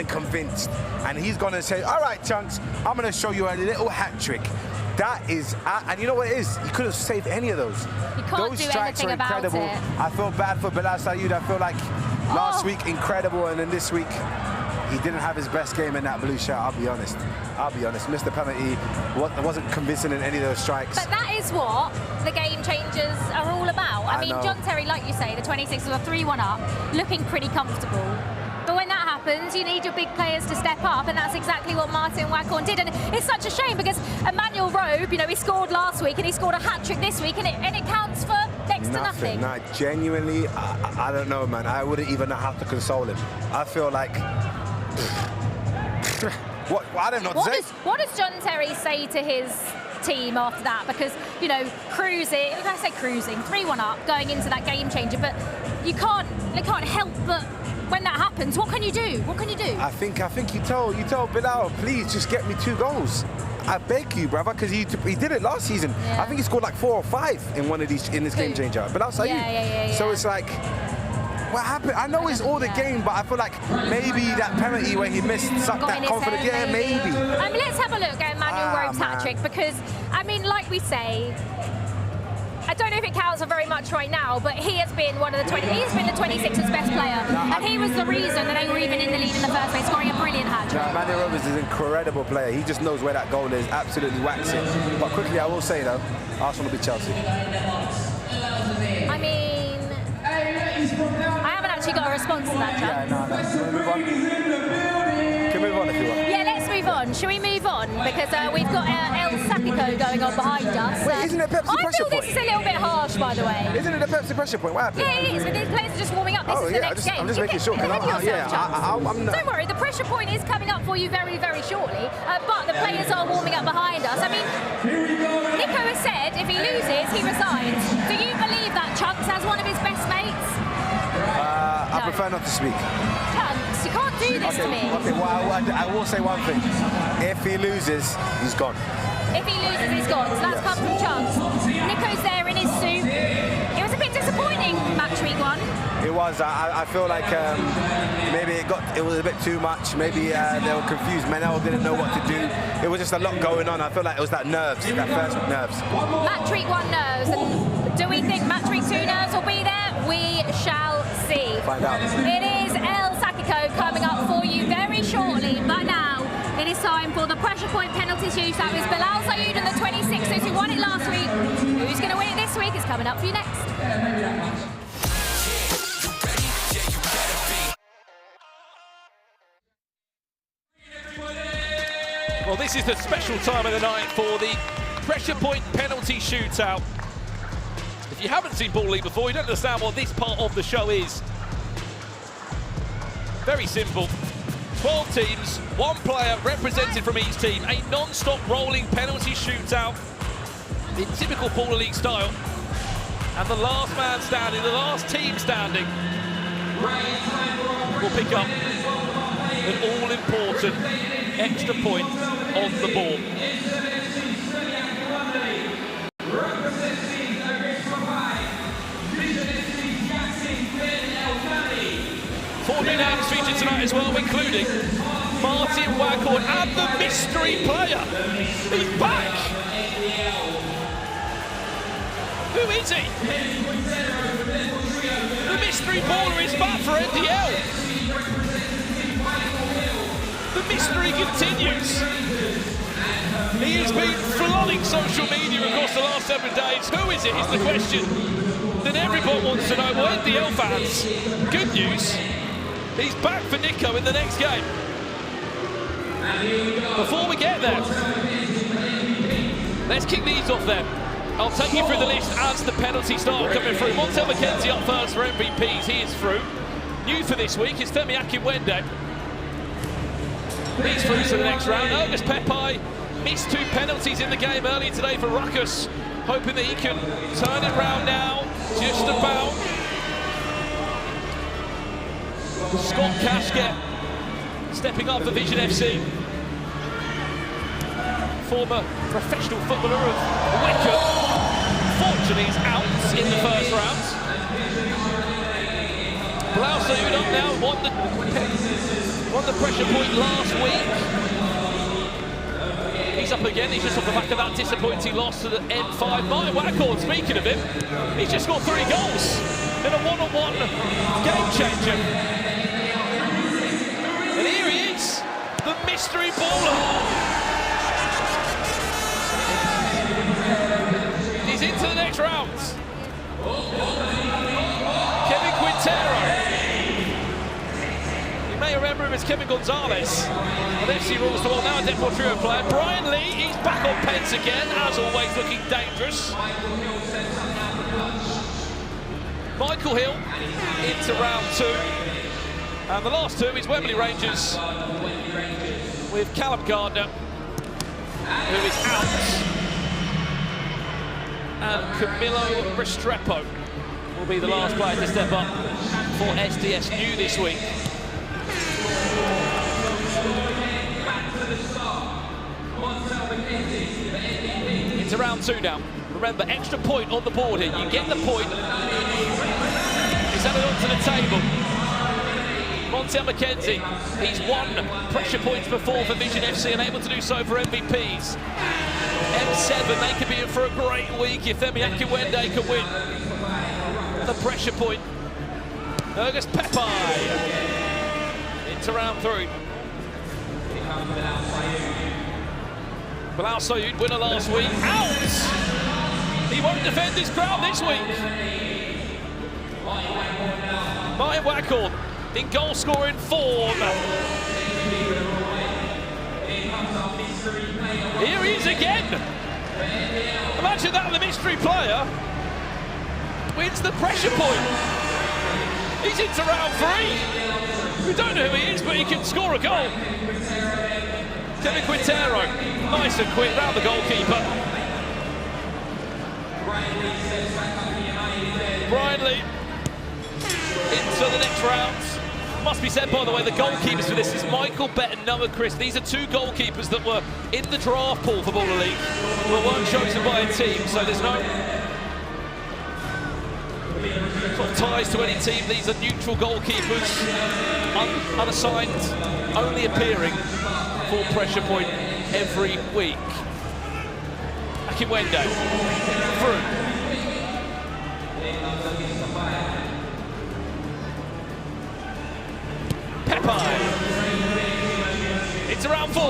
convinced. And he's gonna say, all right, Chunks, I'm gonna show you a little hat trick. That is, and you know what it is? He could have saved any of those. You can't Those do strikes are anything about incredible. it. I feel bad for Bilal Sayoud. I feel like last week, incredible, and then this week, he didn't have his best game in that blue shirt, I'll be honest. Missed the penalty, wasn't convincing in any of those strikes. But that is what the game changers are all about. I mean, know. John Terry, like you say, the 26 was a 3-1 up, looking pretty comfortable. But when that happens, you need your big players to step up, and that's exactly what Martin Waghorn did. And it's such a shame because Emmanuel Robe, you know, he scored last week and he scored a hat-trick this week, and it counts for next to nothing. No, genuinely, I don't know, man. I wouldn't even know how to console him. I feel like... I don't know what to say. What does John Terry say to his team after that? Because, you know, cruising, I say cruising, 3-1 up, going into that game changer, but they can't help but when that happens, what can you do? What can you do? I think you told Bilal, please just get me 2 goals. I beg you, brother, because he did it last season. Yeah. I think he scored like 4 or 5 in one of these in this game changer. Bilal Sayoud. Yeah. So it's like, what happened? I know it's all the game, but I feel like maybe that penalty where he missed sucked that confidence. Yeah, maybe. Let's have a look at Emmanuel Robe's hat-trick, because, I mean, like we say, I don't know if it counts for very much right now, but he has been he's been the 26ers best player, and he was the reason that they were even in the lead in the first place, scoring a brilliant hat-trick. Emmanuel Robe is an incredible player. He just knows where that goal is, absolutely whacks it. But quickly, I will say though, Arsenal will be Chelsea. I mean, I haven't actually got a response to that, John. Yeah, no. Can we move on? Can we move on if you want? Yeah, let's move on. Shall we move on? one because we've got El Sacico going on behind us. Wait, isn't it Pepsi I pressure feel point? this is a little bit harsh, by the way. Isn't it a Pepsi pressure point? What happened? Yeah, it is, but these players are just warming up. This is the next game. I'm just making sure. I'm not. Don't worry, the pressure point is coming up for you very, very shortly, but the players are warming up behind us. I mean, Nico has said if he loses, he resigns. Do you believe that Chunks has one of his best mates? I prefer not to speak. Chunks, you can't do this to me. Okay, well, I will say one thing. If he loses, he's gone. If he loses, he's gone. So that's come from Chunks. Nico's there in his suit. It was a bit disappointing, match week 1. It was. I feel like maybe it was a bit too much. Maybe they were confused. Menel didn't know what to do. It was just a lot going on. I feel like it was that nerves, that first nerves. Match week 1 nerves. And do we think match week 2 nerves will be there? We shall see. Find out. It is El Sacico coming up for you very shortly. But now it is time for the pressure point penalty shootout. It's Bilal Sayoud and the 26ers who won it last week. Who's going to win it this week is coming up for you next. Well, this is the special time of the night for the pressure point penalty shootout. If you haven't seen Ball League before, you don't understand what this part of the show is. Very simple. 12 teams, 1 player represented from each team, a non-stop rolling penalty shootout in typical Ball League style. And the last man standing, the last team standing, will pick up an all-important extra point on the board. Four new names featured tonight as well, including Martin Waghorn and the mystery player. He's back! Who is he? The mystery baller is back for NDL. The mystery continues. He has been flooding social media across the last 7 days. Who is it is the question that everyone wants to know. Well, NDL fans, good news. He's back for Nico in the next game. Before we get there, let's kick these off then. I'll take you through the list as the penalty start coming through. Montel McKenzie up first for MVPs. He is through. New for this week is Femi Akinwende. He's through to the next round. Ergus Pepai missed 2 penalties in the game earlier today for Rukkas, hoping that he can turn it round now, just about. Scott Kashket stepping up for VZN FC. Former professional footballer of Wickham. Fortunately, he's out in the first round. Bilal Sayoud up now, won the pressure point last week. He's up again, he's just off the back of that disappointing loss to the N5. Martin Waghorn, speaking of him, he's just got 3 goals in a one-on-one game changer. And here he is, the mystery baller. He's into the next round. Kevin Quintero. You may remember him as Kevin Gonzalez of FC Rules to now a Deportrio player. Brian Lee, he's back on pens again, as always looking dangerous. Michael Hill into round 2. And the last 2 is Wembley Rangers with Callum Gardner, who is out. And Camilo Restrepo will be the last player to step up for SDS New this week. Into round 2 now. Remember, extra point on the board here. You get the point. He's added onto the table. Montel McKenzie, he's won pressure points before for VZN FC and able to do so for MVPs. M7, they could be in for a great week if Femi Akinwende can win the pressure point. Ergus Pepai into round 3. Bilal Sayoud, winner last week, out! He won't defend his ground this week. Martin Waghorn in goal-scoring form. Here he is again. Imagine that, the mystery player wins the pressure point. He's into round 3. We don't know who he is, but he can score a goal. Kevin Quintero, nice and quick round the goalkeeper. Brian Lee into the next round. Must be said, by the way, the goalkeepers for this is Michael Bett and Noah Chris. These are 2 goalkeepers that were in the draft pool for Baller League, but weren't chosen by a team, so there's no sort of ties to any team. These are neutral goalkeepers, unassigned, only appearing for pressure point every week. Akinwende through. Pepsi. It's around 4.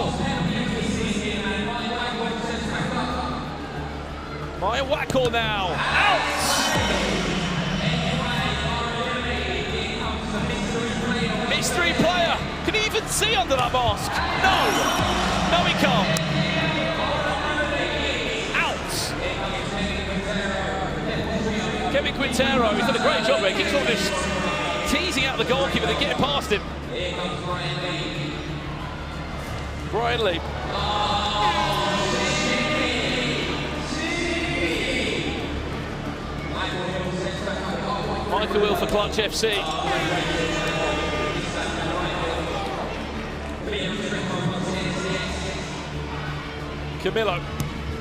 Maya Wackle now. Out! Mystery player. Can he even see under that mask? No! No, he can't. Out! Kevin Quintero, he's done a great job there. He keeps on this teasing out the goalkeeper, they're getting past him. Brian Lee. Michael Will for Clutch FC. Camillo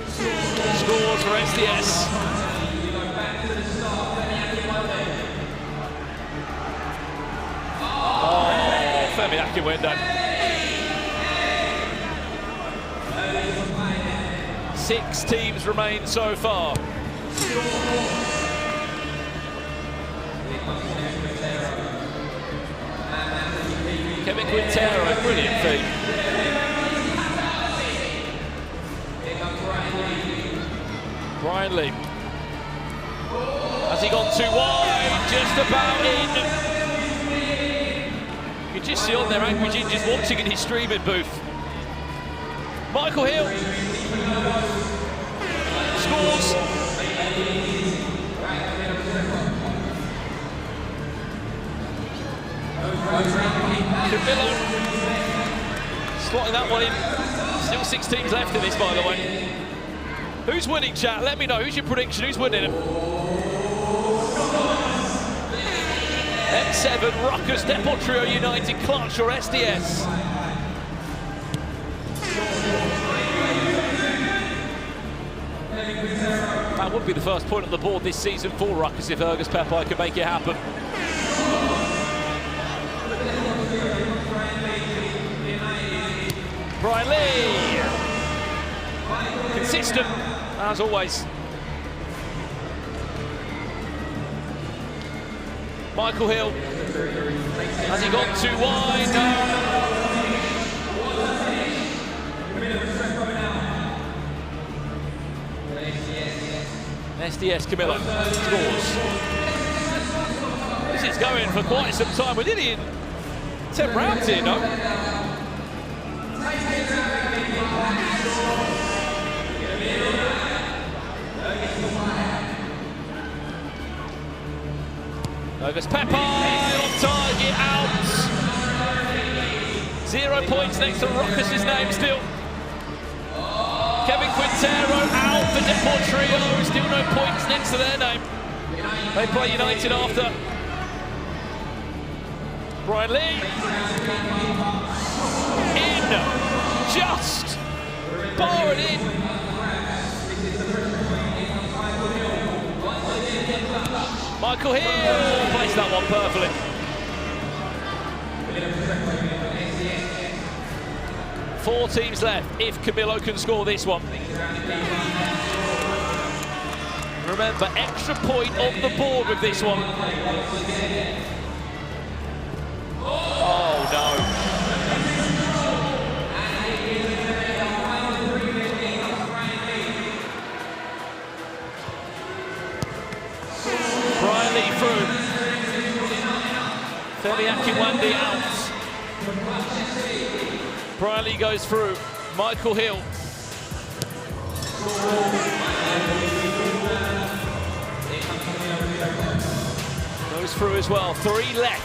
scores for SDS. Oh, Femi Akinwende. 6 teams remain so far. Kevin Quintero, brilliant feat. Brian Lee. Has he gone too wide? Just about in. You can just see on there Angry Ginger's watching in his streaming booth. Michael Hill scores. Camillo slotting that one in. Still 6 teams left in this, by the way. Who's winning, chat? Let me know. Who's your prediction? Who's winning it? M7, Rukkas, Deportrio, Yanited, Clutch or SDS? That would be the first point on the board this season for Rukkas if Ergus Pepsi can make it happen. Brian Lee. Consistent, as always. Michael Hill. Has he gone too wide? No. SDS Camillo scores. This is going for quite some time. We're nearly in 10 rounds here, no? Ergus Pepsi on target, out. 0 points next to Rukkas' name still. Kevin Quintero out for Deportrio, still no points next to their name. They play United after. Brian Lee. In. Just. Bar it in. Michael Hill placed that one perfectly. Four teams left if Camillo can score this one. Remember, extra point on the board with this one. Oh no. Brian Lee through. Femi Akinwende out. Brian Lee goes through. Michael Hill. Goes through as well, 3 left.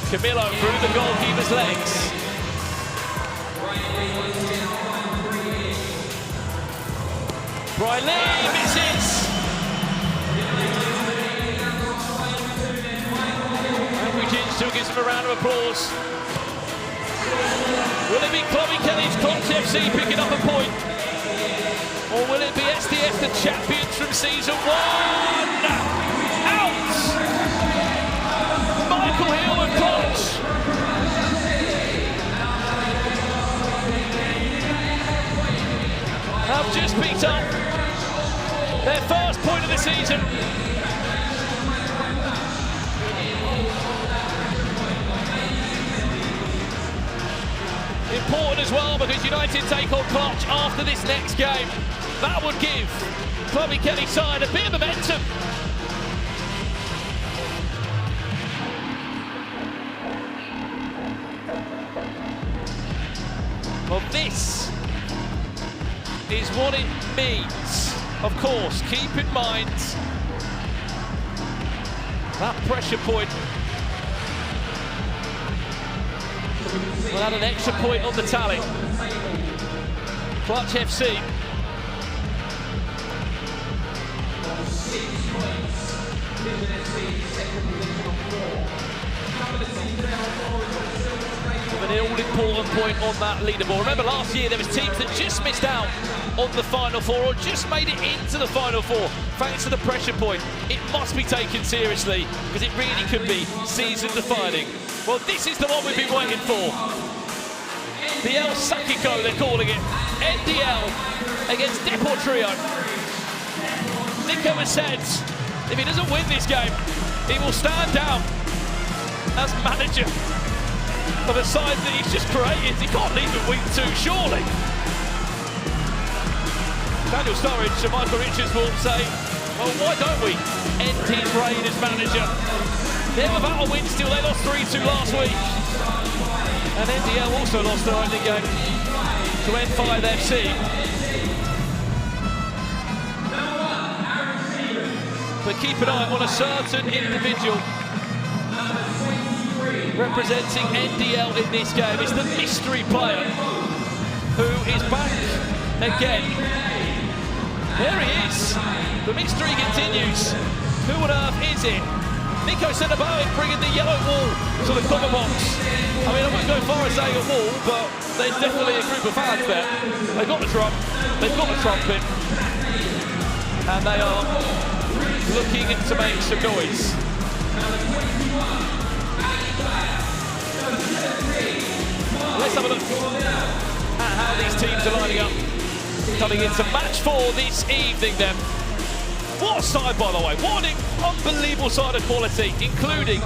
Camillo through the goalkeeper's legs. Brian Lee misses. And still gives him a round of applause. Will it be Chloe Kelly's Rukkas FC picking up a point? Or will it be SDS, the champions from season 1? Out! Michael Hill and Koch. Have just picked up their first point of the season. Important as well because United take on Clutch after this next game. That would give Chloe Kelly's side a bit of momentum. Well, this is what it means. Of course, keep in mind that pressure point. We'll add an extra point on the tally. Clutch FC. With an all-important point on that leaderboard. Remember last year there was teams that just missed out on the Final Four or just made it into the Final Four thanks to the pressure point. It must be taken seriously because it really could be season-defining. Well, this is the one we've been waiting for. The El Sakiko, they're calling it. NDL against Deportrio. Nico has said if he doesn't win this game, he will stand down as manager of a side that he's just created. He can't leave at week 2, surely. Daniel Sturridge and Michael Richards will say, well, why don't we end his reign as manager? They're without a win still. They lost 3-2 last week. And NDL also lost their opening game to N5 FC. But keep an eye on a certain individual representing NDL in this game. It's the mystery player who is back again. There he is. The mystery continues. Who on earth is it? Nico Senabowic bringing the yellow wall to the cover box. I mean, I wouldn't go far as saying a wall, but there's definitely a group of fans there. They've got the drum, they've got the trumpet, and they are looking to make some noise. Let's have a look at how these teams are lining up. Coming into match 4 this evening then. What a side, by the way. What an unbelievable side of quality, including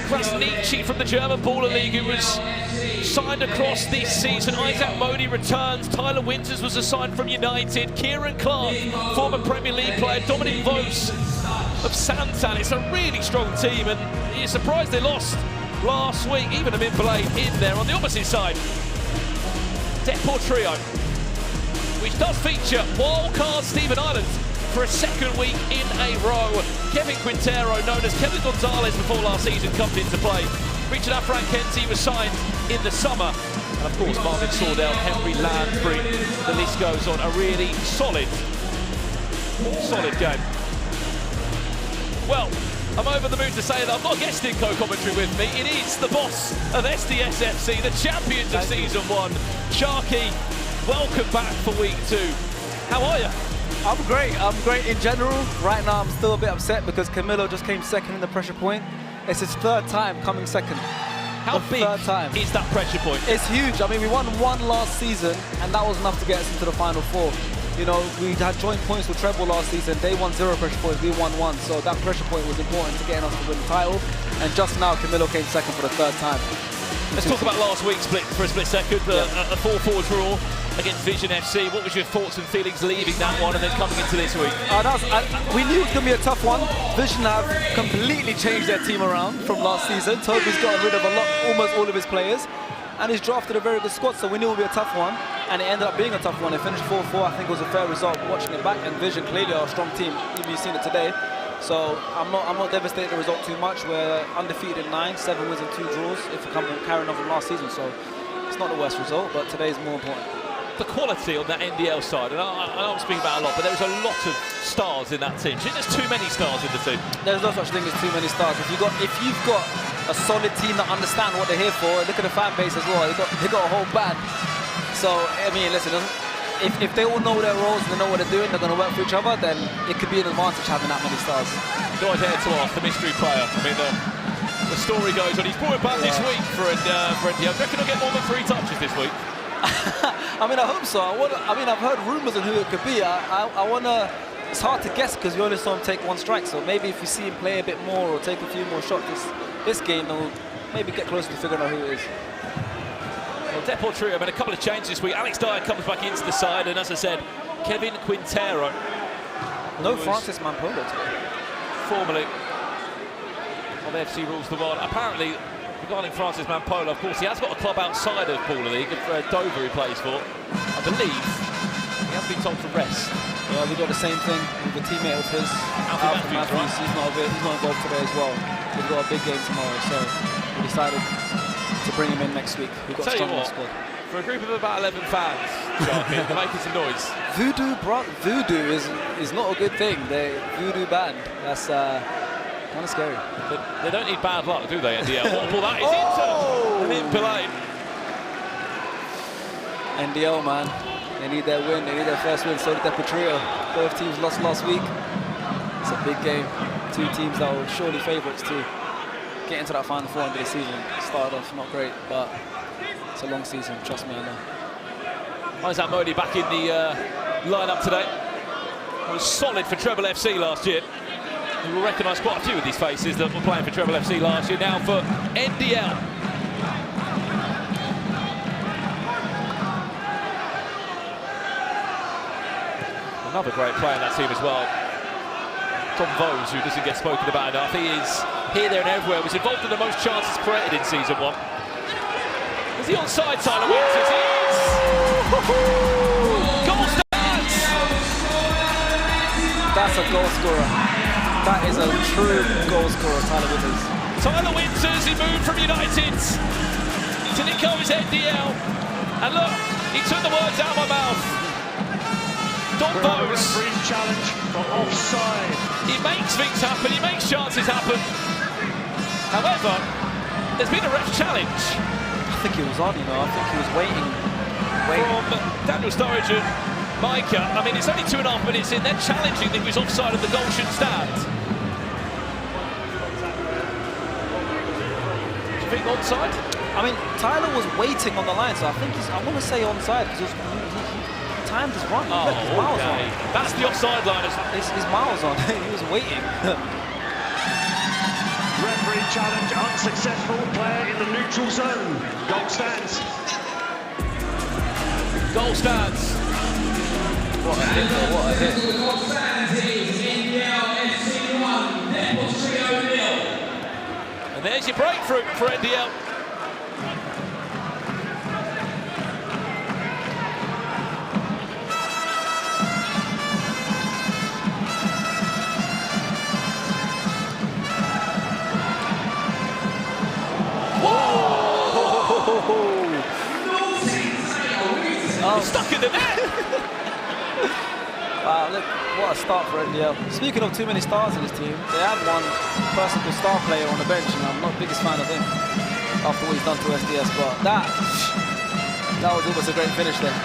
Krasniqi from the German Baller League, who was signed across this season. Isaac Modi returns. Tyler Winters was assigned from United. Kieran Clark, former Premier League player. Dominic Vos of Santan. It's a really strong team, and you're surprised they lost last week. Even a mid-blade in there on the opposite side. Deportrio, which does feature wildcard Stephen Ireland for a second week in a row. Kevin Quintero, known as Kevin Gonzalez before last season, comes into play. Richard Afran-Kenty was signed in the summer. And of course, Marvin Sordell, Henry Landry, the list goes on. A really solid game. Well, I'm over the moon to say that I've got a guest in co-commentary with me. It is the boss of SDS FC, the champions of season 1. Sharky, welcome back for week 2. How are you? I'm great in general. Right now I'm still a bit upset because Camillo just came second in the pressure point. It's his 3rd time coming second. How big is that pressure point? It's huge. I mean, we won 1 last season and that was enough to get us into the Final 4. You know, we had joint points with Treble last season. They won 0 pressure points, we won 1. So that pressure point was important to getting us to win the title. And just now Camillo came second for the 3rd time. Let's talk about last week's split for a split second. A 4-4 draw against VZN FC. What was your thoughts and feelings leaving that one and then coming into this week? We knew it was going to be a tough one. VZN have completely changed their team around from last season. Toby's gotten rid of almost all of his players. and he's drafted a very good squad, so we knew it would be a tough one, and it ended up being a tough one. They finished 4-4. I think it was a fair result. Watching it back and vision, clearly are a strong team. You've seen it today. So I'm not devastated the result too much. We're undefeated in 9, 7 wins and 2 draws if we come carrying on from last season. So it's not the worst result, but today is more important. The quality on that NDL side, and I know I'm speaking about a lot, but there's a lot of stars in that team. Do you think there's too many stars in the team? There's no such thing as too many stars. If you've got a solid team that understand what they're here for, look at the fan base as well. They got a whole band. So I mean, listen, if they all know their roles and they know what they're doing, they're going to work for each other, then it could be an advantage having that many stars. Not here to ask the mystery player. I mean, the story goes on. He's brought it back this week for NDL. Do you reckon he'll get more than 3 touches this week? I mean, I hope so. I mean, I've heard rumours on who it could be. I want to... It's hard to guess because we only saw him take 1 strike. So maybe if we see him play a bit more or take a few more shots this game, they'll maybe get closer to figuring out who it is. Well, Deportrio made a couple of changes this week. Alex Dyer comes back into the side, and as I said, Kevin Quintero. No Francis Mampolo today. Formerly of FC Rules the World. Apparently, regarding Francis Mampolo, of course, he has got a club outside of Baller League, Dover he plays for. I believe he has been told to rest. Yeah, we got the same thing with a teammate of his, Alfie Matthews. Right? He's not involved today as well. We've got a big game tomorrow, so we decided to bring him in next week. We've got a strong squad. For a group of about 11 fans, they're making some noise. Voodoo is not a good thing. The Voodoo band, that's kind of scary. They don't need bad luck, do they, NDL? Well, that is an impelling. NDL, man. They need their win. They need their first win. So did Deportrio. Both teams lost last week. It's a big game. 2 teams that were surely favourites to get into that final 4 end of the season. Started off not great, but it's a long season. Trust me, I know. Isaac Modi back in the lineup today. He was solid for Treble FC last year. You will recognise quite a few of these faces that were playing for Treble FC last year. Now for NDL. Another great player in that team as well. Tom Vose, who doesn't get spoken about enough. He is here, there and everywhere. Was involved in the most chances created in season 1. Is he onside, Tyler Winters? He is! Goal stands! That's a goal scorer. That is a true goal scorer, Tyler Winters. Tyler Winters, he moved from Yanited to Nico his NDL. And look, he took the words out of my mouth. Don Bose. Challenge for offside. He makes things happen, he makes chances happen. However, there's been a ref challenge. I think he was on, you know, I think he was waiting. From Daniel Sturridge and Micah. I mean, it's only 2.5 minutes in, they're challenging that he was offside and the goal shouldn't stand. Do you think onside? I mean, Tyler was waiting on the line, so I think I want to say onside because he timed his run. Oh, his miles on. That's the offside line. His miles on. He was waiting. Referee challenge unsuccessful. Player in the neutral zone. Goal stands. Goal stands. What a hit! What a hit! Goal stands is NDL FC 1, Deportrio 0. And there's your breakthrough for NDL. Stuck in the net! Wow, look, what a start for NDL. Speaking of too many stars in this team, they had one person called star player on the bench, and I'm not the biggest fan of him after what he's done to SDS, but that was almost a great finish there.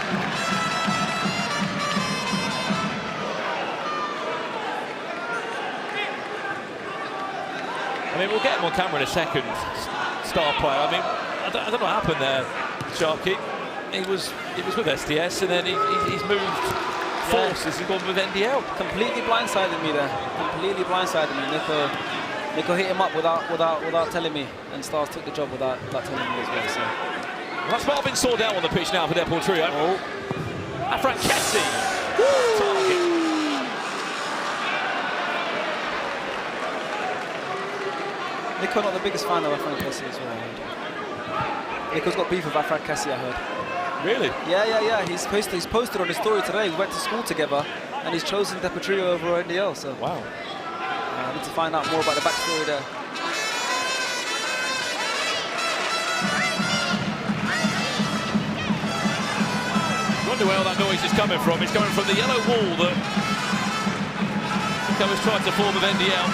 I mean, we'll get him on camera in a second, star player. I mean, I don't know what happened there, Sharky. He was with SDS and then he's moved forces and gone with NDL. Completely blindsided me there. Completely blindsided me. Nico hit him up without telling me, and Stars took the job without telling me as well. So. Well, that's Marvin Sordell on the pitch now for Deportrio. Oh. Afrankesi. Target. Nico not the biggest fan of Afrankesi as well. Nico's got beef with Afran Kessie, I heard. Really? Yeah. He's posted on his story today. We went to school together, and he's chosen Deportrio over NDL. So wow. I need to find out more about the backstory there. Wonder where all that noise is coming from. It's coming from the yellow wall that was trying to form of NDL.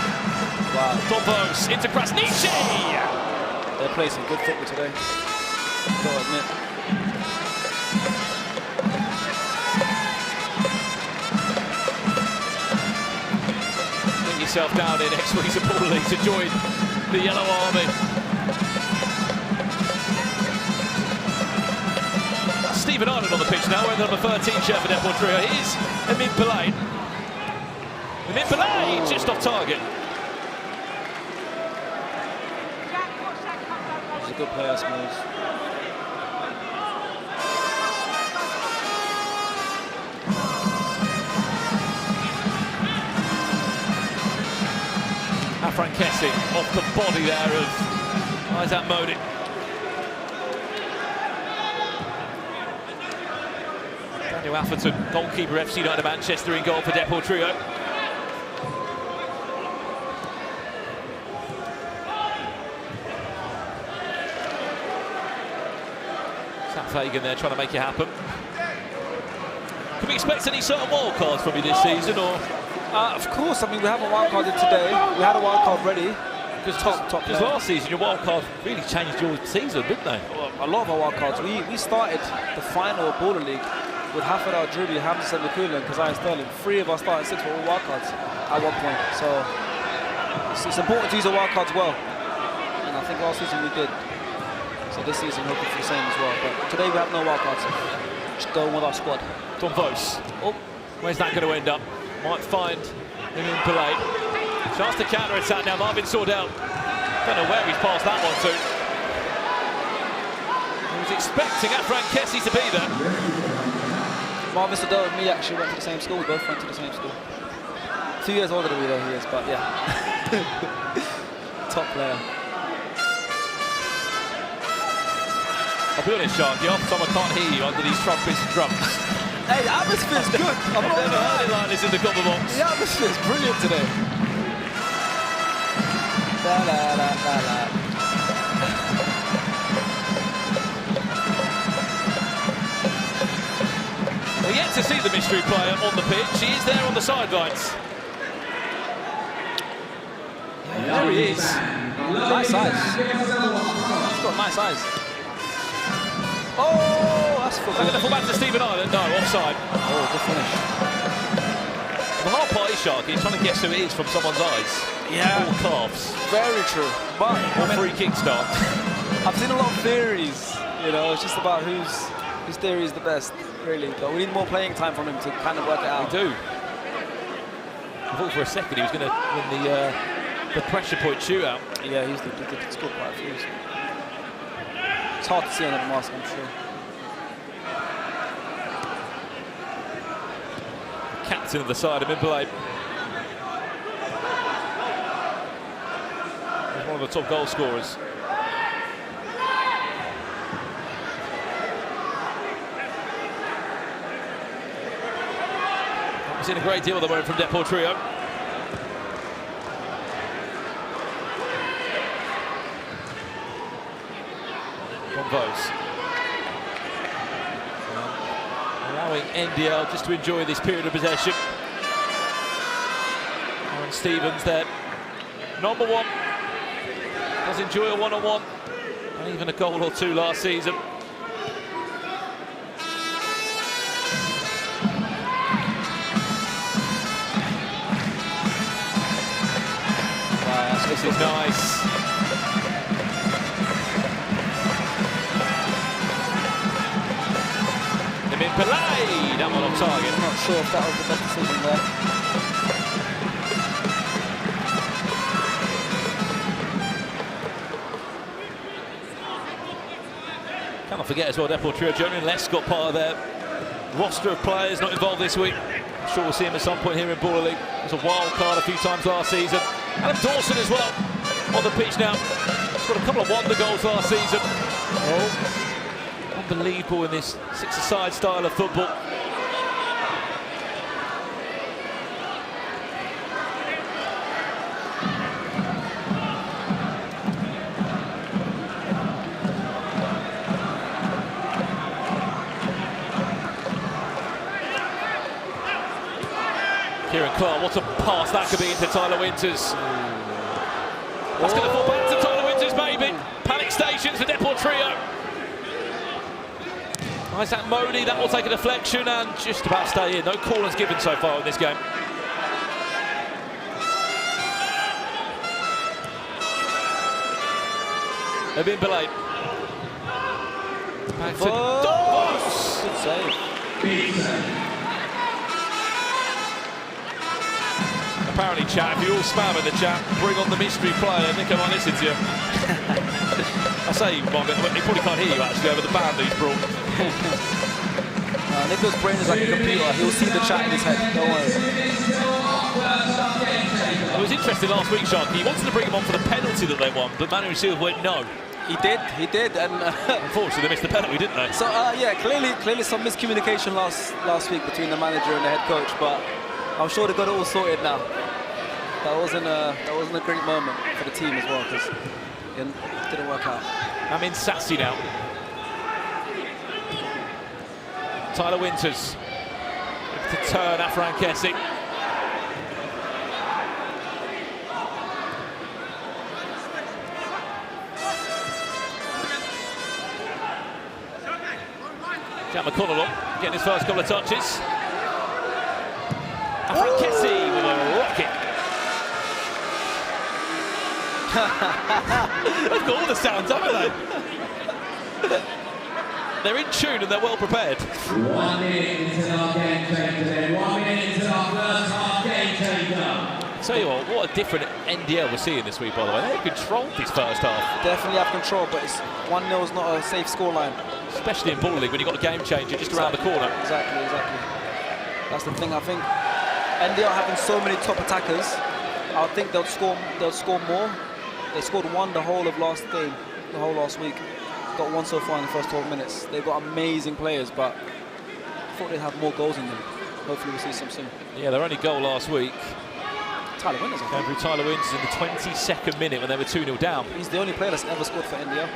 Wow. Tompos into Krasniqi. They're playing some good football today. Gotta admit. Get yourself down in next week's Ball League to join the Yellow Army. Stephen Ireland on the pitch now, wearing the number 13 shirt for Deportrio. Here's Emin Pillay. Emin Pillay just off target. He's a good player, I suppose. Afran Kessie off the body there of Isaac Modi. Daniel Atherton, goalkeeper FC United of Manchester, in goal for Deportrio. Sam Fagan there trying to make it happen. Can we expect any sort of wild cards from you this season, or? Of course, I mean, we haven't wild carded today. We had a wild card ready. Because last season, your wild card really changed your season, didn't they? Well, a lot of our wild cards. We started the final of Baller League with Hafid Al-Drubi, Hamza Sekula, and Kazai Sterling. 3 of our starting 6 were all wild cards at one point. So it's important to use our wild cards well. And I think last season we did. So this season, hoping for the same as well. But today we have no wild cards. Just going with our squad. Tompos. Oh, where's that going to end up? Might find him in Pillay. Chance to counter-attack now, Marvin Sordell. Don't know where he's passed that one to. He was expecting Afran Kessie to be there. Marvin Sordell and me actually went to the same school. We both went to the same school. 2 years older than me though he is, but yeah. Top player. I'll be honest, Sharky, half the time I can't hear you under these trumpets and drums. Hey, the atmosphere's good. I've never heard it like this in the cover box. The atmosphere's brilliant today. La la la la la. We're yet to see the mystery player on the pitch. He is there on the sidelines. There he is. Nice size. He's got nice eyes. Oh, that's full. They're going to fall back to Stephen Ireland. No, offside. Oh, good finish. The hard part is, Sharky, he's trying to guess who it is from someone's eyes. Yeah. All calves. Very true. But or free kick start. I've seen a lot of theories. You know, it's just about whose theory is the best, really. But we need more playing time from him to kind of work it out. We do. I thought for a second he was going to win the pressure point shootout. Yeah, he scored quite a few. It's hard to see under the mask, I'm sure. Captain of the side, Emin Pillay. He's one of the top goal scorers. We've seen a great deal at the moment from Deportrio. Allowing NDL just to enjoy this period of possession. And Stevens there, number 1, does enjoy a one-on-one and even a goal or 2 last season. Wow, this is nice. Emin Pillay, that one on target. I'm not sure if that was the best decision there. Cannot forget as well, Deportrio, Jonan Lescott, part of their roster of players not involved this week. I'm sure we'll see him at some point here in Baller League. He was a wild card a few times last season. Adam Dawson as well on the pitch now. He's got a couple of wonder goals last season. Oh, unbelievable in this six-a-side style of football. Kieran Clark, what a pass that could be into Tyler Winters. That's going to fall back to Tyler Winters, maybe. Panic stations for Deportrio. Isaac Modi, that will take a deflection and just about stay in. No corners given so far in this game. They've been belayed. Back to Dobbs. Good save. Apparently, chat, if you all spam in the chat, bring on the mystery player. I think I might listen to you. I say, Margaret, he probably can't hear you actually over the band that he's brought. Nicholas' brain is like a computer. He'll see the chat in his head. Don't worry. It was interesting last week, Sharky. He wanted to bring him on for the penalty that they won, but Manu Silva went no. He did, and unfortunately they missed the penalty, didn't they? So yeah, clearly some miscommunication last week between the manager and the head coach, but I'm sure they got it all sorted now. That wasn't a great moment for the team as well because it didn't work out. I'm in Sassy now. Tyler Winters to turn Afran Kessie. Jack McConnell getting his first couple of touches. Afran Kessie with a rocket. They've got all the sounds, haven't they? They're in tune and they're well prepared. 1 minute into our game changer. 1 minute into our first half game changer. Tell you what a different NDL we're seeing this week, by the way. They controlled this first half. Definitely have control, but it's 1-0 is not a safe scoreline. Especially in Ball League when you've got a game changer just around the corner. Exactly. That's the thing. I think NDL having so many top attackers, I think they'll score more. They scored one the whole of last game, the whole last week. Got one so far in the first 12 minutes. They've got amazing players, but I thought they'd have more goals in them. Hopefully we'll see some soon. Yeah, their only goal last week. Tyler Winters, I think. Tyler Winters in the 22nd minute when they were 2-0 down. He's the only player that's ever scored for NDL.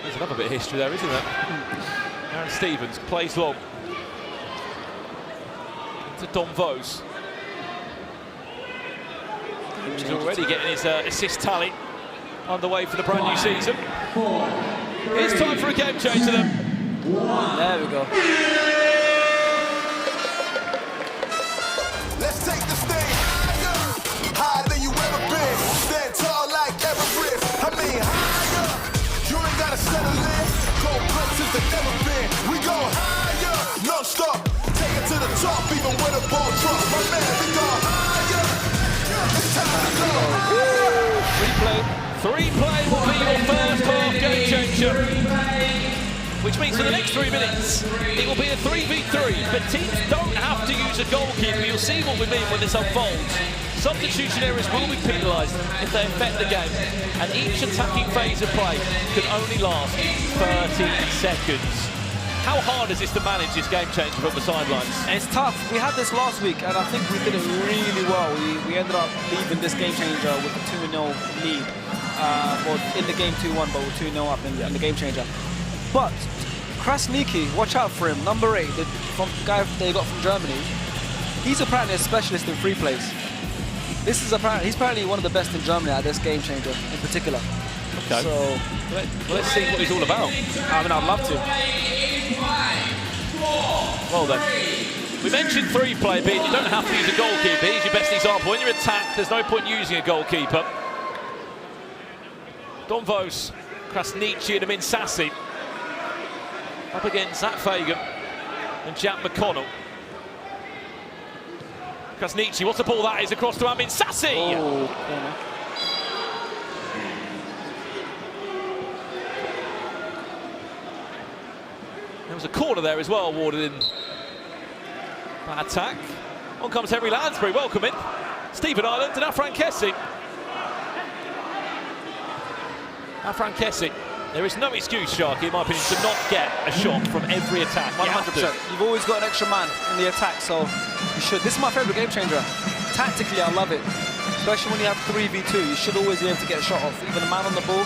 There's another bit of history there, isn't there? Aaron Stevens plays long. To Don Vos. He's already getting his assist tally underway for the brand new season. It's time for a game change to them. There we go. Let's take this thing higher than you ever been. Stand tall like Everest. I mean higher. You ain't gotta settle in. Go places that never been. We go higher, non-stop. Take it to the top, even when the ball drops. My man, we go higher. It's time to go higher. Three play will be your first half game changer. Which means for the next 3 minutes, it will be a 3v3, but teams don't have to use a goalkeeper. You'll see what we mean when this unfolds. Substitution errors will be penalised if they affect the game, and each attacking phase of play can only last 30 seconds. How hard is this to manage this game changer from the sidelines? It's tough. We had this last week, and I think we did it really well. We ended up leaving this game changer with a 2-0 lead. Or in the game 2-1, but we're 2-0 up in the game changer. But Krasniki, watch out for him. Number 8, the guy they got from Germany. He's apparently a specialist in free plays. He's apparently one of the best in Germany at this game changer in particular. Okay. So let's see what he's all about. I mean, I'd love to. Well then, we mentioned free play, but you don't have to use a goalkeeper. Here's your best example. When you're attacked, there's no point using a goalkeeper. Don Vos, Krasniqi and Amin Sassi up against Zach Fagan and Jack McConnell. Krasniqi, what a ball that is across to Amin Sassi! Oh, there was a corner there as well, awarded in that attack. On comes Henry Lansbury, welcome in. Stephen Ireland and Afran Kessie. Afran Kessie There is no excuse, Sharky, in my opinion, to not get a shot from every attack. 100%. You've always got an extra man in the attack, so you should. This is my favourite game changer. Tactically, I love it. Especially when you have 3v2, you should always be able to get a shot off. Either the man on the ball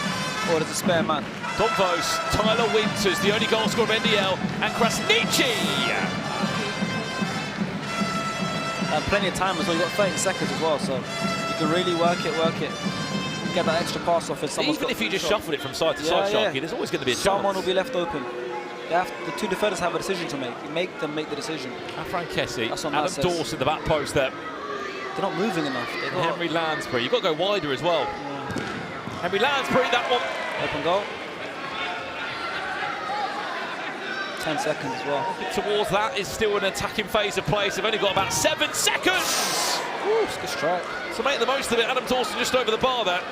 or there's a spare man. Don Vos, Tyler Winters, the only goal scorer of NDL, and Krasniqi. Plenty of time as well. You've got 30 seconds as well, so you can really work it. Get that extra pass off. Even if you just shuffle it from side to side, Sharky, there's always going to be a chance. Someone will be left open. The two defenders have a decision to make. You make them make the decision. Frank Kessie, Adam Dawson, the back post there. They're not moving enough. Henry Lansbury, you've got to go wider as well. Yeah. Henry Lansbury, that one. Open goal. 10 seconds as well. Towards that is still an attacking phase of play, so they've only got about 7 seconds. Ooh, it's a good strike. So make the most of it. Adam Dawson just over the bar there.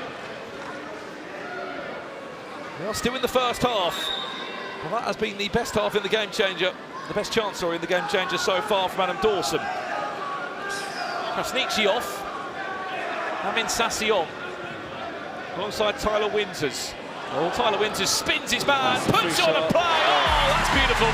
We are still in the first half. Well, that has been the best half in the game changer. The best chance, sorry, in the game changer so far from Adam Dawson. Krasniqi off. Amin Sassi on. Alongside Tyler Winters. Oh, Tyler Winters spins his man, puts on a play. Oh, that's beautiful.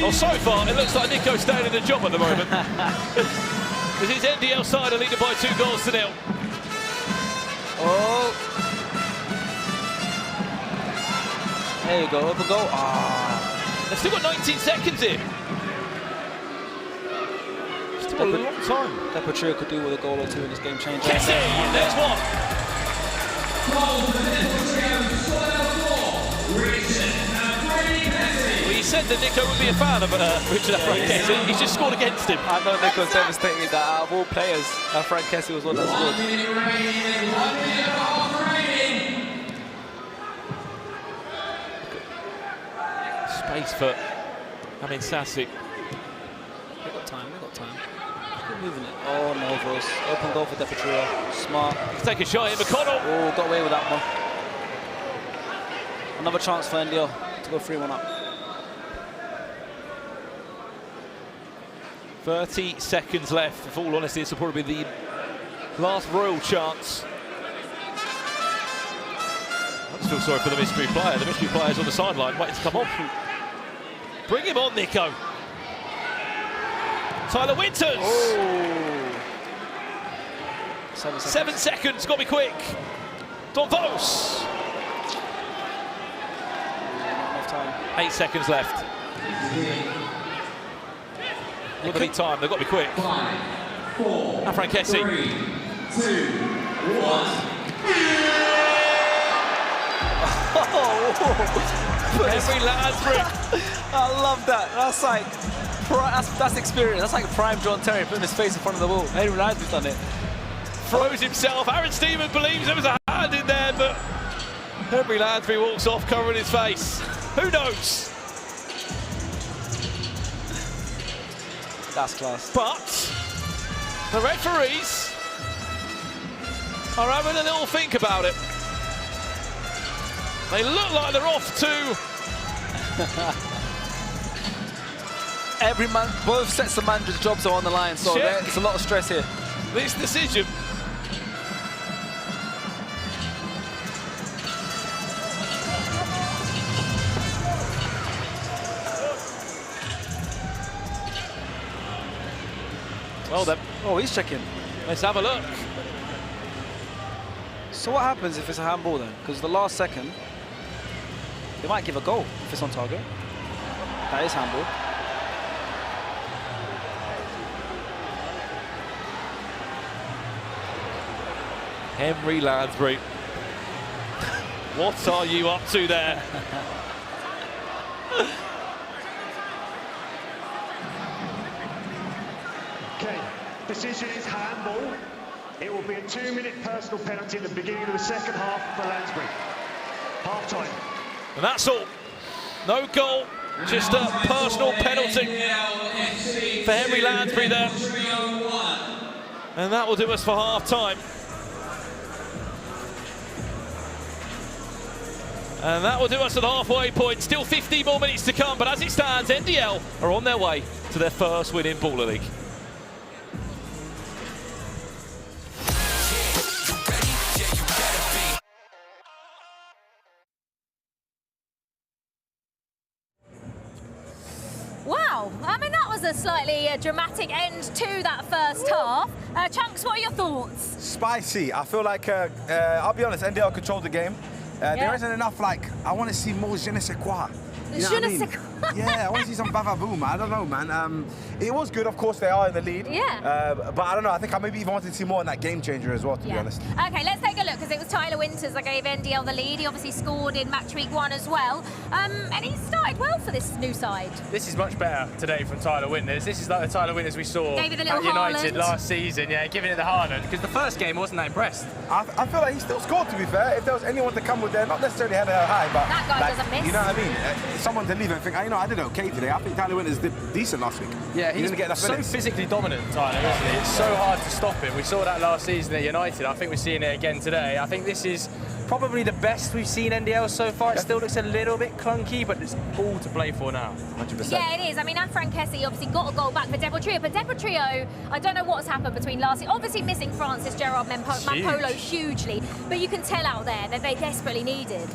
Well, so far, it looks like Nico's staying in the job at the moment. This is NDL side are leading by 2-0. Oh. There you go, open goal. Ah. They've still got 19 seconds in. Still a long time. Deportrio could do with a goal or two in this game change. Kessie, there's one. Well, he said that Nico would be a fan of Richard Frank Kessie. He's just scored against him. I know Nico's devastated that out of all players, Frank Kessie was one that scored. Space for Amin Sassi. They've got time. Keep moving it. Oh, no, Vos. Open goal for Deportrio. Smart. Take a shot here, McConnell. Oh, got away with that one. Another chance for NDL to go 3-1 up. 30 seconds left. In all honesty, this will probably be the last royal chance. I just feel sorry for the mystery player. The mystery player's on the sideline waiting to come on. Bring him on, Nico. Tyler Winters. Oh. 7 seconds. Got to be quick. Don Vos. Enough time. 8 seconds left. Will there be time? They've got to be quick. 5, 4, Frank Kessie. 3, 2, 1. Henry Lansbury. I love that. That's like, that's experience. That's like prime John Terry putting his face in front of the wall. Henry Lansbury's done it. Throws himself. Aaron Stevens believes there was a hand in there, but Henry Lansbury walks off covering his face. Who knows? That's class. But the referees are having a little think about it. They look like they're off to. Every man, both sets of managers' jobs are on the line, so it's a lot of stress here. This decision. Well then. Oh, he's checking. Let's have a look. So what happens if it's a handball then? Because the last second, they might give a goal if it's on target. That is handball. Henry Lansbury. What are you up to there? Okay, decision is handball. It will be a 2-minute personal penalty at the beginning of the second half for Lansbury. Half time. And that's all. No goal, just a personal penalty for Henry Lansbury there. And that will do us for half time. And that will do us at the halfway point. Still 15 more minutes to come, but as it stands, NDL are on their way to their first win in Baller League. Wow, I mean, that was a slightly dramatic end to that first half. Chunks, what are your thoughts? Spicy. I feel like, I'll be honest, NDL controlled the game. There isn't enough, like, I want to see more je ne sais quoi. You know what I mean? Yeah, I want to see some bava-boom. I don't know, man. It was good, of course, they are in the lead. Yeah. But I don't know, I think I maybe even wanted to see more in that game changer as well, to be honest. Okay, let's take a look, because it was Tyler Winters that gave NDL the lead. He obviously scored in match week 1 as well. And he started well for this new side. This is much better today from Tyler Winters. This is like the Tyler Winters we saw Gave it the at little United Haaland. last season, yeah, giving it the Haaland, because the first game wasn't that impressed. I feel like he still scored, to be fair. If there was anyone to come with there, not necessarily head high, but that guy like, doesn't miss. You know what I mean? Someone to leave and think, you know, I did okay today. I think Tyler Winters did decent last week. Yeah, he didn't get enough so minutes. physically dominant, Tyler, isn't he? It's so hard to stop him. We saw that last season at United. I think we're seeing it again today. I think this is probably the best we've seen NDL so far. It still looks a little bit clunky, but it's all to play for now. 100%. Yeah, it is. I mean, Afran Kessie obviously got a goal back for Deportrio, but Deportrio, I don't know what's happened between last year. Obviously missing Francis Gerard Mampolo hugely, but you can tell out there that they desperately needed.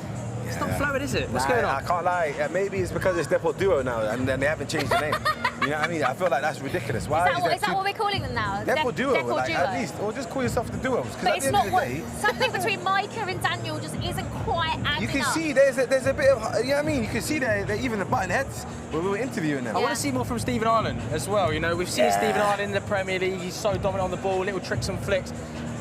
It's not flowing, is it? What's going on? I can't lie. Maybe it's because it's Deportrio now, and then they haven't changed the name. You know what I mean? I feel like that's ridiculous. Why Is that what we're calling them now? Deportrio, like, Deportrio. at least, or just call yourself the duos. But it's not what something between Micah and Daniel just isn't quite adding you can up. see there's a bit of, you know what I mean? You can see they're even the button heads when we were interviewing them. I want to see more from Stephen Ireland as well. You know, we've seen Stephen Ireland in the Premier League. He's so dominant on the ball, little tricks and flicks.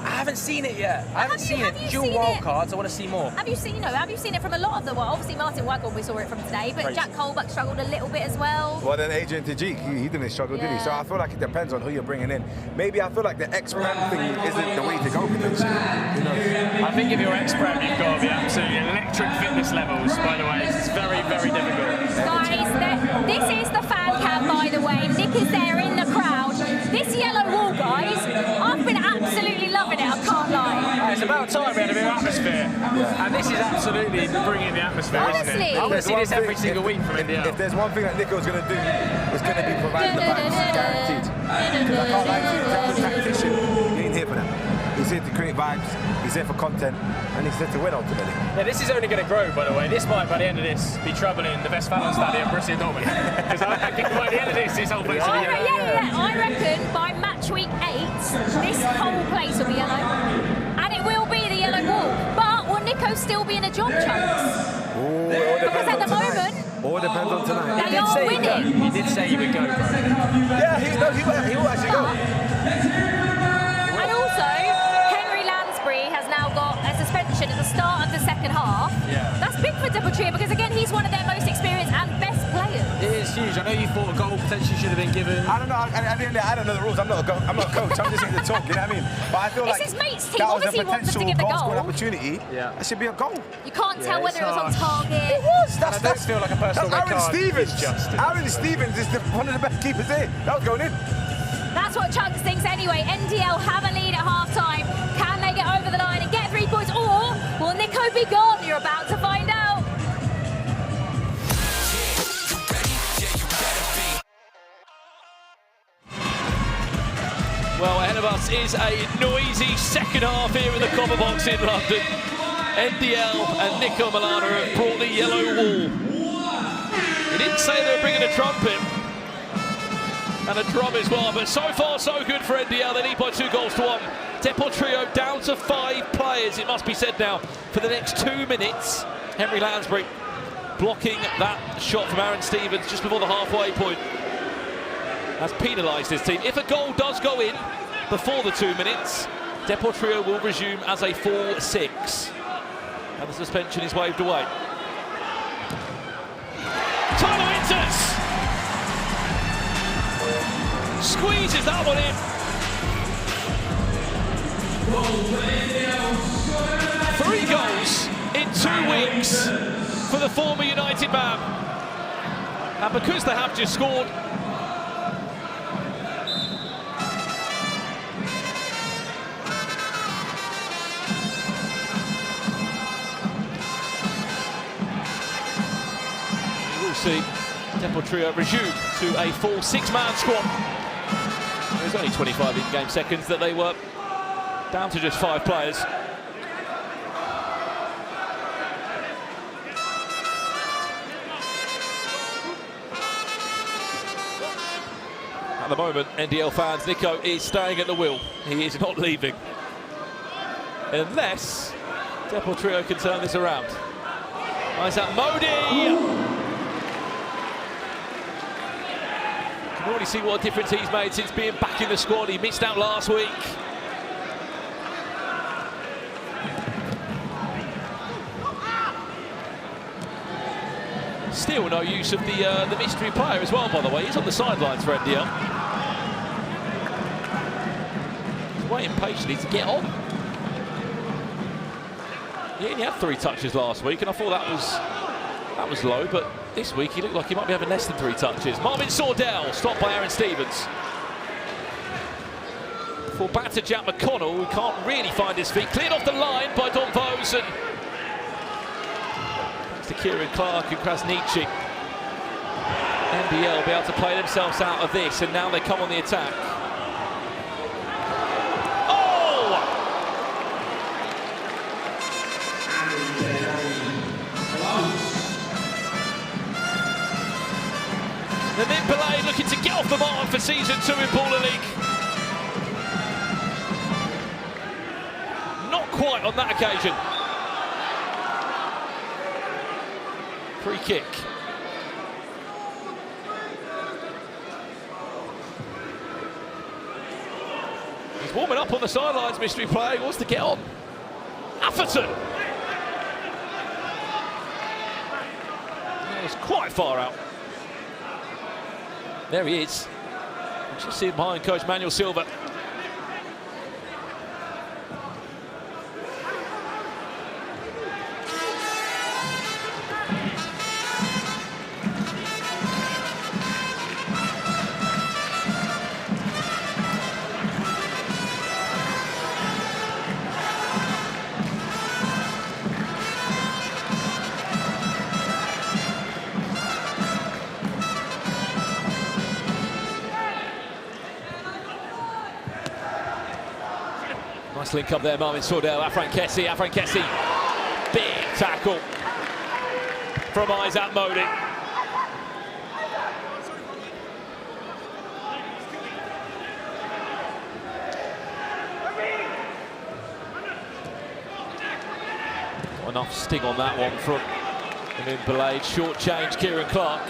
I haven't seen it yet. I haven't seen it. Dual wild cards. I want to see more. Have you seen it from a lot of the? Well, obviously Martin Waghorn, we saw it from today, but Jack Colback struggled a little bit as well. Well, then Adrian Tajik, he didn't struggle, did he? So I feel like it depends on who you're bringing in. Maybe I feel like the ex-Prem thing isn't the way to go potentially. Who knows? I think if you're ex-Prem, you've got to be absolutely electric fitness levels. By the way, it's very, very difficult. Guys, this is the fan cam, by the way. Nick is there in the crowd. This yellow wall, guys, I've been absolutely loving it. I can't lie. It's about time we had a bit of atmosphere. And this is absolutely bringing the atmosphere, isn't it? I want to see this every single week from India. If there's one thing that Nico's going to do, it's going to be providing the vibes, guaranteed. Because I can't lie to you, in terms of tactician, he ain't here for that. He's here to create vibes, he's here for content, and he's here to win ultimately. Yeah, this is only going to grow, by the way. This might, by the end of this, be troubling the Westfalenstadion, Borussia Dortmund. Because I think by the end of this whole place will be yellow. I reckon by match week 8, this whole place will be yellow. And it will be the yellow wall. But will Nico still be in a job, Chunks? Because at the moment, all depends on tonight. They are winning. He did say he would go, bro. Yeah, he will actually go. And also, Henry Lansbury has now got a suspension at the start of the second half. Yeah. That's big for Deportrio because, again, he's one of their most experienced and best players. It is huge. I know you thought a goal potentially should have been given. I don't know. I don't know the rules. I'm not a coach. I'm just here to talk. You know what I mean? But I feel It's like his mate's team. that was a Obviously, he wants them to get the potential goal. opportunity. Yeah. That should be a goal. You can't tell whether it was on harsh. target. It was. That does feel like a personal red Aaron card. Stevens. Justin. Aaron Stevens is one of the best keepers here. That was going in. That's what Chunks thinks anyway. NDL have a lead at half-time. Can they get over the line and get 3 points? Or will Nico be gone? You're about to find out. Well, ahead of us is a noisy second half here in the Copper Box in London. NDL and Nico Milano have brought the yellow wall. He didn't say they were bringing a trumpet and a drum as well, but so far so good for NDL. They lead by 2-1. Deportrio down to 5 players, it must be said now, for the next 2 minutes. Henry Lansbury blocking that shot from Aaron Stevens just before the halfway point. Has penalised his team. If a goal does go in before the 2 minutes, Deportrio will resume as a 4-6. And the suspension is waved away. Tyler Winters squeezes that one in. 3 goals in 2 weeks for the former United man. And because they have just scored, see Deportrio resume to a full 6-man squad. It was only 25 in-game seconds that they were down to just 5 players. At the moment, NDL fans, Nico is staying at the wheel. He is not leaving. Unless Deportrio can turn this around. Isaac Modi! You can already see what a difference he's made since being back in the squad. He missed out last week. Still no use of the mystery player as well, by the way. He's on the sidelines for NDL. He's waiting patiently to get on. He only had 3 touches last week, and I thought that was low, but this week he looked like he might be having less than 3 touches. Marvin Sordell, stopped by Aaron Stevens. For back to Jack McConnell, who can't really find his feet. Cleared off the line by Don Vosen. To Kieran Clark and Krasniqi. NDL will be able to play themselves out of this, and now they come on the attack. Oh! The Nimbele looking to get off the mark for season 2 in Baller League. Not quite on that occasion. Free kick. He's warming up on the sidelines, mystery player. He wants to get on. Atherton! It's quite far out. There he is. Just see him behind coach Manuel Silva. Nice link up there, Marvin Sordell, Afran Kessie, big tackle from Isaac Modi. Not enough sting on that one from Nimbele. Short change, Kieran Clark.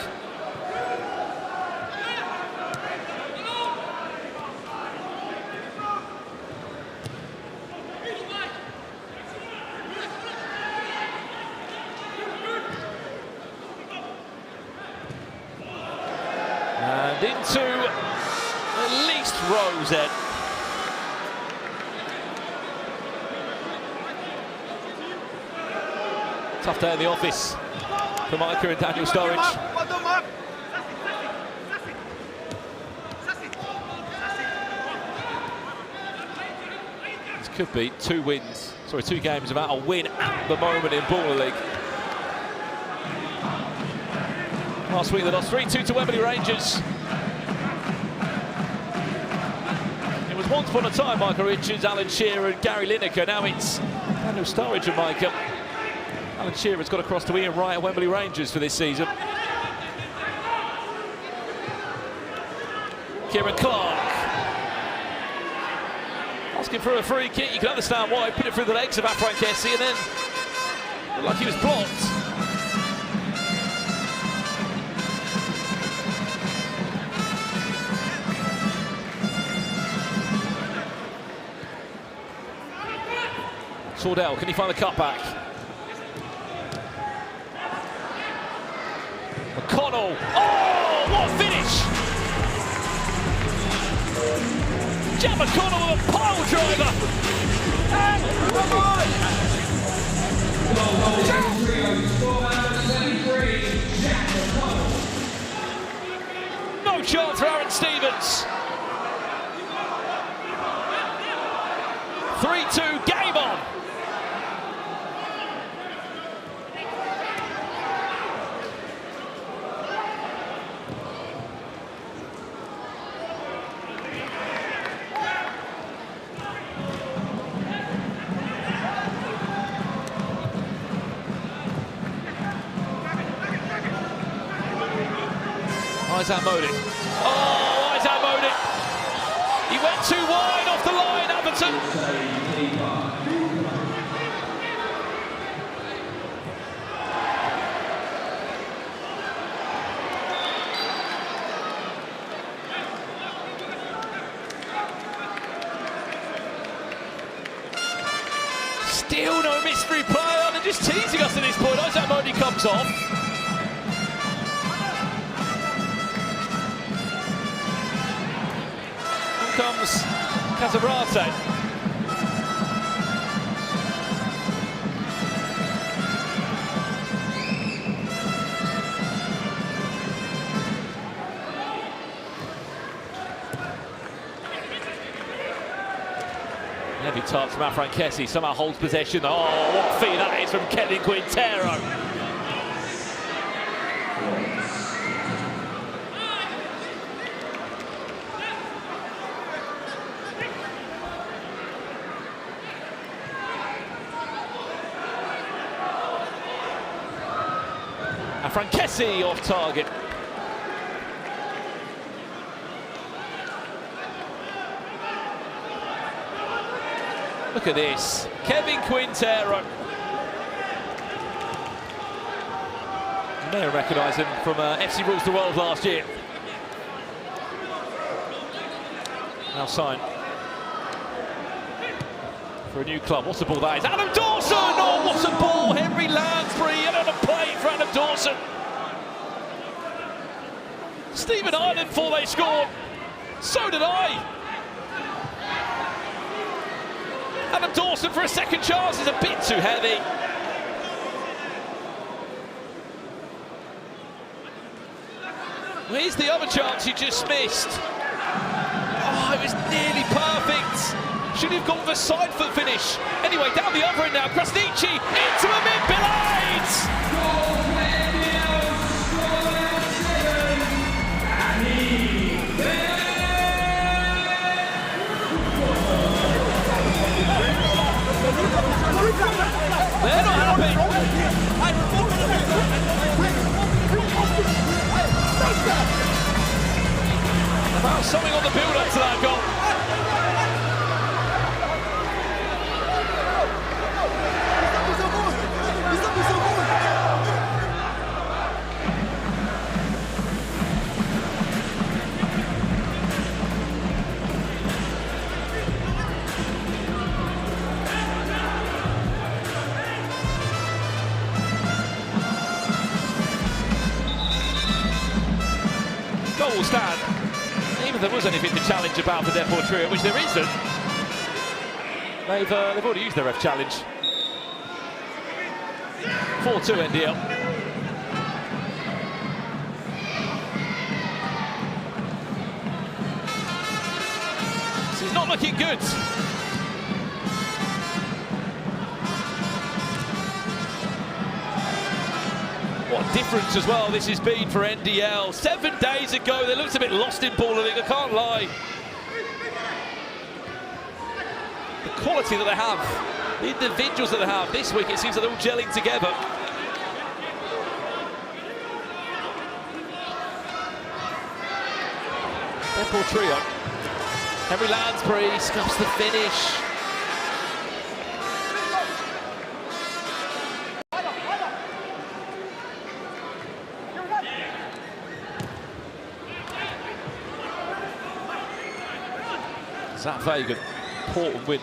And into at least Rose. Tough day in the office for Micah and Daniel Sturridge. This could be 2 games without a win at the moment in Baller League. Last week they lost 3-2 to Wembley Rangers. It was once upon a time Michael Richards, Alan Shearer and Gary Lineker. Now it's Daniel Sturridge and Micah. Alan Shearer's got across to Ian Wright at Wembley Rangers for this season. Kieran Clark. Asking for a free kick. You can understand why. Put it through the legs of Afran Kessie and then looked like he was blocked. Sordell, can he find the cutback? McConnell, oh, what a finish! Jack McConnell with a pile driver! And come on! No chance for Aaron Stevens. 3-2, game on! Isaac Modi. Oh, Isaac Modi. too wide off the line, Everton. Still no mystery player. They're just teasing us at this point. Isaac Modi comes off. Here comes Casabrate. Heavy touch from Afrankesi, somehow holds possession. Oh, what feed that is from Kevin Quintero. Afrankesi off target. Look at this, Kevin Quintero. You may recognise him from FC Rules the World last year. Now signed for a new club. What a ball that is. Adam Dawson! Oh, what a ball! Henry Lansbury and on a play for Adam Dawson. Stephen Ireland thought they scored. So did I. Adam Dawson for a second chance is a bit too heavy. Here's the other chance he just missed. Oh, it was nearly perfect. Should have gone for the side foot finish. Anyway, down the other end now, Krasniqi into a mid-blades. They're not happy. About something on the build-up to that goal. Goal will stand. Even if there was anything to challenge about for Deportrio, which there isn't, they've already used their ref challenge. 4-2 NDL. This is not looking good. What a difference as well this has been for NDL. 7 days ago, they looked a bit lost in ball league, I can't lie. The quality that they have, the individuals that they have, this week it seems like they're all gelling together. Deportrio. Henry Lansbury scuffs the finish. Zach Vega, important win.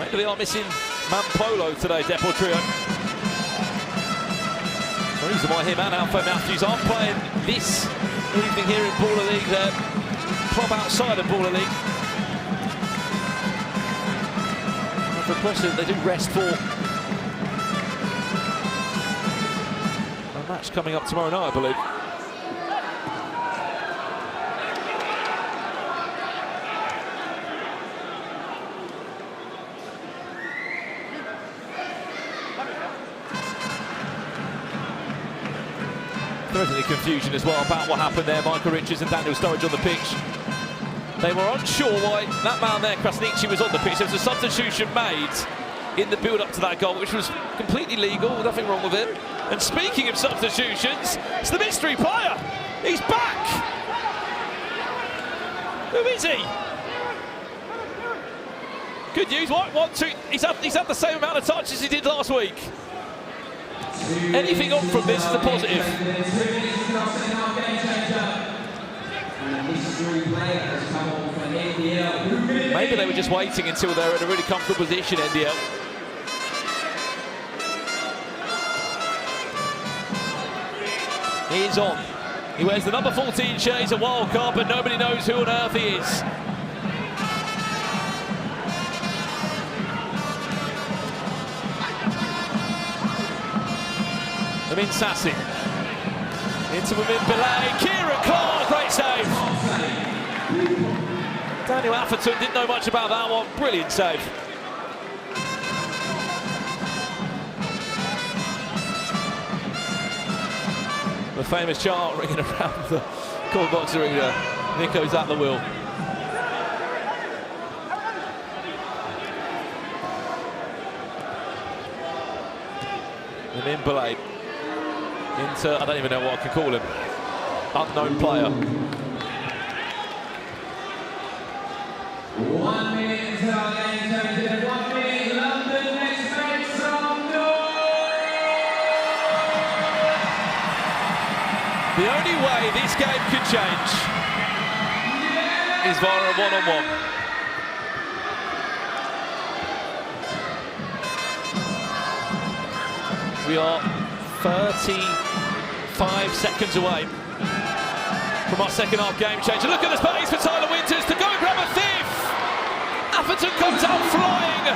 Maybe they are missing Mampolo today, Deportrio. The reason why him and Alpha Matthews aren't playing this evening here in Baller League, their club outside of Baller League. And for Preston, they do rest for a match coming up tomorrow night, I believe. There isn't any confusion as well about what happened there. Michael Richards and Daniel Sturridge on the pitch. They were unsure why that man there, Krasniqi, was on the pitch. There was a substitution made. in the build-up to that goal, which was completely legal, nothing wrong with it. And speaking of substitutions, it's the mystery player. He's back. Who is he? Good news. One, two. He's had the same amount of touches as he did last week. Anything on from this is a positive. Maybe they were just waiting until they're in a really comfortable position, NDL. He is on. He wears the number 14 shirt. He's a wild card, but nobody knows who on earth he is. Amin Sassi. Into Wembley. Kieran Clark, great save. Daniel Atherton didn't know much about that one. Brilliant save. The famous chant ringing around the call box arena. Nico's at the wheel. Wembley. Into, I don't even know what I can call him. Unknown player. 1 minute until our game changes. 1 minute, London, let's make some noise! The only way this game could change is via a one-on-one. We are 35 seconds away from our second half game change. Look at the space for Tyler Winters to go and grab a fifth. Atherton comes out flying.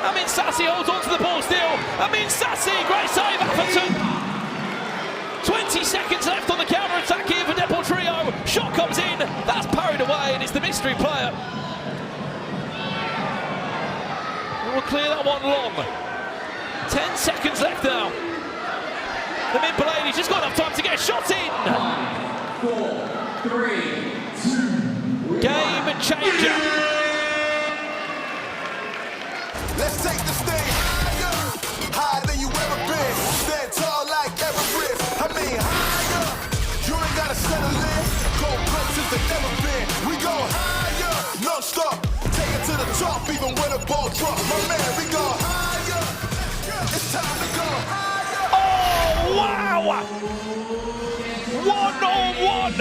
Amin Sassi holds on to the ball still. Amin Sassi, great save, Atherton. 20 seconds left on the counter-attack here for Deportrio. Shot comes in, that's parried away, and it's the mystery player. We'll clear that one long. 10 seconds left now. The mid-Belady's just got enough time to get a shot in. 5, 4, 3, 2, game changer. Let's take this thing higher than you ever been. Stand tall like Everest. I mean higher. You ain't gotta settle in. Go places that never been. We go higher, no stop. Take it to the top, even when the ball drop. My man, we go higher. It's time to go higher. Oh wow! 1-on-1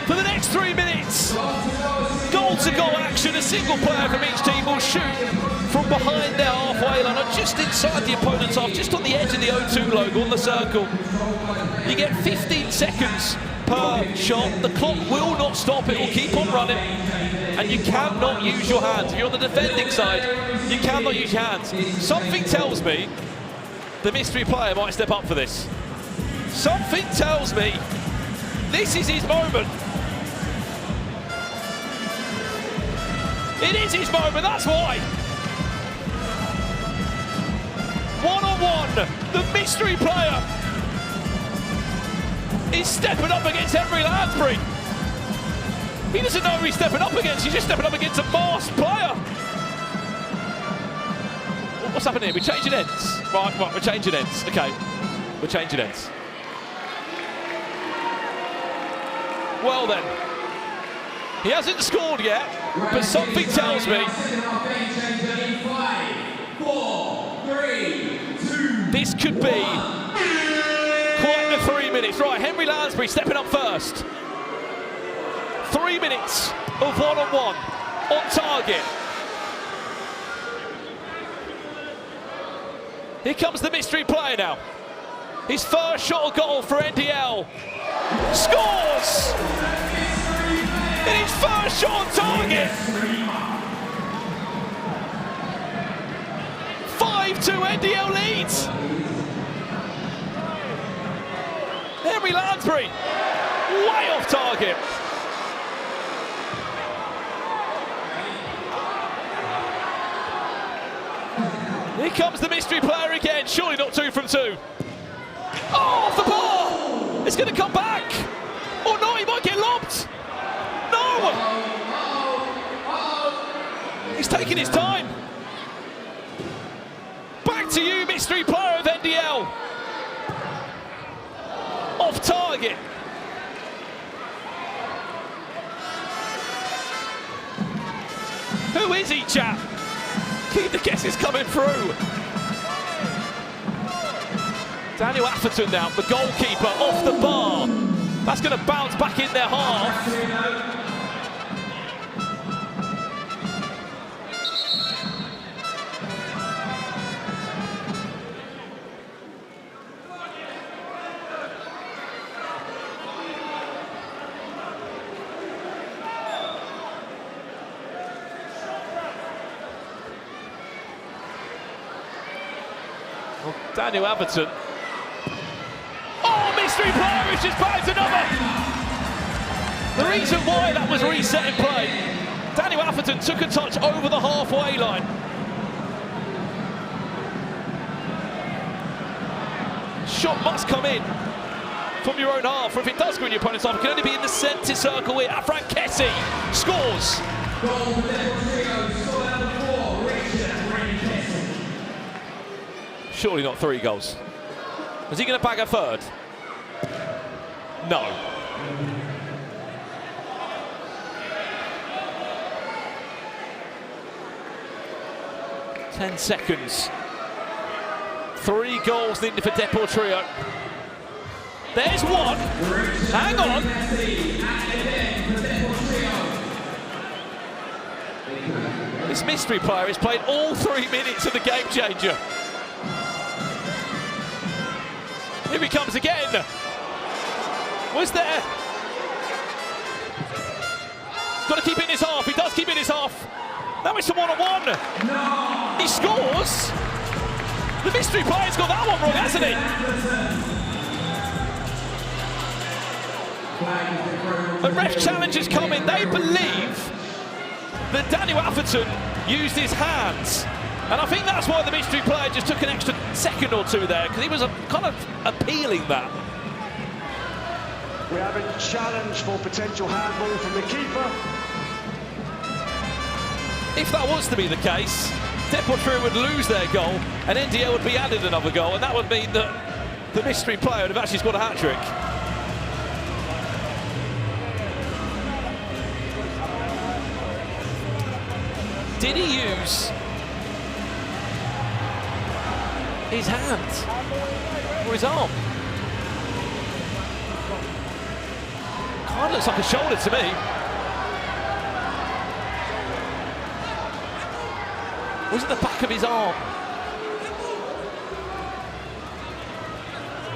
for the next 3 minutes. Goal-to-goal action. A single player from each team will shoot from behind their halfway line, or just inside the opponent's half, just on the edge of the O2 logo on the circle. You get 15 seconds per shot. The clock will not stop. It will keep on running. And you cannot use your hands. If you're on the defending side, you cannot use your hands. Something tells me the mystery player might step up for this. Something tells me this is his moment. It is his moment, that's why. 1-on-1, the mystery player is stepping up against Henry Lansbury. He doesn't know who he's stepping up against, he's just stepping up against a masked player. What's happening here? We're changing ends. Right, we're changing ends. Okay, we're changing ends. Well then, he hasn't scored yet, but something tells me 5, 4, 3, 2, this could be quite the 3 minutes. Right, Henry Lansbury stepping up first. 3 minutes of 1-on-1 on target. Here comes the mystery player now. His first shot or goal for NDL. Scores! In his first shot on target. 5-2 NDL leads. Henry Lansbury, way off target. Here comes the mystery player again, surely not 2 from 2. Oh, off the bar! It's going to come back! Oh no, he might get lobbed! No! He's taking his time. Back to you, mystery player of NDL. Off target. Who is he, chap? Keep the guesses coming through. Daniel Atherton now, the goalkeeper, off the bar. That's going to bounce back in their half. Well, Daniel Atherton. Oh, mystery player who's just bagged another. The reason why that was reset in play. Daniel Atherton took a touch over the halfway line. Shot must come in from your own half, or if it does go in your opponent's half, it can only be in the centre circle here. Afran Kessie scores. Goal for Deportrio, score number 4, Rangers. Surely not 3 goals. Was he going to bag a third? No. Ten seconds. 3 goals needed for Deportrio. There's one. Hang on. This mystery player has played all 3 minutes of the game changer. Here he comes again. Was there? He's got to keep it in his half. He does keep it in his half. Now it's a 1-on-1. No. He scores. The mystery player's got that one wrong, hasn't he? The ref challenges come in. They believe that Daniel Atherton used his hands. And I think that's why the mystery player just took an extra second or 2 there, because he was kind of appealing that. We have a challenge for potential handball from the keeper. If that was to be the case, Deportrio would lose their goal and NDL would be added another goal, and that would mean that the mystery player would have actually scored a hat-trick. Did he use his hand or his arm? Kind of looks like a shoulder to me. Was it the back of his arm?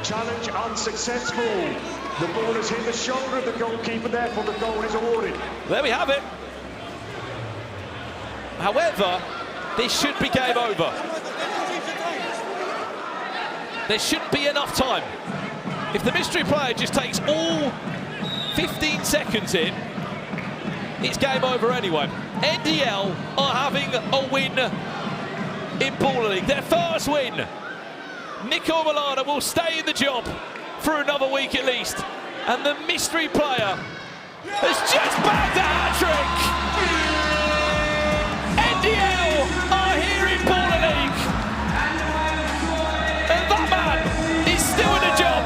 Challenge unsuccessful. The ball has hit the shoulder of the goalkeeper, therefore the goal is awarded. There we have it. However, this should be game over. There shouldn't be enough time. If the mystery player just takes all 15 seconds in, it's game over anyway. NDL are having a win in Baller League, their first win. Nico Milana will stay in the job for another week at least. And the mystery player has just bagged a hat-trick. NDL are here in Baller League. And that man is still in the job.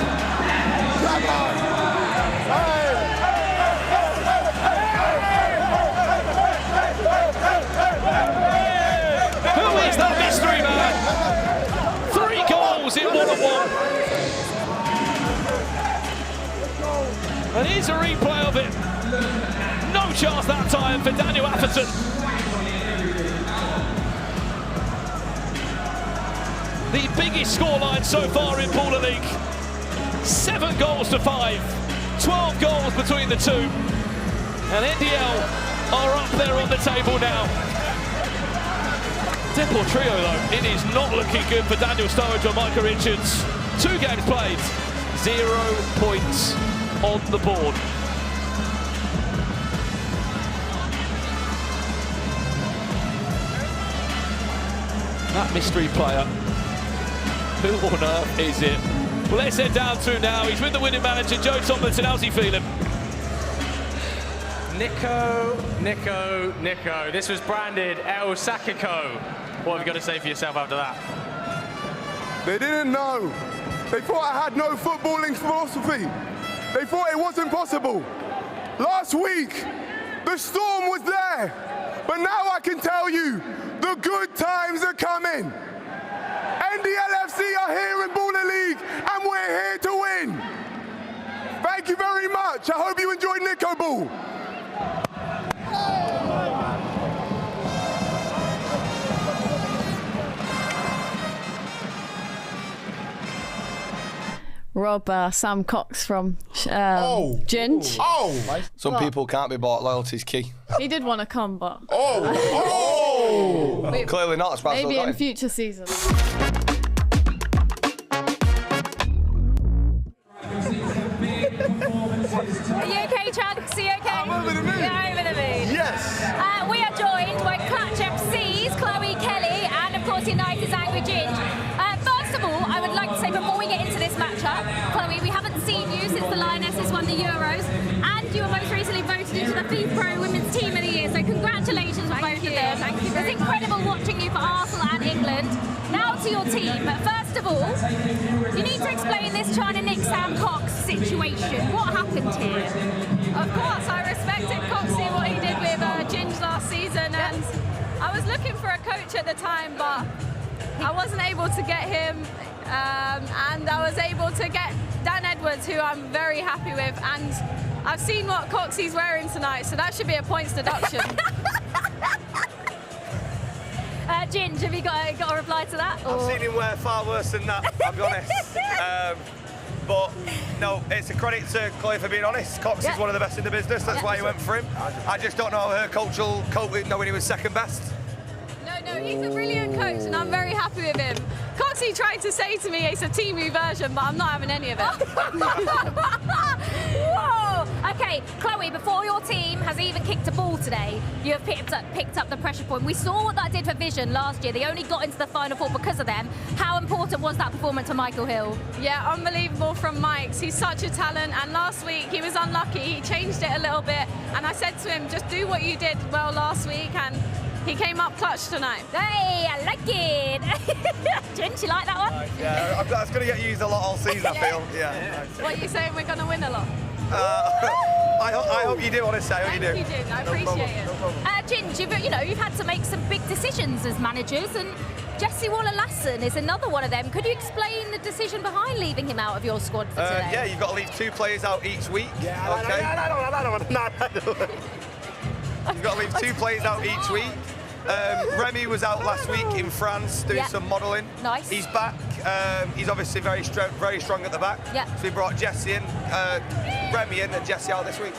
Who is that mystery man? 3 goals in 1-on-1. And here's a replay of it. No chance that time for Daniel Atherton. The biggest scoreline so far in Baller League. 7 goals to 5. 12 goals between the 2. And NDL are up there on the table now. Deportrio though, it is not looking good for Daniel Sturridge or Micah Richards. 2 games played, 0 points on the board. That mystery player, who on earth is it? Well, let's head down to now. He's with the winning manager, Joe Tomlinson. How's he feeling? Nico. This was branded El Sakiko. What have you got to say for yourself after that? They didn't know. They thought I had no footballing philosophy. They thought it wasn't possible. Last week, the storm was there. But now I can tell you, the good times are coming. NDL FC are here in Baller League, and we're here to win. Thank you very much. I hope you enjoyed Nico Ball. Rob, Sam Cox from Ginge. Some people can't be bought. Loyalty's key. He did want to come, but Clearly not. maybe in future seasons. Are you okay, Chunks? Are you okay? I'm over the moon. You're over the moon. Yes. We are joined by Clutch FC's Chloe Kelly and, of course, Yanited's Angry Ginge. First of all, I would like to say, before we get into this matchup, Chloe, we haven't seen you since the Lionesses won the Euros, and you were most recently voted into the FIFPro Women's Team of the Year, so congratulations on both of them. Thank you very It's incredible watching you for Arsenal and England. Now to your team, but first of all, you need to explain this trying to nick Sam Cox situation. What happened here? Of course, I respected Coxie, what he did with Ginge last season, and I was looking for a coach at the time, but I wasn't able to get him, and I was able to get Dan Edwards, who I'm very happy with, and I've seen what Coxie's wearing tonight, so that should be a points deduction. Ginge, have you got a reply to that? I've seen him wear far worse than that, I'll be honest. But no, it's a credit to Chloe for being honest. Cox is one of the best in the business, that's why he went for him. I just don't know how her coach will cope with knowing he was second best. No, he's a brilliant coach, and I'm very happy with him. Coxie tried to say to me it's a Timu version, but I'm not having any of it. Whoa! Okay, Chloe, before your team has even kicked a ball today, you have picked up the pressure point. We saw what that did for Vision last year. They only got into the Final Four because of them. How important was that performance for Michael Hill? Yeah, unbelievable from Mike's. He's such a talent, and last week he was unlucky. He changed it a little bit, and I said to him, just do what you did well last week, and he came up clutch tonight. Hey, I like it. Didn't you like that one? Yeah, that's going to get used a lot all season, I feel. Yeah. What are you saying, we're going to win a lot? I hope you do, honestly. I hope you do. I appreciate it. Ginge, you've had to make some big decisions as managers, and Jesse Waller-Lasson is another one of them. Could you explain the decision behind leaving him out of your squad for today? Yeah, you've got to leave 2 players out each week. Yeah, okay. You've got to leave 2 players out each week. Remy was out last week in France doing some modelling. Nice. He's back. He's obviously very strong at the back. Yeah. So we brought Jesse in, Remy in, and Jesse out this week.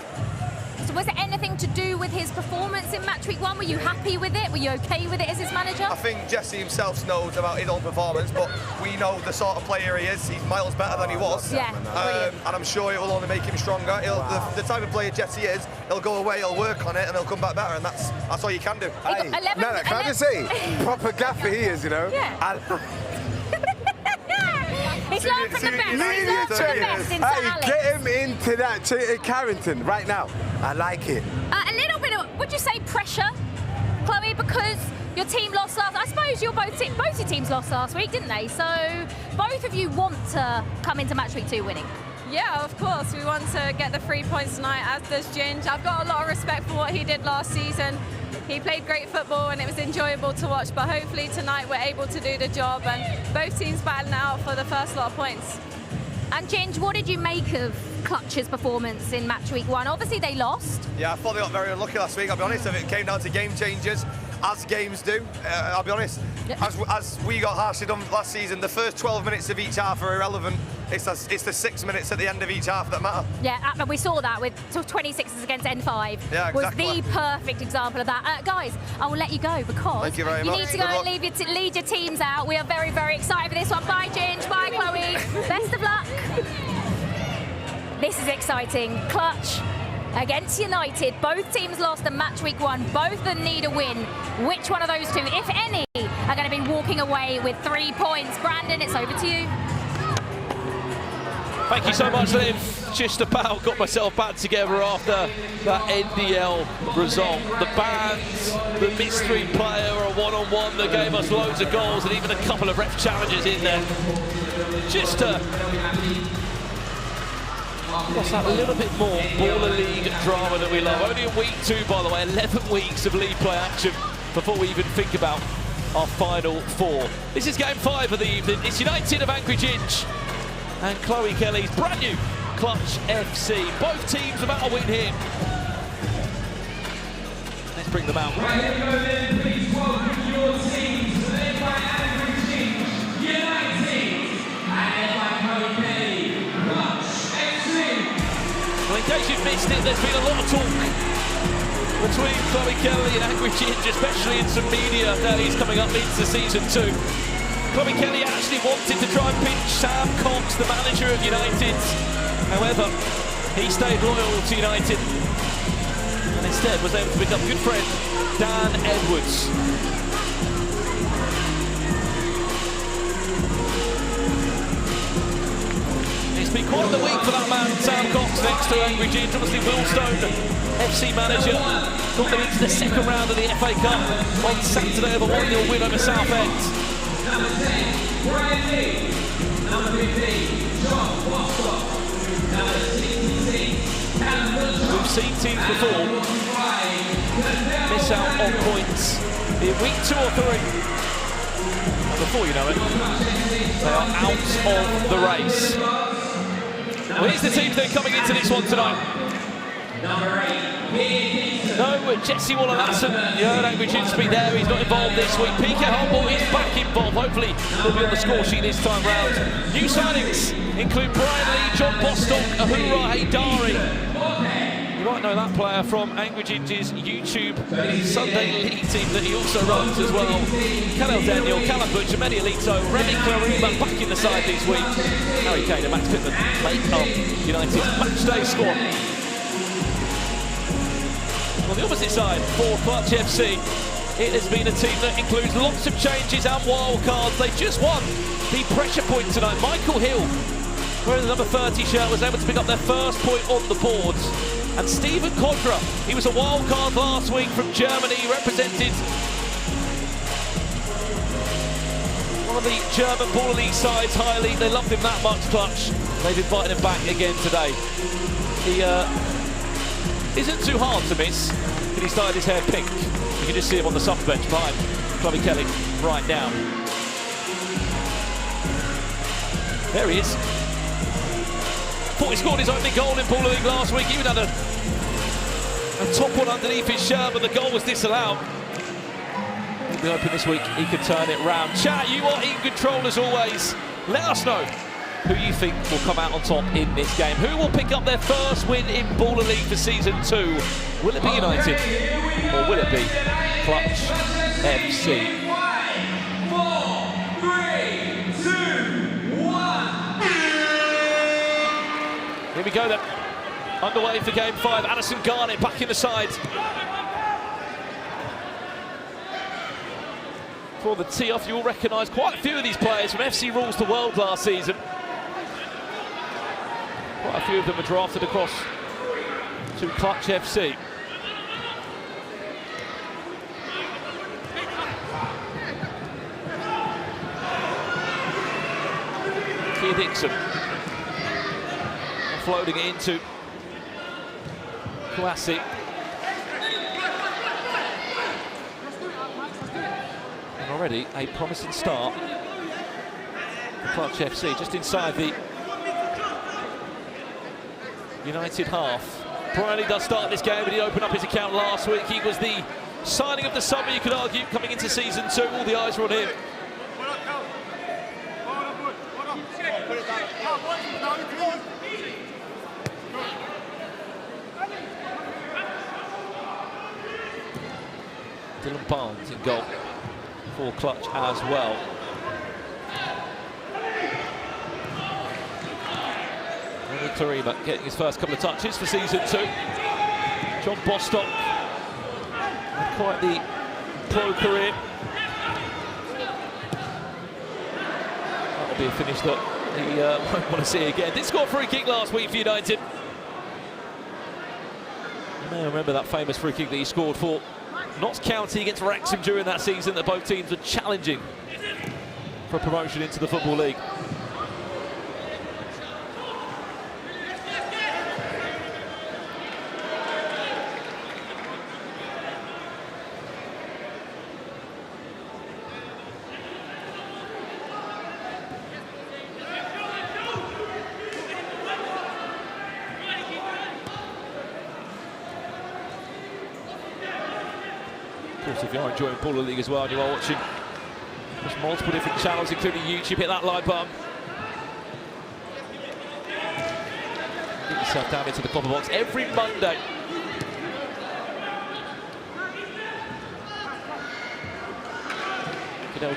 So was it anything to do with his performance in match week 1? Were you happy with it? Were you okay with it as his manager? I think Jesse himself knows about his own performance, but we know the sort of player he is. He's miles better than he was. Yeah, and I'm sure it will only make him stronger. The type of player Jesse is, he'll go away, he'll work on it, and he'll come back better, and that's all you can do. Can I just say, proper gaffer he is, Yeah. He's learned from the best. He's learned from the best in Alex. Get him into that Carrington right now. I like it. A little bit of, would you say, pressure, Chloe, because your team lost last. I suppose both your teams lost last week, didn't they? So both of you want to come into match week 2 winning. Yeah, of course. We want to get the 3 points tonight, as does Ginge. I've got a lot of respect for what he did last season. He played great football and it was enjoyable to watch, but hopefully tonight we're able to do the job and both teams battling out for the first lot of points. And Ginge, what did you make of Clutch's performance in match week 1? Obviously they lost. Yeah, I thought they got very unlucky last week, I'll be honest. If it came down to game changers, as games do, I'll be honest, as we got harshly done last season, the first 12 minutes of each half are irrelevant. It's the 6 minutes at the end of each half that matter. Yeah, but we saw that with 26s against N5. Yeah, exactly. Was the perfect example of that. Guys, I will let you go because Thank you very much. need to go and lead your teams out. We are very, very excited for this one. Bye, Ginge. Bye, Chloe. Best of luck. This is exciting. Clutch against United. Both teams lost in match week 1. Both of them need a win. Which one of those two, if any, are going to be walking away with 3 points? Brandon, it's over to you. Thank you so much, Liv. Just about got myself back together after that NDL result. The band, the mystery player, a one-on-one that gave us loads of goals and even a couple of ref challenges in there. Just what's that, a little bit more Baller League drama that we love. Only in week 2, by the way, 11 weeks of league play action before we even think about our final 4. This is game 5 of the evening. It's Yanited of Angry Ginge and Chloe Kelly's brand new Clutch FC. Both teams about a win here. Let's bring them out. Right, here we go then. Please welcome your teams, led by Angry Ginge, Yanited, and led by Chloe Kelly, Clutch FC. Well, in case you've missed it, there's been a lot of talk between Chloe Kelly and Angry Ginge, especially in some media days coming up into season 2. Chloe Kelly actually wanted to try and pinch Sam Cox, the manager of Yanited. However, he stayed loyal to Yanited and instead was able to pick up good friend Dan Edwards. It's been quite the week for that man, Sam Cox, next to Angry Ginge. Obviously, Willstone, FC manager, got them into the second round of the FA Cup on Saturday with a 1-0 win over Southend. Number 10, Brian Lee. Number 15, John Bosco. Number 66, Callum Wilson. We've seen teams before miss out on points in week 2 or 3. And before you know it, they are out of the race. Well, here's the team that are coming into this one tonight. Number 8, no, Jesse Waller-Lasson, you heard Angry Ginge be there, he's not involved this week. PK Humboldt is back involved, hopefully he'll be on the score sheet this time round. New signings include Brian Lee, John Bostock, Ahura Haydari. You might know that player from Angry Ginge's YouTube Sunday League team that he also runs as well. Kalel Daniel, Callum Butcher, Mehdi Alito, Remy Clarima back in the side this week. Harry Kane and Max Pittman make up United's matchday squad. On the opposite side, for Clutch FC, it has been a team that includes lots of changes and wild cards. They just won the pressure point tonight. Michael Hill, wearing the number 30 shirt, was able to pick up their first point on the boards. And Stephen Kodra, he was a wild card last week from Germany. He represented one of the German Baller League sides highly. They loved him that much, Clutch. They've invited him back again today. He isn't too hard to miss, but he's dyed his hair pink. You can just see him on the sub bench behind Chloe Kelly right now. There he is. Thought he scored his opening goal in Baller League last week. He even had a top one underneath his shirt, but the goal was disallowed. He'll be hoping this week he could turn it round. Chat, you are in control as always. Let us know who you think will come out on top in this game. Who will pick up their first win in Baller League for season 2? Will it be Yanited or will it be Clutch FC? 5, 4, 3, 2, 1. Here we go then. Underway for game 5. Addison Garnett back in the side. For the tee-off, you will recognise quite a few of these players from FC Rules to World last season. Quite a few of them were drafted across to Clutch FC. Kia Dixon floating it into Kwasi. And already a promising start for Clutch FC, just inside the United half. Briley does start this game, but he opened up his account last week. He was the signing of the summer, you could argue, coming into season 2. All the eyes were on him. Dylan Barnes in goal for Clutch as well. Remy Clarima getting his first couple of touches for season 2. John Bostock had quite the pro career. That'll be a finish that He won't want to see it again. Did score a free kick last week for United. You may remember that famous free kick that he scored for Notts County against Wrexham during that season, that both teams were challenging for promotion into the Football League. Of course, if you are enjoying Baller League as well and you are watching across multiple different channels, including YouTube, hit that like button. Get yourself down into the copper box every Monday.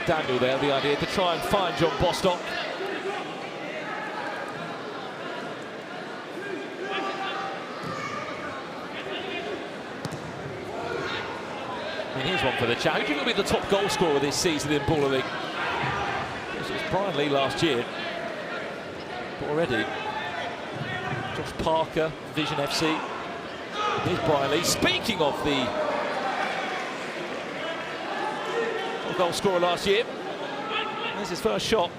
Daniel there, the idea to try and find John Bostock. And here's one for the chat. Who do you think will be the top goal scorer this season in Baller League? It was Brian Lee last year. But already, Josh Parker, VZN FC. Here's Brian Lee. Speaking of the top goal scorer last year, there's his first shot.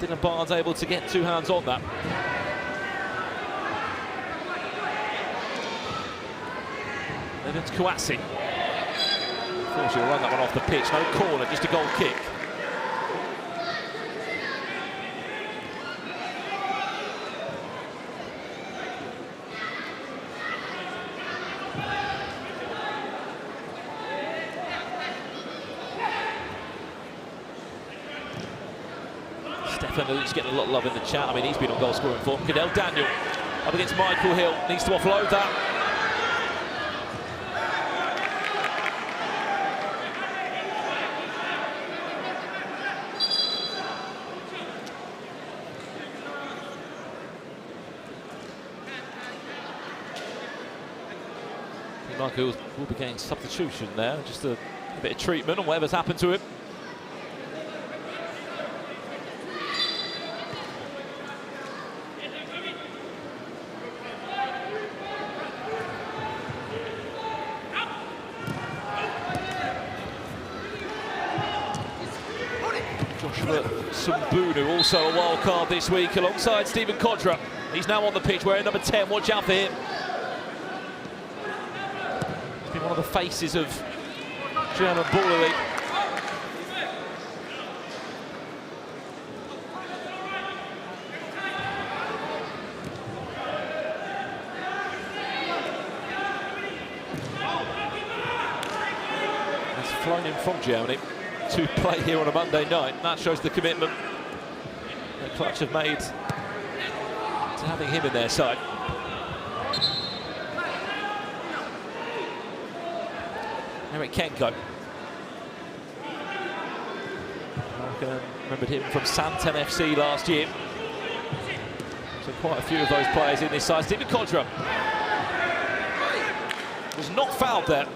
Dylan Barnes able to get two hands on that. Then it's Kouassi. Unfortunately, we'll run that one off the pitch. No corner, just a goal kick. Stefan Luke's getting a lot of love in the chat. I mean, he's been on goal scoring form. Cadell Daniel up against Michael Hill. Needs to offload that. Michael will be getting substitution there, just a bit of treatment on whatever's happened to him. Joshua Sumbunu, also a wild card this week, alongside Stephen Kodra. He's now on the pitch wearing number 10, watch out for him. One of the faces of German Baller League. He's flown in from Germany to play here on a Monday night. That shows the commitment that Clutch have made to having him in their side. Eric Kenko. I remembered him from Santen FC last year. So quite a few of those players in this side. Stephen Kodra was not fouled there.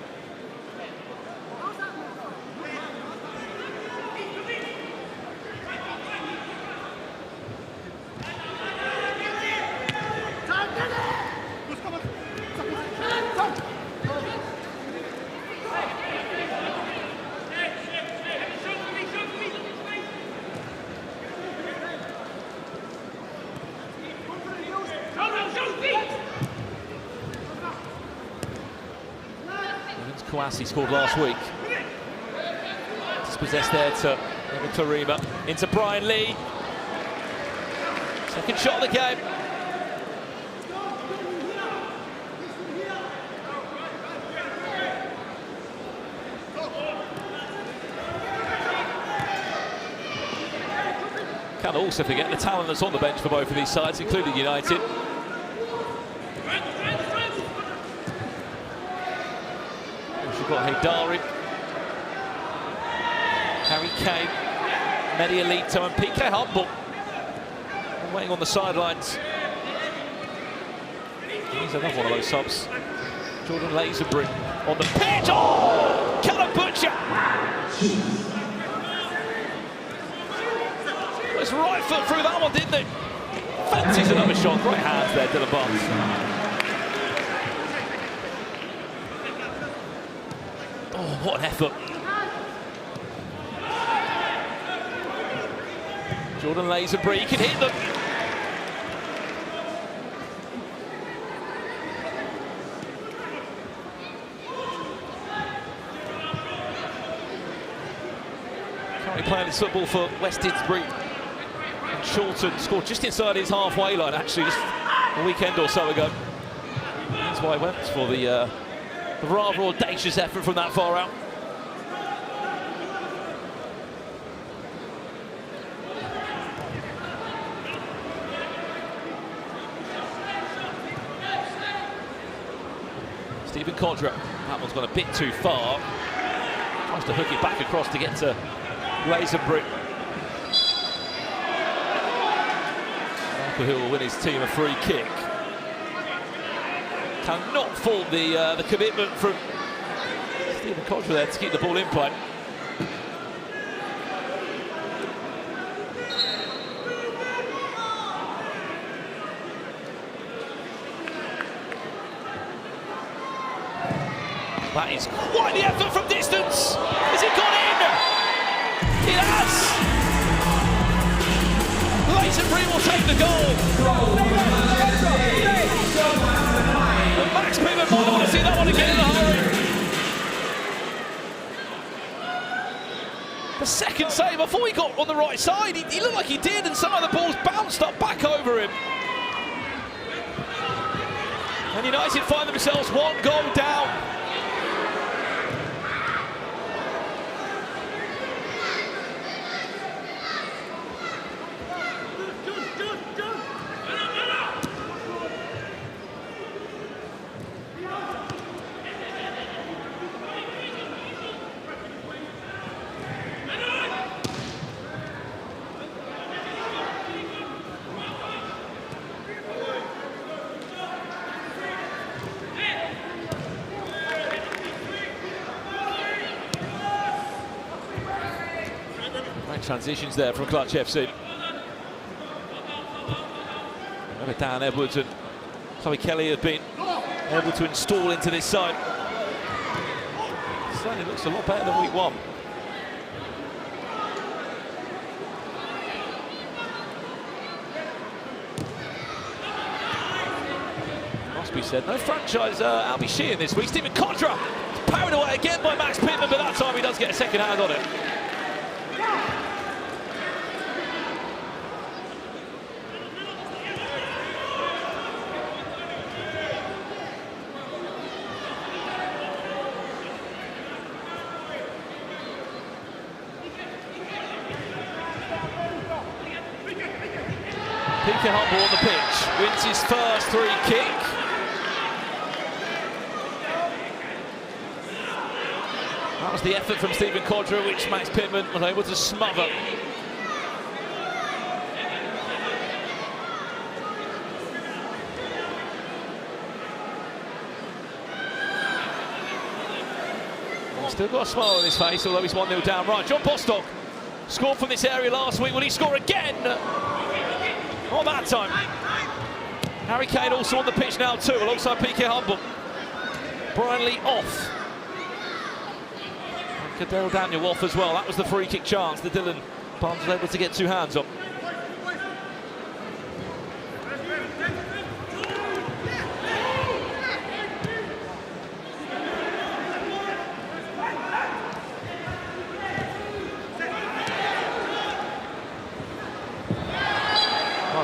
Kouassi scored last week. Dispossessed there to Tarima. Into Brian Lee. Second shot of the game. Can't also forget the talent that's on the bench for both of these sides, including United. We've got Haydari, Harry Kane, Mehdi Alito and PK Humble waiting on the sidelines. Here's another one of those subs. Jordan Lazenbury on the pitch. Oh! Callum Butcher! his right foot through that one, didn't it? Fancies another shot. Great hands there, Dylan Barnes. Oh, what an effort. Jordan Lazenbury, he can hit them. Currently playing his football for West Didsbury. And Chorlton scored just inside his halfway line, actually, just a weekend or so ago. That's why he went for the rather audacious effort from that far out. Stephen Codra, that one's gone a bit too far. Tries to hook it back across to get to Lazenbury. Michael Hill will win his team a free kick. Cannot fault the commitment from Stephen Codra there to keep the ball in play. That is quite the effort from distance. Has it gone in? It has. Lazenbury will take the goal. But Max Pittman might want to see that one again in a hurry. The second save, before he got on the right side, he looked like he did, and some of the balls bounced up back over him. And United find themselves one goal down. Transitions there from Clutch FC. Remember Dan Edwards and Chloe Kelly have been able to install into this side. Certainly looks a lot better than week one. Must be said, no franchise Albie Sheehan this week. Stephen Codra powered away again by Max Pittman, but that time he does get a second hand on it. PK Humble on the pitch, wins his first free kick. That was the effort from Stephen Codra, which Max Pittman was able to smother. He's still got a smile on his face, although he's 1-0 down. Right, John Bostock scored from this area last week. Will he score again? Not that time. Harry Kane also on the pitch now too, alongside PK Humble. Brian Lee off. And Cadell Daniel off as well. That was the free kick chance that Dylan Barnes was able to get two hands on.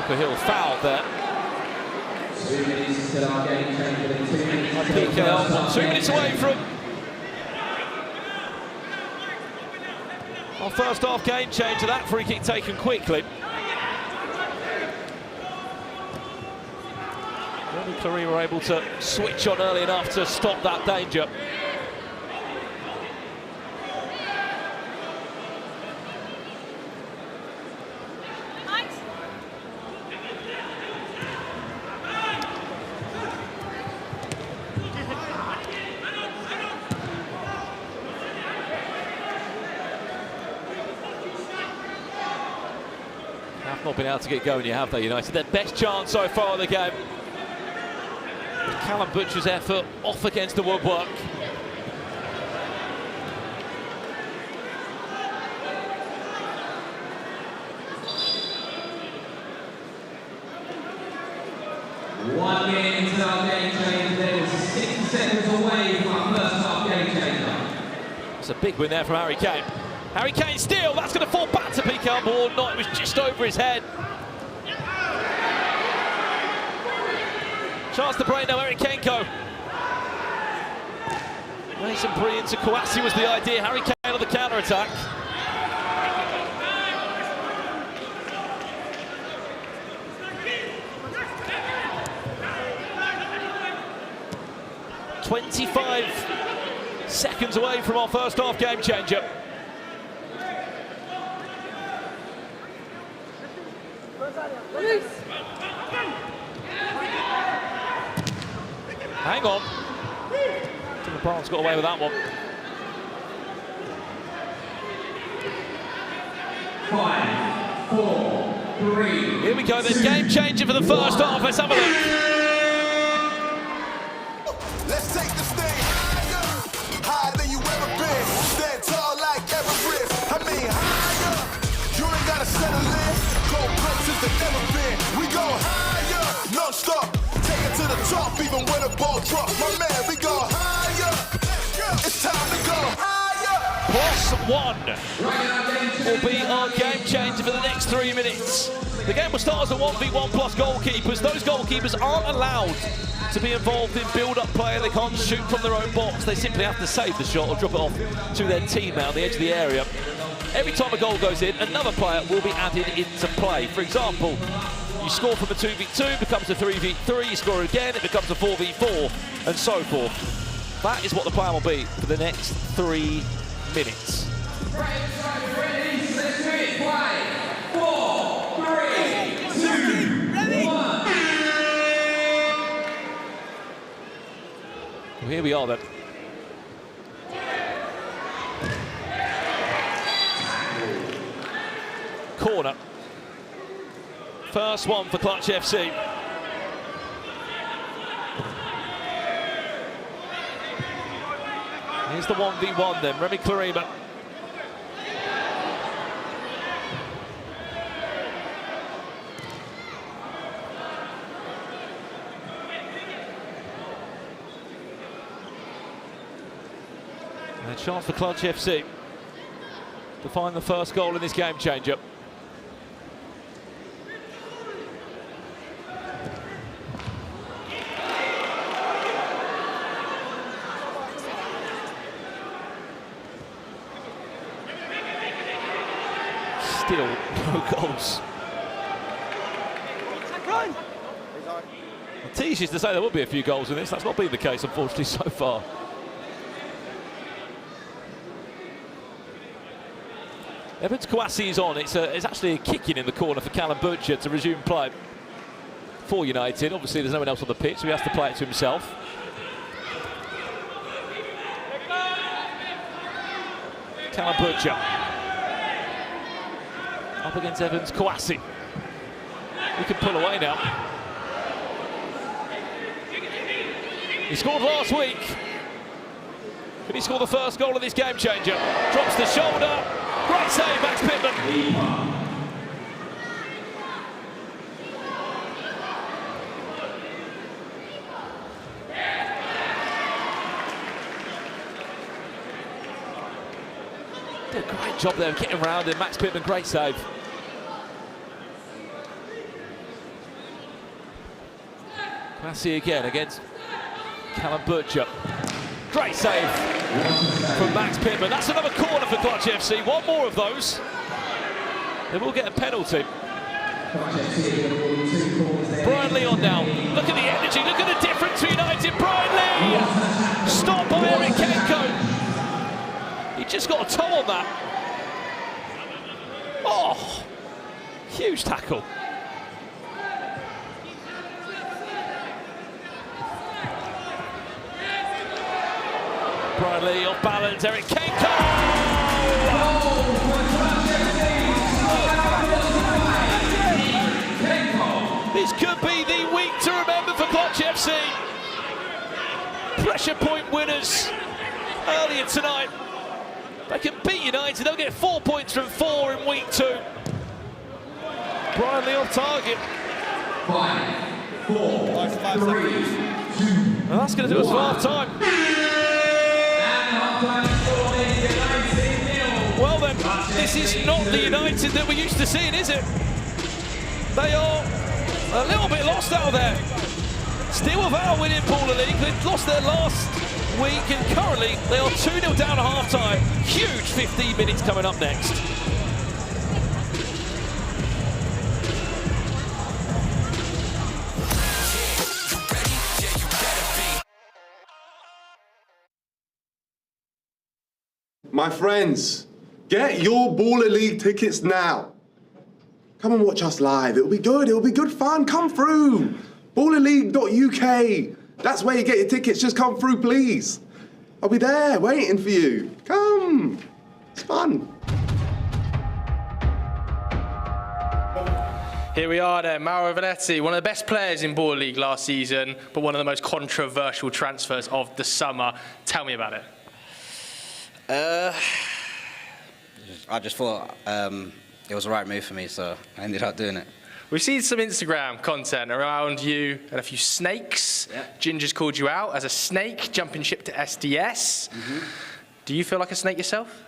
Hill fouled there. 2 minutes till our game change. 2 minutes. 2 minutes away from our first half game change. That free kick taken quickly. Clary were able to switch on early enough to stop that danger. not been able to get going, you have they, United? Their best chance so far of the game. Callum Butcher's effort off against the woodwork. One minute into our game change, there was 60 seconds away from our first half game changer. It's a big win there from Harry Kane. Harry Kane still, that's going to fall back to Piqué on board. No, it was just over his head. Chance to break now, Eric Kenko. Mason brilliant to Kouassi was the idea. Harry Kane on the counter-attack. "25 seconds away from our first half game changer. Hang on. LeBron's got away with that one. 5, 4, 3. Here we go, the game changer for the first half. Let's have a look. Let's take this thing higher than you ever been. Stand tall like Everest. I mean higher. You ain't gotta settle in. Go places that never been. We go higher, non stop. Take it to the top, even when the ball drops. My man, we go higher. It's time to go higher. +1 will be our game changer for the next 3 minutes. The game will start as a 1v1 plus goalkeepers. Those goalkeepers aren't allowed to be involved in build-up play. They can't shoot from their own box. They simply have to save the shot or drop it off to their teammate on the edge of the area. Every time a goal goes in, another player will be added into play. For example, you score from a 2v2, becomes a 3v3, you score again, it becomes a 4v4, and so forth. That is what the plan will be for the next 3 minutes. Let's do it. 5, 4, 3, 2, 1. Well, here we are then. Corner. First one for Clutch FC. Here's the 1v1 then, Remy Clarima. And a chance for Clutch FC to find the first goal in this game changer. Still no goals. The tease is to say there will be a few goals in this. That's not been the case, unfortunately, so far. Evans Kouassi is on. It's actually a kick in the corner for Callum Butcher to resume play for United. Obviously, there's no one else on the pitch, so he has to play it to himself. Callum Butcher. Up against Evans Kouassi. He can pull away now. He scored last week. Can he score the first goal of this game changer? Drops the shoulder. Great save, Max Pittman. Did a great job there of getting around him. Max Pittman, great save. Kouassi again against Callum Butcher. Great save from Max Pittman. That's another corner for Clutch FC. One more of those. They will get a penalty. Brian Lee on now. Look at the energy. Look at the difference for United. Brian Lee. Stopped by Eric Kenko. He just got a toe on that. Oh, huge tackle. Brian Lee off balance, Eric Kenko! This could be the week to remember for Clutch FC. Pressure point winners earlier tonight. They can beat United. They'll get 4 points from 4 in week 2. Brian Lee off target. 5, 4, 3, 2. Well, that's going to do us for half time. Well then, this is not the United that we're used to seeing, is it? They are a little bit lost out there. Still without winning Baller League. They've lost their last week and currently they are 2-0 down at half time. Huge 15 minutes coming up next. My friends, get your Baller League tickets now. Come and watch us live. It'll be good. It'll be good fun. Come through. ballerleague.uk. That's where you get your tickets. Just come through, please. I'll be there waiting for you. Come. It's fun. Here we are then, Mauro Vanetti, one of the best players in Baller League last season, but one of the most controversial transfers of the summer. Tell me about it. I just thought it was the right move for me, so I ended up doing it. We've seen some Instagram content around you and a few snakes. Yeah. Ginger's called you out as a snake, jumping ship to SDS. Do you feel like a snake yourself?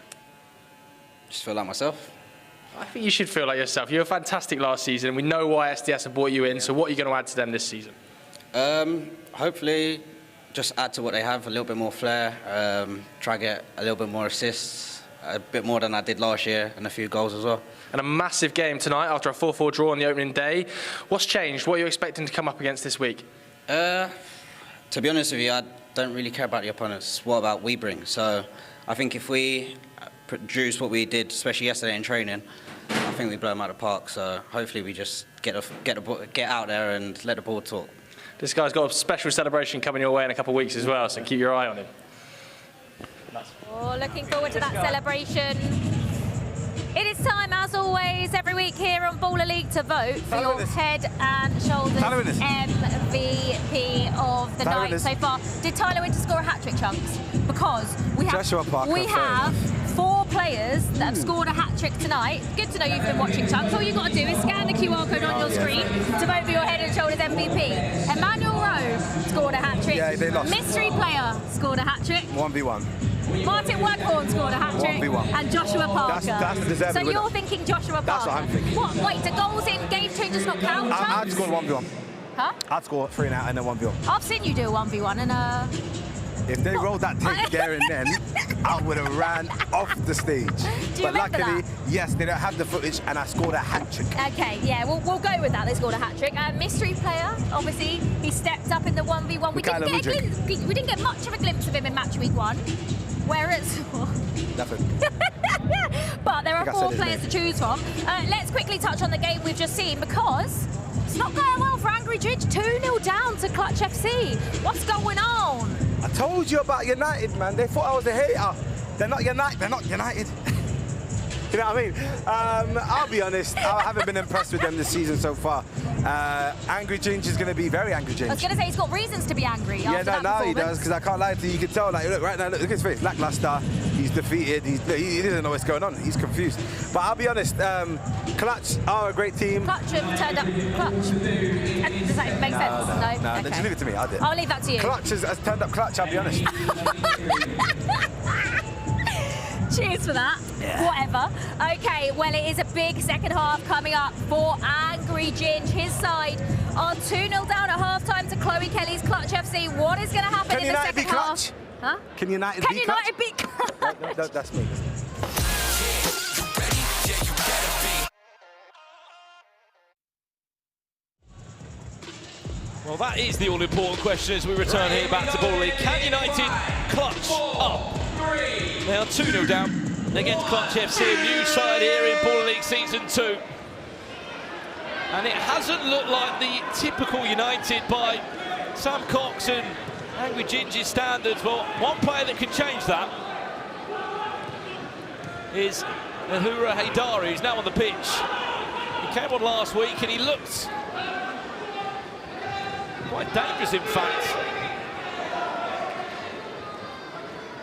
Just feel like myself. I think you should feel like yourself. You were fantastic last season, and we know why SDS have brought you in, so what are you going to add to them this season? Hopefully, just add to what they have, a little bit more flair, try to get a little bit more assists, a bit more than I did last year, and a few goals as well. And a massive game tonight after a 4-4 draw on the opening day. What's changed? What are you expecting to come up against this week? To be honest with you, I don't really care about the opponents. What about we bring? So I think if we produce what we did, especially yesterday in training, I think we blow them out of the park. So hopefully we just get out there and let the ball talk. This guy's got a special celebration coming your way in a couple of weeks as well, so keep your eye on him. Oh, looking forward to that celebration. It is time, as always, every week here on Baller League to vote for your head and shoulders MVP of the night so far. Did Tyler Winter score a hat-trick, Chunks? Because we have 4 players that have scored a hat-trick tonight. Good to know you've been watching, Chunks. All you've got to do is scan the QR code on your screen to vote for your head and shoulders MVP. Emmanuel Rowe scored a hat-trick. Yeah, they lost. Mystery player scored a hat-trick. 1v1. Martin Waghorn scored a hat-trick. 1v1. And Joshua Parker. That's the deserving So winner. you're thinking Joshua Parker? That's what I'm thinking. What? Wait, do goals in game changers not count? I'd score 1v1. Huh? I'd score 3 and out and then 1v1. I've seen you do a 1v1 and If they rolled that tape there and then, I would have ran off the stage. Do you but remember luckily, that? yes, they don't have the footage and I scored a hat-trick. Okay, yeah, we'll go with that. They scored a hat-trick. Mystery player, obviously, he stepped up in the 1v1. We didn't get much of a glimpse of him in match week 1. Whereas... Nothing. But there are 4 players to choose from. Let's quickly touch on the game we've just seen because it's not going well for Angry Ginge. 2-0 down to Clutch FC. What's going on? I told you about United, man. They thought I was a hater. They're not United. They're not United. You know what I mean? I'll be honest, I haven't been impressed with them this season so far. Angry Ginge is going to be very angry Ginge. I was going to say he's got reasons to be angry after that now he performance. does, because I can't lie to you. You can tell, like, look, right now, look at his face, lackluster. He's defeated. He doesn't know what's going on. He's confused. But I'll be honest, Clutch are a great team. Clutch have turned up. Clutch. Does that make sense? No? No, Okay. just leave it to me. I'll leave that to you. Clutch has turned up Clutch, I'll be honest. Cheers for that. Yeah. Whatever. Okay, well, it is a big second half coming up for Angry Ginge. His side are 2-0 down at half-time to Chloe Kelly's Clutch FC. What is going to happen in the second half? Huh? Can United beat Clutch? No, that's me. Well, that is the all-important question as we return here back to Baller League. Can United clutch up? They are 2-0 down against Clutch FC, a new side here in Baller League Season 2. And it hasn't looked like the typical United by Sam Cox and Angry Ginge's standards. Well, one player that can change that is Ahura Haidari, who's now on the pitch. He came on last week and he looked Quite dangerous, in fact.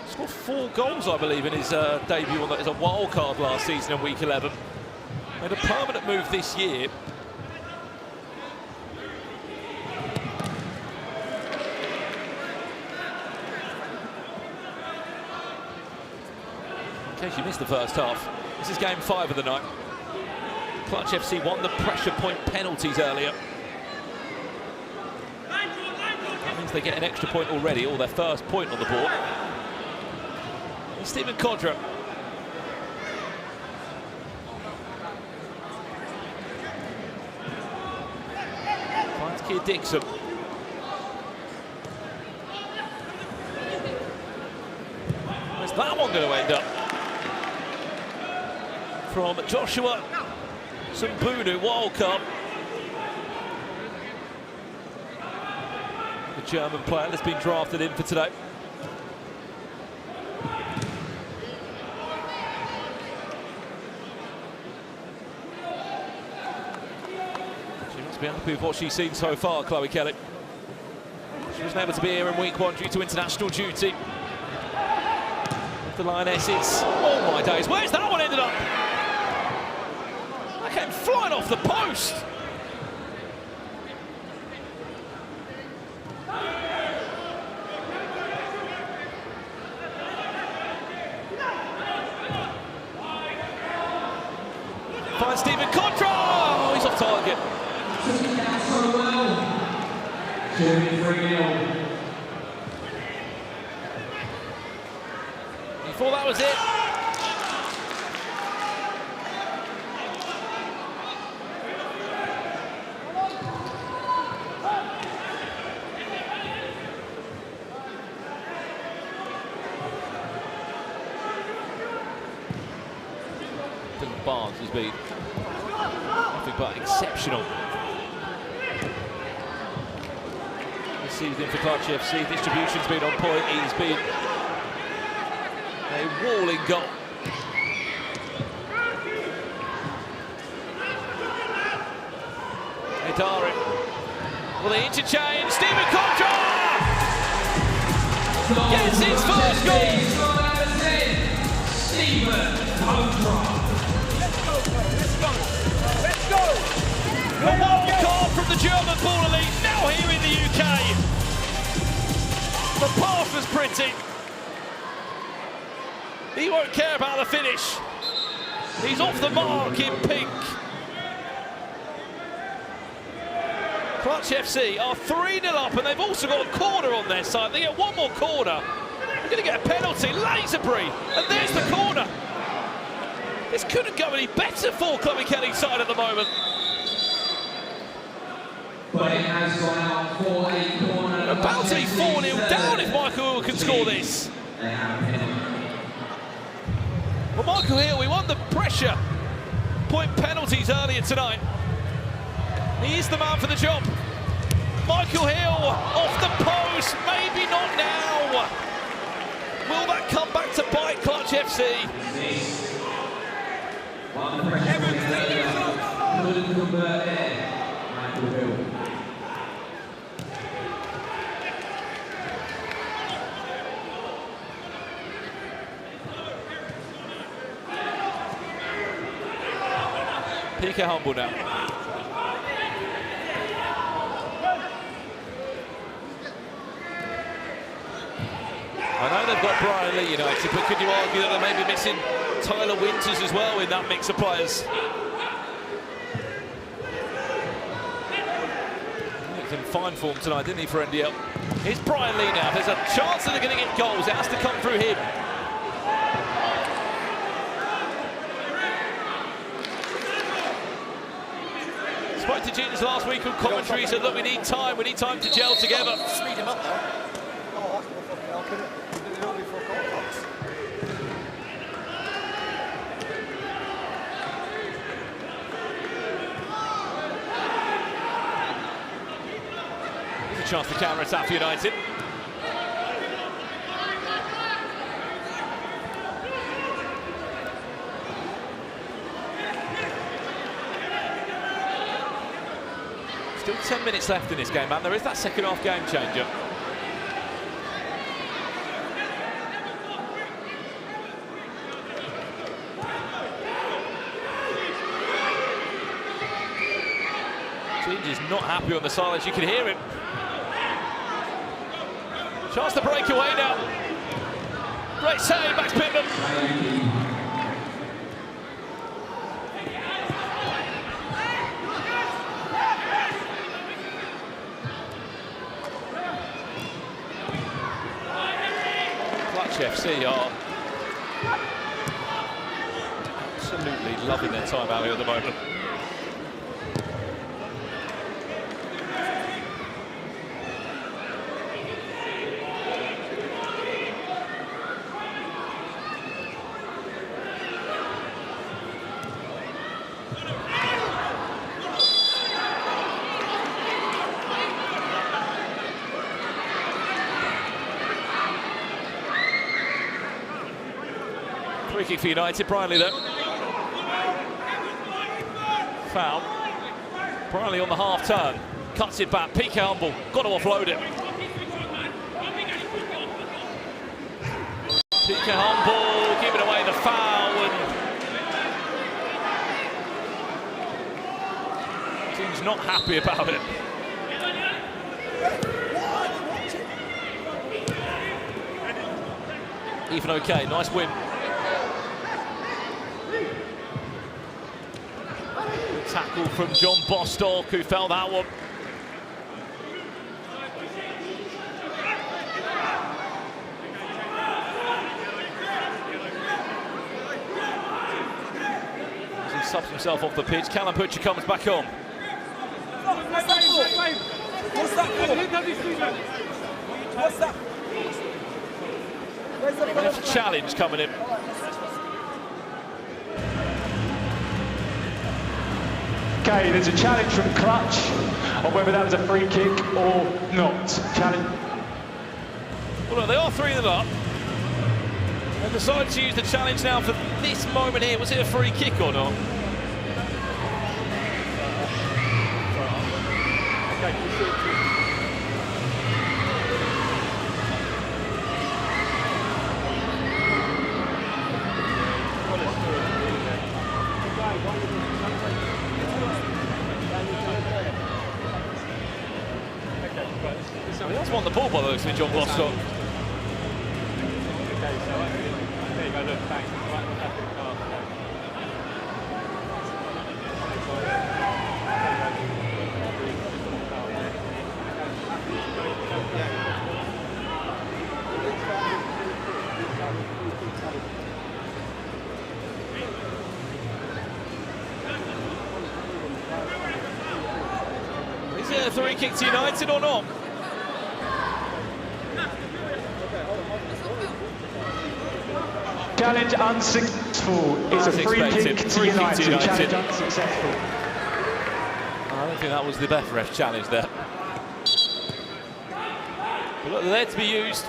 Scored 4 goals, I believe, in his debut as a wild card last season in week 11. Made a permanent move this year. In case you missed the first half, this is game 5 of the night. Clutch FC won the pressure point penalties earlier. That means they get an extra point already, or their first point on the board. And Stephen Kodra. Finds Keir Dixon. Where's that one going to end up? From Joshua Sambunu, wild card. The German player that's been drafted in for today. She must be happy with what she's seen so far, Chloe Kelly. She wasn't able to be here in week 1 due to international duty. The Lionesses, oh my days, where's that one ended up? That came flying off the post. Finds Stephen Kodra. Oh, he's off target. He thought that was it. Barnes has been nothing but exceptional this season for Clutch FC. Distribution's been on point. He's been a walling goal. Hidari. Well, the interchange. Stephen Kodra gets his first goal. Stephen Kodra. A wild card from the German Baller League, now here in the UK. The pass was pretty. He won't care about the finish. He's off the mark in pink. Clutch FC are 3-0 up, and they've also got a corner on their side. They get one more corner. They're going to get a penalty. Lazenbury, and there's the corner. This couldn't go any better for Chloe Kelly's side at the moment. But it has gone out for a corner. About to be 4-0 down if Michael Hill can score this. Well, Michael Hill, he won the pressure point penalties earlier tonight. He is the man for the job. Michael Hill off the post, maybe not now. Will that come back to bite Clutch FC? Couldn't convert there. Michael Hill. PK Humble now. I know they've got Brian Lee United, but could you argue that they may be missing Tyler Winters as well in that mix of players? He's in fine form tonight, didn't he, for NDL? Here's Brian Lee now. There's a chance that they're going to get goals. It has to come through him. Spoke to Gins last week on commentary. He said, look, we need time to gel together. Speed him up there. There's a chance to counter-attack for United. Still 10 minutes left in this game, man. There is that second half game changer. Ginge is not happy on the silence. You can hear him. Chance to break away now. Great save, Max Pittman. FC are absolutely loving their time out here at the moment. Free kick for United, Briley though. Foul. Briley on the half turn, cuts it back, Piqué humble, got to offload it. Piqué humble, giving away the foul, and team's not happy about it. Even okay, nice win. Tackle from John Bostock, who fell that one. As he subs himself off the pitch, Callum Butcher comes back on. What's that for? What's that for? What's that? Where's the Ref challenge coming in. Okay, there's a challenge from Clutch on whether that was a free kick or not. Challenge. Well, look, they are 3-0 up. They decided to use the challenge now for this moment here. Was it a free kick or not? He does want the ball by the looks of it, John Bostock. There you go, look, thanks. Is it a free kick to United or not? Challenge unsuccessful. It's a free kick to United. Challenge unsuccessful. I don't think that was the best ref challenge there. But look, they're there to be used.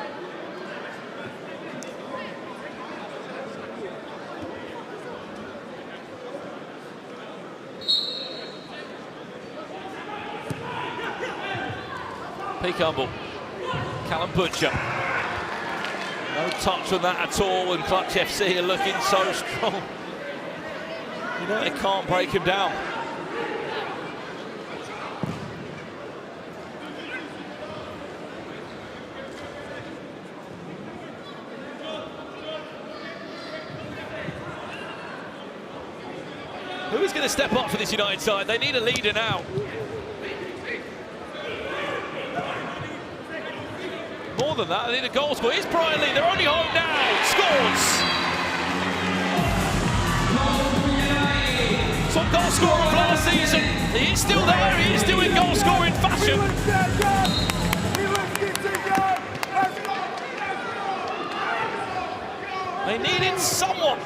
Piqué humble. Callum Butcher. No touch on that at all, and Clutch FC are looking so strong. You know, they can't break him down. Who is going to step up for this United side? They need a leader now. More than that, they need a goal score. Here's Briley, they're only home now. Scores! Top goal scorer of last season. He is still there, he is still in goal scoring fashion. They needed someone.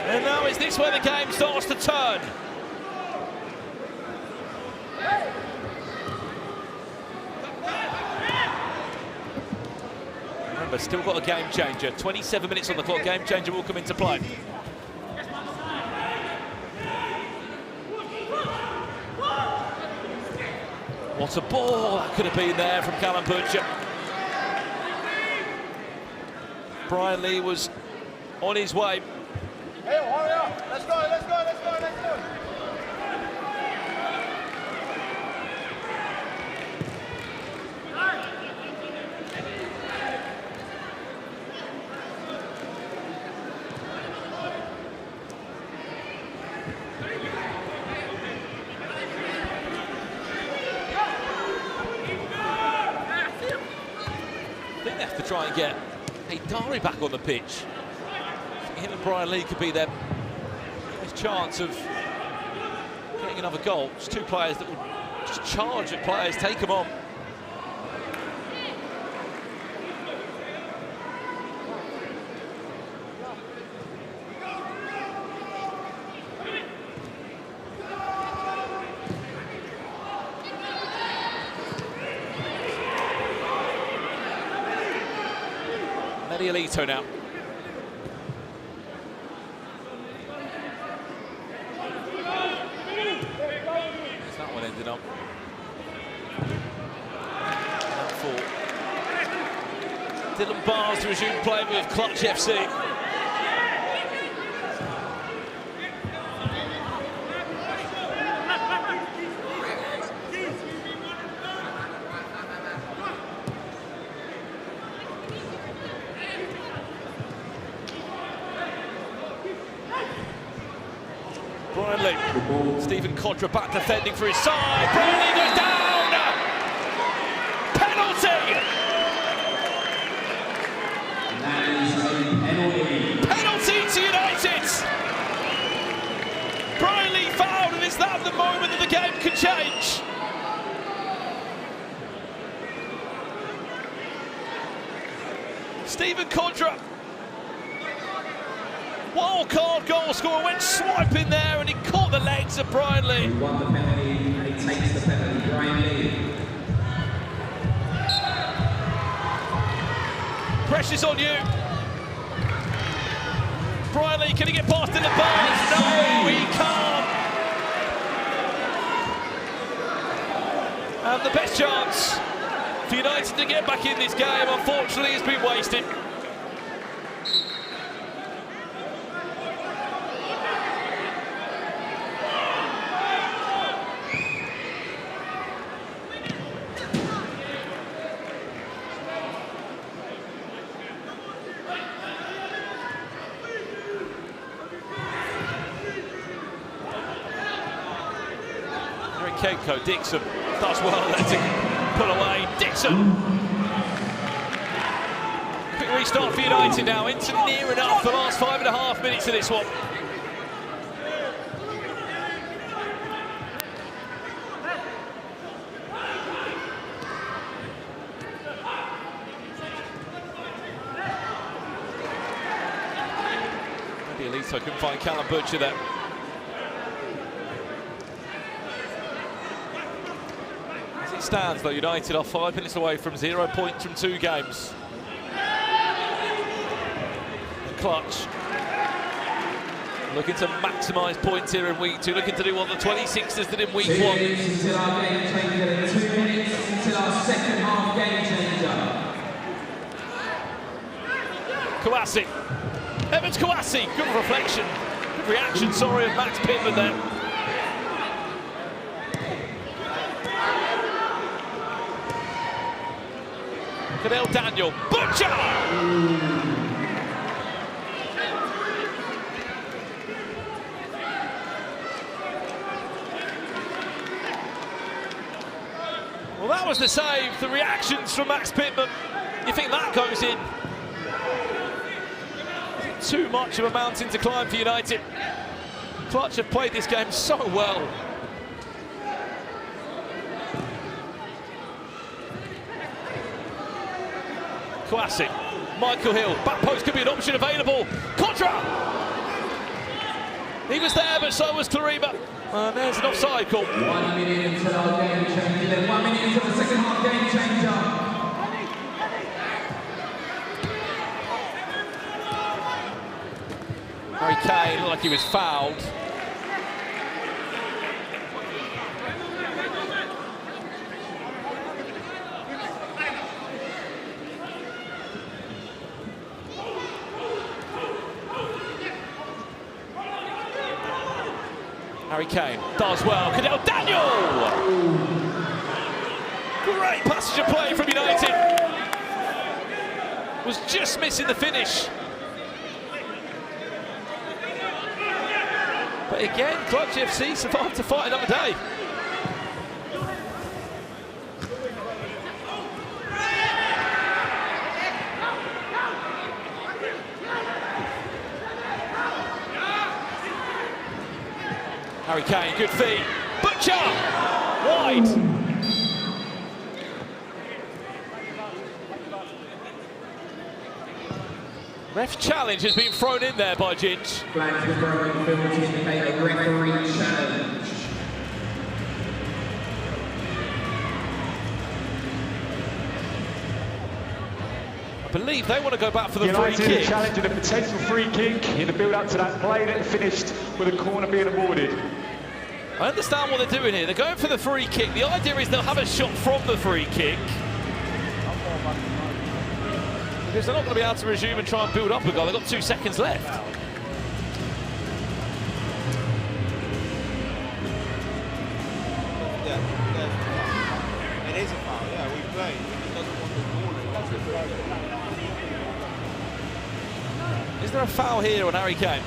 And now is this where the game starts to turn? Remember, still got a game changer. 27 minutes on the clock, game changer will come into play. What a ball that could have been there from Callum Butcher. Brian Lee was on his way. Hey, hurry up. Let's go, let's go, let's go, let's go. I think they have to try and get Dari back on the pitch. Him and Brian Lee could be their best chance of getting another goal. Just two players that will just charge at players, take them on. Alito now. That one ended up. Dylan Barnes to resume play with Clutch FC. Brian Lee, Stephen Kodra back defending for his side. Brian Lee goes down. Penalty. Penalty to United. Brian Lee fouled, and is that the moment that the game can change? Stephen Kodra, wild card goal scorer, went swiping there and he caught the legs of Brian Lee. He won the penalty and he takes the penalty, Brian Lee. Pressure's on you. Brian Lee, can he get past in the Barnes? No, he can't. And the best chance for United to get back in this game, unfortunately, has been wasted. Kenko, Dixon does well there to pull away. Dixon! Quick restart for United now, into near enough the last 5.5 minutes of this one. Maybe Alito couldn't find Callum Butcher there. Stands though, United are 5 minutes away from 0 points from 2 games. And Clutch looking to maximise points here in week 2, looking to do what the 26ers did in week 1. 2 minutes until our game changer, 2 minutes until our second half game changer. Kouassi, Evans Kouassi, good reflection, good reaction, sorry, of Max Pittman there. Cadell Daniel, Butcher! Well, that was the save. The reactions from Max Pittman. You think that goes in? Too much of a mountain to climb for United. Clutch have played this game so well. Kouassi, Michael Hill, back post could be an option available. Contra! He was there, but so was Klariba. And there's an offside call. 1 minute until our game changer, then 1 minute until the second half game changer. Harry Kane looked like he was fouled. Harry Kane does well. Cadell Daniel! Great passage of play from United. Was just missing the finish. But again, Clutch FC survived to fight another day. Harry Kane, good feet. Butcher! Wide. Ref challenge has been thrown in there by Ginge. Flags were thrown, Phil to indicate a referee challenge. I believe they want to go back for the United free kick. challenging a potential free kick in the build-up to that play that finished with a corner being awarded. I understand what they're doing here. They're going for the free kick. The idea is they'll have a shot from the free kick. Because they're not going to be able to resume and try and build up a goal. They've got 2 seconds left. Yeah, it is a foul, yeah, we play. He doesn't want the ball. Is there a foul here on Harry Kane?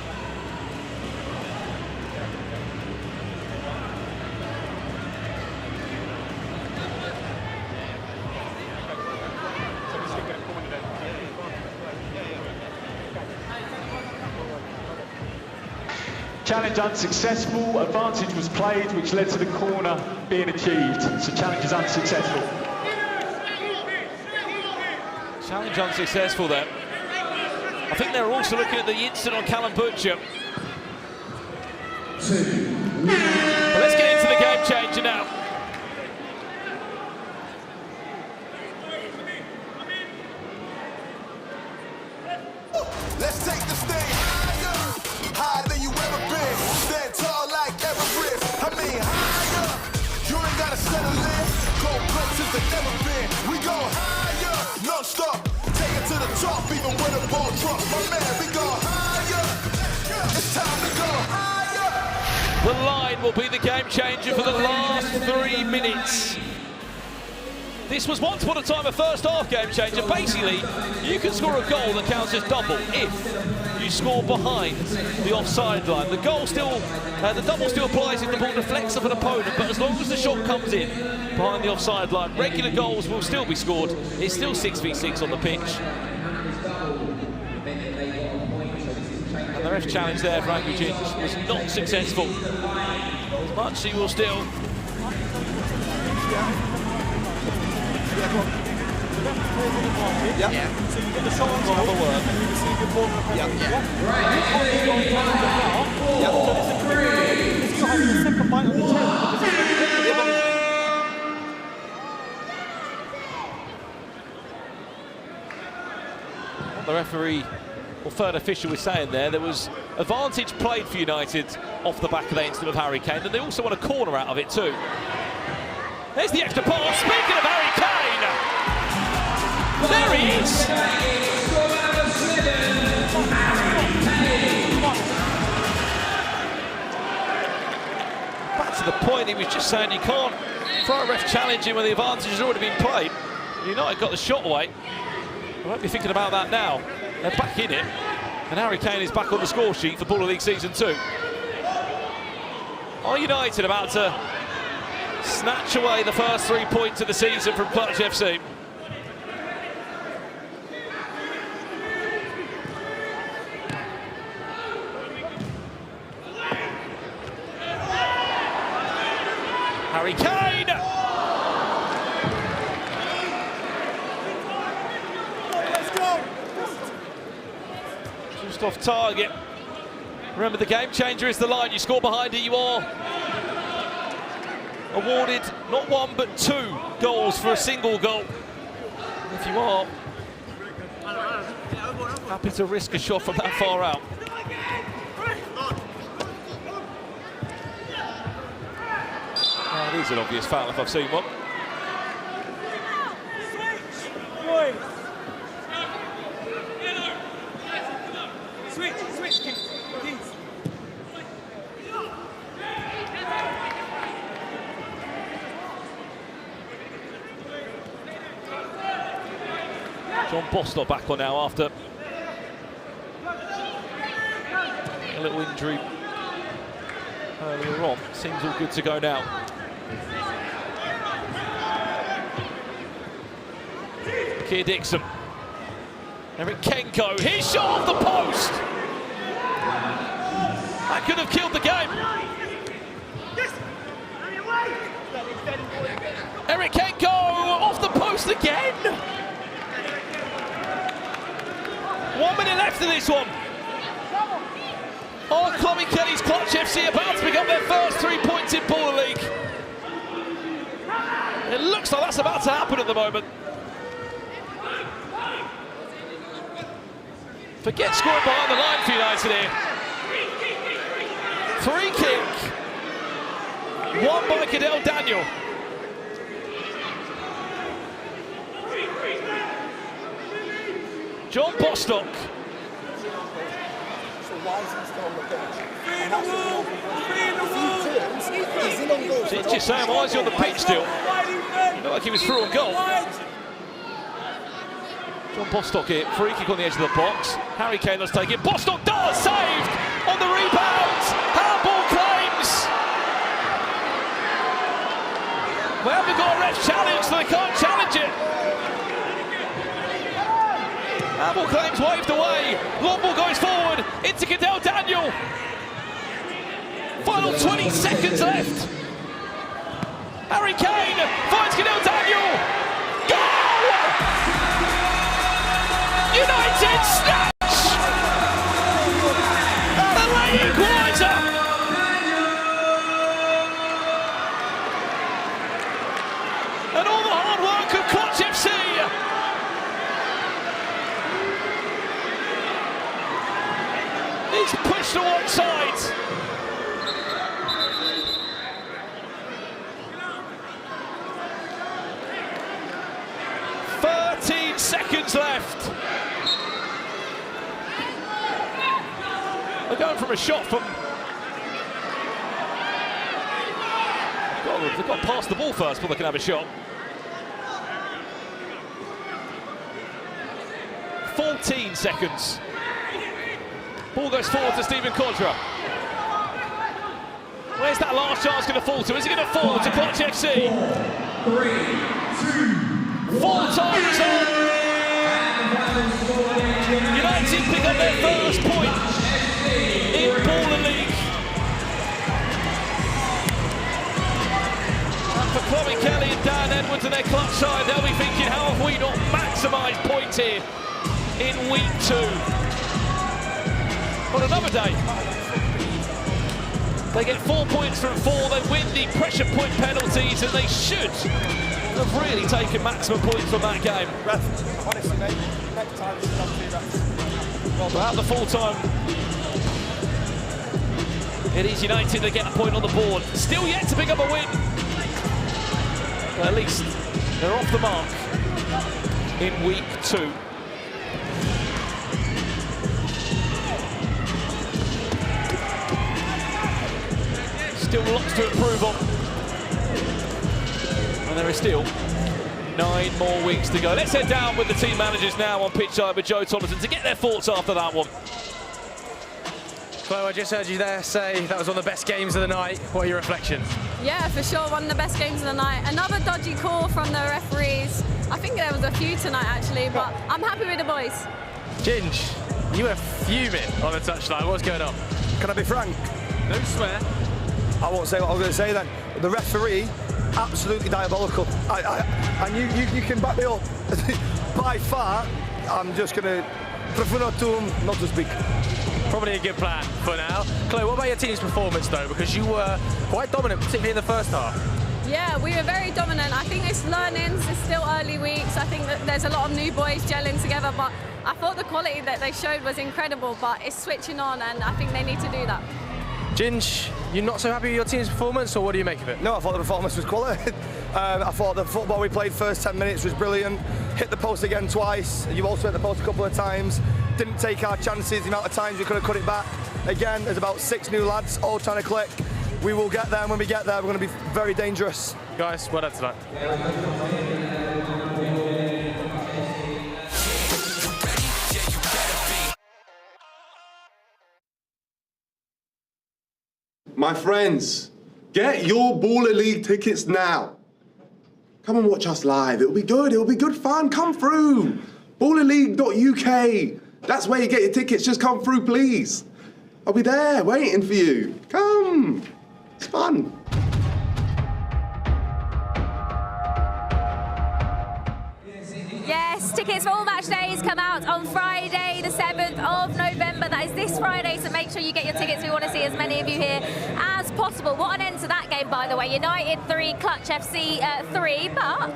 Challenge unsuccessful, advantage was played, which led to the corner being achieved. So challenge is unsuccessful. Challenge unsuccessful there. I think they're also looking at the incident on Callum Butcher. But let's get into the game changer now. Let's take the stage higher than you ever been. Stand tall like Everest. I mean higher. You ain't gotta settle in. Go places that never been. We go higher, non-stop. Take it to the top, even when the ball drops. My man, we go higher. It's time to go higher. The line will be the game changer for the last 3 minutes. This was once upon a time a first half game changer. Basically, you can score a goal that counts as double if you score behind the offside line. The goal still, the double still applies if the ball deflects off an opponent, but as long as the shot comes in behind the offside line, regular goals will still be scored. It's still 6v6 on the pitch. And the ref challenge there for Angry Ginge was not successful. As much he will still. Yeah. So you get the shot on goal and you receive your ball. Yeah. So it's still having a second bite on the tail. What the referee or third official was saying there was advantage played for United off the back of the incident of Harry Kane, and they also want a corner out of it too. There's the extra pass. Speaking of Harry Kane, there he is. Back to the point he was just saying, you can't throw a ref challenging when the advantage has already been played. United got the shot away. I won't be thinking about that now. They're back in it, and Harry Kane is back on the score sheet for Baller League Season 2. Are United about to snatch away the first 3 points of the season from Clutch FC? Harry Kane! Let's go! Just off target. Remember, the game changer is the line. You score behind it, you are awarded not 1 but 2 goals for a single goal. If you are happy to risk a shot from that far out. Oh, it is an obvious foul if I've seen one. Switch, Keith. John Bostock back on now after a little injury earlier on. Seems all good to go now. Keir Dixon. Eric Kenko, his shot off the post! That could have killed the game. Eric Kenko off the post again! 1 minute left in this one. Oh, Chloe Kelly's Clutch FC about to pick up their first 3 points in Baller League. It looks like that's about to happen at the moment. Forget scoring behind the line for United here. Free kick. Won by Cadell Daniel. John Bostock. Just saying, why is he on the pitch still? He looked like he was through on goal. John Bostock here, free kick on the edge of the box. Harry Kane let's take it. Bostock does, saved on the rebound. Handball claims. We haven't got a ref challenge, so they can't challenge it. Handball claims waved away. Long ball goes forward into Cadell Daniel. Final 20 seconds left. Harry Kane finds Cadell Daniel. United snatch! The late equaliser! And all the hard work of Clutch FC! It's pushed to one side. Seconds left. They're going from a shot from. They've got past the ball first before they can have a shot. 14 seconds. Ball goes forward to Stephen Kodra. Where's that last chance going to fall to? Is it going to fall to Clutch FC? 4, 2, 4 times on. United pick up their first point in Baller League. And for Chloe Kelly and Dan Edwards and their Clutch side, they'll be thinking, how have we not maximised points here in week 2? On another day, they get 4 points from 4, they win the pressure point penalties, and they should have really taken maximum points from that game. Honestly, mate, next time you should not do that. Well, at the full time, it is United that get a point on the board. Still yet to pick up a win. But at least they're off the mark in week 2. Still lots to improve on. And there is still 9 more weeks to go. Let's head down with the team managers now on pitch side with Joe Thomason to get their thoughts after that one. Chloe, I just heard you there say that was one of the best games of the night. What are your reflections? Yeah, for sure, one of the best games of the night. Another dodgy call from the referees. I think there was a few tonight actually, but I'm happy with the boys. Ginge, you were fuming on the touchline. What's going on? Can I be frank? Don't swear. I won't say what I was going to say then. The referee, absolutely diabolical. And you can back me up. By far, I'm just going to prefer not to speak. Probably a good plan for now. Chloe, what about your team's performance though? Because you were quite dominant, particularly in the first half. Yeah, we were very dominant. I think it's learnings, it's still early weeks. I think that there's a lot of new boys gelling together, but I thought the quality that they showed was incredible, but it's switching on and I think they need to do that. Ginge, you not so happy with your team's performance, or what do you make of it? No, I thought the performance was quality. I thought the football we played first 10 minutes was brilliant. Hit the post again twice. You also hit the post a couple of times. Didn't take our chances, the amount of times we could have cut it back. Again, there's about 6 new lads all trying to click. We will get there, and when we get there, we're going to be very dangerous. Guys, well done tonight. My friends, get your Baller League tickets now. Come and watch us live. It'll be good fun. Come through. ballerleague.uk. That's where you get your tickets. Just come through, please. I'll be there waiting for you. Come. It's fun. Yes, tickets for all match days come out on Friday, the 7th of November. That is this Friday, so make sure you get your tickets. We want to see as many of you here as possible. What an end to that game, by the way. United 3, Clutch FC 3, but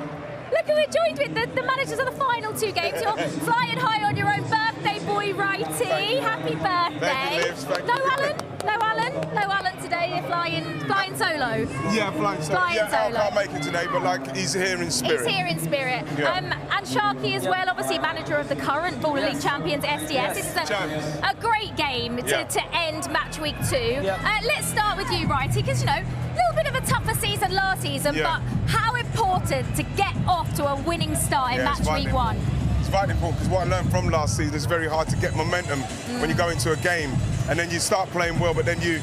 look who we're joined with, the managers of the final 2 games. You're flying high on your own birthday, boy, Righty. Happy birthday. Thank you, No Alan? No Alan today. You're flying solo. Yeah, flying solo. I can't make it today, but like he's here in spirit. He's here in spirit. Yeah. And Sharky as well, obviously manager of the current Baller League champions, SDS. This is a great game to end match week 2. Let's start with you, Righty, because, you know, a little bit of a tougher season last season, but how important to get off to a winning start in match week 1? It's vitally important because what I learned from last season is very hard to get momentum when you go into a game and then you start playing well, but then you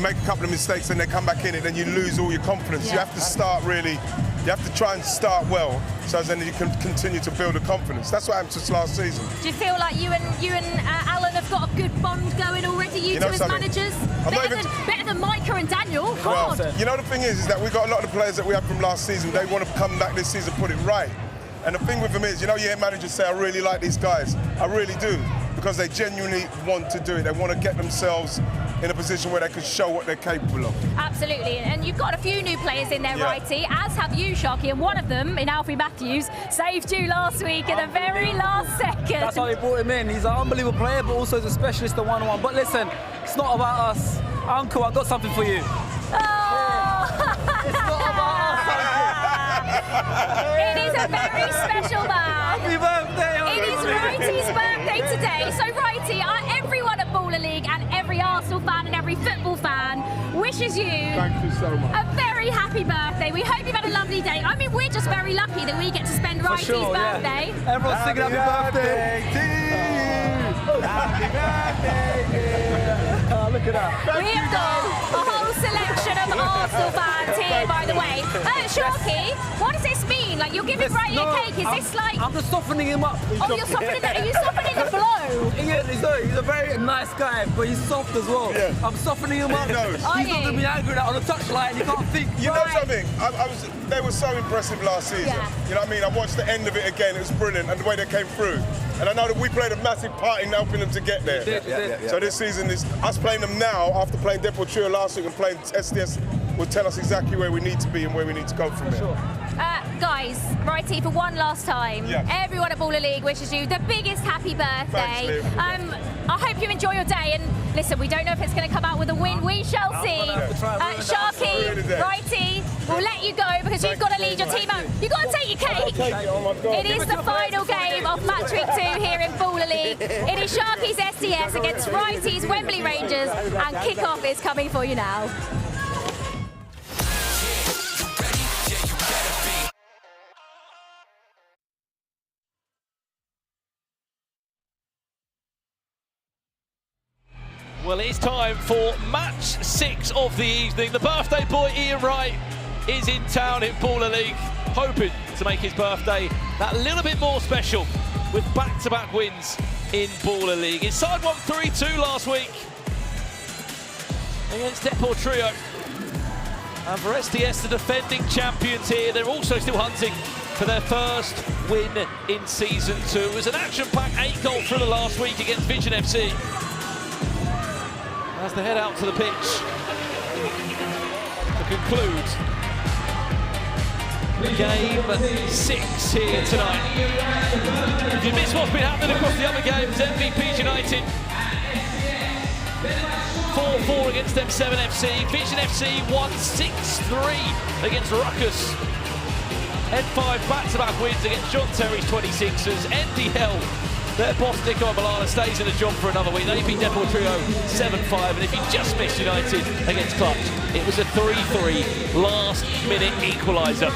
make a couple of mistakes and they come back in it, then you lose all your confidence. You have to start really, you have to try and start well, so then you can continue to build a confidence. That's what happened to us last season. Do you feel like you and Alan have got a good bond going already, you two as managers? Better than Micah and Daniel, God. Well, you know, the thing is that we've got a lot of the players that we had from last season, they want to come back this season, put it right. And the thing with them is, you know, you hear managers say, I really like these guys. I really do, because they genuinely want to do it. They want to get themselves in a position where they can show what they're capable of. Absolutely, and you've got a few new players in there, Righty, as have you, Sharky, and one of them, in Alfie Matthews, saved you last week at the very last second. That's how we brought him in. He's an unbelievable player, but also as a specialist at one-on-one. But listen, it's not about us. Uncle, I've got something for you. Oh. It's not about us, Uncle. It is a very special man. Happy birthday, It is Righty's birthday today. So Righty, everyone at Baller League and every Arsenal fan and every football fan wishes you a very happy birthday. We hope you've had a lovely day. I mean, we're just very lucky that we get to spend Righty's birthday. Everyone's singing happy birthday to you. Happy birthday. Oh, look at that. We have got a whole selection of Arsenal fans here, by the way. Sharky, what does this mean? Like, you're giving Righty a cake? Is this like... I'm just softening him up. Oh, you're softening Are you softening the blow? He's a very nice guy, but he's soft as well. Yeah. I'm softening him up. He's not going to be angry on the touchline. He can't think. You know something? They were so impressive last season. You know what I mean? I watched the end of it again. It was brilliant, and the way they came through. And I know that we played a massive part in helping them to get there. So this season is us playing them now after playing Deportrio last week and playing SDS will tell us exactly where we need to be and where we need to go from there. Guys, Righty, for one last time, everyone at Baller League wishes you the biggest happy birthday. I hope you enjoy your day, and listen, we don't know if it's going to come out with a win. We shall see. Sharky, Righty, we'll let you go because you've got to lead your team out. You've got to take your cake. It is the final game of match week 2 here in Baller League. It is Sharky's SDS against Righty's Wembley Rangers, and kick-off is coming for you now. Well, it's time for match 6 of the evening. The birthday boy, Ian Wright, is in town in Baller League, hoping to make his birthday that little bit more special with back-to-back wins in Baller League. His side won 3-2 last week against Deportrio. And for SDS, the defending champions here, they're also still hunting for their first win in Season 2. It was an action-packed 8-goal thriller last week against VZN FC. As they head out to the pitch to conclude game 6 here tonight. If you missed what's been happening across the other games, MVP's United 4-4 against M7 FC. VZN FC won 6-3 against Rukkas. N5 back-to-back wins against John Terry's 26ers. NDL, their boss Nico Milana stays in the job for another week. They beat Deportrio 7-5, and if you just missed United against Clutch, it was a 3-3 last-minute equaliser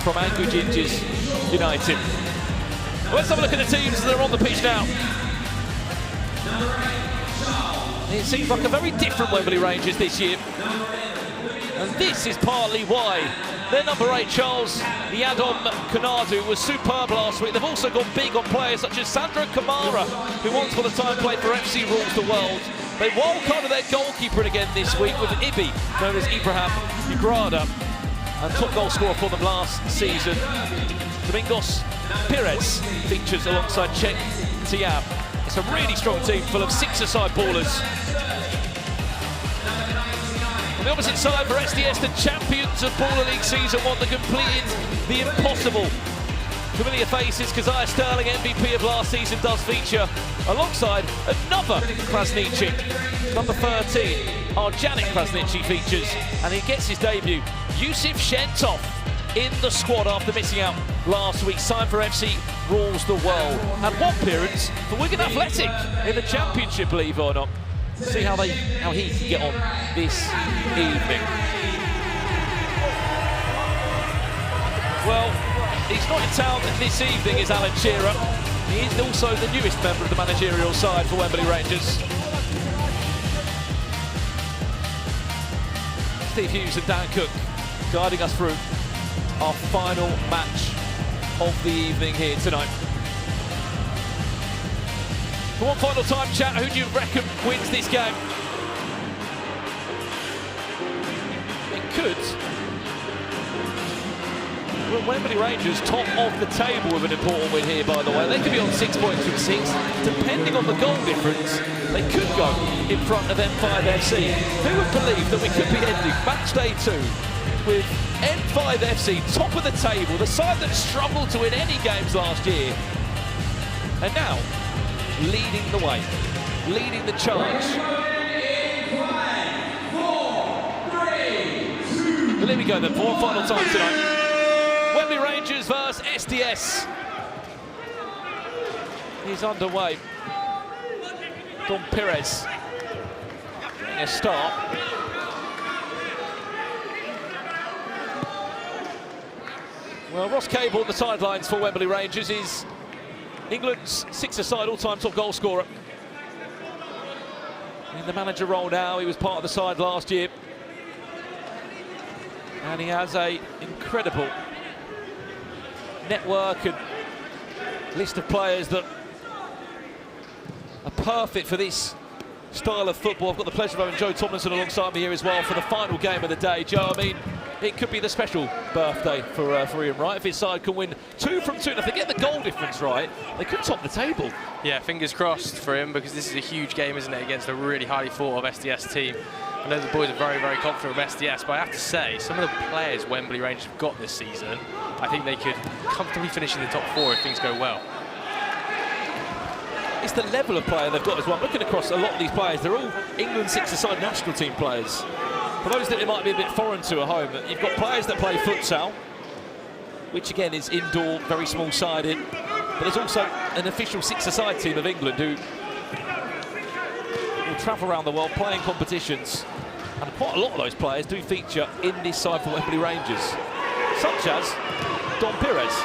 from Angry Gingers United. Well, let's have a look at the teams that are on the pitch now. It seems like a very different Wembley Rangers this year. And this is partly why. Their number 8, Charles Yadom Kanadu, was superb last week. They've also gone big on players such as Sandro Kamara, who once upon a time played for FC Rules the World. They wildcarded their goalkeeper again this week with Ibi, known as Ibrahim Igrada, and top goal scorer for them last season. Domingos Pires features alongside Czech Tiab. It's a really strong team full of six-a-side ballers. On the opposite side for SDS, the champions of Baller League Season 1, that completed the impossible. Familiar faces, Kazaya Sterling, MVP of last season, does feature alongside another Krasniqi. Number 13, Arjanik Krasniqi features, and he gets his debut. Yusuf Shentov in the squad after missing out last week. Signed for FC Rules the World. And one appearance for Wigan Athletic in the Championship, believe it or not. See how he can get on this evening. Well, he's not in town this evening, is Alan Shearer. He is also the newest member of the managerial side for Wembley Rangers. Steve Hughes and Dan Cook guiding us through our final match of the evening here tonight. For one final time, chat, who do you reckon wins this game? It could. Well, Wembley Rangers top of the table with an important win here, by the way. They could be on 6 points from 6. Depending on the goal difference, they could go in front of N5 FC. Who would believe that we could be ending Matchday 2 with N5 FC top of the table, the side that struggled to win any games last year, and now leading the way, leading the charge. But there we go then, for one final time tonight. Wembley Rangers versus SDS is underway. Don Pires getting a start. Well, Ross Cable at the sidelines for Wembley Rangers is England's six-a-side all-time top goal scorer. In the manager role now, he was part of the side last year. And he has an incredible network and list of players that are perfect for this style of football. I've got the pleasure of having Joe Tomlinson alongside me here as well for the final game of the day. Joe, I mean, it could be the special birthday for Ian Wright if his side can win 2 from 2. And if they get the goal difference right, they could top the table. Yeah, fingers crossed for him, because this is a huge game, isn't it, against a really highly thought of SDS team. I know the boys are very, very confident with SDS, but I have to say, some of the players Wembley Rangers have got this season, I think they could comfortably finish in the top 4 if things go well. It's the level of player they've got as well. I'm looking across a lot of these players, they're all England six-a-side national team players. For those that it might be a bit foreign to at home, you've got players that play futsal, which again is indoor, very small-sided, but there's also an official six-a-side team of England who will travel around the world playing competitions, and quite a lot of those players do feature in this side for Wembley Rangers, such as Don Pires.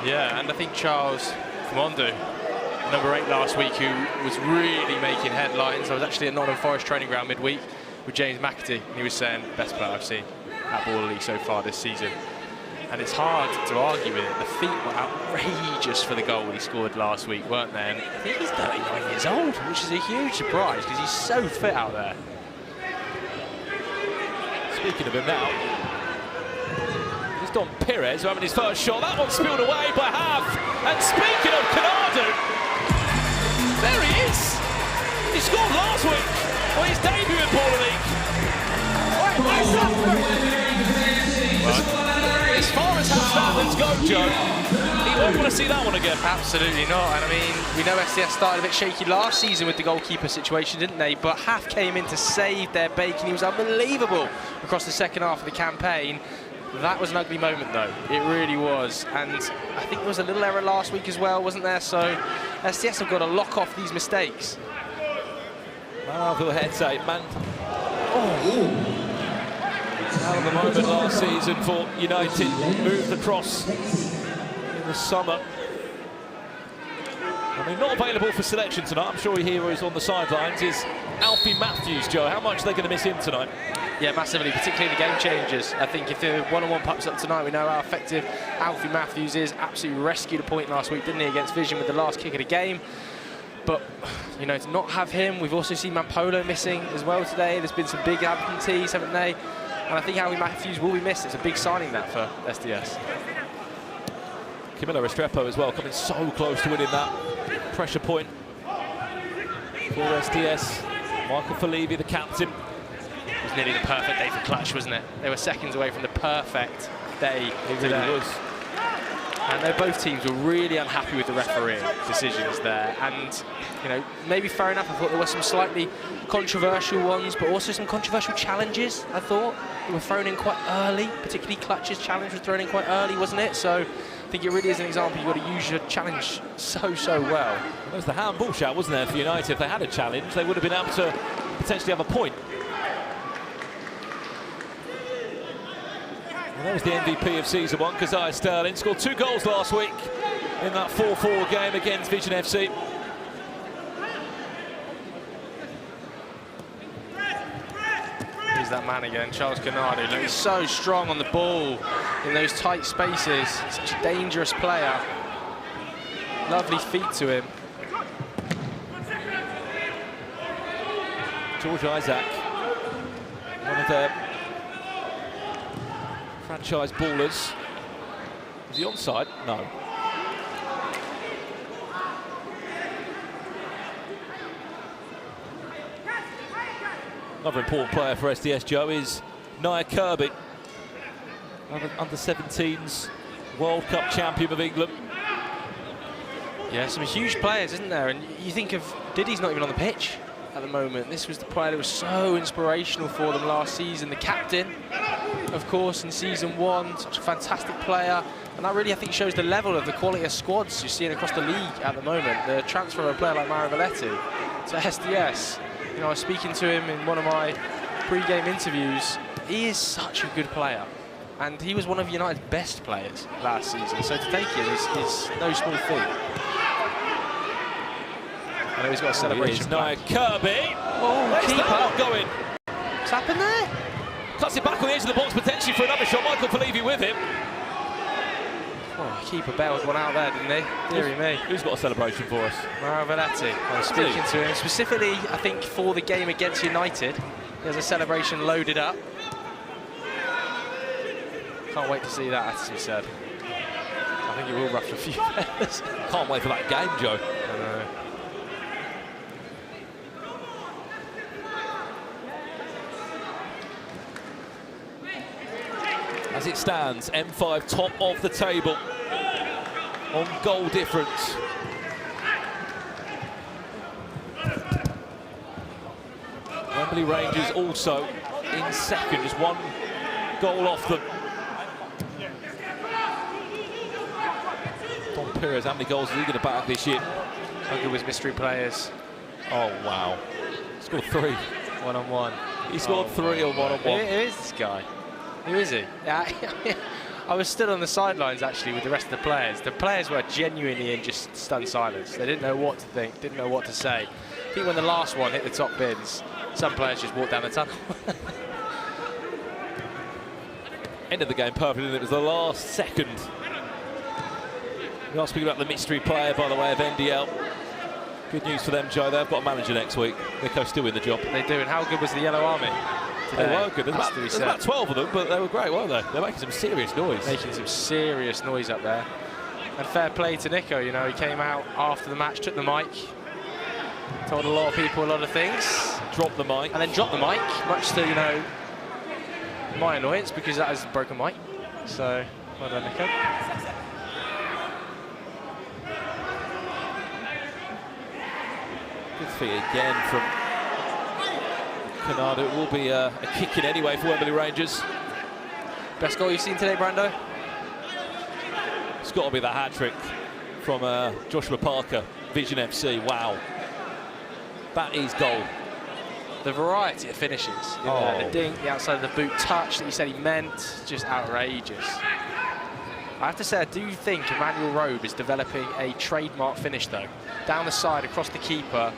Yeah, and I think Charles Commando, number 8 last week, who was really making headlines. I was actually at Nottingham Forest training ground midweek with James McAtee, and he was saying, best player I've seen at Baller League so far this season. And it's hard to argue with it. The feet were outrageous for the goal he scored last week, weren't they? And I think he's 39 years old, which is a huge surprise, because he's so fit out there. Speaking of him now, here's Don Pires, who having his first shot. That one spilled away by half. And speaking of Canado, there he is. He scored last week on his debut in Baller League. As far as half standards go, Joe, he won't want to see that one again. Absolutely not. And I mean, we know SDS started a bit shaky last season with the goalkeeper situation, didn't they? But Half came in to save their bacon. He was unbelievable across the second half of the campaign. That was an ugly moment, though. It really was. And I think there was a little error last week as well, wasn't there? So SDS have got to lock off these mistakes. Marvel headset, man. Oh. Out of the moment last season for United, moved across in the summer. I mean, not available for selection tonight. I'm sure he is on the sidelines. Is Alfie Matthews, Joe? How much are they going to miss him tonight? Yeah, massively, particularly the game changers. I think if the one-on-one pops up tonight, we know how effective Alfie Matthews is. Absolutely rescued a point last week, didn't he, against Vision with the last kick of the game. But, you know, to not have him, we've also seen Mampolo missing as well today. There's been some big absentees, haven't they? And I think Alfie Matthews will be missed. It's a big signing that for SDS. Camilo Restrepo as well, coming so close to winning that pressure point for SDS. Michael Falevi, the captain. It was nearly the perfect day for Clutch, wasn't it? They were seconds away from the perfect day today. It really was. And both teams were really unhappy with the refereeing decisions there. And, you know, maybe fair enough. I thought there were some slightly controversial ones, but also some controversial challenges, I thought. They were thrown in quite early, particularly Clutch's challenge was thrown in quite early, wasn't it? So I think it really is an example you've got to use your challenge so well. There was the handball shout, wasn't there, for United? If they had a challenge, they would have been able to potentially have a point. And that was the MVP of Season 1, Keziah Sterling. Scored 2 goals last week in that 4-4 game against Vision FC. Here's that man again, Charles Canado. Look, he's so strong on the ball in those tight spaces. Such a dangerous player. Lovely feet to him. George Isaac, one of their franchise ballers. Is he onside? No. Another important player for SDS, Joe, is Nia Kirby, under-17s World Cup champion of England. Yeah, some huge players, isn't there? And you think of Diddy's not even on the pitch at the moment. This was the player that was so inspirational for them last season. The captain, of course, in Season 1, such a fantastic player. And that really, I think, shows the level of the quality of squads you're seeing across the league at the moment. The transfer of a player like Mario Valletti to SDS. You know, I was speaking to him in one of my pre-game interviews. He is such a good player. And he was one of United's best players last season. So to take him is no small feat. I know he's got a celebration. Nia Kirby. Oh, where's keeper. that one going? What's happened there? Cuts it back on the edge of the box, potentially for another shot. Michael Falevi with him. Oh, keeper bailed one out there, didn't he? Deary me. Who's got a celebration for us? Mario Valletti. I was speaking to him specifically, I think, for the game against United. There's a celebration loaded up. Can't wait to see that, as he said. I think it will ruffle a few feathers. Can't wait for that game, Joe. I know. As it stands, M5 top of the table on goal difference. Wembley Rangers also in second, just 1 goal off them. Don Perez, how many goals is he going to back this year? How good was mystery players? Oh, wow. Scored 3. One-on-one. He scored 3 on one-on-one. Who is this guy? Who is he? I was stood on the sidelines, actually, with the rest of the players. The players were genuinely in just stunned silence. They didn't know what to think, didn't know what to say. I think when the last one hit the top bins, some players just walked down the tunnel. Ended the game perfectly, and it was the last second. We are speaking about the mystery player, by the way, of NDL. Good news for them, Joe. They've got a manager next week. Nico's still in the job. They do, and how good was the Yellow Army today? They were good. There's about 12 of them, but they were great, weren't they? They're making some serious noise. Making some serious noise up there. And fair play to Nico, you know, he came out after the match, took the mic, told a lot of people a lot of things. Dropped the mic. And then dropped the mic, much to, you know, my annoyance, because that is a broken mic. So, well done, Nico. Good feet again from Canado. It will be a kick-in anyway for Wembley Rangers. Best goal you've seen today, Brando? It's got to be that hat-trick from Joshua Parker, Vision FC. Wow. That is goal. The variety of finishes. The dink, the outside of the boot touch that he said he meant, just outrageous. I have to say, I do think Emmanuel Robe is developing a trademark finish, though. Down the side, across the keeper,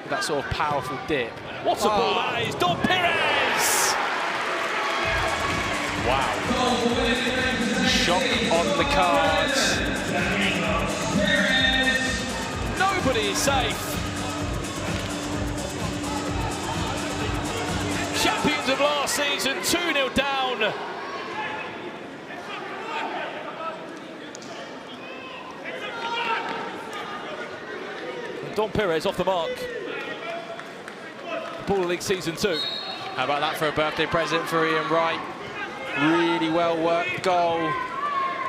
with that sort of powerful dip. What a ball that is! Don Perez! Wow. Shock on the cards. Nobody is safe. Champions of last season, 2-0 down. Don Perez off the mark. Baller League Season 2. How about that for a birthday present for Ian Wright? Really well worked goal.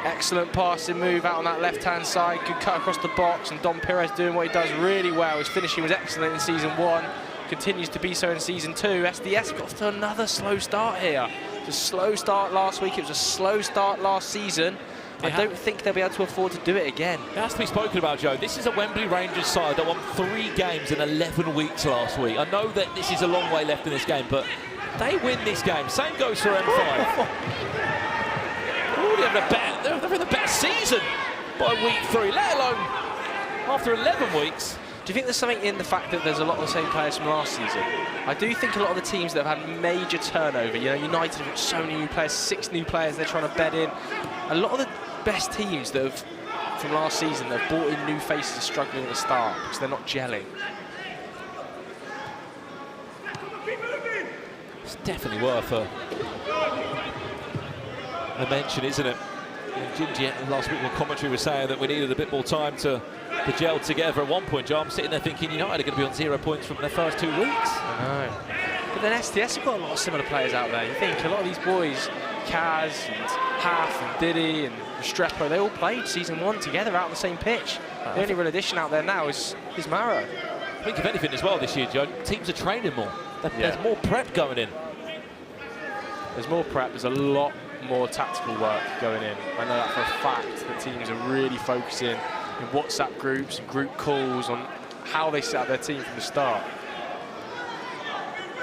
Excellent passing move out on that left-hand side. Good cut across the box, and Don Perez doing what he does really well. His finishing was excellent in Season 1. Continues to be so in Season 2. SDS got off to another slow start here. It was a slow start last week. It was a slow start last season. I don't think they'll be able to afford to do it again. It has to be spoken about, Joe. This is a Wembley Rangers side that won 3 games in 11 weeks last week. I know that this is a long way left in this game, but they win this game. Same goes for M5. They're having a better season by week 3, let alone after 11 weeks. Do you think there's something in the fact that there's a lot of the same players from last season? I do think a lot of the teams that have had major turnover, you know, United have got so many new players, 6 new players they're trying to bed in. A lot of the best teams that have, from last season, that have brought in new faces are struggling at the start because they're not gelling. It's definitely worth a mention, isn't it? Ginger last week when commentary was saying that we needed a bit more time to gel together. At one point, Joe, I'm sitting there thinking United are going to be on 0 points from their first 2 weeks. I know. But then SDS have got a lot of similar players out there. You think a lot of these boys, Kaz and Half and Diddy and Restrepo, they all played Season 1 together out on the same pitch. The only real addition out there now is Maro. I think if anything as well this year, Joe, teams are training more. There's more prep going in. There's more prep, there's a lot more tactical work going in. I know that for a fact that teams are really focusing in WhatsApp groups and group calls on how they set up their team from the start.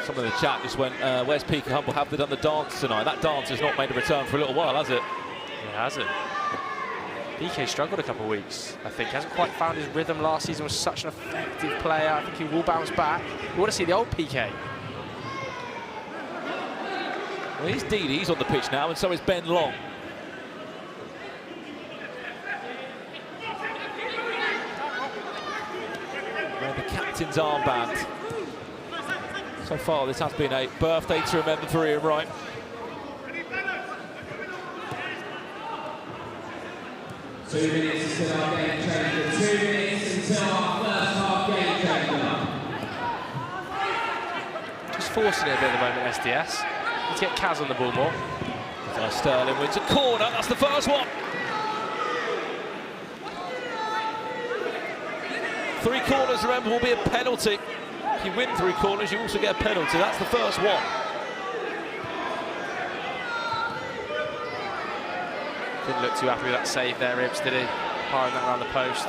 Some of the chat just went, where's Pika Humble? Have they done the dance tonight? That dance has not made a return for a little while, has it? It hasn't. PK struggled a couple of weeks, I think. He hasn't quite found his rhythm. Last season was such an effective player. I think he will bounce back. We want to see the old PK. Well, he's Didi's on the pitch now, and so is Ben Long. Wearing the captain's armband. So far, this has been a birthday to remember for Ian Wright. Two minutes until our game changer. 2 minutes until our first half game changer. Just forcing it a bit at the moment, SDS. Let's get Kaz on the ball more. Sterling wins a corner. That's the first one. 3 corners, remember, will be a penalty. If you win 3 corners, you also get a penalty. That's the first one. Didn't look too happy with that save there, Ibs, did he? Firing that around the post.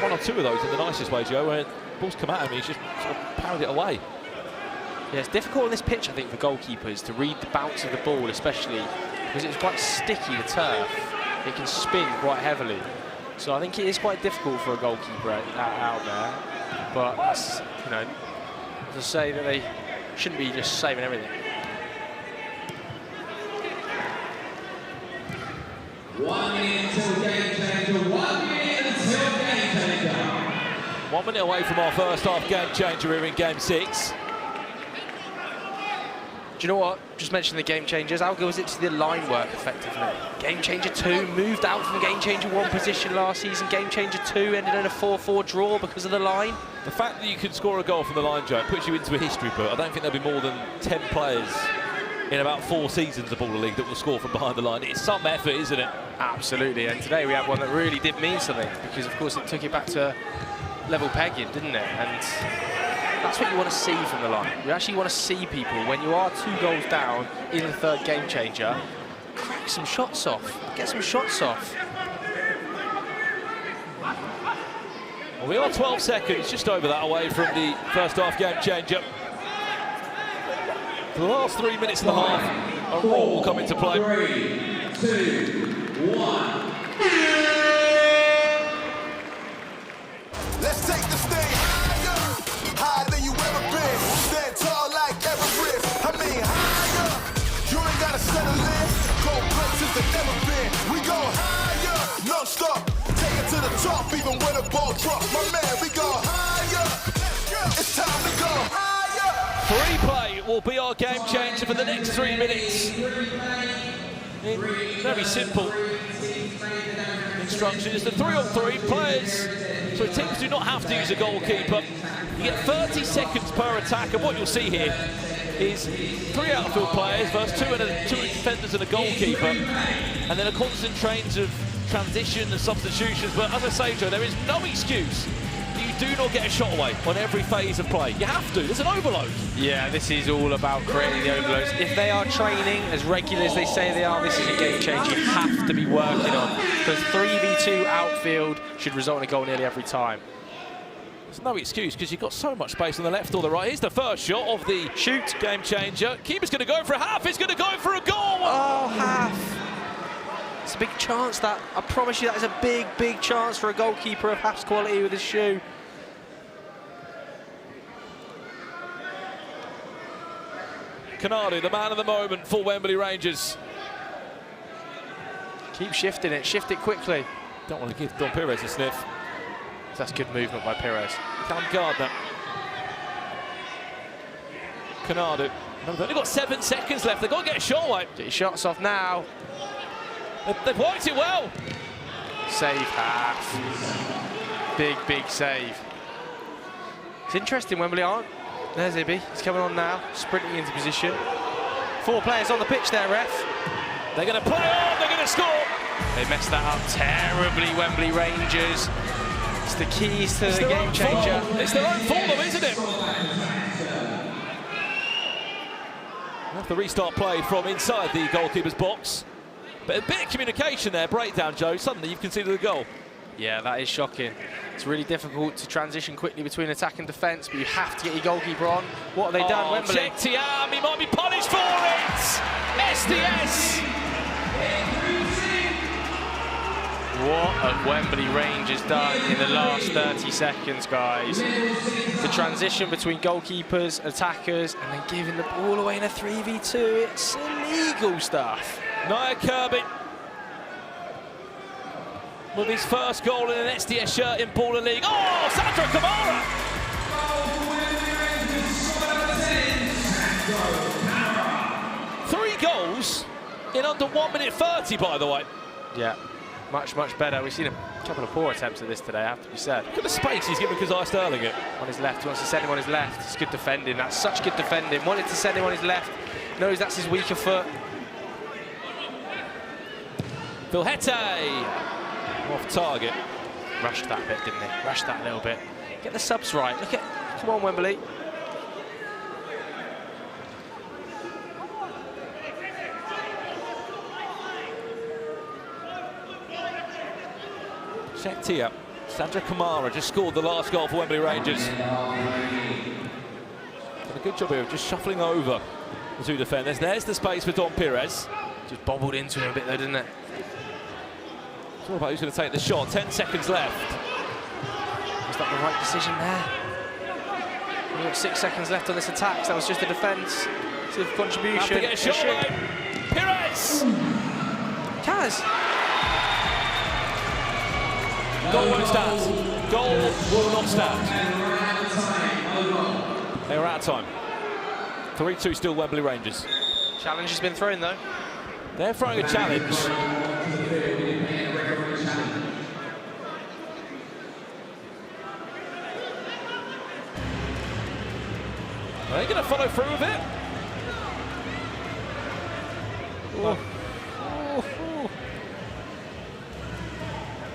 1 or 2 of those in the nicest way, Joe, where balls come at him, he's just sort of parried it away. Yeah, it's difficult on this pitch, I think, for goalkeepers to read the bounce of the ball, especially because it's quite sticky, the turf. It can spin quite heavily. So I think it is quite difficult for a goalkeeper out there. But that's, you know, to say that they shouldn't be just saving everything. 1 minute until game changer. 1 minute until game changer. 1 minute away from our first half game changer here in game 6. Do you know what? Just mentioning the game changers. How good was it to the line work effectively? Game changer 2 moved out from game changer 1 position last season. Game changer 2 ended in a 4-4 draw because of the line. The fact that you can score a goal from the line, Joe, puts you into a history book. I don't think there'll be more than 10 players in about 4 seasons of Baller League that will score from behind the line. It's some effort, isn't it? Absolutely, and today we had one that really did mean something because, of course, it took it back to level pegging, didn't it? And that's what you want to see from the line. You actually want to see people, when you are 2 goals down in the 3rd game changer, crack some shots off, get some shots off. Well, we are 12 seconds, just over that, away from the first half game changer. For the last 3 minutes and a half, a roll will come into play. 3, 2, Let's take this thing higher than you ever been. Stand tall like Everest. I mean higher. You ain't gotta settle in. Go places that never been. We go higher, no stop. Take it to the top, even when the ball drop. My man, we go higher. It's time to go higher. Free play will be our game changer for the next 3 minutes. Very simple instructions. The 3-on-3 players, so teams do not have to use a goalkeeper. You get 30 seconds per attack, and what you'll see here is 3 outfield players versus 2 defenders and a goalkeeper, and then a constant trains of transition and substitutions. But as I say, Joe, there is no excuse that you do not get a shot away on every phase of play. You have to. There's an overload. Yeah, this is all about creating the overloads. If they are training as regular as they say they are, this is a game changer you have to be working on, because 3v2 outfield should result in a goal nearly every time. There's no excuse because you've got so much space on the left or the right. Here's the first shot of the shoot game changer. Keeper's going to go for a half. He's going to go for a goal. Oh, half. It's a big chance, that. I promise you that is a big, big chance for a goalkeeper of half's quality with his shoe. Canadu, the man of the moment for Wembley Rangers. Keep shifting it. Shift it quickly. Don't want to give Don Pires a sniff. That's good movement by Pires. Cam Gardner. Canadu. They've only got 7 seconds left. They've got to get a shot away. Get your shots off now. They've worked it well. Save half. Big, big save. It's interesting, Wembley aren't. There's Ibby. He's coming on now, sprinting into position. 4 players on the pitch there, ref. They're going to play on. They're going to score. They messed that up terribly, Wembley Rangers. It's the keys to the game changer. It's their own fault, though, isn't it? We'll have to restart play from inside the goalkeeper's box. But a bit of communication there, breakdown, Joe. Suddenly you've conceded a goal. Yeah, that is shocking. It's really difficult to transition quickly between attack and defence, but you have to get your goalkeeper on. What have they done, Wembley? Check Tiam, he might be punished for it! SDS! What have Wembley Rangers done in the last 30 seconds, guys? The transition between goalkeepers, attackers, and then giving the ball away in a 3v2. It's illegal stuff. Nia Kirby with his first goal in an SDS shirt in Baller League. Oh, Sandra Kamara! 3 goals in under 1 minute 30, by the way. Yeah, much, much better. We've seen a couple of poor attempts at this today, I have to be said. Look at the space he's given Kazai Sterling it. On his left, he wants to send him on his left. It's good defending, that's such good defending. Wanted to send him on his left, knows that's his weaker foot. Vilhete off target. Rushed that bit, didn't he? Rushed that a little bit. Get the subs right. Look at, come on, Wembley. Check Tia. Sandra Kamara just scored the last goal for Wembley Rangers. Done a good job here of just shuffling over the 2 defenders. There's the space for Don Pires. Just bobbled into him a bit though, didn't it? It's all about who's going to take the shot. 10 seconds left. Was that the right decision there? We've got 6 seconds left on this attack, so that was just a defensive contribution. Have to get a shot away. Pires! Kaz! Goal won't stand. Goal will not stand. They are out of time. 3-2 still Wembley Rangers. Challenge has been thrown though. They're throwing a challenge. Are they going to follow through with it? Oh.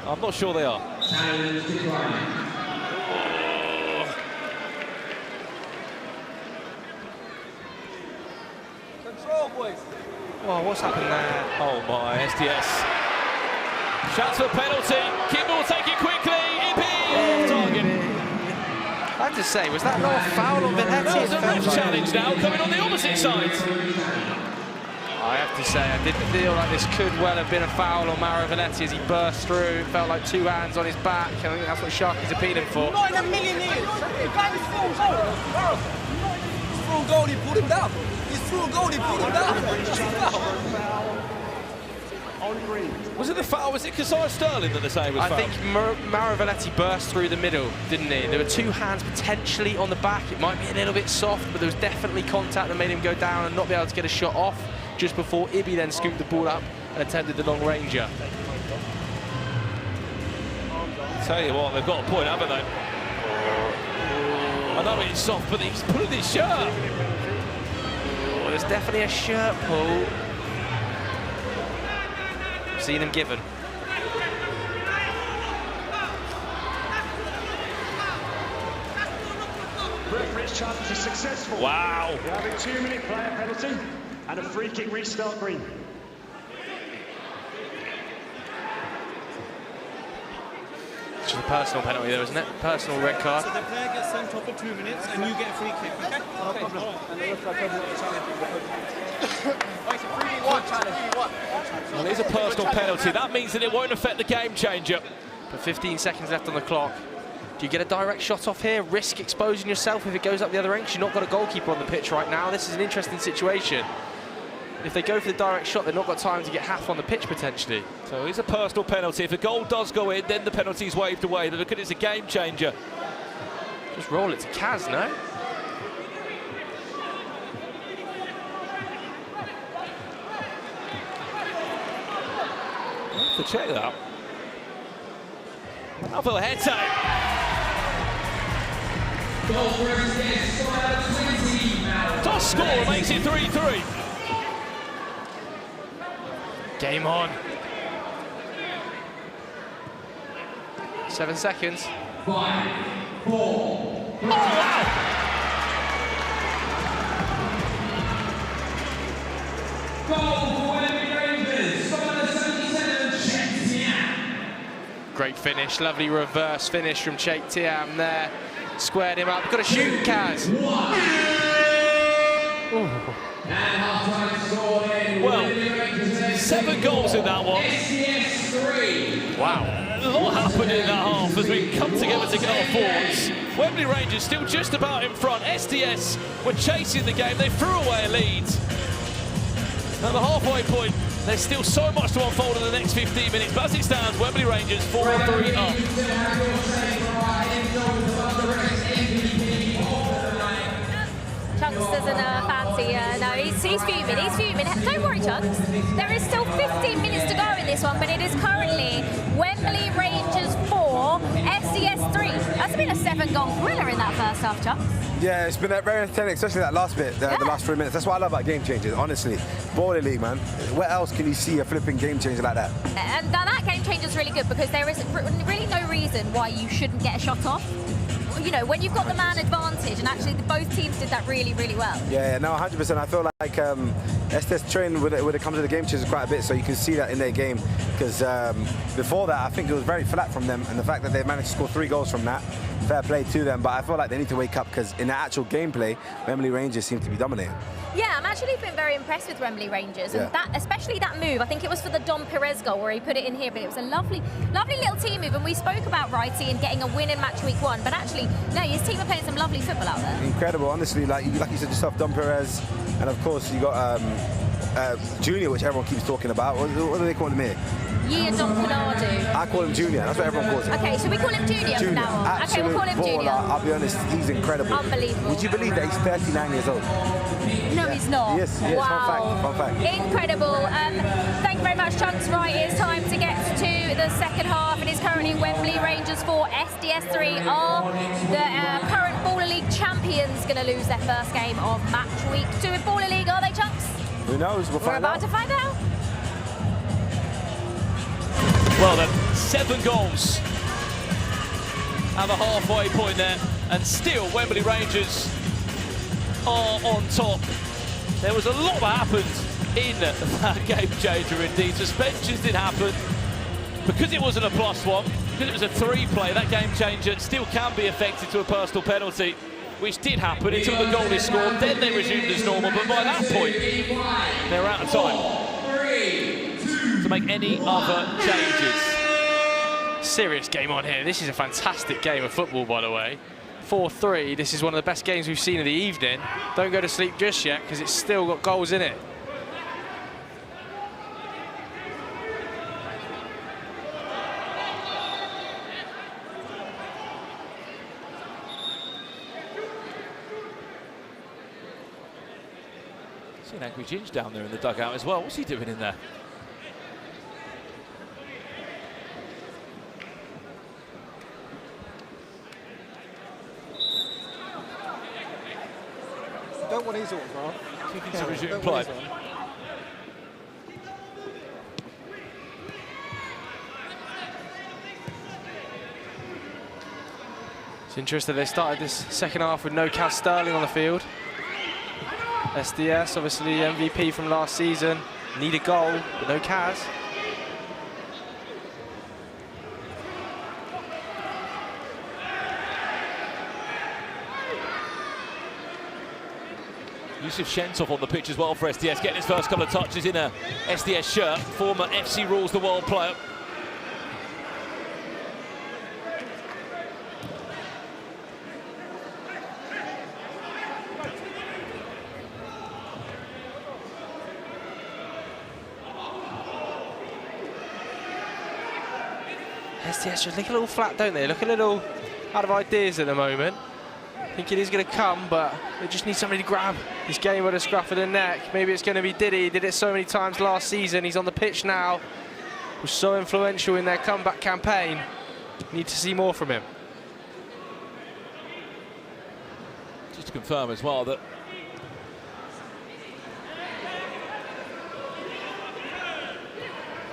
I'm not sure they are. Control, boys. Oh, what's happened there? Oh my, SDS. Shouts for penalty. Kimball will take it quickly. Off target. I have to say, was that not a foul on Vilhete? There's a ref challenge now coming on the opposite side. I have to say, I didn't feel like this could well have been a foul on Mauro Velletti as he burst through. It felt like 2 hands on his back, and I think that's what Sharky's appealing for. Not in a million years. He banged his full goal. He's through a goal, he pulled him down. He's through a goal, he pulled him down. Was it the foul? Was it Kasai Sterling that they say was foul? I think Mauro Velletti burst through the middle, didn't he? There were 2 hands potentially on the back. It might be a little bit soft, but there was definitely contact that made him go down and not be able to get a shot off just before Ibi then scooped the ball up and attempted the long ranger. Tell you what, they've got a point, haven't they? I know it's soft, but he's pulling his shirt. Oh, there's definitely a shirt pull. Seen him given. Referee's challenge is successful. Wow. We have a 2-minute player penalty and a free kick restart green. It's just a personal penalty there, isn't it? Personal red card. So the player gets sent off for 2 minutes and you get a free kick, okay? No problem. And the referee tells you what the challenge is. It's a 3v1 challenge. Well, it is a personal penalty. That means that it won't affect the game changer. But 15 seconds left on the clock. Do you get a direct shot off here? Risk exposing yourself if it goes up the other end? You've not got a goalkeeper on the pitch right now. This is an interesting situation. If they go for the direct shot, they've not got time to get half on the pitch potentially. So it's a personal penalty. If a goal does go in, then the penalty's waved away. But look at it, it's a game changer. Just roll it to Kaz, no? To check that. Another head tag. Does score, makes it 3-3. Game on. 7 seconds. 5, 4. Oh, wow! Goal for Wembley Rangers. Number 77, Cheick Thiam. Great finish, lovely reverse finish from Cheick Thiam there. Squared him up. Got to shoot, Kaz. Well, 7 goals in that one. Wow. A lot happened in that half as we come together to get our thoughts. Wembley Rangers still just about in front. SDS were chasing the game. They threw away a lead. At the halfway point, there's still so much to unfold in the next 15 minutes. But as it stands, Wembley Rangers 4-3 up. Chunks doesn't fancy, no, he's fuming, he's fuming. Don't worry, Chunks. There is still 15 minutes to go in this one, but it is currently Wembley Rangers 4, SDS 3. That's been a 7-goal thriller in that first half, Chunks. Yeah, it's been very entertaining, especially that last bit, the last 3 minutes. That's what I love about game changers, honestly. Baller League, man. Where else can you see a flipping game changer like that? And that game changer is really good because there is really no reason why you shouldn't get a shot off. You know, when you've got the man advantage, and actually both teams did that really, really well. Yeah, no, 100%. I feel like SDS train when it comes to the game changers quite a bit, so you can see that in their game. Because before that, I think it was very flat from them, and the fact that they managed to score 3 goals from that, fair play to them. But I feel like they need to wake up because in the actual gameplay, Wembley Rangers seem to be dominating. Yeah, I'm actually been very impressed with Wembley Rangers, and that, especially that move. I think it was for the Dom Perez goal where he put it in here, but it was a lovely, lovely little team move. And we spoke about Righty and getting a win in match week 1, but actually, no, his team are playing some lovely football out there. Incredible, honestly. Like you said yourself, Dom Perez, and of course you got Junior, which everyone keeps talking about. What do they call him here? Dom Pinardo. I call him Junior. That's what everyone calls him. Okay, so we call him Junior from now on. Absolute Okay, we'll call him baller. Junior. I'll be honest, he's incredible. Unbelievable. Would you believe that he's 39 years old? No, he's not. Yes, wow. Fun fact. Incredible. Thank you very much, Chunks. Right, it's time to get to the second half. It is currently Wembley Rangers 4, SDS 3 are the current Baller League champions going to lose their first game of match week 2 in Baller League, are they, Chunks? Who knows? We're about to find out. Well then, 7 goals at the halfway point there, and still Wembley Rangers are on top. There was a lot that happened in that game changer indeed. Suspensions did happen. Because it wasn't a +1, because it was a 3 play, that game changer still can be affected to a personal penalty. which did happen until the goal is scored. Then they resumed as normal, but by that point, they're out of time to make any other changes. Serious game on here. This is a fantastic game of football, by the way. 4-3. This is one of the best games we've seen of the evening. Don't go to sleep just yet, because it's still got goals in it. See an angry Ginge down there in the dugout as well. What's he doing in there? Don't want his on, bro. Kicking to resume play. It's interesting they started this second half with no Kaz Sterling on the field. SDS, obviously MVP from last season. Need a goal, but no Kaz. Yusuf Shentov on the pitch as well for SDS, getting his first couple of touches in a SDS shirt. Former FC Rules the World player. SDS just look a little flat, don't they? Look a little out of ideas at the moment. I think it is going to come, but they just need somebody to grab this game with a scruff of the neck. Maybe it's going to be Diddy. He did it so many times last season. He's on the pitch now. Was so influential in their comeback campaign. Need to see more from him. Just to confirm as well that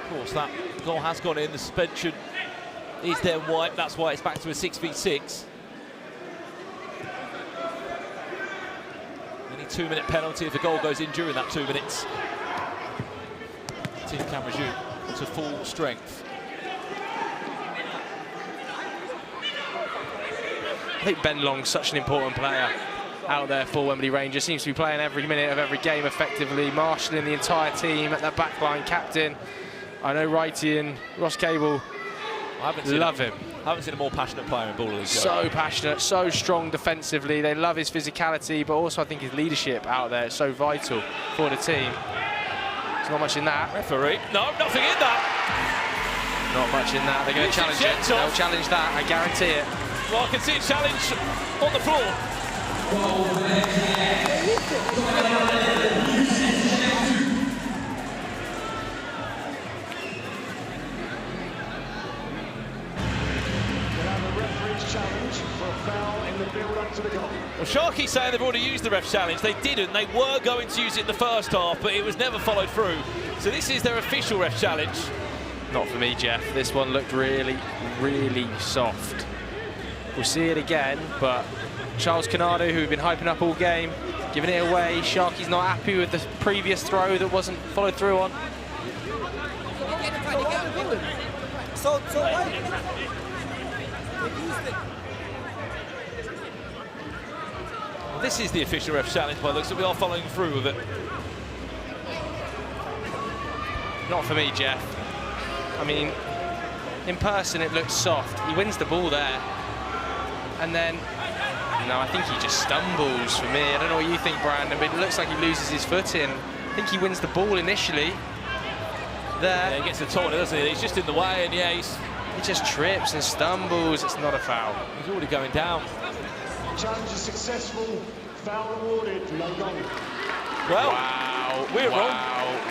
of course that goal has gone in. The suspension is then wiped. That's why it's back to a 6v6. Any 2-minute penalty if a goal goes in during that 2 minutes. The team can resume to full strength. I think Ben Long's such an important player out there for Wembley Rangers. Seems to be playing every minute of every game effectively, marshalling the entire team at that back line, captain. I know Righty and Ross Cable love him. I haven't seen a more passionate player in Ball League. So passionate, so strong defensively. They love his physicality, but also I think his leadership out there is so vital for the team. There's not much in that. Referee, no, nothing in that. Not much in that. They're going to challenge it. They'll challenge that, I guarantee it. Well, I can see a challenge on the floor. Well, Sharky's saying they've already used the ref challenge. They didn't. They were going to use it in the first half, but it was never followed through. So this is their official ref challenge. Not for me, Jeff. This one looked really, really soft. We'll see it again, but Charles Canado, who we've been hyping up all game, giving it away. Sharky's not happy with the previous throw that wasn't followed through on. So This is the official ref challenge by the looks, so we are following through with it. Not for me, Jeff. I mean, in person it looks soft. He wins the ball there. And then, no, I think he just stumbles for me. I don't know what you think, Brandon, but it looks like he loses his footing. I think he wins the ball initially. There. Yeah, he gets the taunter, doesn't he? He's just in the way, and yeah, he just trips and stumbles. It's not a foul. He's already going down. Challenge is successful. Foul awarded. No goal. Well, wow, we're wrong.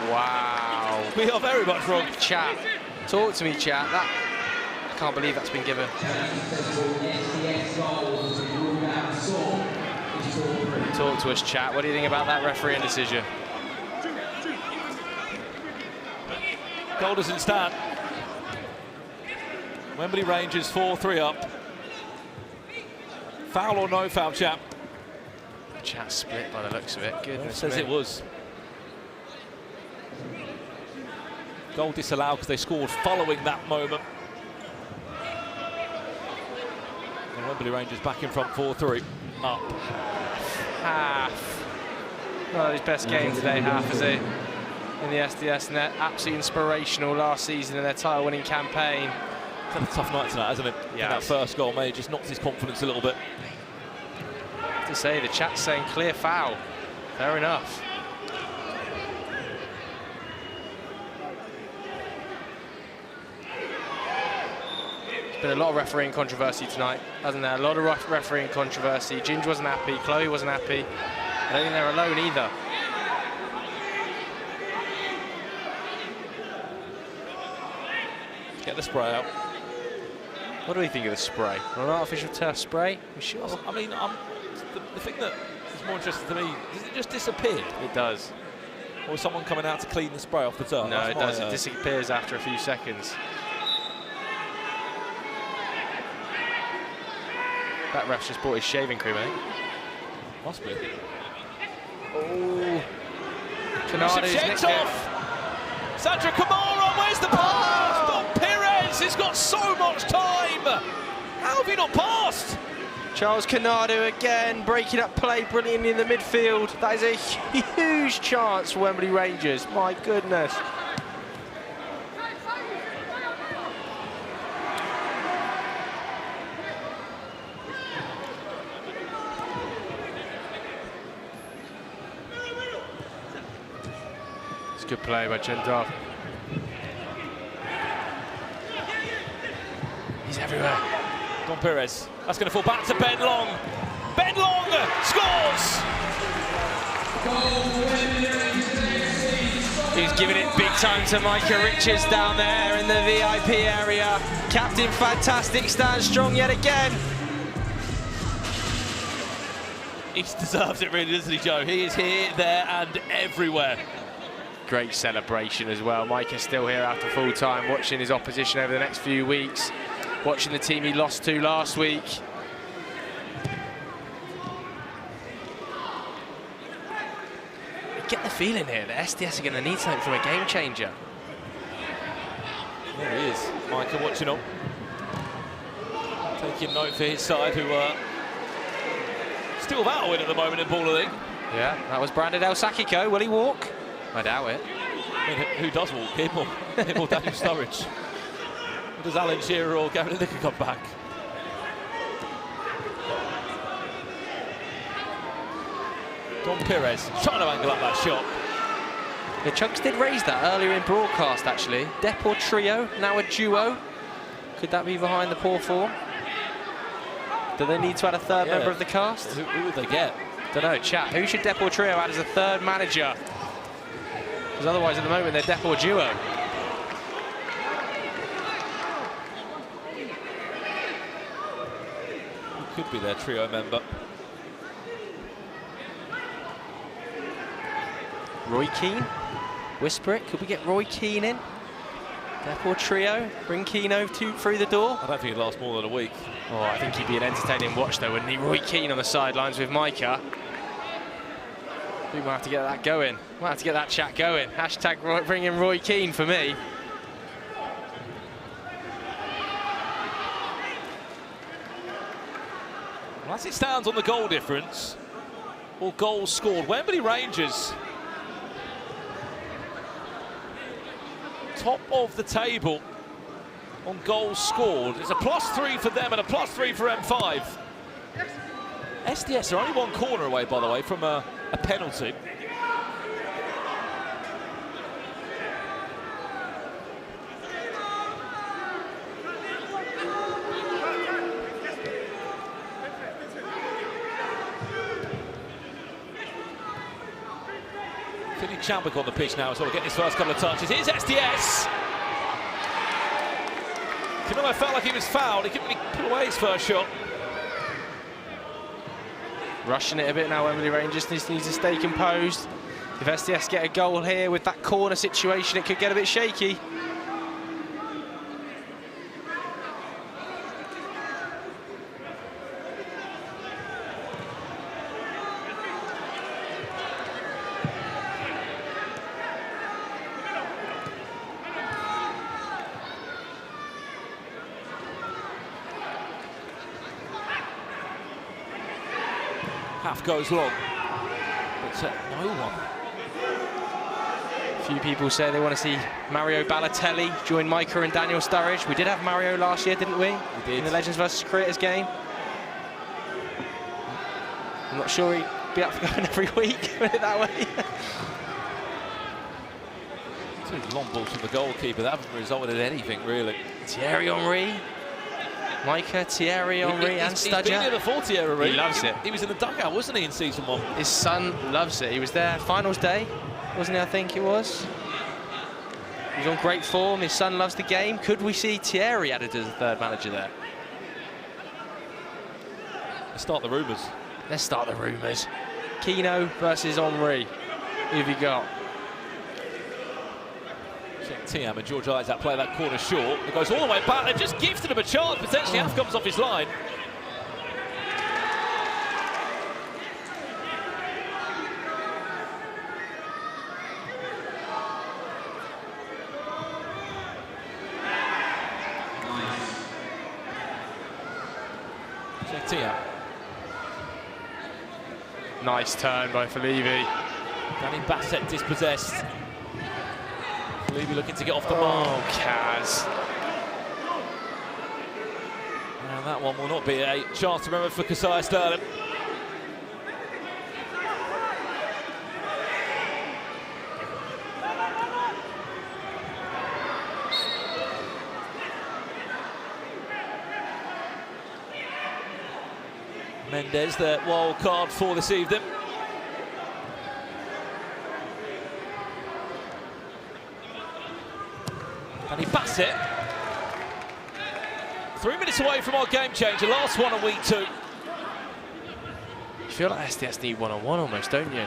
Wow. We are very much wrong. Chat. Talk to me, chat. I can't believe that's been given. Talk to us, chat. What do you think about that refereeing decision? Goal doesn't stand. Wembley Rangers 4-3 up. Foul or no foul, chap? Chat split by the looks of it. Goodness says me. it was. Goal disallowed because they scored following that moment. The Wembley Rangers back in front 4-3. Up. Half. One of his best games today, half, is he? In the SDS net. Absolutely inspirational last season in their title-winning campaign. It's had a tough night tonight, hasn't it? Yeah. That first goal may have just knocked his confidence a little bit. To say, the chat's saying clear foul. Fair enough. There's been a lot of refereeing controversy tonight, hasn't there? A lot of refereeing controversy. Ginge wasn't happy, Chloe wasn't happy. I don't think they're alone either. Get the spray out. What do we think of the spray? An artificial turf spray? You sure? I mean, the thing that is more interesting to me, does it just disappear? It does. Or is someone coming out to clean the spray off the turf? No, it does. It disappears after a few seconds. That ref's just bought his shaving cream, I think. Must be. Oh. Canada's nicked off. Sandra Kamara, where's the pass? Don Perez has got so much time. How have you not passed? Charles Canado again, breaking up play brilliantly in the midfield. That is a huge chance for Wembley Rangers. My goodness. It's good play by Gendar. He's everywhere. Don Perez. That's going to fall back to Ben Long. Ben Long scores! He's giving it big time to Micah Richards down there in the VIP area. Captain Fantastic stands strong yet again. He deserves it really, doesn't he, Joe? He is here, there and everywhere. Great celebration as well. Micah's still here after full time, watching his opposition over the next few weeks. Watching the team he lost to last week. I get the feeling here that SDS are going to need something from a game changer. There he is, Micah watching on. Taking note for his side, who are still without a win at the moment in Baller League. Yeah, that was Brandon El Sakiko. Will he walk? I doubt it. I mean, who does walk? Him or Daniel Sturridge? Does Alan Shearer or Gavin Licker come back? Don Perez trying to angle up that shot. The Chunks did raise that earlier in broadcast, actually. Deportrio, now a duo. Could that be behind the poor form? Do they need to add a third member of the cast? Who would they get? Don't know, chat. Who should Deportrio add as a third manager? Because otherwise, at the moment, they're Deport duo. Could be their trio member. Roy Keane, whisper it. Could we get Roy Keane in? Deportrio, bring Keane through the door. I don't think he'd last more than a week. Oh, I think he'd be an entertaining watch though, wouldn't he? Roy Keane on the sidelines with Micah. We might have to get that going. Might have to get that chat going. Hashtag bring in Roy Keane for me. Well, as it stands on the goal difference, all goals scored. Wembley Rangers, top of the table on goals scored. It's a +3 for them and a +3 for M5. SDS are only one corner away, by the way, from a penalty. Philly Chambek on the pitch now, so we'll get his first couple of touches. Here's SDS. Camillo felt like he was fouled. He couldn't really put away his first shot. Rushing it a bit now, Wembley Rangers needs to stay composed. If SDS get a goal here with that corner situation, it could get a bit shaky. half goes long. But no one. A few people say they want to see Mario Balotelli join Micah and Daniel Sturridge. We did have Mario last year, didn't we? We did. In the Legends vs Creators game. I'm not sure he'd be up for going every week, put it that way. 2 long balls from the goalkeeper that haven't resulted in anything, really. Thierry Henry. Micah, Thierry Henry and Studger. He's been here before, Thierry Henry. He loves it. He was in the dugout, wasn't he, in season 1? His son loves it. He was there finals day, wasn't he, I think it was? He was on great form. His son loves the game. Could we see Thierry added as a 3rd manager there? Let's start the rumours. Let's start the rumours. Keno versus Henry. Who have you got? Tiam and George Isaac play that corner short. It goes all the way back. They've just gifted him a chance. Potentially half comes off his line. Tiam. Nice turn by Felivi. Danny Bassett dispossessed. Felivi looking to get off the mark. Oh, Kaz. And that one will not be a chance to remember for Kasai Sterling. Mendes, the wild card for this evening. Danny Bassett. 3 minutes away from our game changer, last one of week 2. You feel like SDS need one-on-one almost, don't you?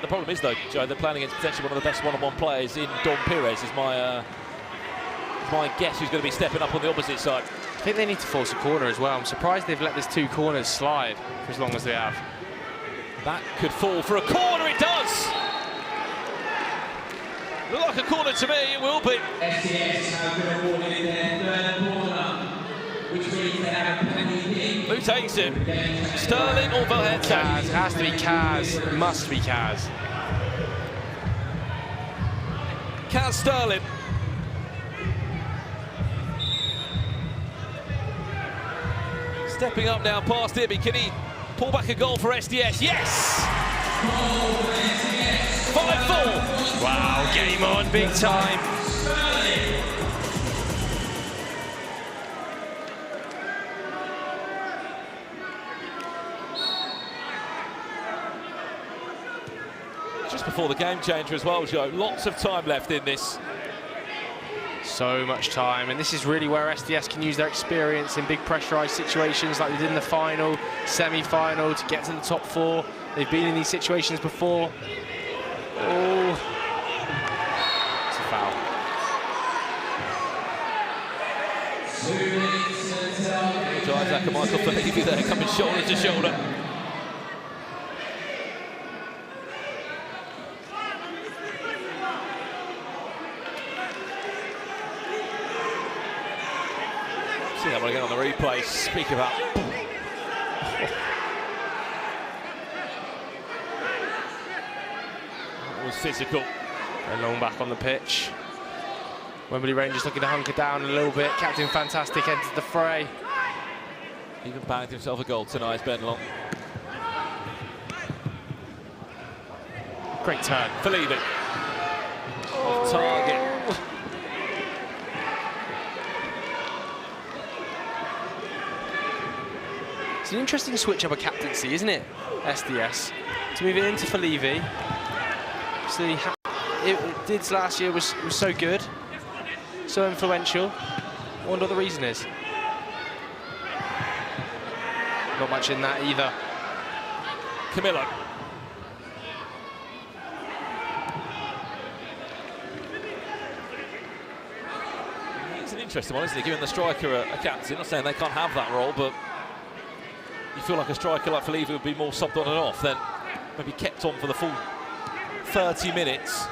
The problem is, though, Joe, they're playing against potentially one of the best one-on-one players in Don Pires, is my guess who's going to be stepping up on the opposite side. I think they need to force a corner as well. I'm surprised they've let these 2 corners slide for as long as they have. That could fall for a corner, it does! Look like a corner to me, it will be. SDS have been awarded their 3rd corner, which means they have a penalty kick. Who takes it? Sterling or Valhetta? Kaz, it has to be Kaz. It must be Kaz. Kaz Sterling. Stepping up now past Ibby. Can he pull back a goal for SDS? Yes! 5-4. Wow, game on, big time. Just before the game changer as well, Joe. Lots of time left in this. So much time, and this is really where SDS can use their experience in big pressurised situations like they did in the final, semi-final, to get to the top 4. They've been in these situations before. Oh, it's a foul. Isaac and Michael Felivi there coming shoulder to shoulder. See that one again on the replay. Speak about. That was physical. And long back on the pitch. Wembley Rangers looking to hunker down a little bit. Captain Fantastic entered the fray. Even bagged himself a goal tonight, Ben Long. Great turn. Felivi. Off target. It's an interesting switch up a captaincy, isn't it? SDS. To move it into Felivi. See, it did last year was so good, so influential. I wonder what the reason is. Not much in that either. Camillo. It's an interesting one, isn't it? Giving the striker a captain. Not saying they can't have that role, but you feel like a striker like Felivi would be more subbed on and off than maybe kept on for the full 30 minutes.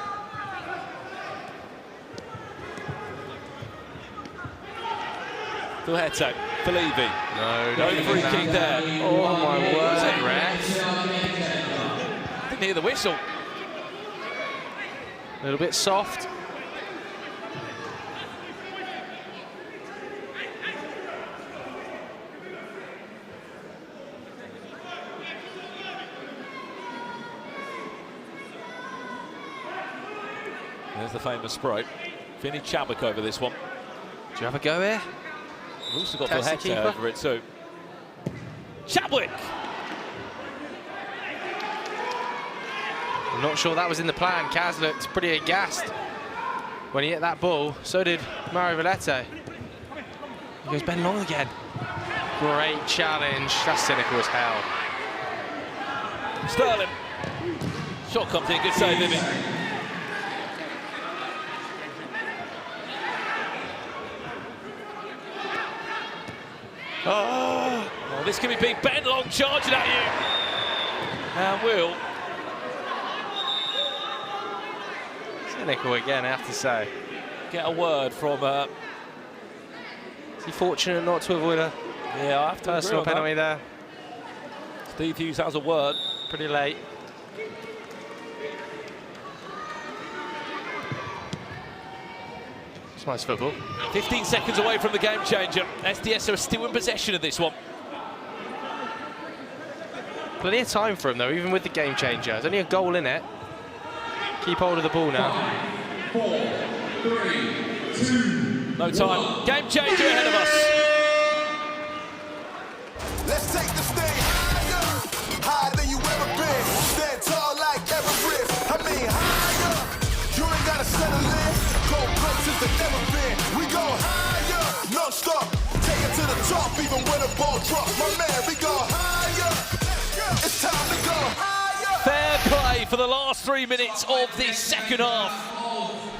Valhetta. for Levy. No free kick there. Oh my word, ref. Didn't hear the whistle. A little bit soft. There's the famous spray. Vinny Chabak over this one. Do you have a go here? We've also got Test the Faheta keeper. over it too. Chabak! I'm not sure that was in the plan. Kaz looked pretty aghast when he hit that ball. So did Mario Valletta. He goes Ben Long again. Great challenge. That's cynical as hell. Sterling. Shot comes in, good save, Vivi. Oh, this could be big. Ben Long charging at you. And will. Cynical again, I have to say. Get a word from... Is he fortunate not to avoid a yeah, I have to personal agree on penalty that. there? Steve Hughes has a word. Pretty late. It's nice football. 15 seconds away from the game changer. SDS are still in possession of this one. Plenty of time for him though, even with the game changer. There's only a goal in it. Keep hold of the ball now. 5, 4, 3, 2. No time. Game changer ahead of us. Let's take this thing higher, higher than you ever been. Stand tall like Everest. I mean higher. You ain't gotta settle in. Go places that never been. We go higher, non-stop. Take it to the top, even when the ball drops. My man, we go higher. It's time to go higher. Fair play for the last 3 minutes of the second half.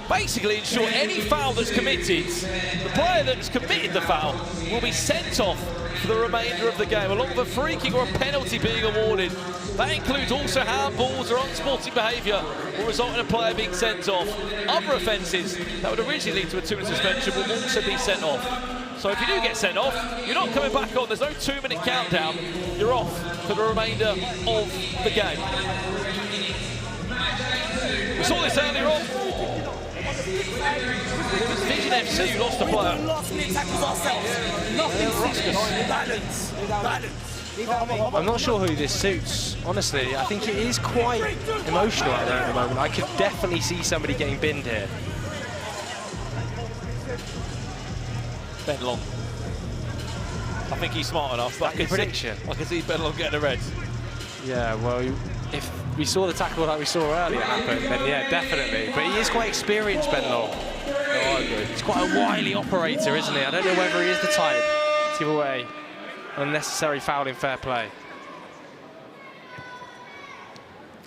Basically, in short, any foul that's committed, the player that's committed the foul will be sent off for the remainder of the game, along with a free kick or a penalty being awarded. That includes also handballs or unsporting behaviour will result in a player being sent off. Other offences that would originally lead to a 2-minute suspension will also be sent off. So if you do get sent off, you're not coming back on. There's no 2-minute countdown. You're off for the remainder of the game. We saw this earlier on. It was VZN FC who lost the player. I'm not sure who this suits, honestly. I think it is quite emotional out there at the moment. I could definitely see somebody getting binned here. Ben Long. I think he's smart enough. That's a prediction. I can see Ben Long getting a red. Yeah, well, if we saw the tackle like we saw earlier happen, then yeah, definitely. But he is quite experienced, Ben Long. No, I agree. He's quite a wily operator, isn't he? I don't know whether he is the type to give away unnecessary foul in fair play.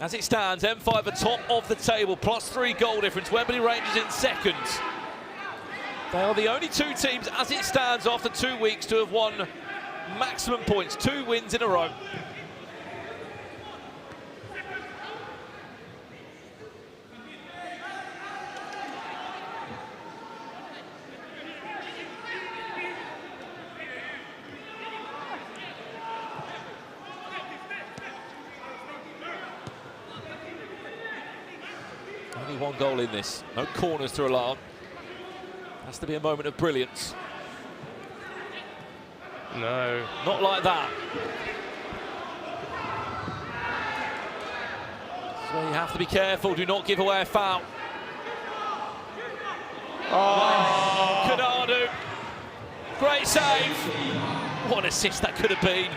As it stands, M5 atop of the table, +3 goal difference. Wembley Rangers in second. They are the only two teams, as it stands, after 2 weeks to have won maximum points. 2 wins in a row. Only 1 goal in this. No corners to rely on. Has to be a moment of brilliance. No. Not like that. So you have to be careful. Do not give away a foul. Oh, Canadu. Great save. What an assist that could have been.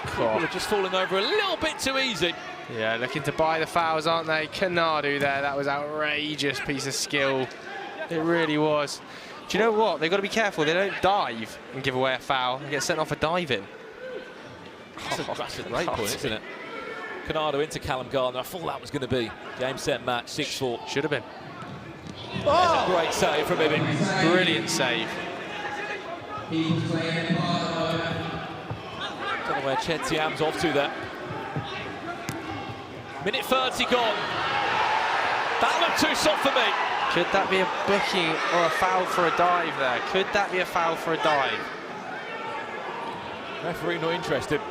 People are just falling over a little bit too easy. Yeah, looking to buy the fouls, aren't they? Canadu there, that was outrageous piece of skill. It really was. Do you know what? They've got to be careful. They don't dive and give away a foul. They get sent off for diving. That's a great point, isn't it? Canadu into Callum Gardner. I thought that was going to be game, set, match, 6-4. Should have been. Oh! A great save from him. Brilliant save. Don't know where Chetiam's off to there. Minute 30 gone. That looked too soft for me. Could that be a booking or a foul for a dive there? Could that be a foul for a dive? Referee not interested.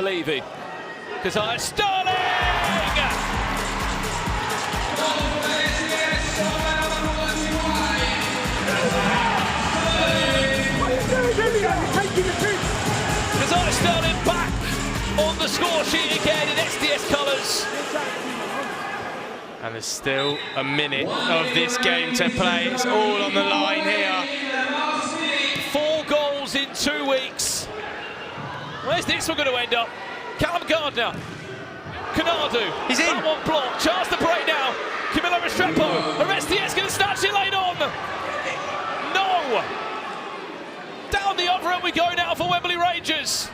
Levy. Kazai Sterling! Kazai Sterling back on the score sheet again in SDS colours. And there's still a minute of this game to play. It's all on the line here. 4 goals in 2 weeks. Where's this one going to end up? Callum Gardner. Canadu. He's in. That one blocked. Chance to break now. Camilo Restrepo. SDS going to snatch it late on. No. Down the other end we go now for Wembley Rangers.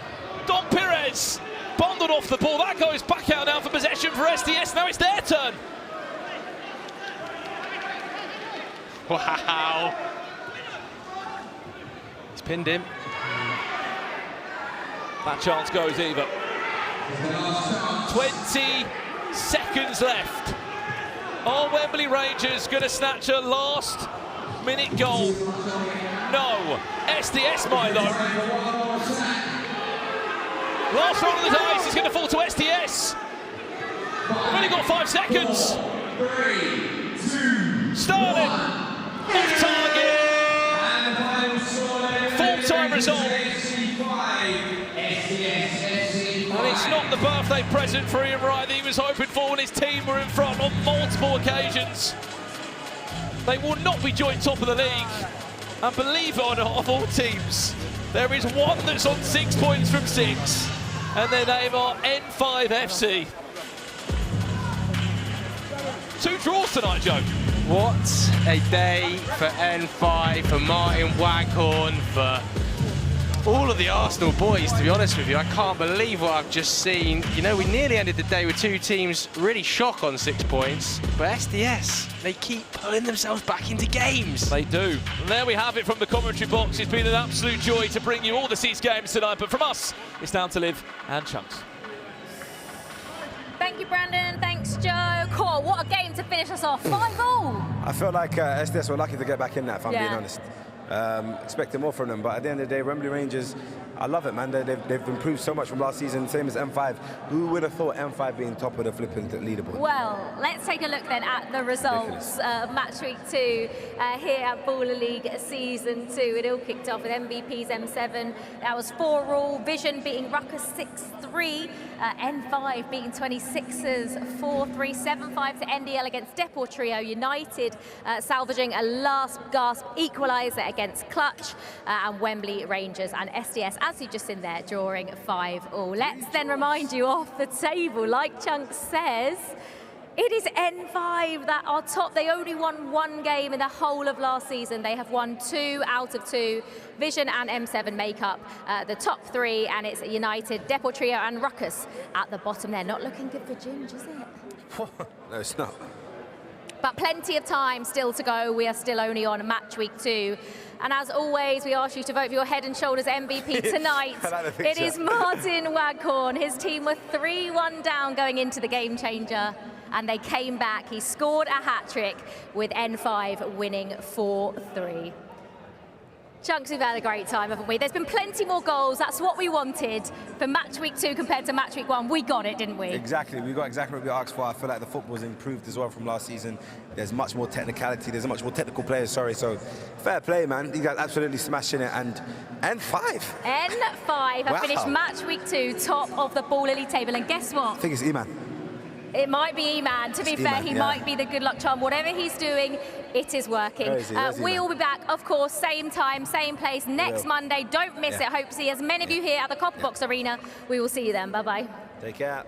Don Perez bundled off the ball. That goes back out now for possession for SDS. Now it's their turn. Wow. He's pinned him. That chance goes either. 20 seconds left. Are Wembley Rangers going to snatch a last-minute goal? No. SDS might though. Last roll of the dice is going to fall to SDS. We've only got 5 seconds. 3, 2, Sterling off target. Full-time result. And it's not the birthday present for Ian Wright that he was hoping for when his team were in front on multiple occasions. They will not be joint top of the league. And believe it or not, of all teams, there is one that's on 6 points from 6. And their name are N5 FC. 2 draws tonight, Joe. What a day for N5, for Martin Waghorn, for all of the Arsenal boys, to be honest with you. I can't believe what I've just seen. You know, we nearly ended the day with 2 teams really shock on 6 points, but SDS, they keep pulling themselves back into games. They do. And there we have it from the commentary box. It's been an absolute joy to bring you all the Seeds games tonight, but from us, it's down to Liv and Chunks. Thank you, Brandon. Thanks, Joe. Cool. What a game to finish us off. 5-all. I felt like SDS were lucky to get back in that, if I'm Yeah. being honest. Expecting more from them, but at the end of the day, Wembley Rangers, I love it, man. They've improved so much from last season, same as M5. Who would have thought M5 being top of the flipping leaderboard? Well, let's take a look then at the results of match week 2 here at Baller League season 2. It all kicked off with MVP's M7. That was 4-all. Vision beating Rukkas 6-3. N5 beating 26ers 4-3. 7-5 to NDL against Deportrio. Yanited salvaging a last gasp equaliser against Clutch. And Wembley Rangers and SDS, as you just seen there, drawing 5-all. Let's then remind you off the table, like Chunk says, it is N5 that are top. They only won 1 game in the whole of last season. They have won 2 out of 2. Vision and M7 make up the top 3, and it's Yanited, Deportrio and Rukkas at the bottom there. Not looking good for Ginge, is it? No, it's not. But plenty of time still to go. We are still only on match week 2. And as always, we ask you to vote for your Head and Shoulders MVP tonight. It is Martin Waghorn. His team were 3-1 down going into the game changer, and they came back. He scored a hat-trick with N5 winning 4-3. Chunks, we've had a great time, haven't we? There's been plenty more goals. That's what we wanted for match week 2 compared to match week 1. We got it, didn't we? Exactly. We got exactly what we asked for. I feel like the football's improved as well from last season. There's much more technicality. There's much more technical players, sorry. So fair play, man. You guys absolutely smashing it. And N5. N5 have finished match week 2 top of the Baller League table. And guess what? I think it's E-Man. It might be E-Man. To be fair, he might be the good luck charm. Whatever he's doing, it is working. We'll be back, of course, same time, same place next Monday. Don't miss it. Hope to see as many of you here at the Copper Box Arena. We will see you then. Bye-bye. Take care.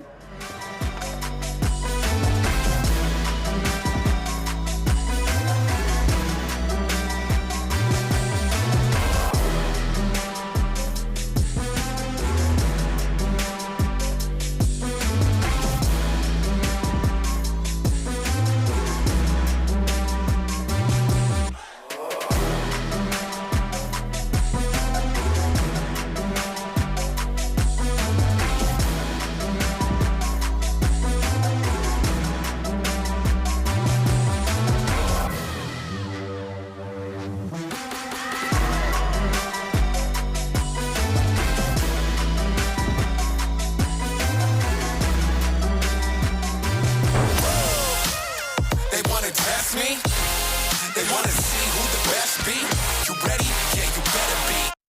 see who the best be. You ready? Yeah, you better be.